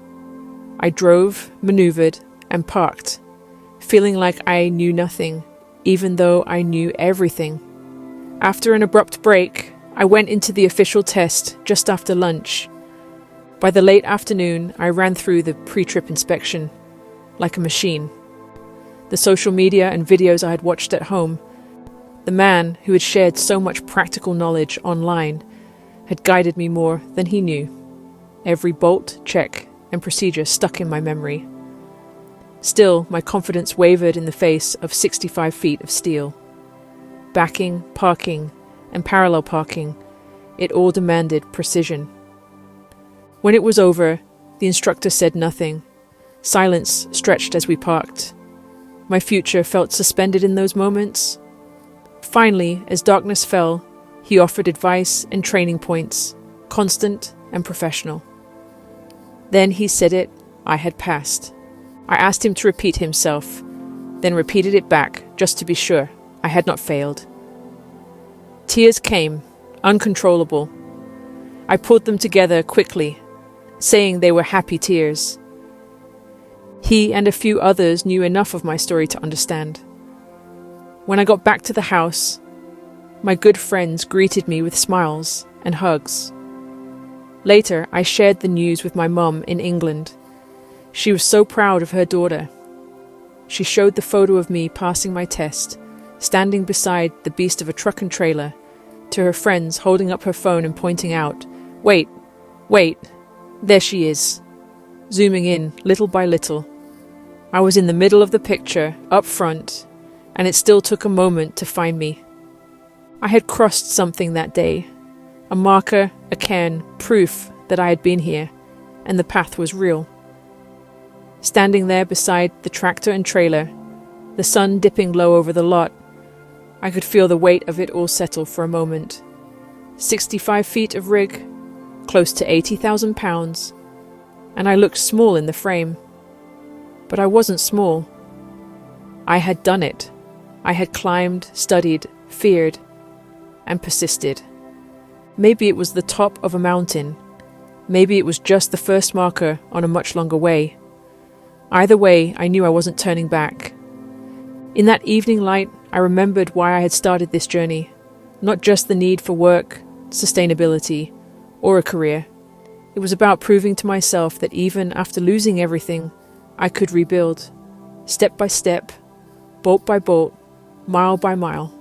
Speaker 1: I drove, maneuvered, and parked, feeling like I knew nothing, even though I knew everything. After an abrupt break, I went into the official test just after lunch. By the late afternoon, I ran through the pre-trip inspection like a machine. The social media and videos I had watched at home, the man who had shared so much practical knowledge online, had guided me more than he knew. Every bolt, check, and procedure stuck in my memory. Still, my confidence wavered in the face of 65 feet of steel. Backing, parking, and parallel parking, it all demanded precision. When it was over, the instructor said nothing. Silence stretched as we parked. My future felt suspended in those moments. Finally, as darkness fell, he offered advice and training points, constant and professional. Then he said it, I had passed. I asked him to repeat himself, then repeated it back, just to be sure I had not failed. Tears came, uncontrollable. I pulled them together quickly, saying they were happy tears. He and a few others knew enough of my story to understand. When I got back to the house, my good friends greeted me with smiles and hugs. Later, I shared the news with my mum in England. She was so proud of her daughter. She showed the photo of me passing my test, standing beside the beast of a truck and trailer, to her friends, holding up her phone and pointing out, "Wait, there she is," zooming in little by little. I was in the middle of the picture, up front, and it still took a moment to find me. I had crossed something that day, a marker, a cairn, proof that I had been here, and the path was real. Standing there beside the tractor and trailer, the sun dipping low over the lot, I could feel the weight of it all settle for a moment. 65 feet of rig, close to 80,000 pounds, and I looked small in the frame. But I wasn't small. I had done it. I had climbed, studied, feared, and persisted. Maybe it was the top of a mountain. Maybe it was just the first marker on a much longer way. Either way, I knew I wasn't turning back. In that evening light, I remembered why I had started this journey. Not just the need for work, sustainability, or a career. It was about proving to myself that even after losing everything, I could rebuild, step by step, bolt by bolt, mile by mile.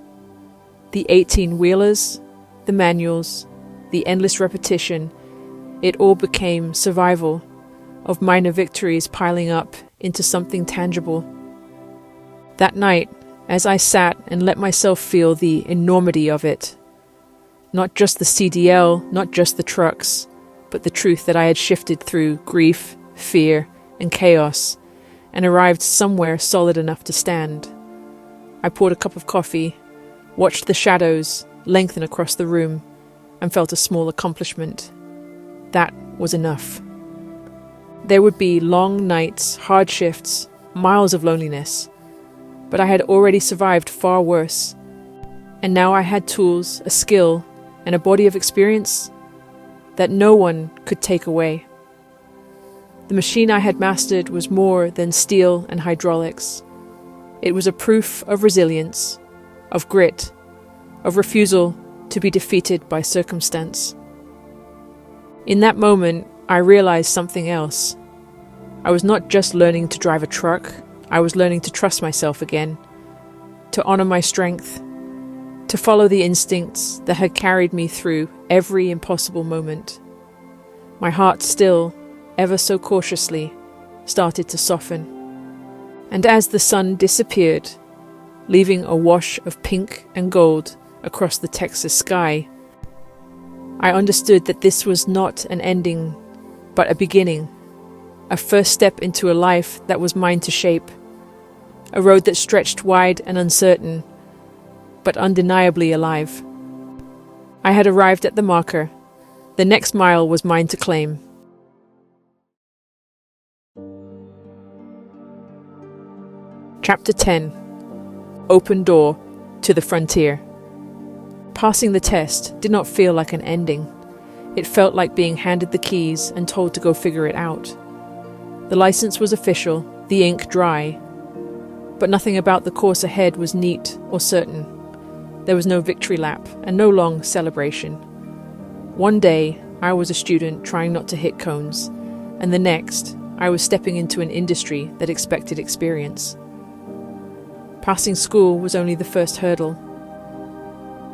Speaker 1: The 18-wheelers, the manuals, the endless repetition, it all became survival of minor victories piling up into something tangible. That night, as I sat and let myself feel the enormity of it, not just the CDL, not just the trucks, but the truth that I had shifted through grief, fear, and chaos, and arrived somewhere solid enough to stand. I poured a cup of coffee, watched the shadows lengthen across the room, and felt a small accomplishment. That was enough. There would be long nights, hard shifts, miles of loneliness, but I had already survived far worse. And now I had tools, a skill, and a body of experience that no one could take away. The machine I had mastered was more than steel and hydraulics. It was a proof of resilience, of grit, of refusal to be defeated by circumstance. In that moment, I realized something else. I was not just learning to drive a truck, I was learning to trust myself again, to honor my strength, to follow the instincts that had carried me through every impossible moment. My heart still, ever so cautiously, started to soften. And as the sun disappeared, leaving a wash of pink and gold across the Texas sky, I understood that this was not an ending, but a beginning, a first step into a life that was mine to shape, a road that stretched wide and uncertain, but undeniably alive. I had arrived at the marker. The next mile was mine to claim. Chapter 10. Open Door to the Frontier. Passing the test did not feel like an ending. It felt like being handed the keys and told to go figure it out. The license was official, the ink dry, but nothing about the course ahead was neat or certain. There was no victory lap and no long celebration. One day, I was a student trying not to hit cones, and the next, I was stepping into an industry that expected experience. Passing school was only the first hurdle.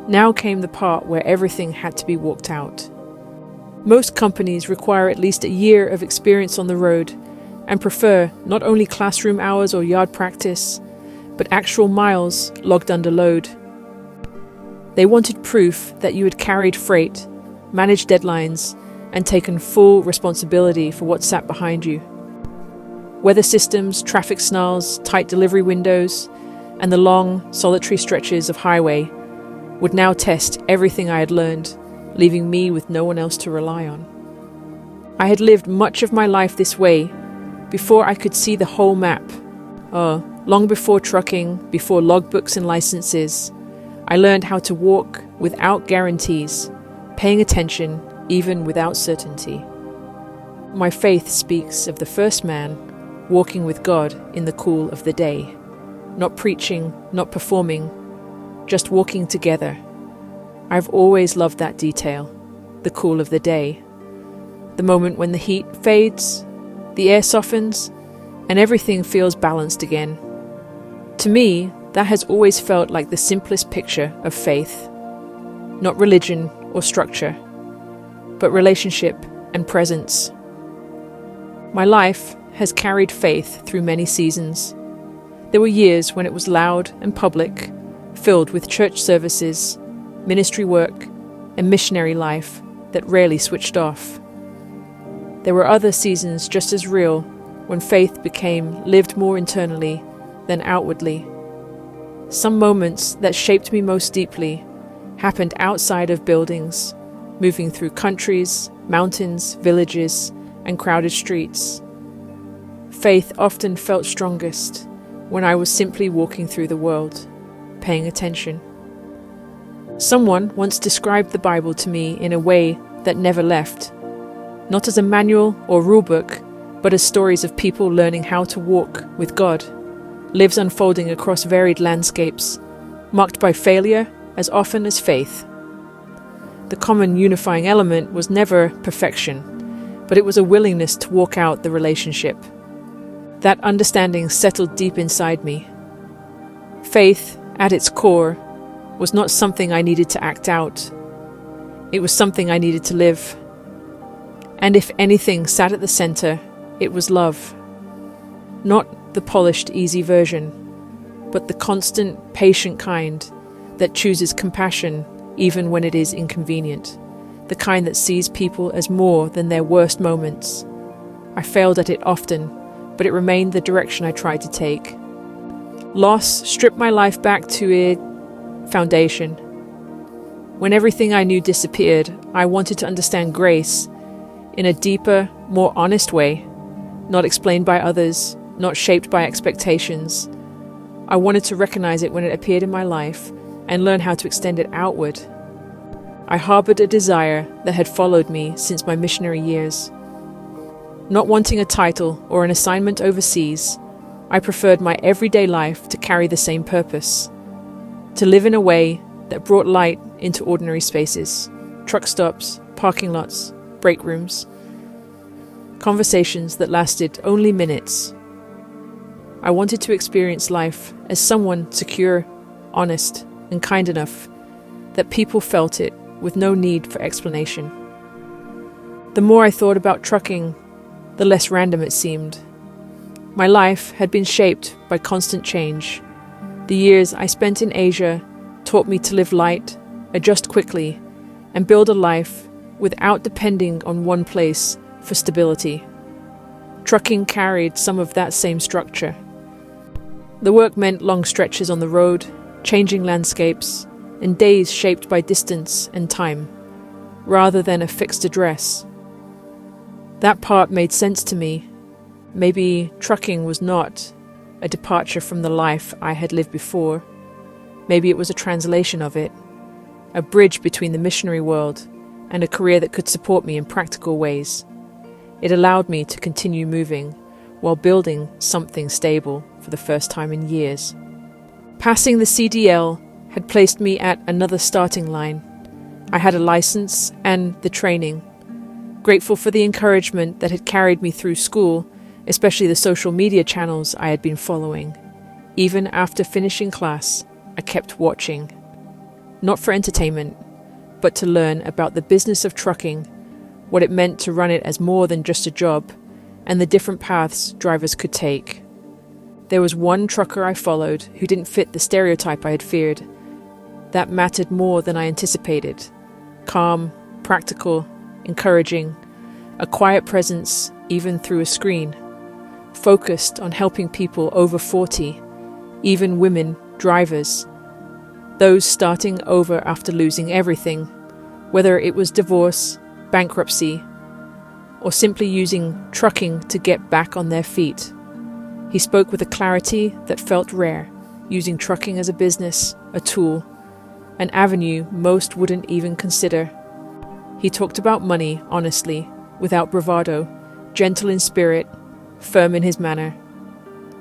Speaker 1: Now came the part where everything had to be walked out. Most companies require at least a year of experience on the road and prefer not only classroom hours or yard practice, but actual miles logged under load. They wanted proof that you had carried freight, managed deadlines, and taken full responsibility for what sat behind you. Weather systems, traffic snarls, tight delivery windows, and the long, solitary stretches of highway would now test everything I had learned, leaving me with no one else to rely on. I had lived much of my life this way before I could see the whole map. Long before trucking, before logbooks and licenses, I learned how to walk without guarantees, paying attention even without certainty. My faith speaks of the first man walking with God in the cool of the day, not preaching, not performing, just walking together. I've always loved that detail, the cool of the day, the moment when the heat fades, the air softens, and everything feels balanced again. To me, that has always felt like the simplest picture of faith. Not religion or structure, but relationship and presence. My life has carried faith through many seasons. There were years when it was loud and public, filled with church services, ministry work, and missionary life that rarely switched off. There were other seasons just as real, when faith became lived more internally than outwardly. Some moments that shaped me most deeply happened outside of buildings, moving through countries, mountains, villages, and crowded streets. Faith often felt strongest when I was simply walking through the world, paying attention. Someone once described the Bible to me in a way that never left, not as a manual or rulebook, but as stories of people learning how to walk with God, lives unfolding across varied landscapes, marked by failure as often as faith. The common unifying element was never perfection, but it was a willingness to walk out the relationship. That understanding settled deep inside me. Faith, at its core, was not something I needed to act out. It was something I needed to live. And if anything sat at the center, it was love. Not the polished, easy version, but the constant, patient kind that chooses compassion even when it is inconvenient, the kind that sees people as more than their worst moments. I failed at it often, but it remained the direction I tried to take. Loss stripped my life back to a foundation. When everything I knew disappeared, I wanted to understand grace in a deeper, more honest way, not explained by others, not shaped by expectations. I wanted to recognize it when it appeared in my life and learn how to extend it outward. I harbored a desire that had followed me since my missionary years. Not wanting a title or an assignment overseas, I preferred my everyday life to carry the same purpose, to live in a way that brought light into ordinary spaces, truck stops, parking lots, break rooms, conversations that lasted only minutes. I wanted to experience life as someone secure, honest, and kind enough that people felt it with no need for explanation. The more I thought about trucking, the less random it seemed. My life had been shaped by constant change. The years I spent in Asia taught me to live light, adjust quickly, and build a life without depending on one place for stability. Trucking carried some of that same structure. The work meant long stretches on the road, changing landscapes, and days shaped by distance and time, rather than a fixed address. That part made sense to me. Maybe trucking was not a departure from the life I had lived before. Maybe it was a translation of it, a bridge between the missionary world and a career that could support me in practical ways. It allowed me to continue moving while building something stable for the first time in years. Passing the CDL had placed me at another starting line. I had a license and the training. Grateful for the encouragement that had carried me through school, especially the social media channels I had been following. Even after finishing class, I kept watching. Not for entertainment, but to learn about the business of trucking, what it meant to run it as more than just a job, and the different paths drivers could take. There was one trucker I followed who didn't fit the stereotype I had feared. That mattered more than I anticipated. Calm, practical, encouraging, a quiet presence even through a screen, focused on helping people over 40, even women drivers, those starting over after losing everything, whether it was divorce, bankruptcy, or simply using trucking to get back on their feet. He spoke with a clarity that felt rare, using trucking as a business, a tool, an avenue most wouldn't even consider. He talked about money honestly, without bravado, gentle in spirit, firm in his manner.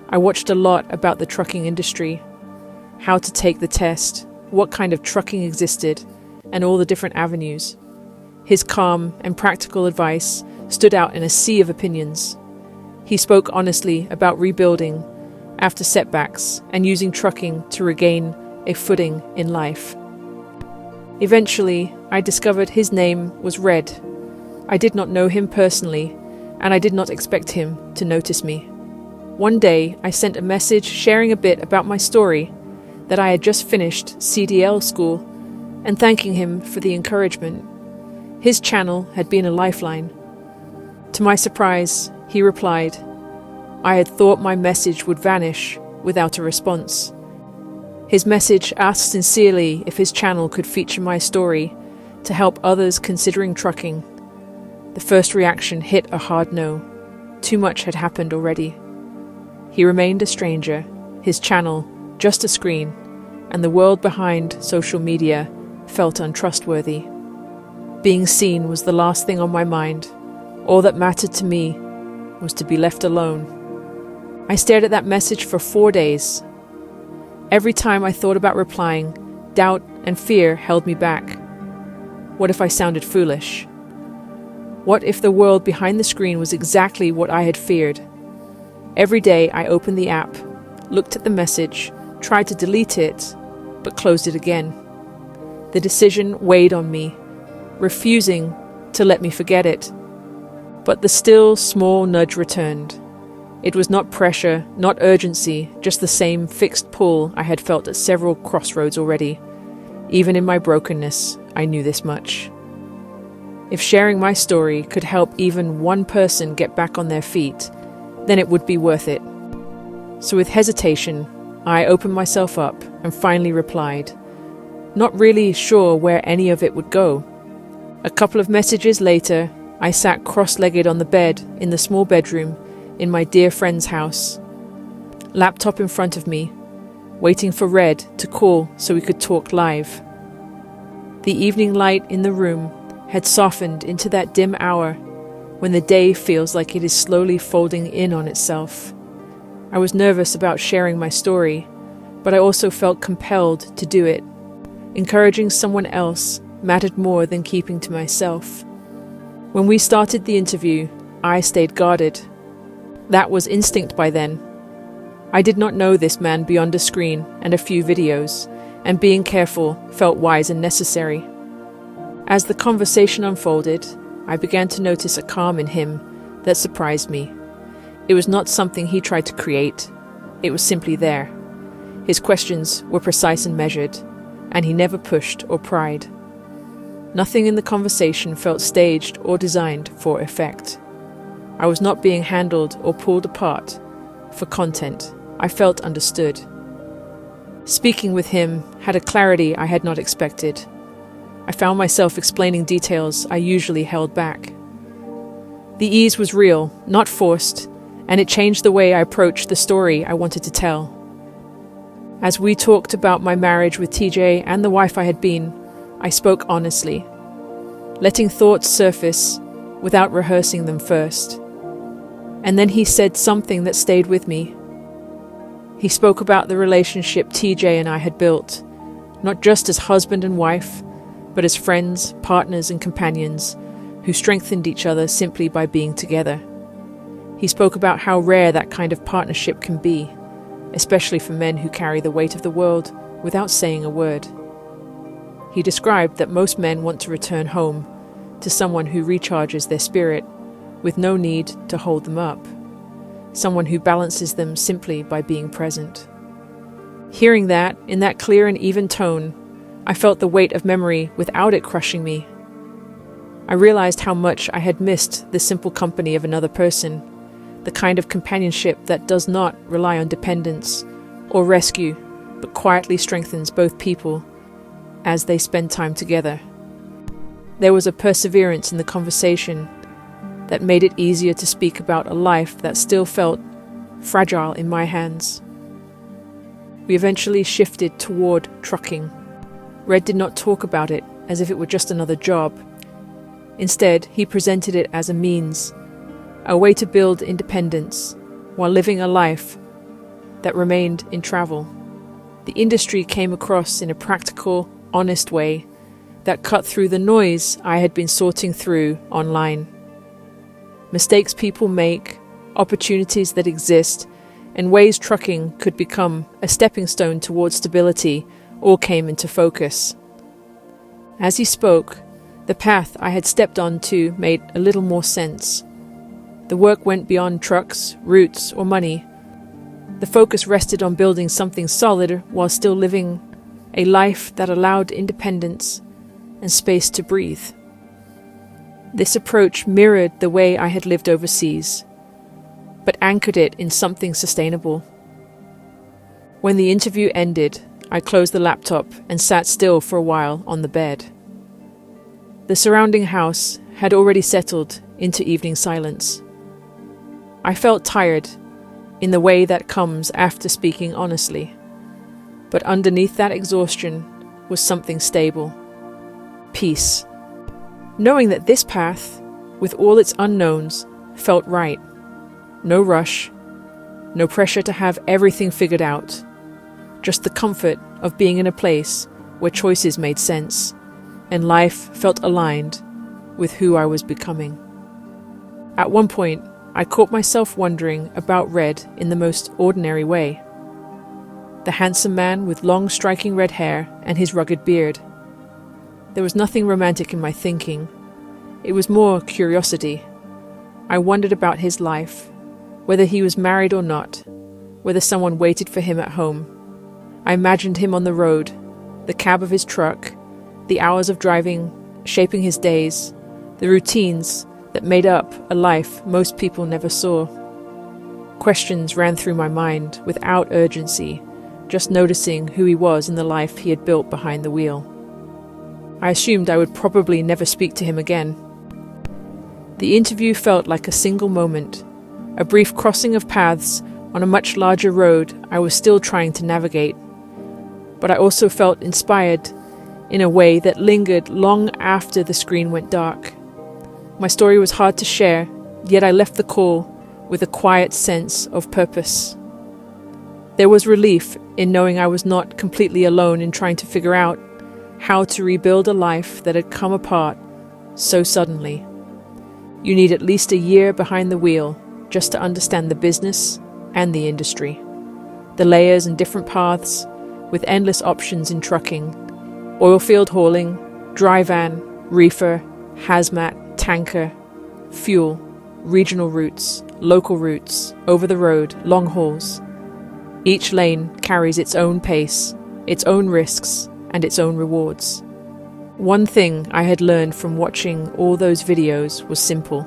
Speaker 1: I watched a lot about the trucking industry, how to take the test, what kind of trucking existed, and all the different avenues. His calm and practical advice stood out in a sea of opinions. He spoke honestly about rebuilding after setbacks and using trucking to regain a footing in life. Eventually, I discovered his name was Red. I did not know him personally, and I did not expect him to notice me. One day, I sent a message sharing a bit about my story, that I had just finished CDL school, and thanking him for the encouragement. His channel had been a lifeline. To my surprise, he replied, I had thought my message would vanish without a response. His message asked sincerely if his channel could feature my story to help others considering trucking. The first reaction hit a hard no. Too much had happened already. He remained a stranger, his channel just a screen, and the world behind social media felt untrustworthy. Being seen was the last thing on my mind. All that mattered to me was to be left alone. I stared at that message for 4 days. Every time I thought about replying, doubt and fear held me back. What if I sounded foolish? What if the world behind the screen was exactly what I had feared? Every day I opened the app, looked at the message, tried to delete it, but closed it again. The decision weighed on me, refusing to let me forget it. But the still, small nudge returned. It was not pressure, not urgency, just the same fixed pull I had felt at several crossroads already. Even in my brokenness, I knew this much. If sharing my story could help even one person get back on their feet, then it would be worth it. So with hesitation, I opened myself up and finally replied, not really sure where any of it would go. A couple of messages later, I sat cross-legged on the bed in the small bedroom in my dear friend's house, laptop in front of me, waiting for Red to call so we could talk live. The evening light in the room had softened into that dim hour when the day feels like it is slowly folding in on itself. I was nervous about sharing my story, but I also felt compelled to do it. Encouraging someone else mattered more than keeping to myself. When we started the interview, I stayed guarded. That was instinct by then. I did not know this man beyond a screen and a few videos, and being careful felt wise and necessary. As the conversation unfolded, I began to notice a calm in him that surprised me. It was not something he tried to create. It was simply there. His questions were precise and measured, and he never pushed or pried. Nothing in the conversation felt staged or designed for effect. I was not being handled or pulled apart for content. I felt understood. Speaking with him had a clarity I had not expected. I found myself explaining details I usually held back. The ease was real, not forced, and it changed the way I approached the story I wanted to tell. As we talked about my marriage with TJ and the wife I had been, I spoke honestly, letting thoughts surface without rehearsing them first. And then he said something that stayed with me. He spoke about the relationship TJ and I had built, not just as husband and wife, but as friends, partners, and companions who strengthened each other simply by being together. He spoke about how rare that kind of partnership can be, especially for men who carry the weight of the world without saying a word. He described that most men want to return home to someone who recharges their spirit with no need to hold them up, someone who balances them simply by being present. Hearing that, in that clear and even tone, I felt the weight of memory without it crushing me. I realized how much I had missed the simple company of another person, the kind of companionship that does not rely on dependence or rescue, but quietly strengthens both people as they spend time together. There was a perseverance in the conversation that made it easier to speak about a life that still felt fragile in my hands. We eventually shifted toward trucking. Red did not talk about it as if it were just another job. Instead, he presented it as a means, a way to build independence while living a life that remained in travel. The industry came across in a practical, honest way that cut through the noise I had been sorting through online. Mistakes people make, opportunities that exist, and ways trucking could become a stepping stone towards stability all came into focus. As he spoke, the path I had stepped onto made a little more sense. The work went beyond trucks, routes, or money. The focus rested on building something solid while still living a life that allowed independence and space to breathe. This approach mirrored the way I had lived overseas. but anchored it in something sustainable. When the interview ended, I closed the laptop and sat still for a while on the bed. The surrounding house had already settled into evening silence. I felt tired in the way that comes after speaking honestly, but underneath that exhaustion was something stable. Peace. Knowing that this path, with all its unknowns, felt right. No rush, no pressure to have everything figured out, just the comfort of being in a place where choices made sense and life felt aligned with who I was becoming. At one point, I caught myself wondering about Red in the most ordinary way. The handsome man with long striking red hair and his rugged beard. There was nothing romantic in my thinking. It was more curiosity. I wondered about his life, whether he was married or not, whether someone waited for him at home. I imagined him on the road, the cab of his truck, the hours of driving, shaping his days, the routines that made up a life most people never saw. Questions ran through my mind without urgency, just noticing who he was in the life he had built behind the wheel. I assumed I would probably never speak to him again. The interview felt like a single moment, a brief crossing of paths on a much larger road I was still trying to navigate. But I also felt inspired in a way that lingered long after the screen went dark. My story was hard to share, yet I left the call with a quiet sense of purpose. There was relief in knowing I was not completely alone in trying to figure out how to rebuild a life that had come apart so suddenly. You need at least a year behind the wheel just to understand the business and the industry, the layers and different paths, with endless options in trucking, oilfield hauling, dry van, reefer, hazmat, tanker, fuel, regional routes, local routes, over the road, long hauls. Each lane carries its own pace, its own risks, and its own rewards. One thing I had learned from watching all those videos was simple.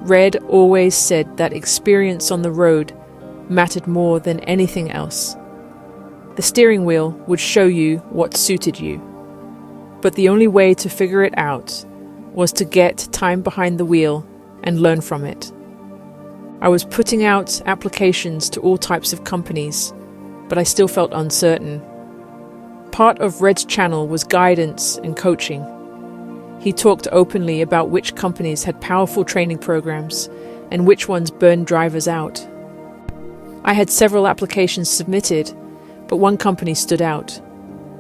Speaker 1: Red always said that experience on the road mattered more than anything else. The steering wheel would show you what suited you, but the only way to figure it out was to get time behind the wheel and learn from it. I was putting out applications to all types of companies, but I still felt uncertain. Part of Red's channel was guidance and coaching. He talked openly about which companies had powerful training programs and which ones burned drivers out. I had several applications submitted, but one company stood out.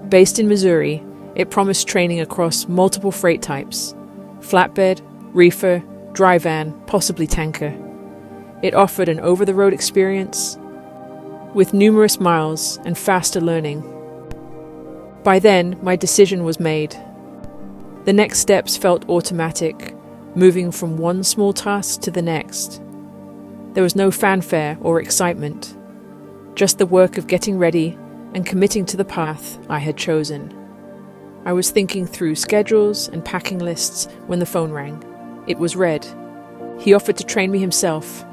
Speaker 1: Based in Missouri, it promised training across multiple freight types: flatbed, reefer, dry van, possibly tanker. It offered an over-the-road experience with numerous miles and faster learning. By then, my decision was made. The next steps felt automatic, moving from one small task to the next. There was no fanfare or excitement, just the work of getting ready and committing to the path I had chosen. I was thinking through schedules and packing lists when the phone rang. It was Red. He offered to train me himself.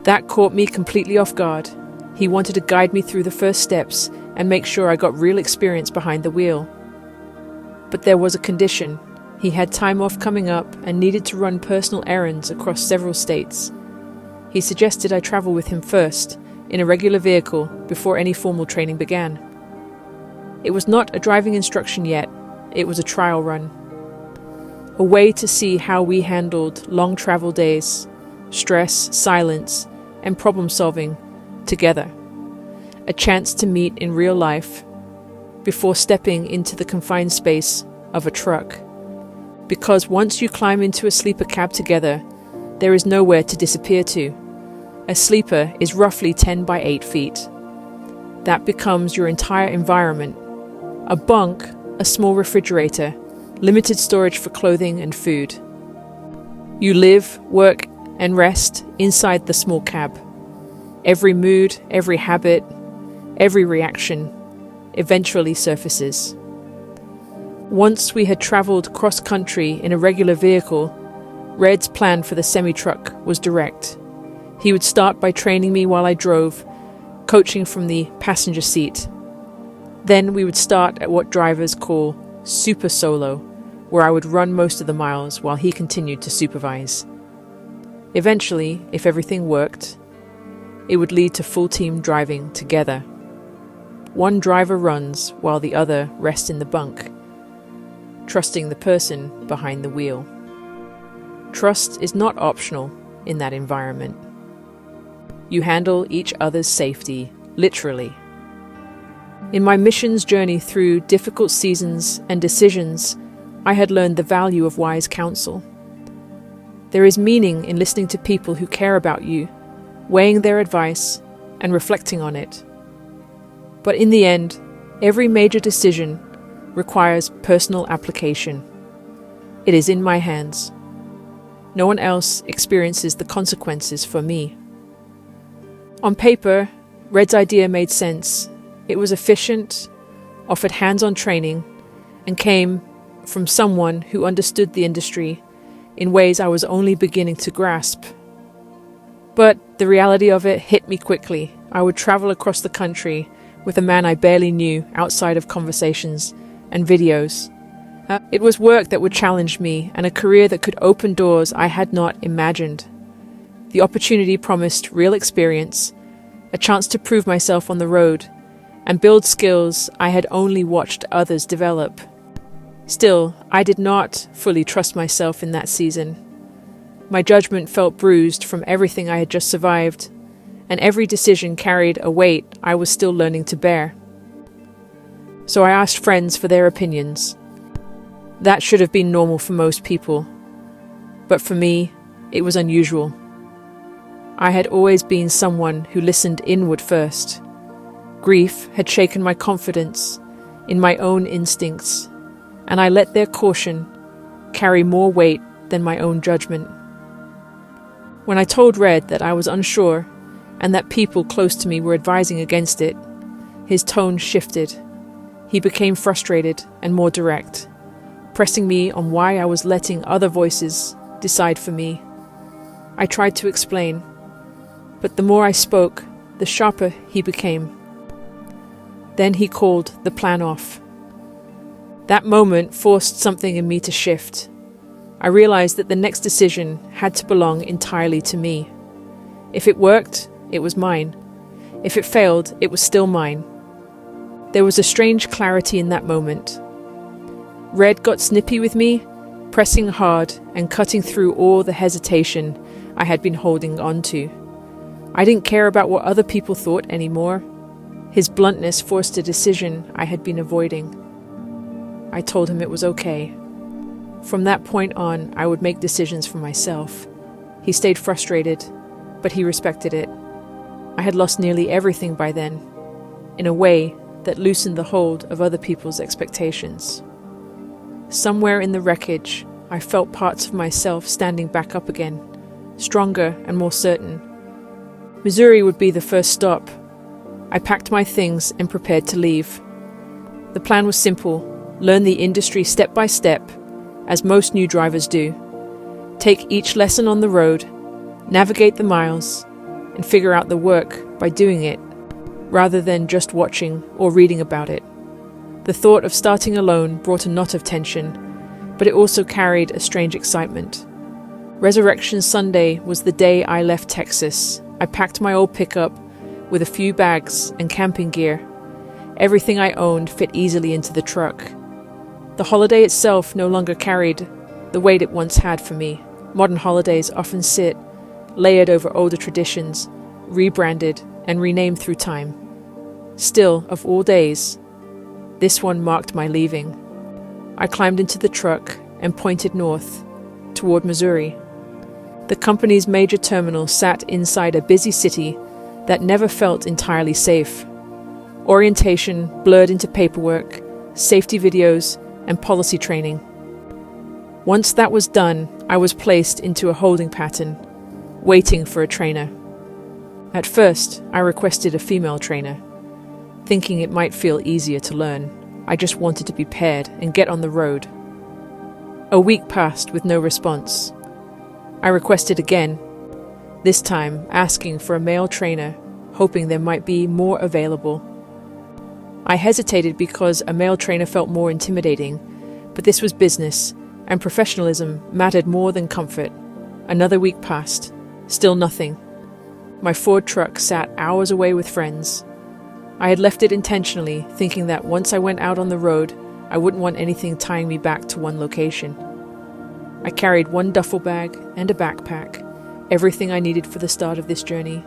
Speaker 1: That caught me completely off guard. He wanted to guide me through the first steps and make sure I got real experience behind the wheel. But there was a condition. He had time off coming up and needed to run personal errands across several states. He suggested I travel with him first, in a regular vehicle, before any formal training began. It was not a driving instruction yet, it was a trial run. A way to see how we handled long travel days, stress, silence, and problem solving together. A chance to meet in real life before stepping into the confined space of a truck. Because once you climb into a sleeper cab together, there is nowhere to disappear to. A sleeper is roughly 10 by 8 feet. That becomes your entire environment. A bunk, a small refrigerator, limited storage for clothing and food. You live, work, and rest inside the small cab. Every mood, every habit, every reaction eventually surfaces. Once we had traveled cross-country in a regular vehicle, Red's plan for the semi-truck was direct. He would start by training me while I drove, coaching from the passenger seat. Then we would start at what drivers call super solo, where I would run most of the miles while he continued to supervise. Eventually, if everything worked, it would lead to full team driving together. One driver runs while the other rests in the bunk, trusting the person behind the wheel. Trust is not optional in that environment. You handle each other's safety, literally. In my missions journey through difficult seasons and decisions, I had learned the value of wise counsel. There is meaning in listening to people who care about you, weighing their advice and reflecting on it. But in the end, every major decision requires personal application. It is in my hands. No one else experiences the consequences for me. On paper, Red's idea made sense. It was efficient, offered hands-on training, and came from someone who understood the industry in ways I was only beginning to grasp. But the reality of it hit me quickly. I would travel across the country with a man I barely knew outside of conversations and videos. It was work that would challenge me and a career that could open doors I had not imagined. The opportunity promised real experience, a chance to prove myself on the road, and build skills I had only watched others develop. Still, I did not fully trust myself in that season. My judgment felt bruised from everything I had just survived, and every decision carried a weight I was still learning to bear. So I asked friends for their opinions. That should have been normal for most people, but for me, it was unusual. I had always been someone who listened inward first. Grief had shaken my confidence in my own instincts, and I let their caution carry more weight than my own judgment. When I told Red that I was unsure and that people close to me were advising against it, his tone shifted. He became frustrated and more direct, pressing me on why I was letting other voices decide for me. I tried to explain, but the more I spoke, the sharper he became. Then he called the plan off. That moment forced something in me to shift. I realized that the next decision had to belong entirely to me. If it worked, it was mine. If it failed, it was still mine. There was a strange clarity in that moment. Red got snippy with me, pressing hard and cutting through all the hesitation I had been holding on to. I didn't care about what other people thought anymore. His bluntness forced a decision I had been avoiding. I told him it was okay. From that point on, I would make decisions for myself. He stayed frustrated, but he respected it. I had lost nearly everything by then, in a way that loosened the hold of other people's expectations. Somewhere in the wreckage, I felt parts of myself standing back up again, stronger and more certain. Missouri would be the first stop. I packed my things and prepared to leave. The plan was simple: learn the industry step by step, as most new drivers do. Take each lesson on the road, navigate the miles, and figure out the work by doing it, rather than just watching or reading about it. The thought of starting alone brought a knot of tension, but it also carried a strange excitement. Resurrection Sunday was the day I left Texas. I packed my old pickup with a few bags and camping gear. Everything I owned fit easily into the truck. The holiday itself no longer carried the weight it once had for me. Modern holidays often sit layered over older traditions, rebranded and renamed through time. Still, of all days, this one marked my leaving. I climbed into the truck and pointed north, toward Missouri. The company's major terminal sat inside a busy city that never felt entirely safe. Orientation blurred into paperwork, safety videos, and policy training. Once that was done, I was placed into a holding pattern, waiting for a trainer. At first, I requested a female trainer, thinking it might feel easier to learn. I just wanted to be paired and get on the road. A week passed with no response. I requested again, this time asking for a male trainer, hoping there might be more available. I hesitated because a male trainer felt more intimidating, but this was business, and professionalism mattered more than comfort. Another week passed. Still nothing. My Ford truck sat hours away with friends. I had left it intentionally, thinking that once I went out on the road, I wouldn't want anything tying me back to one location. I carried one duffel bag and a backpack, everything I needed for the start of this journey.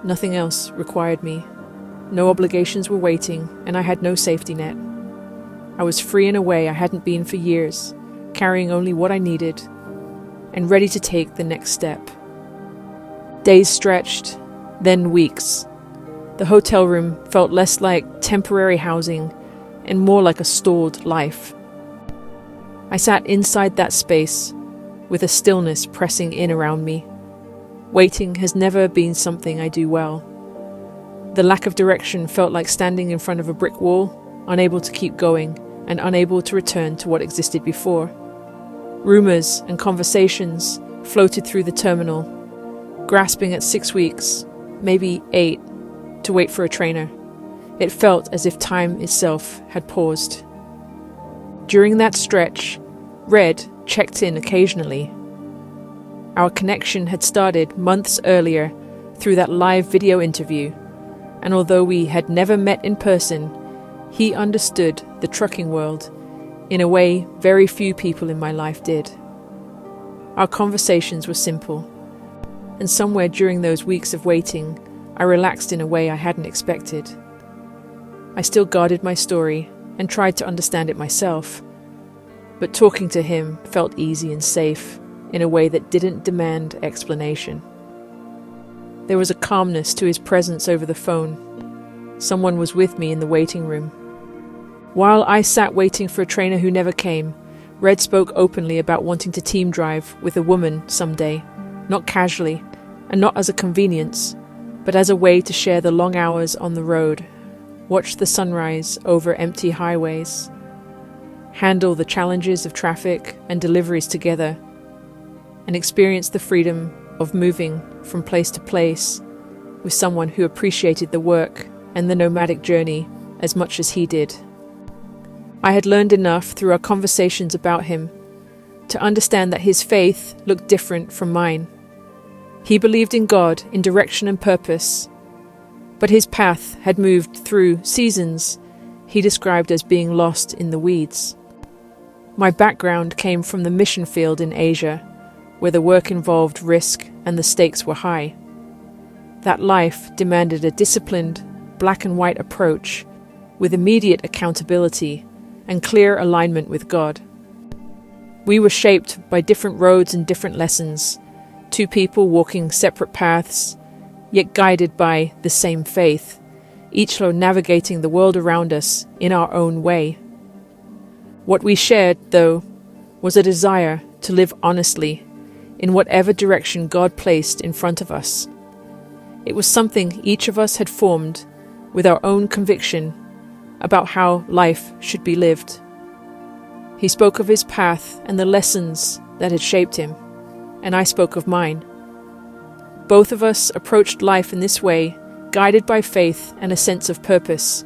Speaker 1: Nothing else required me. No obligations were waiting, and I had no safety net. I was free in a way I hadn't been for years, carrying only what I needed, and ready to take the next step. Days stretched, then weeks. The hotel room felt less like temporary housing and more like a stalled life. I sat inside that space, with a stillness pressing in around me. Waiting has never been something I do well. The lack of direction felt like standing in front of a brick wall, unable to keep going and unable to return to what existed before. Rumors and conversations floated through the terminal, grasping at 6 weeks, maybe 8, to wait for a trainer. It felt as if time itself had paused. During that stretch, Red checked in occasionally. Our connection had started months earlier through that live video interview, and although we had never met in person, he understood the trucking world in a way very few people in my life did. Our conversations were simple, and somewhere during those weeks of waiting, I relaxed in a way I hadn't expected. I still guarded my story and tried to understand it myself, but talking to him felt easy and safe in a way that didn't demand explanation. There was a calmness to his presence over the phone. Someone was with me in the waiting room. While I sat waiting for a trainer who never came, Red spoke openly about wanting to team drive with a woman someday, not casually, and not as a convenience, but as a way to share the long hours on the road, watch the sunrise over empty highways, handle the challenges of traffic and deliveries together, and experience the freedom of moving from place to place with someone who appreciated the work and the nomadic journey as much as he did. I had learned enough through our conversations about him to understand that his faith looked different from mine. He believed in God, in direction and purpose, but his path had moved through seasons he described as being lost in the weeds. My background came from the mission field in Asia, where the work involved risk and the stakes were high. That life demanded a disciplined, black and white approach with immediate accountability and clear alignment with God. We were shaped by different roads and different lessons, two people walking separate paths, yet guided by the same faith, each navigating the world around us in our own way. What we shared, though, was a desire to live honestly in whatever direction God placed in front of us. It was something each of us had formed with our own conviction about how life should be lived. He spoke of his path and the lessons that had shaped him, and I spoke of mine. Both of us approached life in this way, guided by faith and a sense of purpose,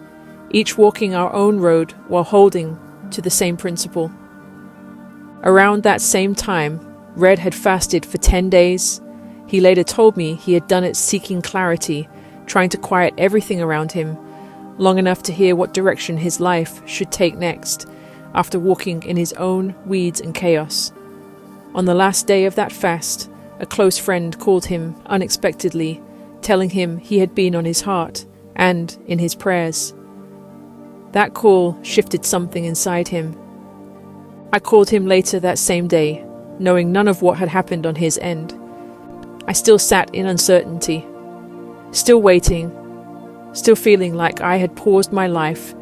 Speaker 1: each walking our own road while holding to the same principle. Around that same time, Red had fasted for 10 days. He later told me he had done it seeking clarity, trying to quiet everything around him, long enough to hear what direction his life should take next, after walking in his own weeds and chaos. On the last day of that fast, a close friend called him unexpectedly, telling him he had been on his heart and in his prayers. That call shifted something inside him. I called him later that same day, knowing none of what had happened on his end. I still sat in uncertainty, still waiting, still feeling like I had paused my life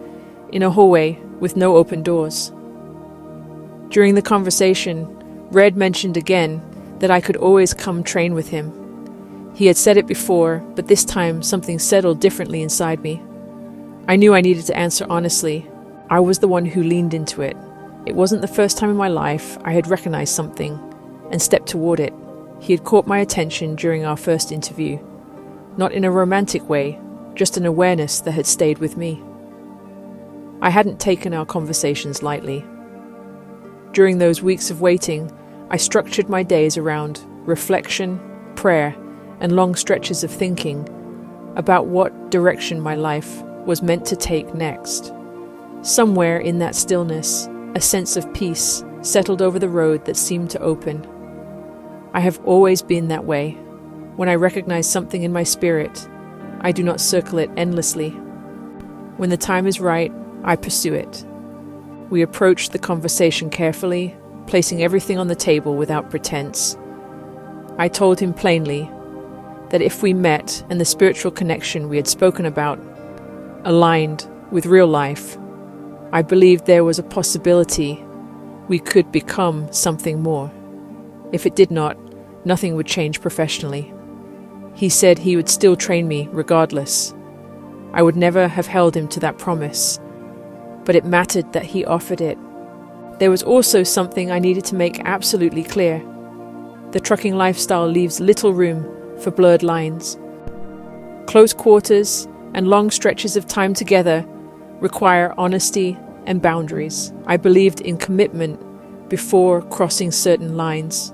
Speaker 1: in a hallway with no open doors. During the conversation, Red mentioned again that I could always come train with him. He had said it before, but this time something settled differently inside me. I knew I needed to answer honestly. I was the one who leaned into it. It wasn't the first time in my life I had recognized something and stepped toward it. He had caught my attention during our first interview, not in a romantic way, just an awareness that had stayed with me. I hadn't taken our conversations lightly. During those weeks of waiting, I structured my days around reflection, prayer, and long stretches of thinking about what direction my life was meant to take next. Somewhere in that stillness, a sense of peace settled over the road that seemed to open. I have always been that way. When I recognize something in my spirit, I do not circle it endlessly. When the time is right, I pursue it. We approached the conversation carefully, placing everything on the table without pretense. I told him plainly that if we met and the spiritual connection we had spoken about aligned with real life, I believed there was a possibility we could become something more. If it did not, nothing would change professionally. He said he would still train me regardless. I would never have held him to that promise, but it mattered that he offered it. There was also something I needed to make absolutely clear. The trucking lifestyle leaves little room for blurred lines. Close quarters and long stretches of time together require honesty and boundaries. I believed in commitment before crossing certain lines,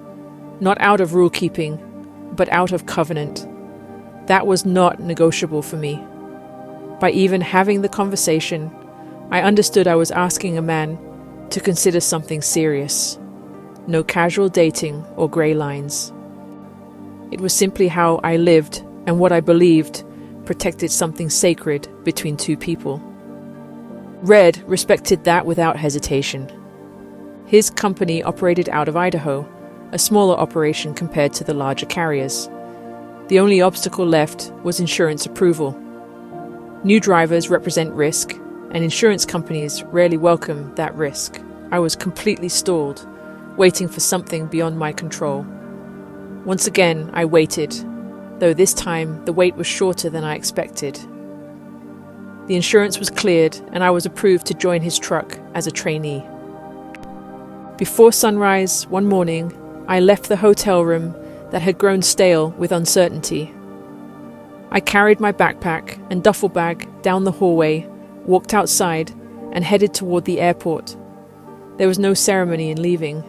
Speaker 1: not out of rule-keeping, but out of covenant. That was not negotiable for me. By even having the conversation, I understood I was asking a man to consider something serious. No casual dating or grey lines. It was simply how I lived and what I believed protected something sacred between two people. Red respected that without hesitation. His company operated out of Idaho, a smaller operation compared to the larger carriers. The only obstacle left was insurance approval. New drivers represent risk, and insurance companies rarely welcome that risk. I was completely stalled, waiting for something beyond my control. Once again, I waited, though this time the wait was shorter than I expected. The insurance was cleared, and I was approved to join his truck as a trainee. Before sunrise, one morning, I left the hotel room that had grown stale with uncertainty. I carried my backpack and duffel bag down the hallway, walked outside, and headed toward the airport. There was no ceremony in leaving,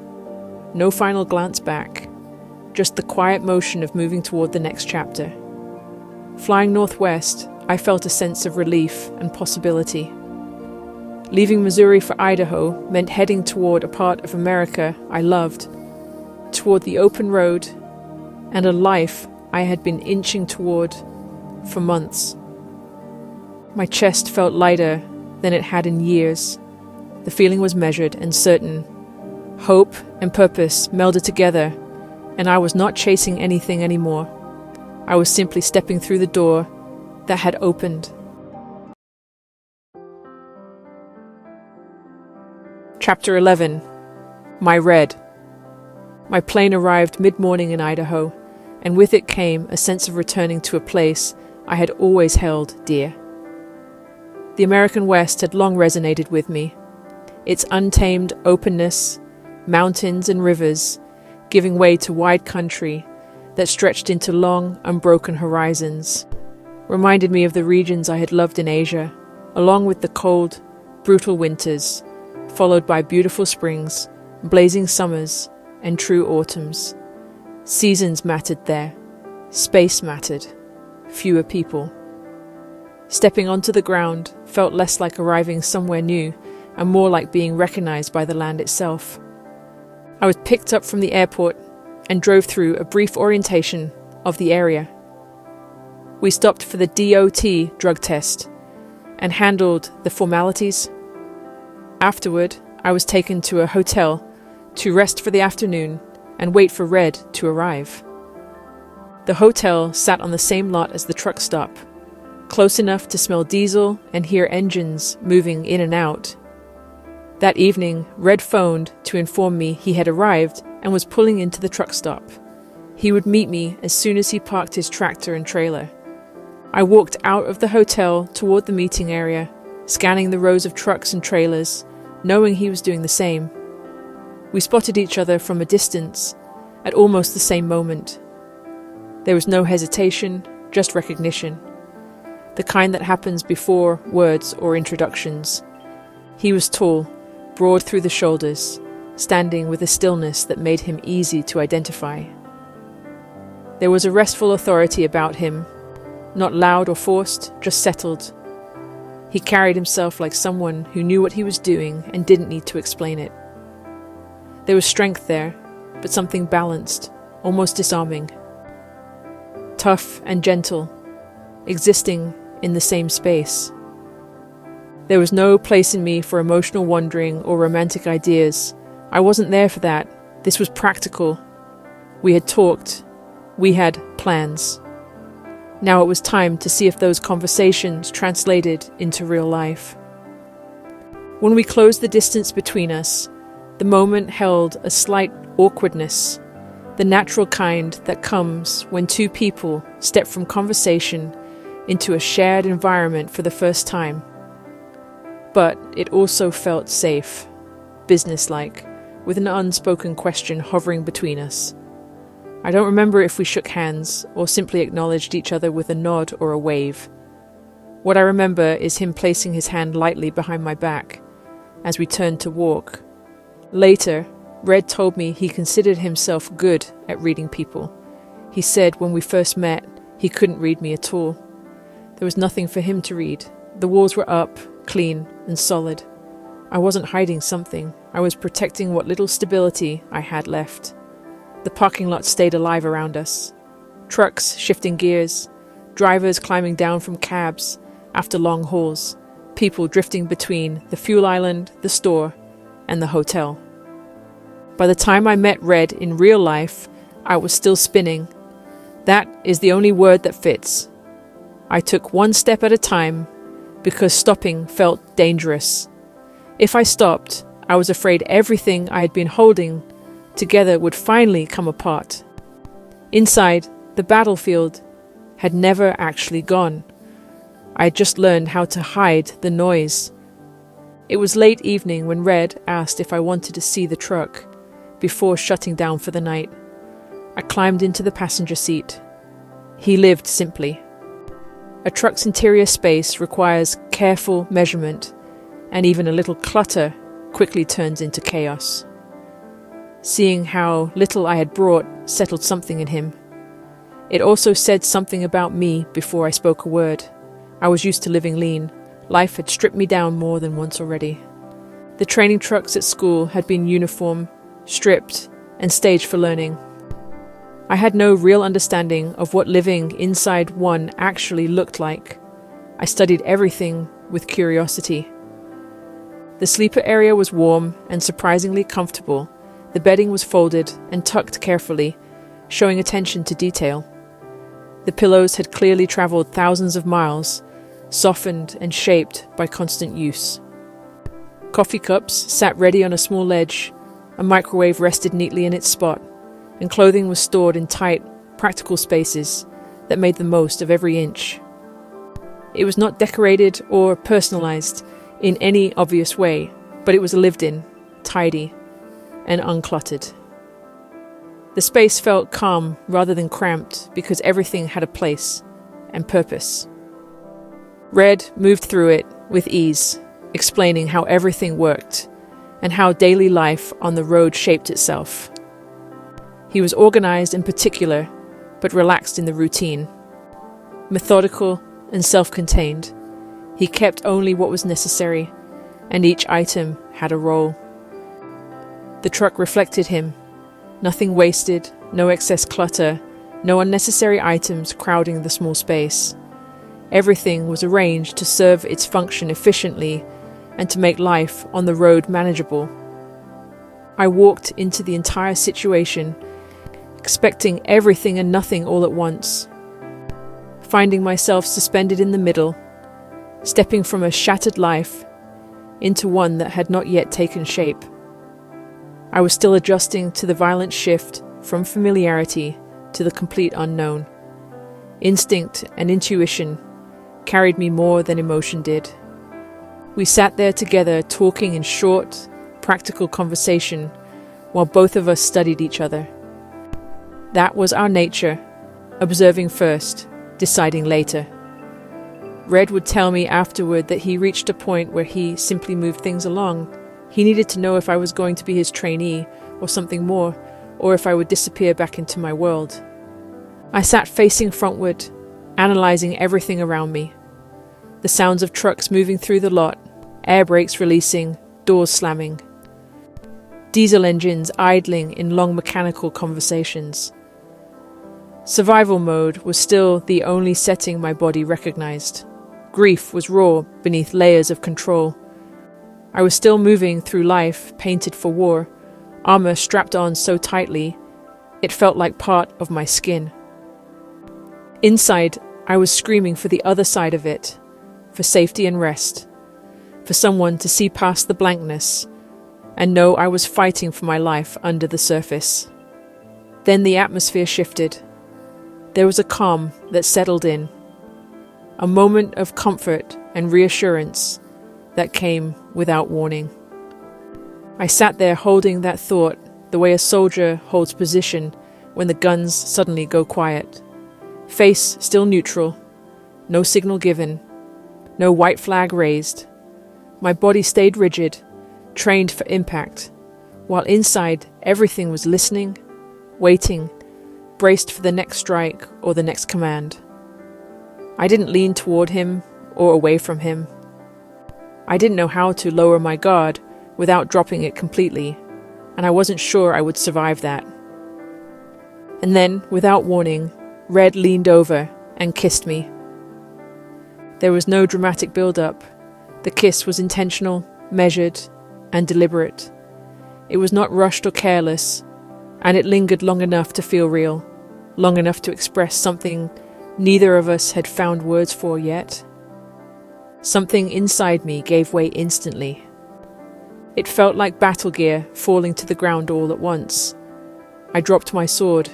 Speaker 1: no final glance back, just the quiet motion of moving toward the next chapter. Flying northwest, I felt a sense of relief and possibility. Leaving Missouri for Idaho meant heading toward a part of America I loved, toward the open road and a life I had been inching toward for months. My chest felt lighter than it had in years. The feeling was measured and certain. Hope and purpose melded together, and I was not chasing anything anymore. I was simply stepping through the door that had opened. Chapter 11. My Red. My plane arrived mid-morning in Idaho, and with it came a sense of returning to a place I had always held dear. The American West had long resonated with me. Its untamed openness, mountains and rivers, giving way to wide country that stretched into long, unbroken horizons, reminded me of the regions I had loved in Asia, along with the cold, brutal winters, followed by beautiful springs, blazing summers, and true autumns. Seasons mattered there. Space mattered. Fewer people. Stepping onto the ground felt less like arriving somewhere new and more like being recognized by the land itself. I was picked up from the airport and drove through a brief orientation of the area. We stopped for the DOT drug test and handled the formalities. Afterward, I was taken to a hotel to rest for the afternoon and wait for Red to arrive. The hotel sat on the same lot as the truck stop, close enough to smell diesel and hear engines moving in and out. That evening, Red phoned to inform me he had arrived and was pulling into the truck stop. He would meet me as soon as he parked his tractor and trailer. I walked out of the hotel toward the meeting area, scanning the rows of trucks and trailers, knowing he was doing the same. We spotted each other from a distance, at almost the same moment. There was no hesitation, just recognition, the kind that happens before words or introductions. He was tall, broad through the shoulders, standing with a stillness that made him easy to identify. There was a restful authority about him, not loud or forced, just settled. He carried himself like someone who knew what he was doing and didn't need to explain it. There was strength there, but something balanced, almost disarming. Tough and gentle, existing in the same space. There was no place in me for emotional wandering or romantic ideas. I wasn't there for that. This was practical. We had talked. We had plans. Now it was time to see if those conversations translated into real life. When we closed the distance between us, the moment held a slight awkwardness, the natural kind that comes when two people step from conversation into a shared environment for the first time. But it also felt safe, businesslike, with an unspoken question hovering between us. I don't remember if we shook hands or simply acknowledged each other with a nod or a wave. What I remember is him placing his hand lightly behind my back as we turned to walk. Later, Red told me he considered himself good at reading people. He said when we first met, he couldn't read me at all. There was nothing for him to read. The walls were up, clean and solid. I wasn't hiding something. I was protecting what little stability I had left. The parking lot stayed alive around us. Trucks shifting gears, drivers climbing down from cabs after long hauls, people drifting between the fuel island, the store, and the hotel. By the time I met Red in real life, I was still spinning. That is the only word that fits. I took one step at a time because stopping felt dangerous. If I stopped, I was afraid everything I had been holding together would finally come apart. Inside, the battlefield had never actually gone. I had just learned how to hide the noise. It was late evening when Red asked if I wanted to see the truck before shutting down for the night. I climbed into the passenger seat. He lived simply. A truck's interior space requires careful measurement, and even a little clutter quickly turns into chaos. Seeing how little I had brought settled something in him. It also said something about me before I spoke a word. I was used to living lean. Life had stripped me down more than once already. The training trucks at school had been uniform, stripped, and staged for learning. I had no real understanding of what living inside one actually looked like. I studied everything with curiosity. The sleeper area was warm and surprisingly comfortable. The bedding was folded and tucked carefully, showing attention to detail. The pillows had clearly traveled thousands of miles, softened and shaped by constant use. Coffee cups sat ready on a small ledge, a microwave rested neatly in its spot, and clothing was stored in tight, practical spaces that made the most of every inch. It was not decorated or personalized in any obvious way, but it was lived in, tidy, and uncluttered. The space felt calm rather than cramped because everything had a place and purpose. Red moved through it with ease, explaining how everything worked and how daily life on the road shaped itself. He was organized and particular, but relaxed in the routine. Methodical and self-contained, he kept only what was necessary, and each item had a role. The truck reflected him. Nothing wasted, no excess clutter, no unnecessary items crowding the small space. Everything was arranged to serve its function efficiently and to make life on the road manageable. I walked into the entire situation, expecting everything and nothing all at once, finding myself suspended in the middle, stepping from a shattered life into one that had not yet taken shape. I was still adjusting to the violent shift from familiarity to the complete unknown. Instinct and intuition carried me more than emotion did. We sat there together talking in short, practical conversation while both of us studied each other. That was our nature, observing first, deciding later. Red would tell me afterward that he reached a point where he simply moved things along. He needed to know if I was going to be his trainee or something more, or if I would disappear back into my world. I sat facing frontward, analysing everything around me. The sounds of trucks moving through the lot, air brakes releasing, doors slamming. Diesel engines idling in long mechanical conversations. Survival mode was still the only setting my body recognized. Grief was raw beneath layers of control. I was still moving through life painted for war, armor strapped on so tightly it felt like part of my skin. Inside, I was screaming for the other side of it, for safety and rest, for someone to see past the blankness and know I was fighting for my life under the surface. Then the atmosphere shifted. There was a calm that settled in, a moment of comfort and reassurance that came without warning. I sat there holding that thought the way a soldier holds position when the guns suddenly go quiet. Face still neutral, no signal given, no white flag raised. My body stayed rigid, trained for impact, while inside everything was listening, waiting, braced for the next strike or the next command. I didn't lean toward him or away from him. I didn't know how to lower my guard without dropping it completely, and I wasn't sure I would survive that. And then, without warning, Red leaned over and kissed me. There was no dramatic build-up. The kiss was intentional, measured, and deliberate. It was not rushed or careless, and it lingered long enough to feel real, long enough to express something neither of us had found words for yet. Something inside me gave way instantly. It felt like battle gear falling to the ground all at once. I dropped my sword.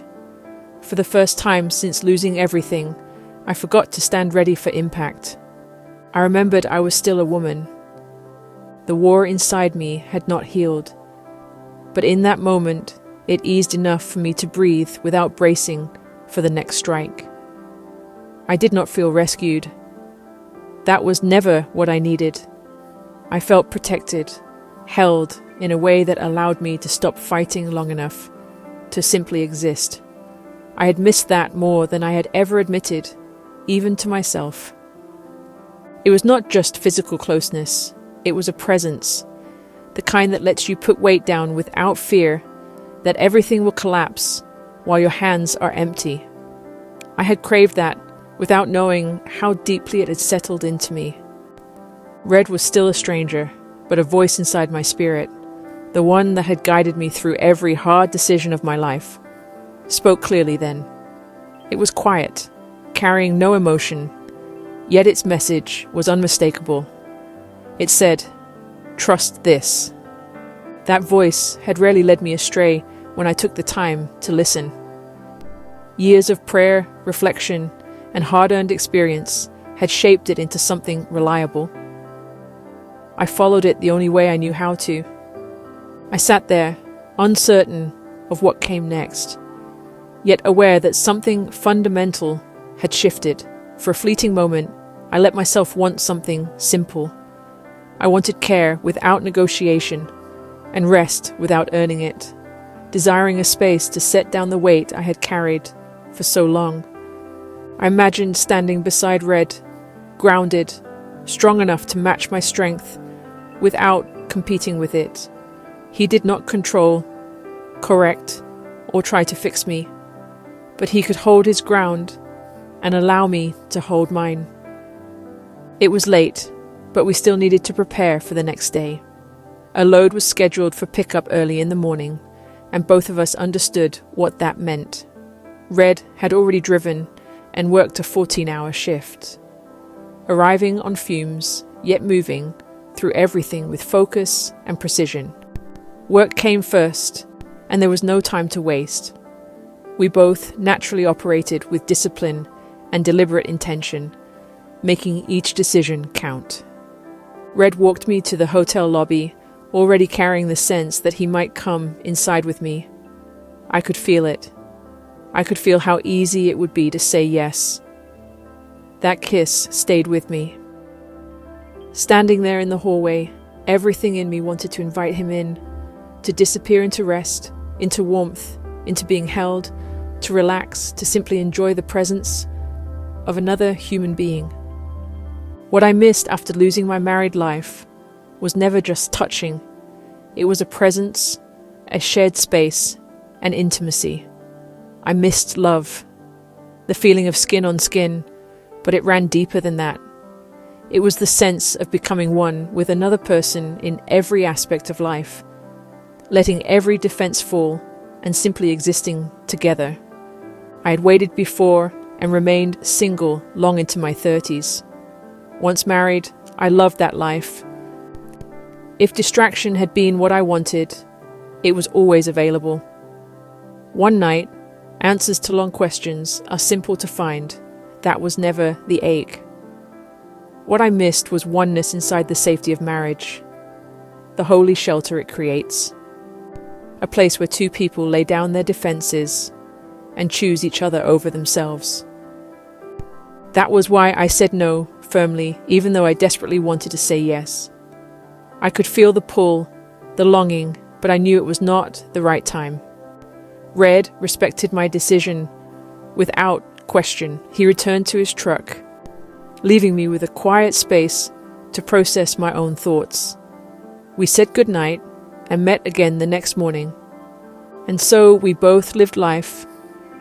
Speaker 1: For the first time since losing everything, I forgot to stand ready for impact. I remembered I was still a woman. The war inside me had not healed. But in that moment, it eased enough for me to breathe without bracing for the next strike. I did not feel rescued. That was never what I needed. I felt protected, held in a way that allowed me to stop fighting long enough to simply exist. I had missed that more than I had ever admitted, even to myself. It was not just physical closeness, it was a presence, the kind that lets you put weight down without fear that everything will collapse while your hands are empty. I had craved that without knowing how deeply it had settled into me. Red was still a stranger, but a voice inside my spirit, the one that had guided me through every hard decision of my life, spoke clearly then. It was quiet, carrying no emotion, yet its message was unmistakable. It said, "Trust this." That voice had rarely led me astray when I took the time to listen. Years of prayer, reflection, and hard-earned experience had shaped it into something reliable. I followed it the only way I knew how to. I sat there, uncertain of what came next, yet aware that something fundamental had shifted. For a fleeting moment, I let myself want something simple. I wanted care without negotiation, and rest without earning it, desiring a space to set down the weight I had carried for so long. I imagined standing beside Red, grounded, strong enough to match my strength without competing with it. He did not control, correct, or try to fix me, but he could hold his ground and allow me to hold mine. It was late, but we still needed to prepare for the next day. A load was scheduled for pickup early in the morning, and both of us understood what that meant. Red had already driven and worked a 14-hour shift, arriving on fumes, yet moving through everything with focus and precision. Work came first, and there was no time to waste. We both naturally operated with discipline and deliberate intention, making each decision count. Red walked me to the hotel lobby, already carrying the sense that he might come inside with me. I could feel it. I could feel how easy it would be to say yes. That kiss stayed with me. Standing there in the hallway, everything in me wanted to invite him in, to disappear into rest, into warmth, into being held, to relax, to simply enjoy the presence of another human being. What I missed after losing my married life was never just touching. It was a presence, a shared space, and intimacy. I missed love, the feeling of skin on skin, but it ran deeper than that. It was the sense of becoming one with another person in every aspect of life, letting every defense fall and simply existing together. I had waited before and remained single long into my 30s. Once married, I loved that life. If distraction had been what I wanted, it was always available. One night, answers to long questions are simple to find. That was never the ache. What I missed was oneness inside the safety of marriage, the holy shelter it creates, a place where two people lay down their defenses and choose each other over themselves. That was why I said no firmly, even though I desperately wanted to say yes. I could feel the pull, the longing, but I knew it was not the right time. Red respected my decision. Without question, he returned to his truck, leaving me with a quiet space to process my own thoughts. We said goodnight and met again the next morning. And so we both lived life,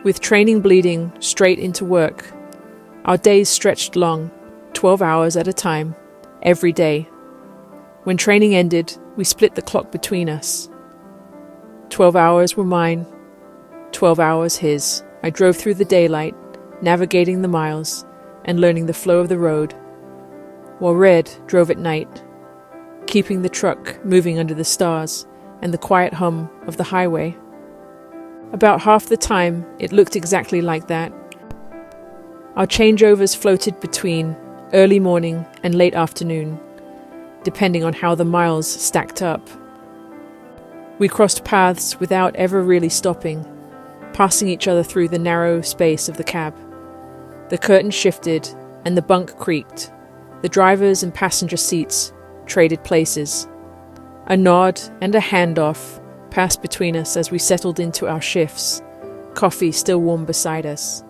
Speaker 1: with training bleeding straight into work. Our days stretched long, 12 hours at a time, every day. When training ended, we split the clock between us. 12 hours were mine, 12 hours his. I drove through the daylight, navigating the miles and learning the flow of the road, while Red drove at night, keeping the truck moving under the stars and the quiet hum of the highway. About half the time, it looked exactly like that. Our changeovers floated between early morning and late afternoon, depending on how the miles stacked up. We crossed paths without ever really stopping, passing each other through the narrow space of the cab. The curtain shifted and the bunk creaked. The drivers and passenger seats traded places. A nod and a handoff passed between us as we settled into our shifts, coffee still warm beside us.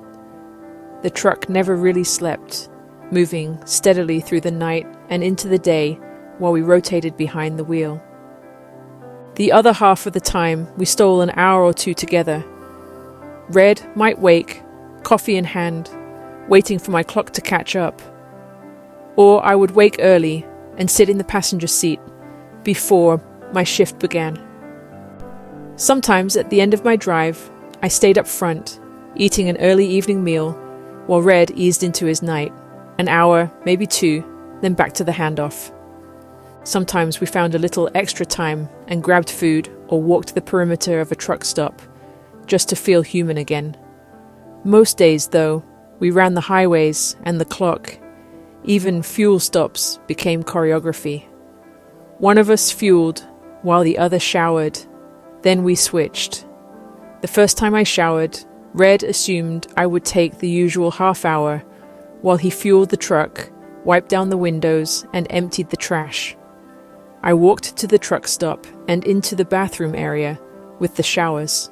Speaker 1: The truck never really slept, moving steadily through the night and into the day while we rotated behind the wheel. The other half of the time, we stole an hour or two together. Red might wake, coffee in hand, waiting for my clock to catch up. Or I would wake early and sit in the passenger seat before my shift began. Sometimes at the end of my drive, I stayed up front, eating an early evening meal, while Red eased into his night, an hour, maybe two, then back to the handoff. Sometimes we found a little extra time and grabbed food or walked the perimeter of a truck stop, just to feel human again. Most days, though, we ran the highways and the clock. Even fuel stops became choreography. One of us fueled while the other showered. Then we switched. The first time I showered, Red assumed I would take the usual half hour while he fueled the truck, wiped down the windows, and emptied the trash. I walked to the truck stop and into the bathroom area with the showers.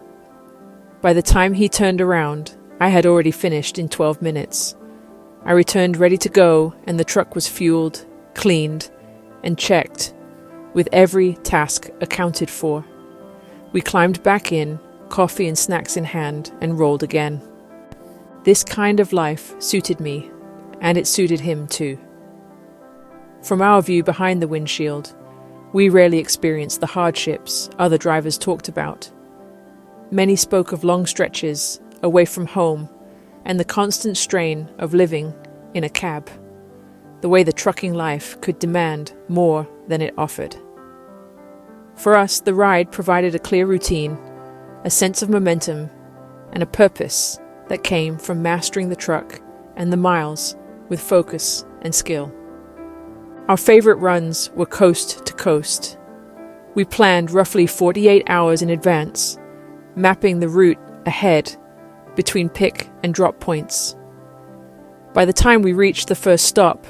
Speaker 1: By the time he turned around, I had already finished in 12 minutes. I returned ready to go, and the truck was fueled, cleaned, and checked, with every task accounted for. We climbed back in, coffee and snacks in hand, and rolled again. This kind of life suited me, and it suited him too. From our view behind the windshield, we rarely experienced the hardships other drivers talked about. Many spoke of long stretches away from home and the constant strain of living in a cab, the way the trucking life could demand more than it offered. For us, the ride provided a clear routine, a sense of momentum, and a purpose that came from mastering the truck and the miles with focus and skill. Our favorite runs were coast to coast. We planned roughly 48 hours in advance, mapping the route ahead, between pick and drop points. By the time we reached the first stop,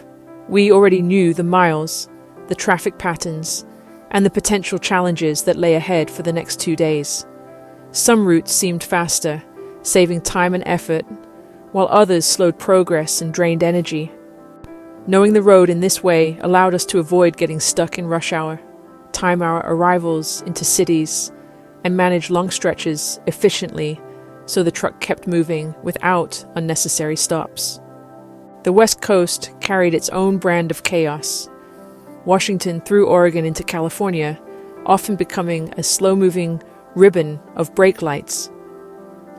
Speaker 1: we already knew the miles, the traffic patterns, and the potential challenges that lay ahead for the next 2 days. Some routes seemed faster, saving time and effort, while others slowed progress and drained energy. Knowing the road in this way allowed us to avoid getting stuck in rush hour, time our arrivals into cities, and manage long stretches efficiently so the truck kept moving without unnecessary stops. The West Coast carried its own brand of chaos. Washington through Oregon into California, often becoming a slow-moving ribbon of brake lights.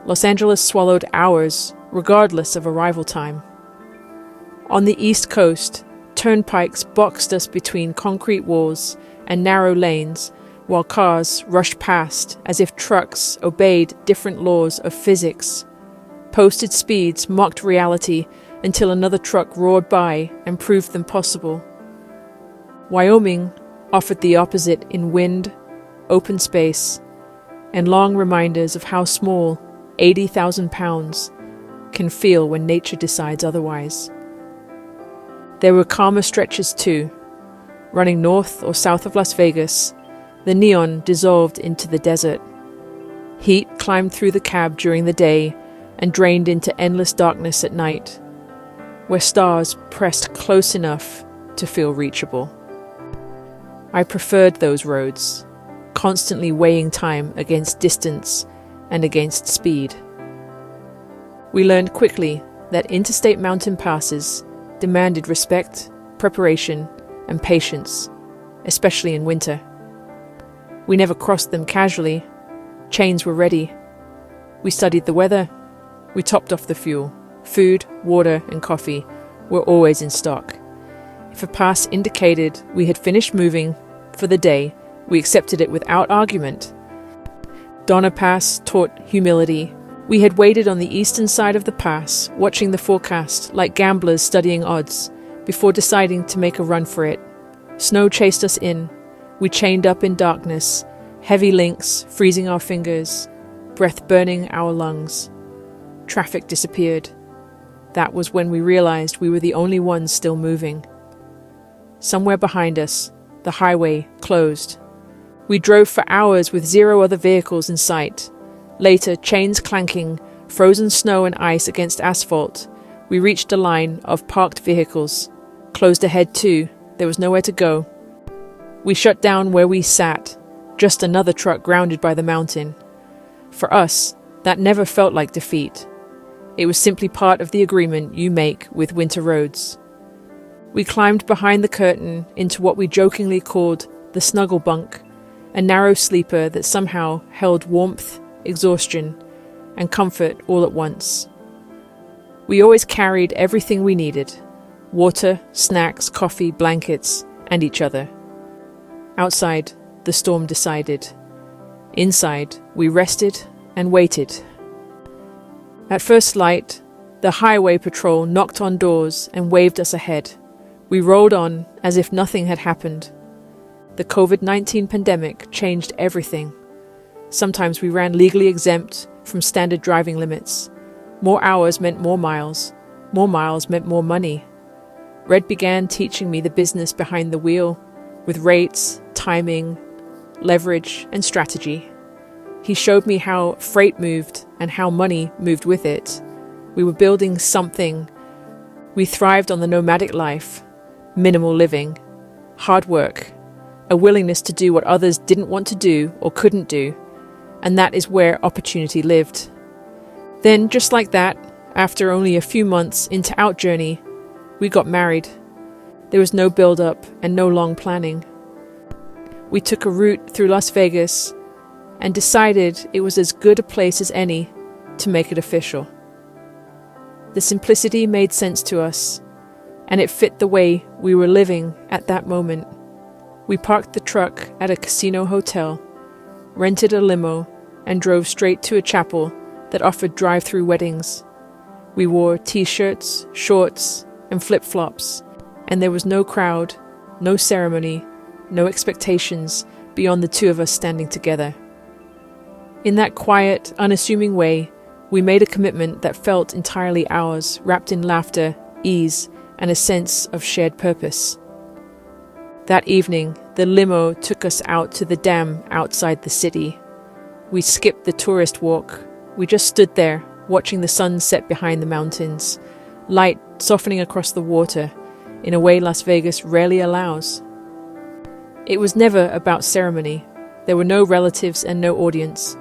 Speaker 1: Los Angeles swallowed hours, regardless of arrival time. On the East Coast, turnpikes boxed us between concrete walls and narrow lanes, while cars rushed past as if trucks obeyed different laws of physics. Posted speeds mocked reality until another truck roared by and proved them possible. Wyoming offered the opposite in wind, open space, and long reminders of how small 80,000 pounds can feel when nature decides otherwise. There were calmer stretches too. Running north or south of Las Vegas, the neon dissolved into the desert. Heat climbed through the cab during the day and drained into endless darkness at night, where stars pressed close enough to feel reachable. I preferred those roads, constantly weighing time against distance and against speed. We learned quickly that interstate mountain passes demanded respect, preparation, and patience, especially in winter. We never crossed them casually. Chains were ready. We studied the weather. We topped off the fuel. Food, water, and coffee were always in stock. If a pass indicated we had finished moving for the day, we accepted it without argument. Donner Pass taught humility. We had waited on the eastern side of the pass, watching the forecast like gamblers studying odds, before deciding to make a run for it. Snow chased us in. We chained up in darkness, heavy links freezing our fingers, breath burning our lungs. Traffic disappeared. That was when we realized we were the only ones still moving. Somewhere behind us, the highway closed. We drove for hours with 0 other vehicles in sight. Later, chains clanking, frozen snow and ice against asphalt, we reached a line of parked vehicles. Closed ahead too, there was nowhere to go. We shut down where we sat, just another truck grounded by the mountain. For us, that never felt like defeat. It was simply part of the agreement you make with winter roads. We climbed behind the curtain into what we jokingly called the snuggle bunk, a narrow sleeper that somehow held warmth, exhaustion, and comfort all at once. We always carried everything we needed: water, snacks, coffee, blankets, and each other. Outside, the storm decided. Inside, we rested and waited. At first light, the highway patrol knocked on doors and waved us ahead. We rolled on as if nothing had happened. The COVID-19 pandemic changed everything. Sometimes we ran legally exempt from standard driving limits. More hours meant more miles. More miles meant more money. Red began teaching me the business behind the wheel, with rates, timing, leverage, and strategy. He showed me how freight moved and how money moved with it. We were building something. We thrived on the nomadic life, minimal living, hard work, a willingness to do what others didn't want to do or couldn't do, and that is where opportunity lived. Then, just like that, after only a few months into our journey, we got married. There was no build-up and no long planning. We took a route through Las Vegas and decided it was as good a place as any to make it official. The simplicity made sense to us, and it fit the way we were living at that moment. We parked the truck at a casino hotel, rented a limo, and drove straight to a chapel that offered drive-through weddings. We wore t-shirts, shorts, and flip-flops, and there was no crowd, no ceremony, no expectations beyond the two of us standing together. In that quiet, unassuming way, We made a commitment that felt entirely ours, wrapped in laughter, ease, and a sense of shared purpose. That evening, the limo took us out to the dam outside the city. We skipped the tourist walk. We just stood there, watching the sun set behind the mountains, light softening across the water in a way Las Vegas rarely allows. It was never about ceremony. There were no relatives and no audience.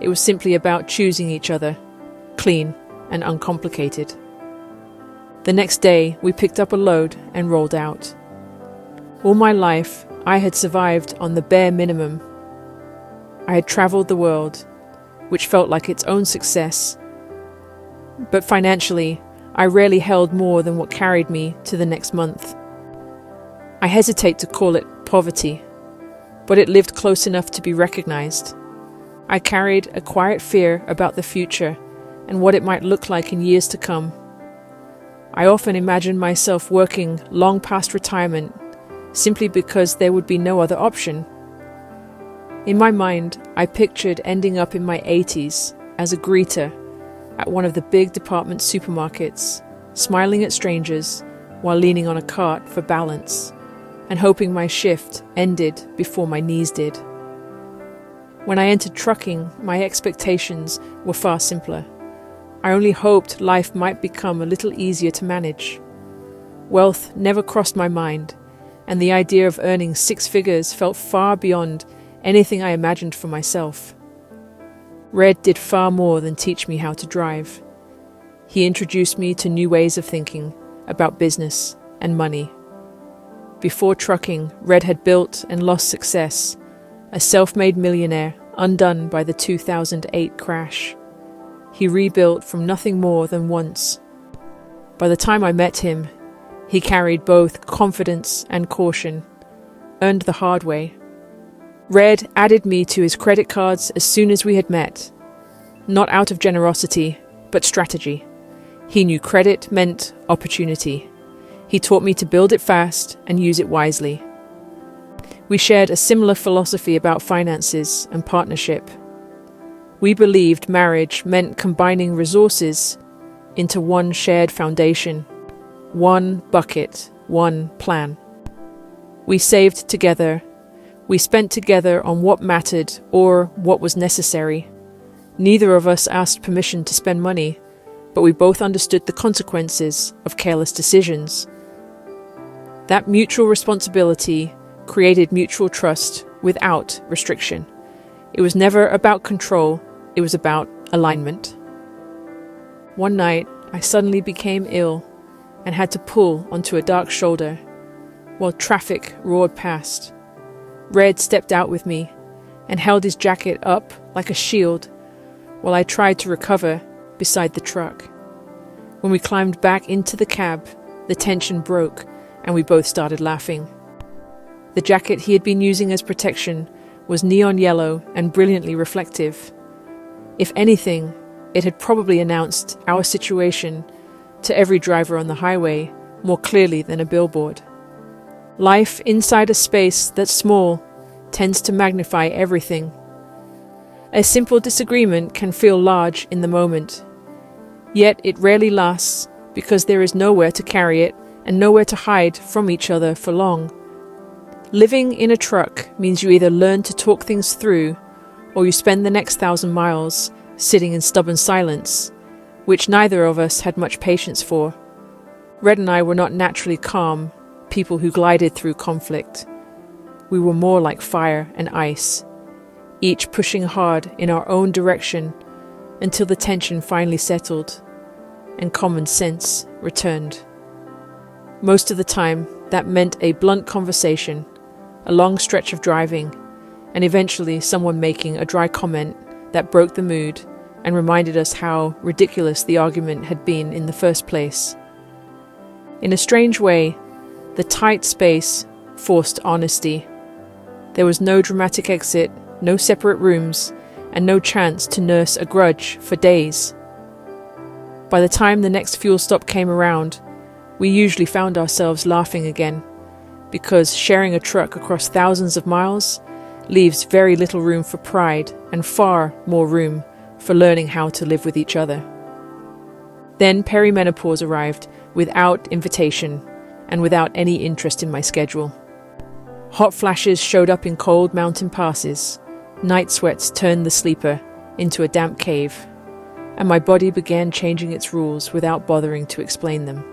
Speaker 1: It was simply about choosing each other, clean and uncomplicated. The next day, we picked up a load and rolled out. All my life, I had survived on the bare minimum. I had traveled the world, which felt like its own success. But financially, I rarely held more than what carried me to the next month. I hesitate to call it poverty, but it lived close enough to be recognized. I carried a quiet fear about the future and what it might look like in years to come. I often imagined myself working long past retirement simply because there would be no other option. In my mind, I pictured ending up in my 80s as a greeter at one of the big department supermarkets, smiling at strangers while leaning on a cart for balance, and hoping my shift ended before my knees did. When I entered trucking, my expectations were far simpler. I only hoped life might become a little easier to manage. Wealth never crossed my mind, and the idea of earning 6 figures felt far beyond anything I imagined for myself. Red did far more than teach me how to drive. He introduced me to new ways of thinking about business and money. Before trucking, Red had built and lost success, a self-made millionaire undone by the 2008 crash. He rebuilt from nothing more than once. By the time I met him, he carried both confidence and caution, earned the hard way. Red added me to his credit cards as soon as we had met, not out of generosity, but strategy. He knew credit meant opportunity. He taught me to build it fast and use it wisely. We shared a similar philosophy about finances and partnership. We believed marriage meant combining resources into one shared foundation, one bucket, one plan. We saved together. We spent together on what mattered or what was necessary. Neither of us asked permission to spend money, but we both understood the consequences of careless decisions. That mutual responsibility created mutual trust without restriction. It was never about control, it was about alignment. One night, I suddenly became ill and had to pull onto a dark shoulder while traffic roared past. Red stepped out with me and held his jacket up like a shield while I tried to recover beside the truck. When we climbed back into the cab, the tension broke and we both started laughing. The jacket he had been using as protection was neon yellow and brilliantly reflective. If anything, it had probably announced our situation to every driver on the highway more clearly than a billboard. Life inside a space that's small tends to magnify everything. A simple disagreement can feel large in the moment, yet it rarely lasts because there is nowhere to carry it and nowhere to hide from each other for long. Living in a truck means you either learn to talk things through or you spend the next 1,000 miles sitting in stubborn silence, which neither of us had much patience for. Red and I were not naturally calm people who glided through conflict. We were more like fire and ice, each pushing hard in our own direction until the tension finally settled and common sense returned. Most of the time, that meant a blunt conversation, a long stretch of driving, and eventually someone making a dry comment that broke the mood and reminded us how ridiculous the argument had been in the first place. In a strange way, the tight space forced honesty. There was no dramatic exit, no separate rooms, and no chance to nurse a grudge for days. By the time the next fuel stop came around, we usually found ourselves laughing again, because sharing a truck across thousands of miles leaves very little room for pride and far more room for learning how to live with each other. Then perimenopause arrived without invitation and without any interest in my schedule. Hot flashes showed up in cold mountain passes. Night sweats turned the sleeper into a damp cave, and my body began changing its rules without bothering to explain them.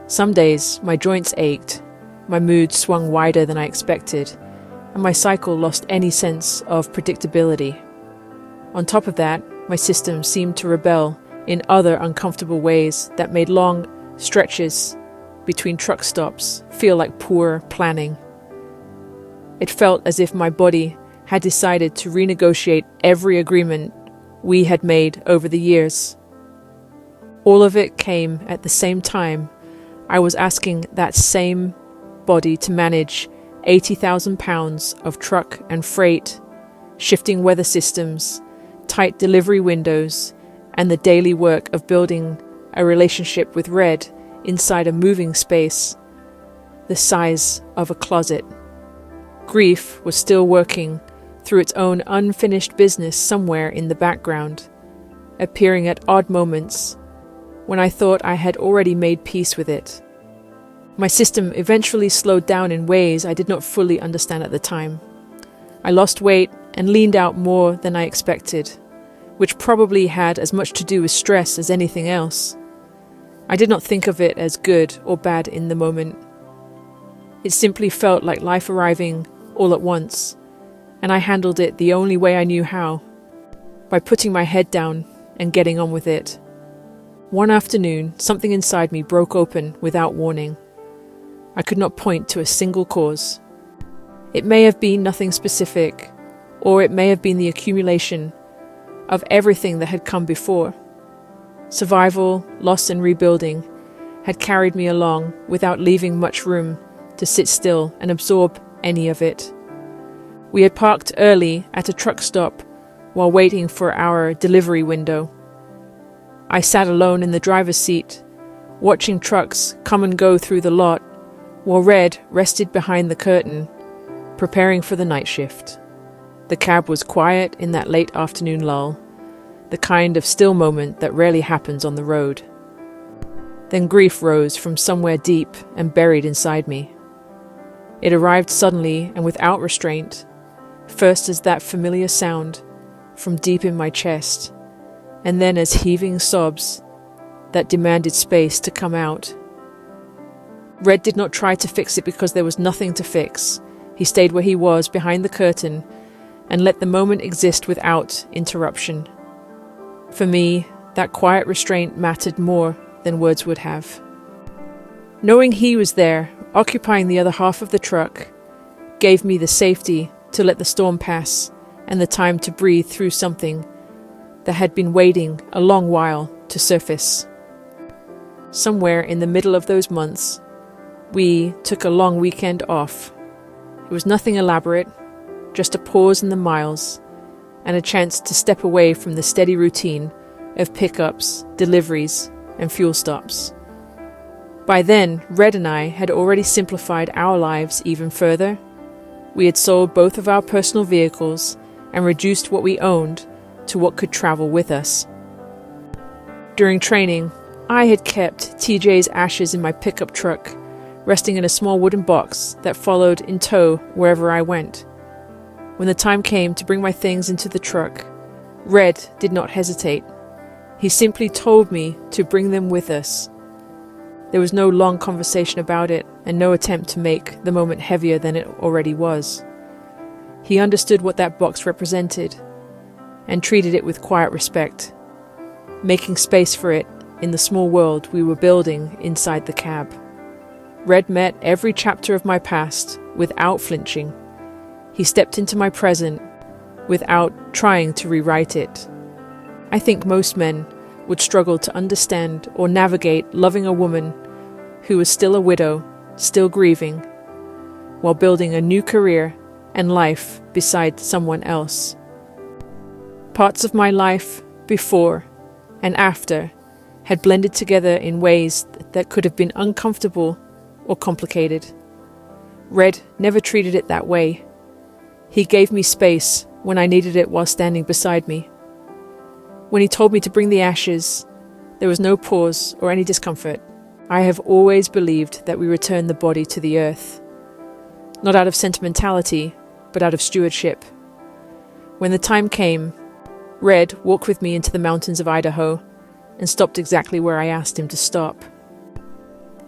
Speaker 1: Some days, my joints ached, my mood swung wider than I expected, and my cycle lost any sense of predictability. On top of that, my system seemed to rebel in other uncomfortable ways that made long stretches between truck stops feel like poor planning. It felt as if my body had decided to renegotiate every agreement we had made over the years. All of it came at the same time. I was asking that same body to manage 80,000 pounds of truck and freight, shifting weather systems, tight delivery windows, and the daily work of building a relationship with Red inside a moving space the size of a closet. Grief was still working through its own unfinished business somewhere in the background, appearing at odd moments when I thought I had already made peace with it. My system eventually slowed down in ways I did not fully understand at the time. I lost weight and leaned out more than I expected, which probably had as much to do with stress as anything else. I did not think of it as good or bad in the moment. It simply felt like life arriving all at once, and I handled it the only way I knew how, by putting my head down and getting on with it. One afternoon, something inside me broke open without warning. I could not point to a single cause. It may have been nothing specific, or it may have been the accumulation of everything that had come before. Survival, loss and rebuilding had carried me along without leaving much room to sit still and absorb any of it. We had parked early at a truck stop while waiting for our delivery window. I sat alone in the driver's seat, watching trucks come and go through the lot, while Red rested behind the curtain, preparing for the night shift. The cab was quiet in that late afternoon lull, the kind of still moment that rarely happens on the road. Then grief rose from somewhere deep and buried inside me. It arrived suddenly and without restraint, first as that familiar sound from deep in my chest, and then as heaving sobs that demanded space to come out. Red did not try to fix it because there was nothing to fix. He stayed where he was, behind the curtain, and let the moment exist without interruption. For me, that quiet restraint mattered more than words would have. Knowing he was there, occupying the other half of the truck, gave me the safety to let the storm pass and the time to breathe through something that had been waiting a long while to surface. Somewhere in the middle of those months, we took a long weekend off. It was nothing elaborate, just a pause in the miles and a chance to step away from the steady routine of pickups, deliveries, and fuel stops. By then, Red and I had already simplified our lives even further. We had sold both of our personal vehicles and reduced what we owned to what could travel with us. During training, I had kept TJ's ashes in my pickup truck, resting in a small wooden box that followed in tow wherever I went. When the time came to bring my things into the truck, Red did not hesitate. He simply told me to bring them with us. There was no long conversation about it, and no attempt to make the moment heavier than it already was. He understood what that box represented, and treated it with quiet respect, making space for it in the small world we were building inside the cab. Red met every chapter of my past without flinching. He stepped into my present without trying to rewrite it. I think most men would struggle to understand or navigate loving a woman who was still a widow, still grieving, while building a new career and life beside someone else. Parts of my life before and after had blended together in ways that could have been uncomfortable or complicated. Red never treated it that way. He gave me space when I needed it while standing beside me. When he told me to bring the ashes, there was no pause or any discomfort. I have always believed that we return the body to the earth, not out of sentimentality, but out of stewardship. When the time came, Red walked with me into the mountains of Idaho and stopped exactly where I asked him to stop.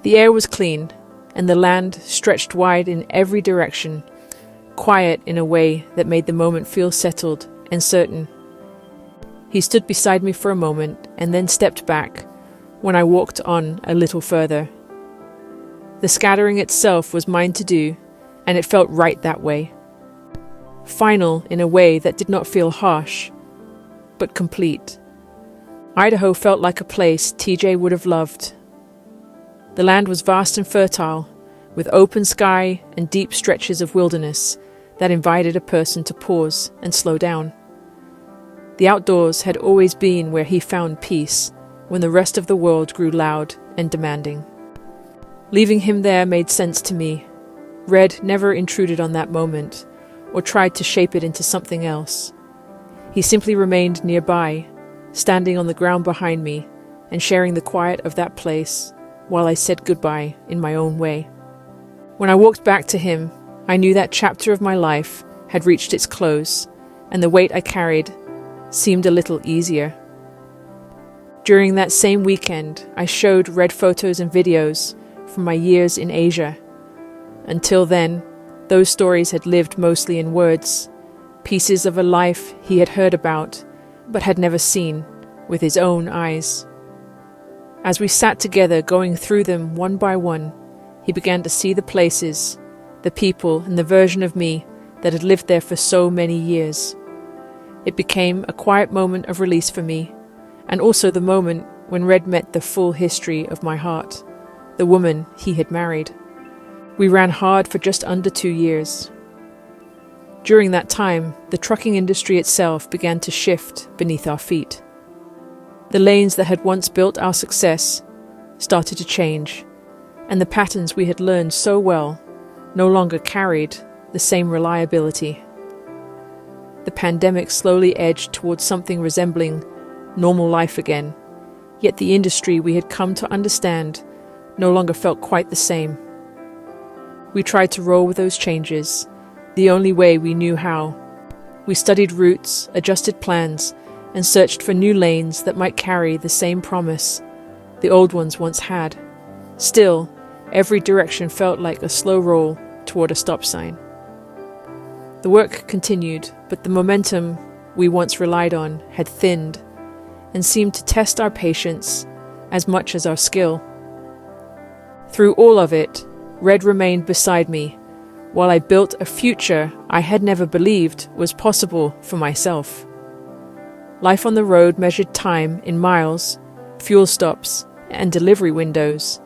Speaker 1: The air was clean, and the land stretched wide in every direction, quiet in a way that made the moment feel settled and certain. He stood beside me for a moment and then stepped back when I walked on a little further. The scattering itself was mine to do, and it felt right that way. Final in a way that did not feel harsh, but complete. Idaho felt like a place TJ would have loved. The land was vast and fertile, with open sky and deep stretches of wilderness that invited a person to pause and slow down. The outdoors had always been where he found peace when the rest of the world grew loud and demanding. Leaving him there made sense to me. Red never intruded on that moment or tried to shape it into something else. He simply remained nearby, standing on the ground behind me and sharing the quiet of that place while I said goodbye in my own way. When I walked back to him, I knew that chapter of my life had reached its close, and the weight I carried seemed a little easier. During that same weekend, I showed Red photos and videos from my years in Asia. Until then, those stories had lived mostly in words, pieces of a life he had heard about, but had never seen with his own eyes. As we sat together going through them one by one, he began to see the places, the people, and the version of me that had lived there for so many years. It became a quiet moment of release for me, and also the moment when Red met the full history of my heart, the woman he had married. We ran hard for just under 2 years. During that time, the trucking industry itself began to shift beneath our feet. The lanes that had once built our success started to change, and the patterns we had learned so well no longer carried the same reliability. The pandemic slowly edged towards something resembling normal life again, yet the industry we had come to understand no longer felt quite the same. We tried to roll with those changes, the only way we knew how. We studied routes, adjusted plans, and searched for new lanes that might carry the same promise the old ones once had. Still, every direction felt like a slow roll toward a stop sign. The work continued, but the momentum we once relied on had thinned and seemed to test our patience as much as our skill. Through all of it, Red remained beside me while I built a future I had never believed was possible for myself. Life on the road measured time in miles, fuel stops, and delivery windows.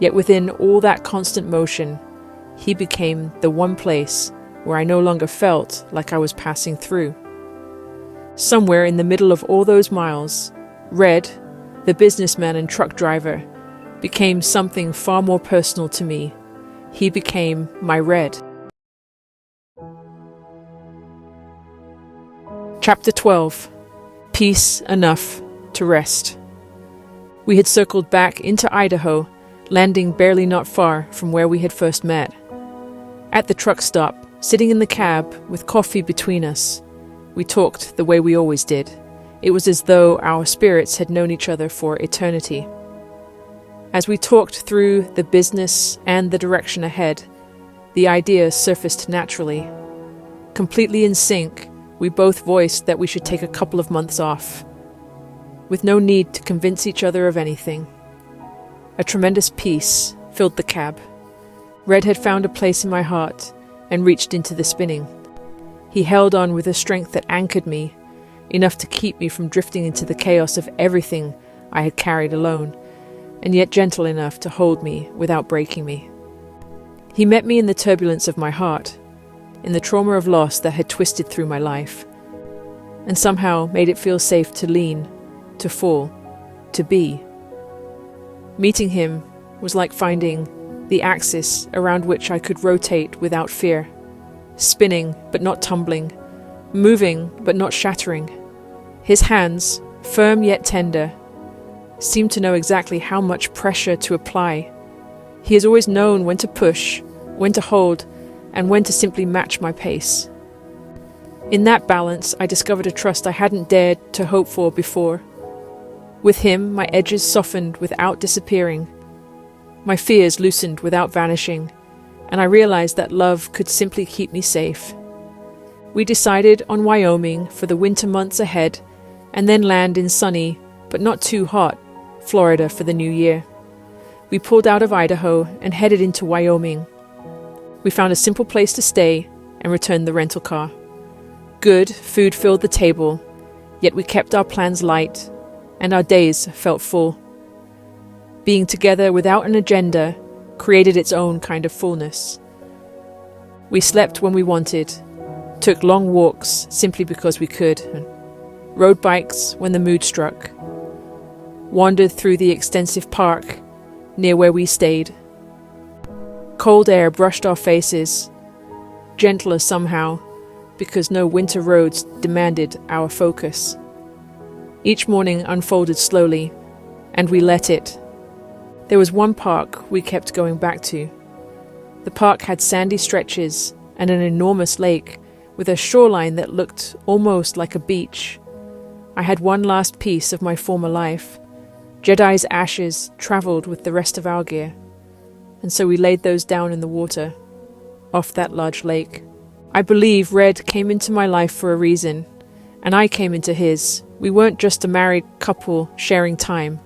Speaker 1: Yet within all that constant motion, he became the one place where I no longer felt like I was passing through. Somewhere in the middle of all those miles, Red, the businessman and truck driver, became something far more personal to me. He became my Red. Chapter 12. Peace enough to rest. We had circled back into Idaho, landing barely not far from where we had first met. At the truck stop, sitting in the cab with coffee between us, we talked the way we always did. It was as though our spirits had known each other for eternity. As we talked through the business and the direction ahead, the ideas surfaced naturally. Completely in sync, we both voiced that we should take a couple of months off, with no need to convince each other of anything. A tremendous peace filled the cab. Red had found a place in my heart and reached into the spinning. He held on with a strength that anchored me, enough to keep me from drifting into the chaos of everything I had carried alone, and yet gentle enough to hold me without breaking me. He met me in the turbulence of my heart, in the trauma of loss that had twisted through my life, and somehow made it feel safe to lean, to fall, to be. Meeting him was like finding the axis around which I could rotate without fear, spinning but not tumbling, moving but not shattering. His hands, firm yet tender, seemed to know exactly how much pressure to apply. He has always known when to push, when to hold, and when to simply match my pace. In that balance, I discovered a trust I hadn't dared to hope for before. With him, my edges softened without disappearing. My fears loosened without vanishing, and I realized that love could simply keep me safe. We decided on Wyoming for the winter months ahead, and then land in sunny, but not too hot, Florida for the new year. We pulled out of Idaho and headed into Wyoming. We found a simple place to stay and returned the rental car. Good food filled the table, yet we kept our plans light, and our days felt full. Being together without an agenda created its own kind of fullness. We slept when we wanted, took long walks simply because we could, and rode bikes when the mood struck, wandered through the extensive park near where we stayed. Cold air brushed our faces, gentler somehow, because no winter roads demanded our focus. Each morning unfolded slowly, and we let it. There was one park we kept going back to. The park had sandy stretches and an enormous lake with a shoreline that looked almost like a beach. I had one last piece of my former life. Jedi's ashes travelled with the rest of our gear, and so we laid those down in the water, off that large lake. I believe Red came into my life for a reason, and I came into his. We weren't just a married couple sharing time.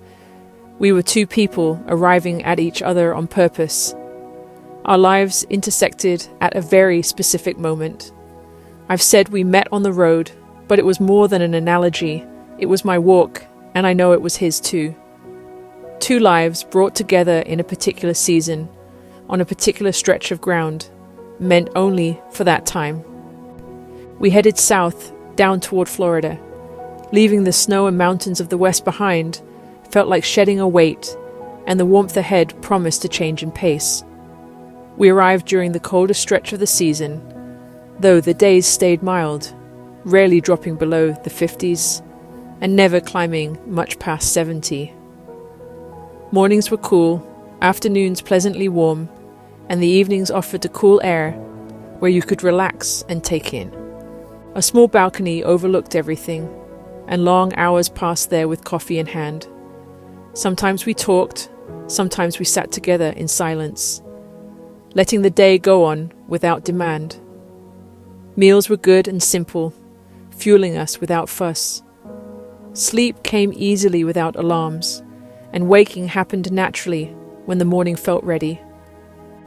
Speaker 1: We were two people arriving at each other on purpose. Our lives intersected at a very specific moment. I've said we met on the road, but it was more than an analogy. It was my walk, and I know it was his too. Two lives brought together in a particular season, on a particular stretch of ground, meant only for that time. We headed south, down toward Florida. Leaving the snow and mountains of the west behind felt like shedding a weight, and the warmth ahead promised a change in pace. We arrived during the coldest stretch of the season, though the days stayed mild, rarely dropping below the 50s, and never climbing much past 70. Mornings were cool, afternoons pleasantly warm, and the evenings offered the cool air where you could relax and take in. A small balcony overlooked everything, and long hours passed there with coffee in hand. Sometimes we talked, sometimes we sat together in silence, letting the day go on without demand. Meals were good and simple, fueling us without fuss. Sleep came easily without alarms, and waking happened naturally when the morning felt ready.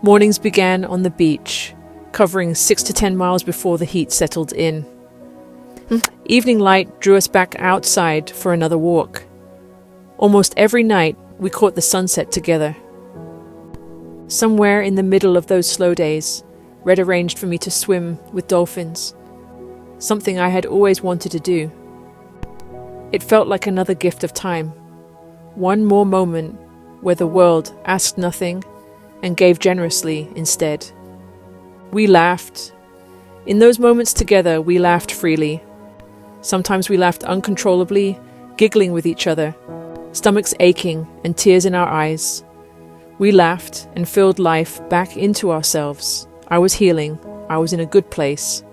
Speaker 1: Mornings began on the beach, covering 6 to 10 miles before the heat settled in. Evening light drew us back outside for another walk. Almost every night, we caught the sunset together. Somewhere in the middle of those slow days, Red arranged for me to swim with dolphins, something I had always wanted to do. It felt like another gift of time, one more moment where the world asked nothing and gave generously instead. We laughed. In those moments together, we laughed freely. Sometimes we laughed uncontrollably, giggling with each other, stomachs aching and tears in our eyes. We laughed and filled life back into ourselves. I was healing. I was in a good place.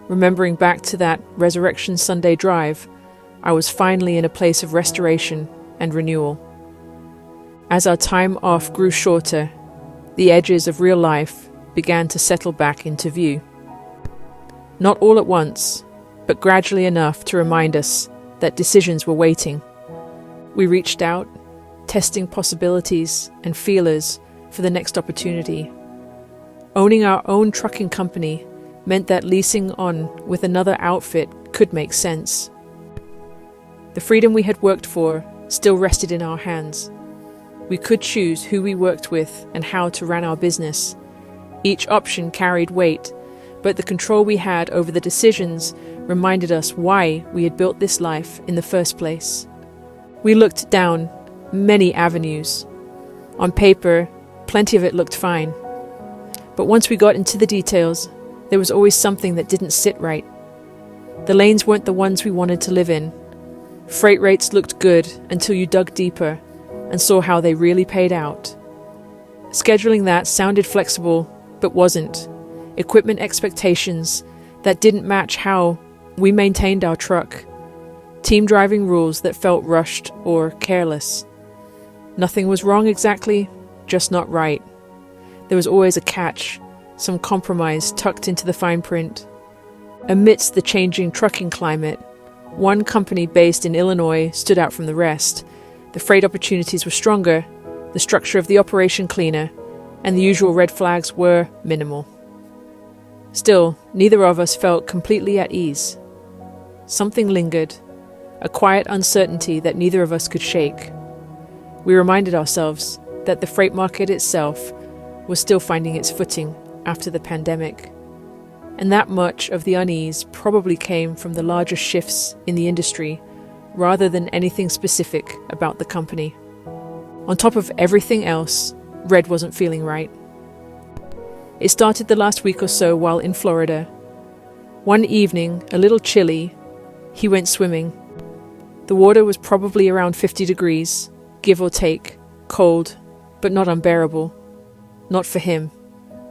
Speaker 1: Remembering back to that Resurrection Sunday drive, I was finally in a place of restoration and renewal. As our time off grew shorter, the edges of real life began to settle back into view. Not all at once, but gradually enough to remind us that decisions were waiting. We reached out, testing possibilities and feelers for the next opportunity. Owning our own trucking company meant that leasing on with another outfit could make sense. The freedom we had worked for still rested in our hands. We could choose who we worked with and how to run our business. Each option carried weight, but the control we had over the decisions reminded us why we had built this life in the first place. We looked down many avenues. On paper, plenty of it looked fine. But once we got into the details, there was always something that didn't sit right. The lanes weren't the ones we wanted to live in. Freight rates looked good until you dug deeper and saw how they really paid out. Scheduling that sounded flexible, but wasn't. Equipment expectations that didn't match how we maintained our truck. Team driving rules that felt rushed or careless. Nothing was wrong exactly, just not right. There was always a catch, some compromise tucked into the fine print. Amidst the changing trucking climate, one company based in Illinois stood out from the rest. The freight opportunities were stronger, the structure of the operation cleaner, and the usual red flags were minimal. Still, neither of us felt completely at ease. Something lingered, a quiet uncertainty that neither of us could shake. We reminded ourselves that the freight market itself was still finding its footing after the pandemic, and that much of the unease probably came from the larger shifts in the industry rather than anything specific about the company. On top of everything else, Red wasn't feeling right. It started the last week or so while in Florida. One evening, a little chilly, he went swimming. The water was probably around 50 degrees, give or take, cold, but not unbearable. Not for him.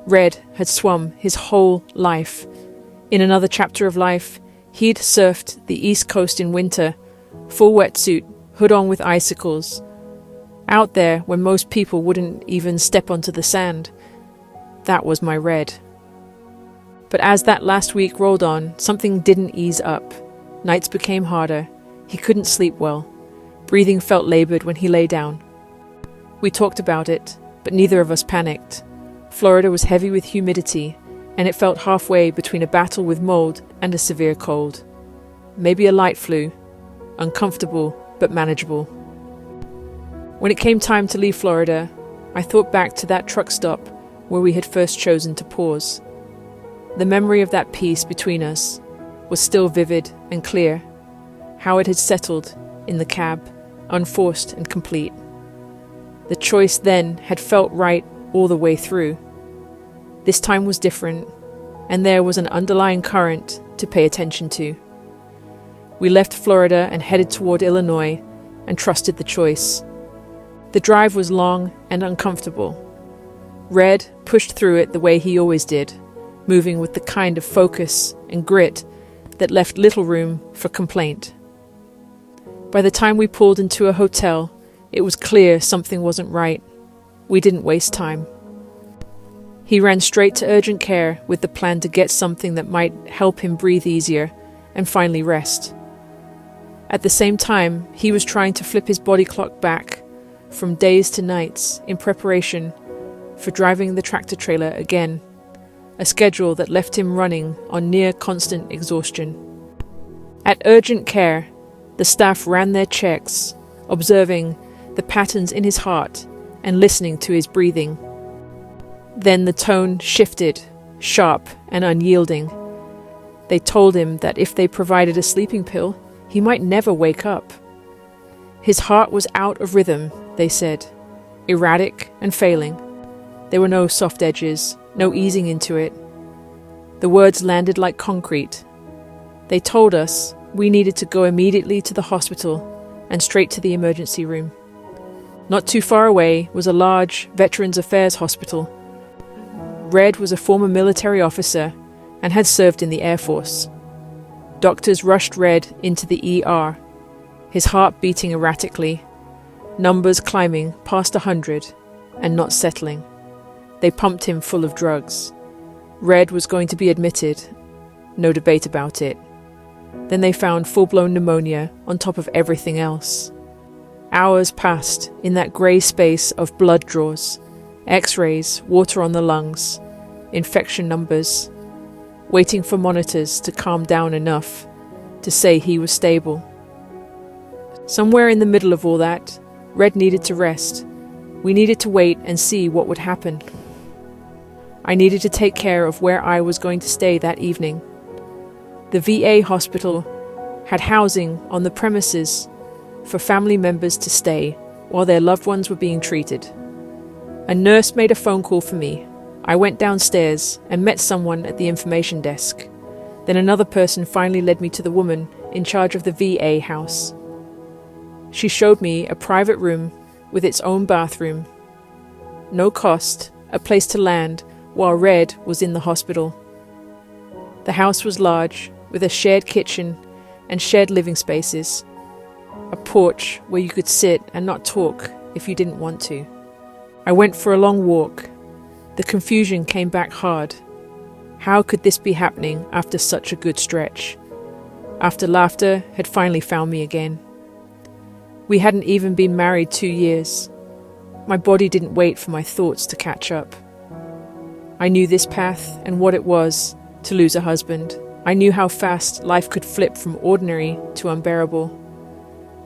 Speaker 1: Red had swum his whole life. In another chapter of life, he'd surfed the East Coast in winter, full wetsuit, hood on with icicles, out there when most people wouldn't even step onto the sand. That was my Red. But as that last week rolled on, something didn't ease up. Nights became harder. He couldn't sleep well. Breathing felt labored when he lay down. We talked about it, but neither of us panicked. Florida was heavy with humidity, and it felt halfway between a battle with mold and a severe cold. Maybe a light flu. Uncomfortable, but manageable. When it came time to leave Florida, I thought back to that truck stop where we had first chosen to pause. The memory of that peace between us was still vivid and clear, how it had settled in the cab, unforced and complete. The choice then had felt right all the way through. This time was different, and there was an underlying current to pay attention to. We left Florida and headed toward Illinois and trusted the choice. The drive was long and uncomfortable. Red pushed through it the way he always did, moving with the kind of focus and grit that left little room for complaint. By the time we pulled into a hotel, it was clear something wasn't right. We didn't waste time. He ran straight to urgent care with the plan to get something that might help him breathe easier and finally rest. At the same time, he was trying to flip his body clock back from days to nights in preparation for driving the tractor trailer again, a schedule that left him running on near constant exhaustion. At urgent care, the staff ran their checks, observing the patterns in his heart and listening to his breathing. Then the tone shifted, sharp and unyielding. They told him that if they provided a sleeping pill, he might never wake up. His heart was out of rhythm, they said, erratic and failing. There were no soft edges, no easing into it. The words landed like concrete. They told us we needed to go immediately to the hospital and straight to the emergency room. Not too far away was a large Veterans Affairs hospital. Red was a former military officer and had served in the Air Force. Doctors rushed Red into the ER, his heart beating erratically, numbers climbing past 100 and not settling. They pumped him full of drugs. Red was going to be admitted. No debate about it. Then they found full-blown pneumonia on top of everything else. Hours passed in that grey space of blood draws, X-rays, water on the lungs, infection numbers, waiting for monitors to calm down enough to say he was stable. Somewhere in the middle of all that, Red needed to rest. We needed to wait and see what would happen. I needed to take care of where I was going to stay that evening. The VA hospital had housing on the premises for family members to stay while their loved ones were being treated. A nurse made a phone call for me. I went downstairs and met someone at the information desk. Then another person finally led me to the woman in charge of the VA house. She showed me a private room with its own bathroom. No cost, a place to land while Red was in the hospital. The house was large, with a shared kitchen and shared living spaces. A porch where you could sit and not talk if you didn't want to. I went for a long walk. The confusion came back hard. How could this be happening after such a good stretch? After laughter had finally found me again. We hadn't even been married 2 years. My body didn't wait for my thoughts to catch up. I knew this path and what it was to lose a husband. I knew how fast life could flip from ordinary to unbearable.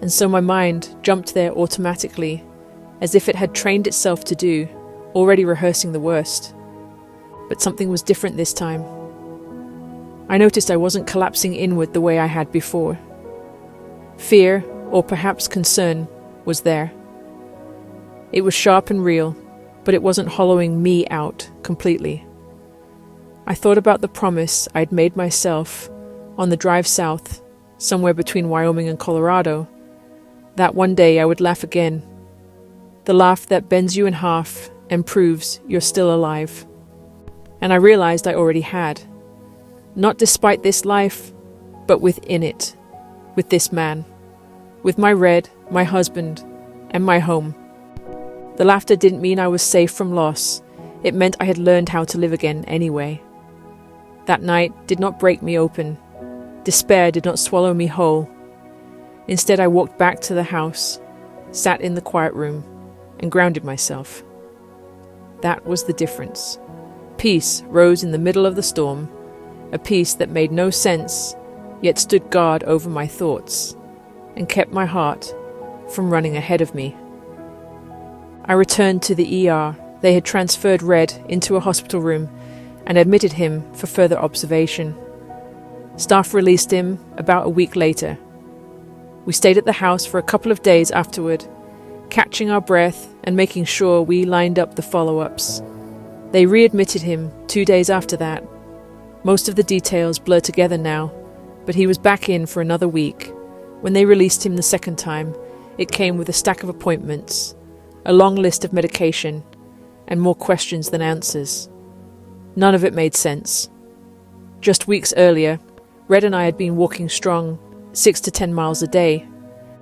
Speaker 1: And so my mind jumped there automatically, as if it had trained itself to do, already rehearsing the worst. But something was different this time. I noticed I wasn't collapsing inward the way I had before. Fear, or perhaps concern, was there. It was sharp and real, but it wasn't hollowing me out completely. I thought about the promise I'd made myself on the drive south, somewhere between Wyoming and Colorado, that one day I would laugh again. The laugh that bends you in half and proves you're still alive. And I realized I already had. Not despite this life, but within it, with this man, with my Red, my husband, and my home. The laughter didn't mean I was safe from loss. It meant I had learned how to live again anyway. That night did not break me open. Despair did not swallow me whole. Instead, I walked back to the house, sat in the quiet room, and grounded myself. That was the difference. Peace rose in the middle of the storm, a peace that made no sense, yet stood guard over my thoughts, and kept my heart from running ahead of me. I returned to the ER. They had transferred Red into a hospital room and admitted him for further observation. Staff released him about a week later. We stayed at the house for a couple of days afterward, catching our breath and making sure we lined up the follow-ups. They readmitted him 2 days after that. Most of the details blur together now, but he was back in for another week. When they released him the second time, it came with a stack of appointments, a long list of medication, and more questions than answers. None of it made sense. Just weeks earlier, Red and I had been walking strong 6 to 10 miles a day,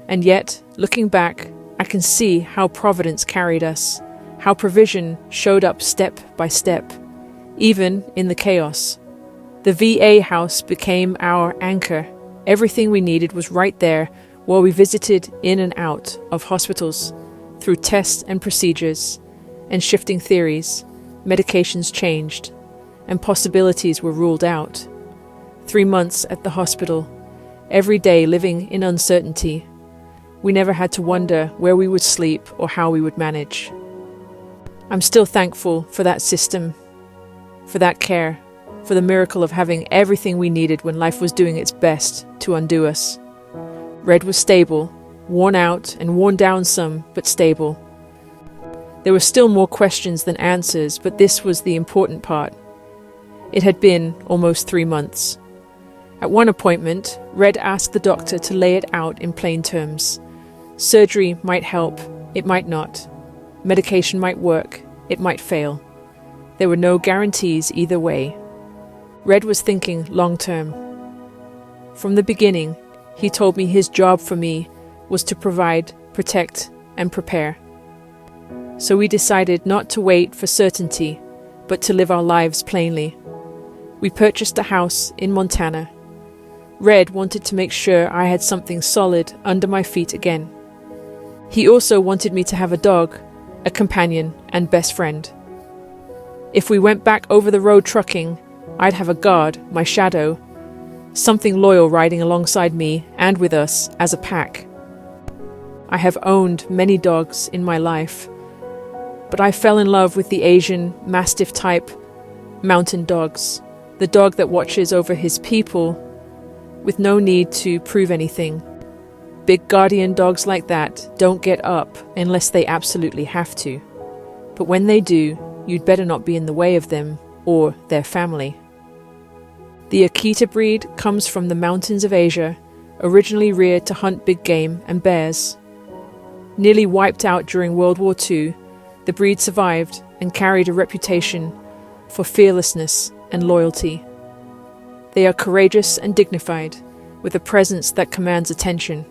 Speaker 1: and yet, looking back, I can see how providence carried us, how provision showed up step by step, even in the chaos. The VA house became our anchor. Everything we needed was right there while we visited in and out of hospitals. Through tests and procedures and shifting theories, medications changed, and possibilities were ruled out. 3 months at the hospital, every day living in uncertainty. We never had to wonder where we would sleep or how we would manage. I'm still thankful for that system, for that care, for the miracle of having everything we needed when life was doing its best to undo us. Red was stable, worn out and worn down some, but stable. There were still more questions than answers, but this was the important part. It had been almost 3 months. At one appointment, Red asked the doctor to lay it out in plain terms. Surgery might help, it might not. Medication might work, it might fail. There were no guarantees either way. Red was thinking long term. From the beginning, he told me his job for me was to provide, protect, and prepare. So we decided not to wait for certainty, but to live our lives plainly. We purchased a house in Montana. Red wanted to make sure I had something solid under my feet again. He also wanted me to have a dog, a companion, and best friend. If we went back over the road trucking, I'd have a guard, my shadow, something loyal riding alongside me and with us as a pack. I have owned many dogs in my life, but I fell in love with the Asian Mastiff type mountain dogs, the dog that watches over his people with no need to prove anything. Big guardian dogs like that don't get up unless they absolutely have to. But when they do, you'd better not be in the way of them or their family. The Akita breed comes from the mountains of Asia, originally reared to hunt big game and bears. Nearly wiped out during World War II, the breed survived and carried a reputation for fearlessness and loyalty. They are courageous and dignified, with a presence that commands attention.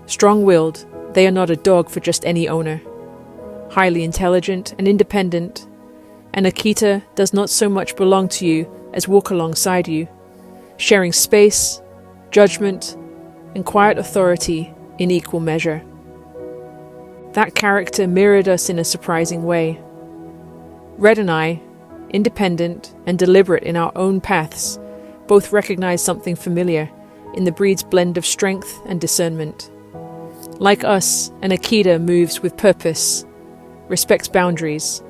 Speaker 1: Strong-willed, they are not a dog for just any owner. Highly intelligent and independent, an Akita does not so much belong to you as walk alongside you, sharing space, judgment, and quiet authority in equal measure. That character mirrored us in a surprising way. Red and I, independent and deliberate in our own paths, both recognized something familiar in the breed's blend of strength and discernment. Like us, an Akita moves with purpose, respects boundaries,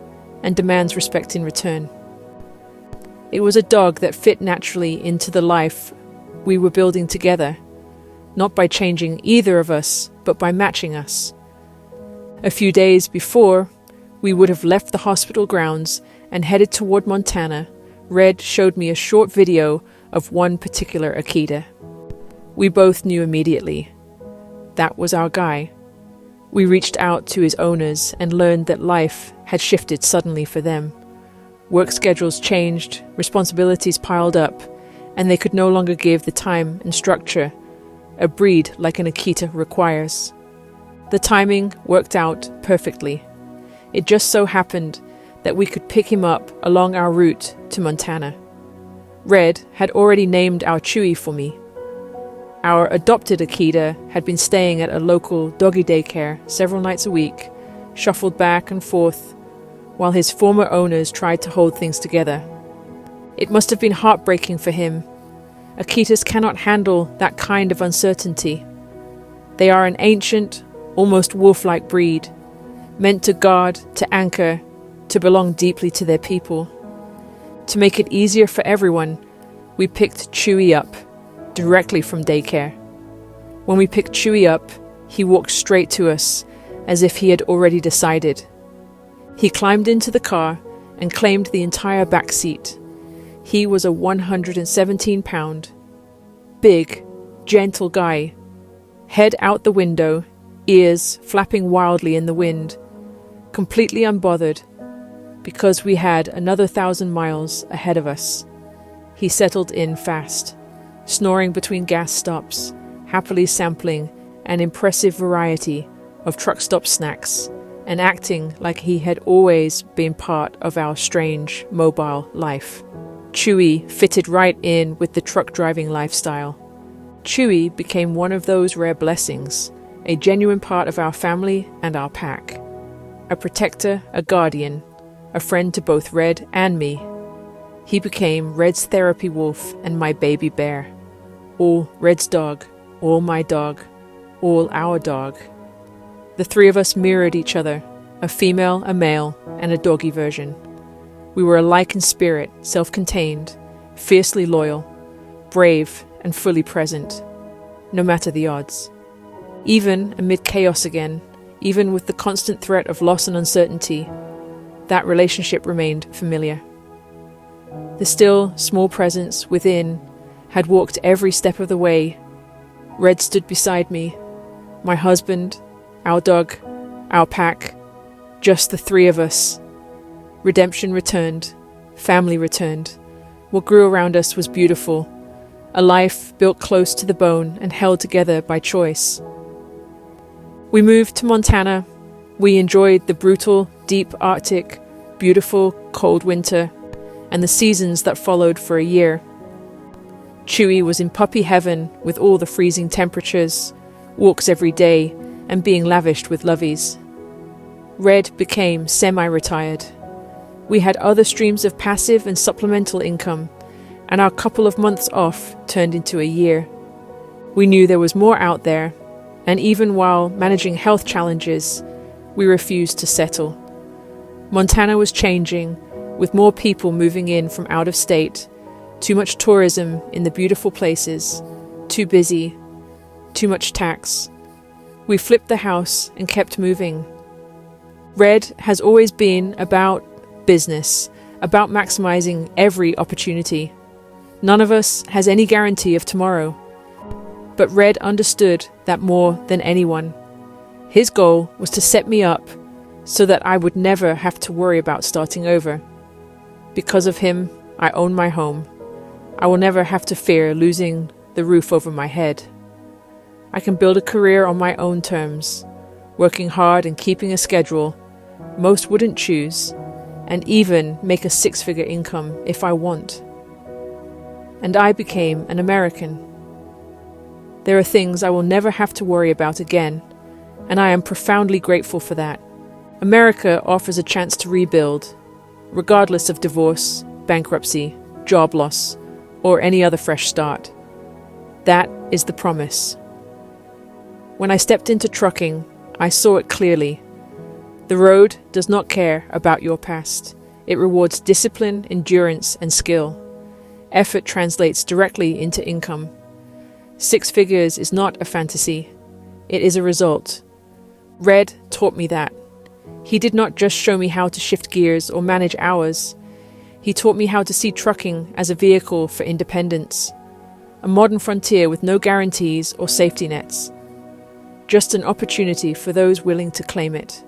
Speaker 1: and demands respect in return. It was a dog that fit naturally into the life we were building together, not by changing either of us, but by matching us. A few days before we would have left the hospital grounds and headed toward Montana, Red showed me a short video of one particular Akita. We both knew immediately. That was our guy. We reached out to his owners and learned that life had shifted suddenly for them. Work schedules changed, responsibilities piled up, and they could no longer give the time and structure a breed like an Akita requires. The timing worked out perfectly. It just so happened that we could pick him up along our route to Montana. Red had already named our Chewy for me. Our adopted Akita had been staying at a local doggy daycare several nights a week, shuffled back and forth, while his former owners tried to hold things together. It must have been heartbreaking for him. Akitas cannot handle that kind of uncertainty. They are an ancient, almost wolf-like breed, meant to guard, to anchor, to belong deeply to their people. To make it easier for everyone, we picked Chewy up directly from daycare. When we picked Chewy up, he walked straight to us, as if he had already decided. He climbed into the car and claimed the entire back seat. He was a 117-pound, big, gentle guy, head out the window, ears flapping wildly in the wind, completely unbothered, because we had another 1,000 miles ahead of us. He settled in fast, snoring between gas stops, happily sampling an impressive variety of truck stop snacks, and acting like he had always been part of our strange, mobile life. Chewy fitted right in with the truck driving lifestyle. Chewy became one of those rare blessings, a genuine part of our family and our pack. A protector, a guardian, a friend to both Red and me. He became Red's therapy wolf and my baby bear. All Red's dog, all my dog, all our dog. The three of us mirrored each other, a female, a male, and a doggy version. We were alike in spirit, self-contained, fiercely loyal, brave, and fully present, no matter the odds. Even amid chaos again, even with the constant threat of loss and uncertainty, that relationship remained familiar. The still, small presence within had walked every step of the way. Red stood beside me, my husband, our dog, our pack, just the three of us. Redemption returned, family returned. What grew around us was beautiful, a life built close to the bone and held together by choice. We moved to Montana. We enjoyed the brutal, deep Arctic, beautiful, cold winter, and the seasons that followed for a year. Chewy was in puppy heaven with all the freezing temperatures, walks every day, and being lavished with lovies. Red became semi-retired. We had other streams of passive and supplemental income, and our couple of months off turned into a year. We knew there was more out there, and even while managing health challenges, we refused to settle. Montana was changing, with more people moving in from out of state, too much tourism in the beautiful places, too busy, too much tax. We flipped the house and kept moving. Red has always been about business, about maximizing every opportunity. None of us has any guarantee of tomorrow. But Red understood that more than anyone. His goal was to set me up so that I would never have to worry about starting over. Because of him, I own my home. I will never have to fear losing the roof over my head. I can build a career on my own terms, working hard and keeping a schedule most wouldn't choose, and even make a 6-figure income if I want. And I became an American. There are things I will never have to worry about again, and I am profoundly grateful for that. America offers a chance to rebuild, regardless of divorce, bankruptcy, job loss, or any other fresh start. That is the promise. When I stepped into trucking, I saw it clearly. The road does not care about your past. It rewards discipline, endurance, and skill. Effort translates directly into income. 6 figures is not a fantasy. It is a result. Red taught me that. He did not just show me how to shift gears or manage hours. He taught me how to see trucking as a vehicle for independence, a modern frontier with no guarantees or safety nets, just an opportunity for those willing to claim it.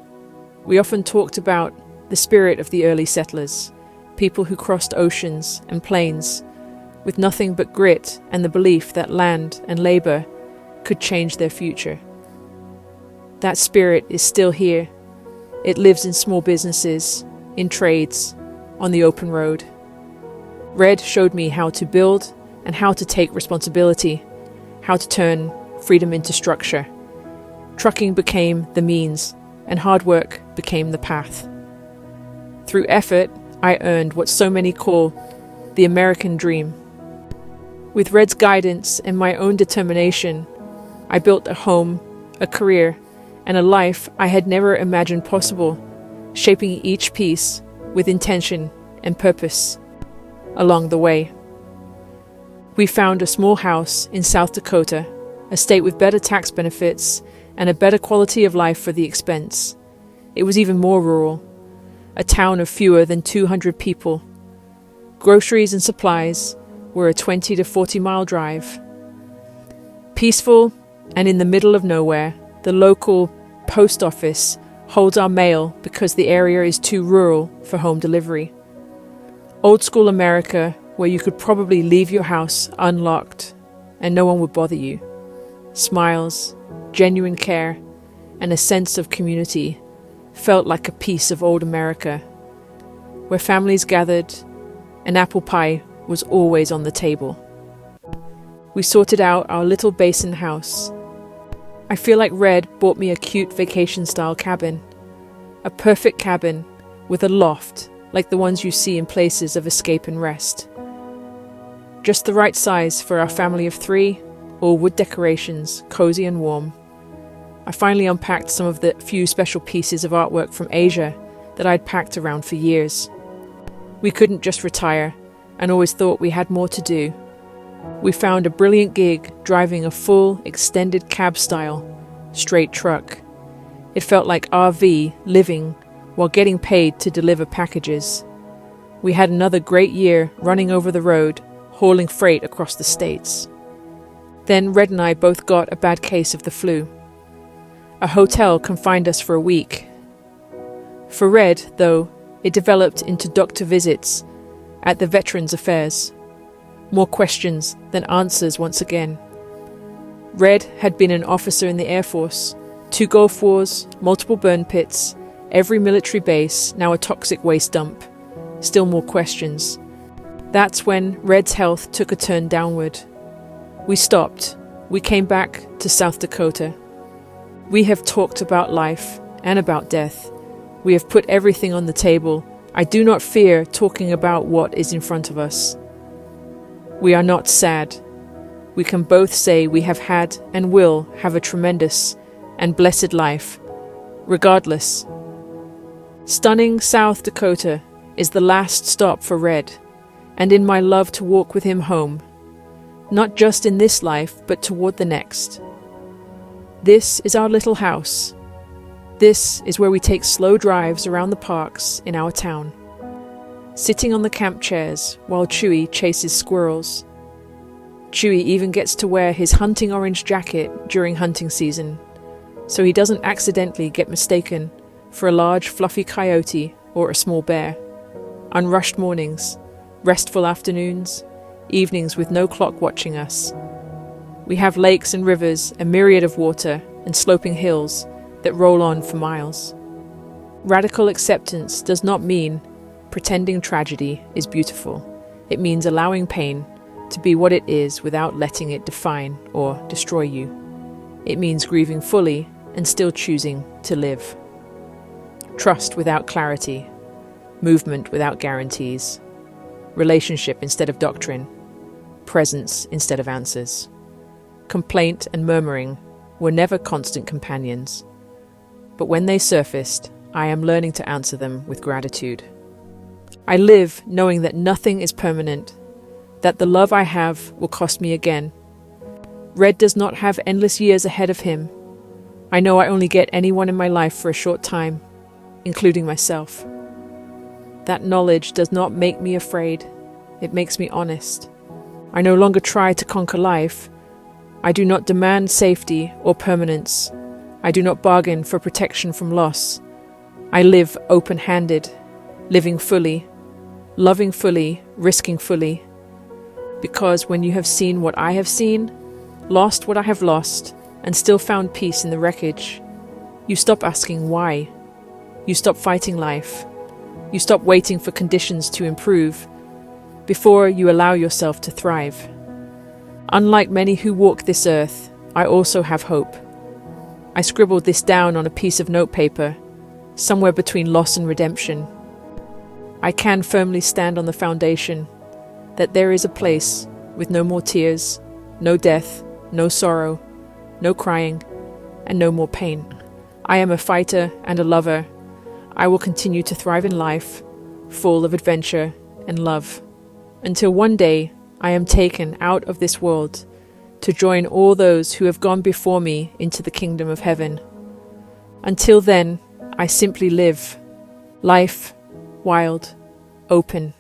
Speaker 1: We often talked about the spirit of the early settlers, people who crossed oceans and plains with nothing but grit and the belief that land and labor could change their future. That spirit is still here. It lives in small businesses, in trades, on the open road. Red showed me how to build and how to take responsibility, how to turn freedom into structure. Trucking became the means, and hard work became the path. Through effort, I earned what so many call the American dream. With Red's guidance and my own determination, I built a home, a career, and a life I had never imagined possible, shaping each piece with intention and purpose along the way. We found a small house in South Dakota, a state with better tax benefits and a better quality of life for the expense. It was even more rural, a town of fewer than 200 people. Groceries and supplies were a 20 to 40 mile drive. Peaceful and in the middle of nowhere, the local post office holds our mail because the area is too rural for home delivery. Old school America, where you could probably leave your house unlocked and no one would bother you. Smiles, genuine care, and a sense of community felt like a piece of old America, where families gathered and apple pie was always on the table. We sorted out our little basin house. I feel like Red bought me a cute vacation-style cabin, a perfect cabin with a loft like the ones you see in places of escape and rest. Just the right size for our family of 3, all wood decorations, cozy and warm. I finally unpacked some of the few special pieces of artwork from Asia that I'd packed around for years. We couldn't just retire, and always thought we had more to do. We found a brilliant gig driving a full, extended cab-style, straight truck. It felt like RV living while getting paid to deliver packages. We had another great year running over the road, hauling freight across the states. Then Red and I both got a bad case of the flu. A hotel confined us for a week. For Red, though, it developed into doctor visits at the Veterans Affairs. More questions than answers once again. Red had been an officer in the Air Force, 2 Gulf Wars, multiple burn pits, every military base, now a toxic waste dump. Still more questions. That's when Red's health took a turn downward. We stopped. We came back to South Dakota. We have talked about life and about death. We have put everything on the table. I do not fear talking about what is in front of us. We are not sad. We can both say we have had and will have a tremendous and blessed life, regardless. Stunning South Dakota is the last stop for Red, and in my love to walk with him home, not just in this life, but toward the next. This is our little house. This is where we take slow drives around the parks in our town, sitting on the camp chairs while Chewy chases squirrels. Chewy even gets to wear his hunting orange jacket during hunting season, so he doesn't accidentally get mistaken for a large fluffy coyote or a small bear. Unrushed mornings, restful afternoons, evenings with no clock watching us. We have lakes and rivers, a myriad of water and sloping hills that roll on for miles. Radical acceptance does not mean pretending tragedy is beautiful. It means allowing pain to be what it is without letting it define or destroy you. It means grieving fully and still choosing to live. Trust without clarity, movement without guarantees, relationship instead of doctrine, presence instead of answers. Complaint and murmuring were never constant companions, but when they surfaced, I am learning to answer them with gratitude. I live knowing that nothing is permanent, that the love I have will cost me again. Red does not have endless years ahead of him. I know I only get anyone in my life for a short time, including myself. That knowledge does not make me afraid. It makes me honest. I no longer try to conquer life. I do not demand safety or permanence. I do not bargain for protection from loss. I live open-handed, living fully, loving fully, risking fully. Because when you have seen what I have seen, lost what I have lost, and still found peace in the wreckage, you stop asking why. You stop fighting life. You stop waiting for conditions to improve before you allow yourself to thrive. Unlike many who walk this earth, I also have hope. I scribbled this down on a piece of notepaper, somewhere between loss and redemption. I can firmly stand on the foundation that there is a place with no more tears, no death, no sorrow, no crying, and no more pain. I am a fighter and a lover. I will continue to thrive in life, full of adventure and love, until one day I am taken out of this world to join all those who have gone before me into the kingdom of heaven. Until then, I simply live, life wild, open,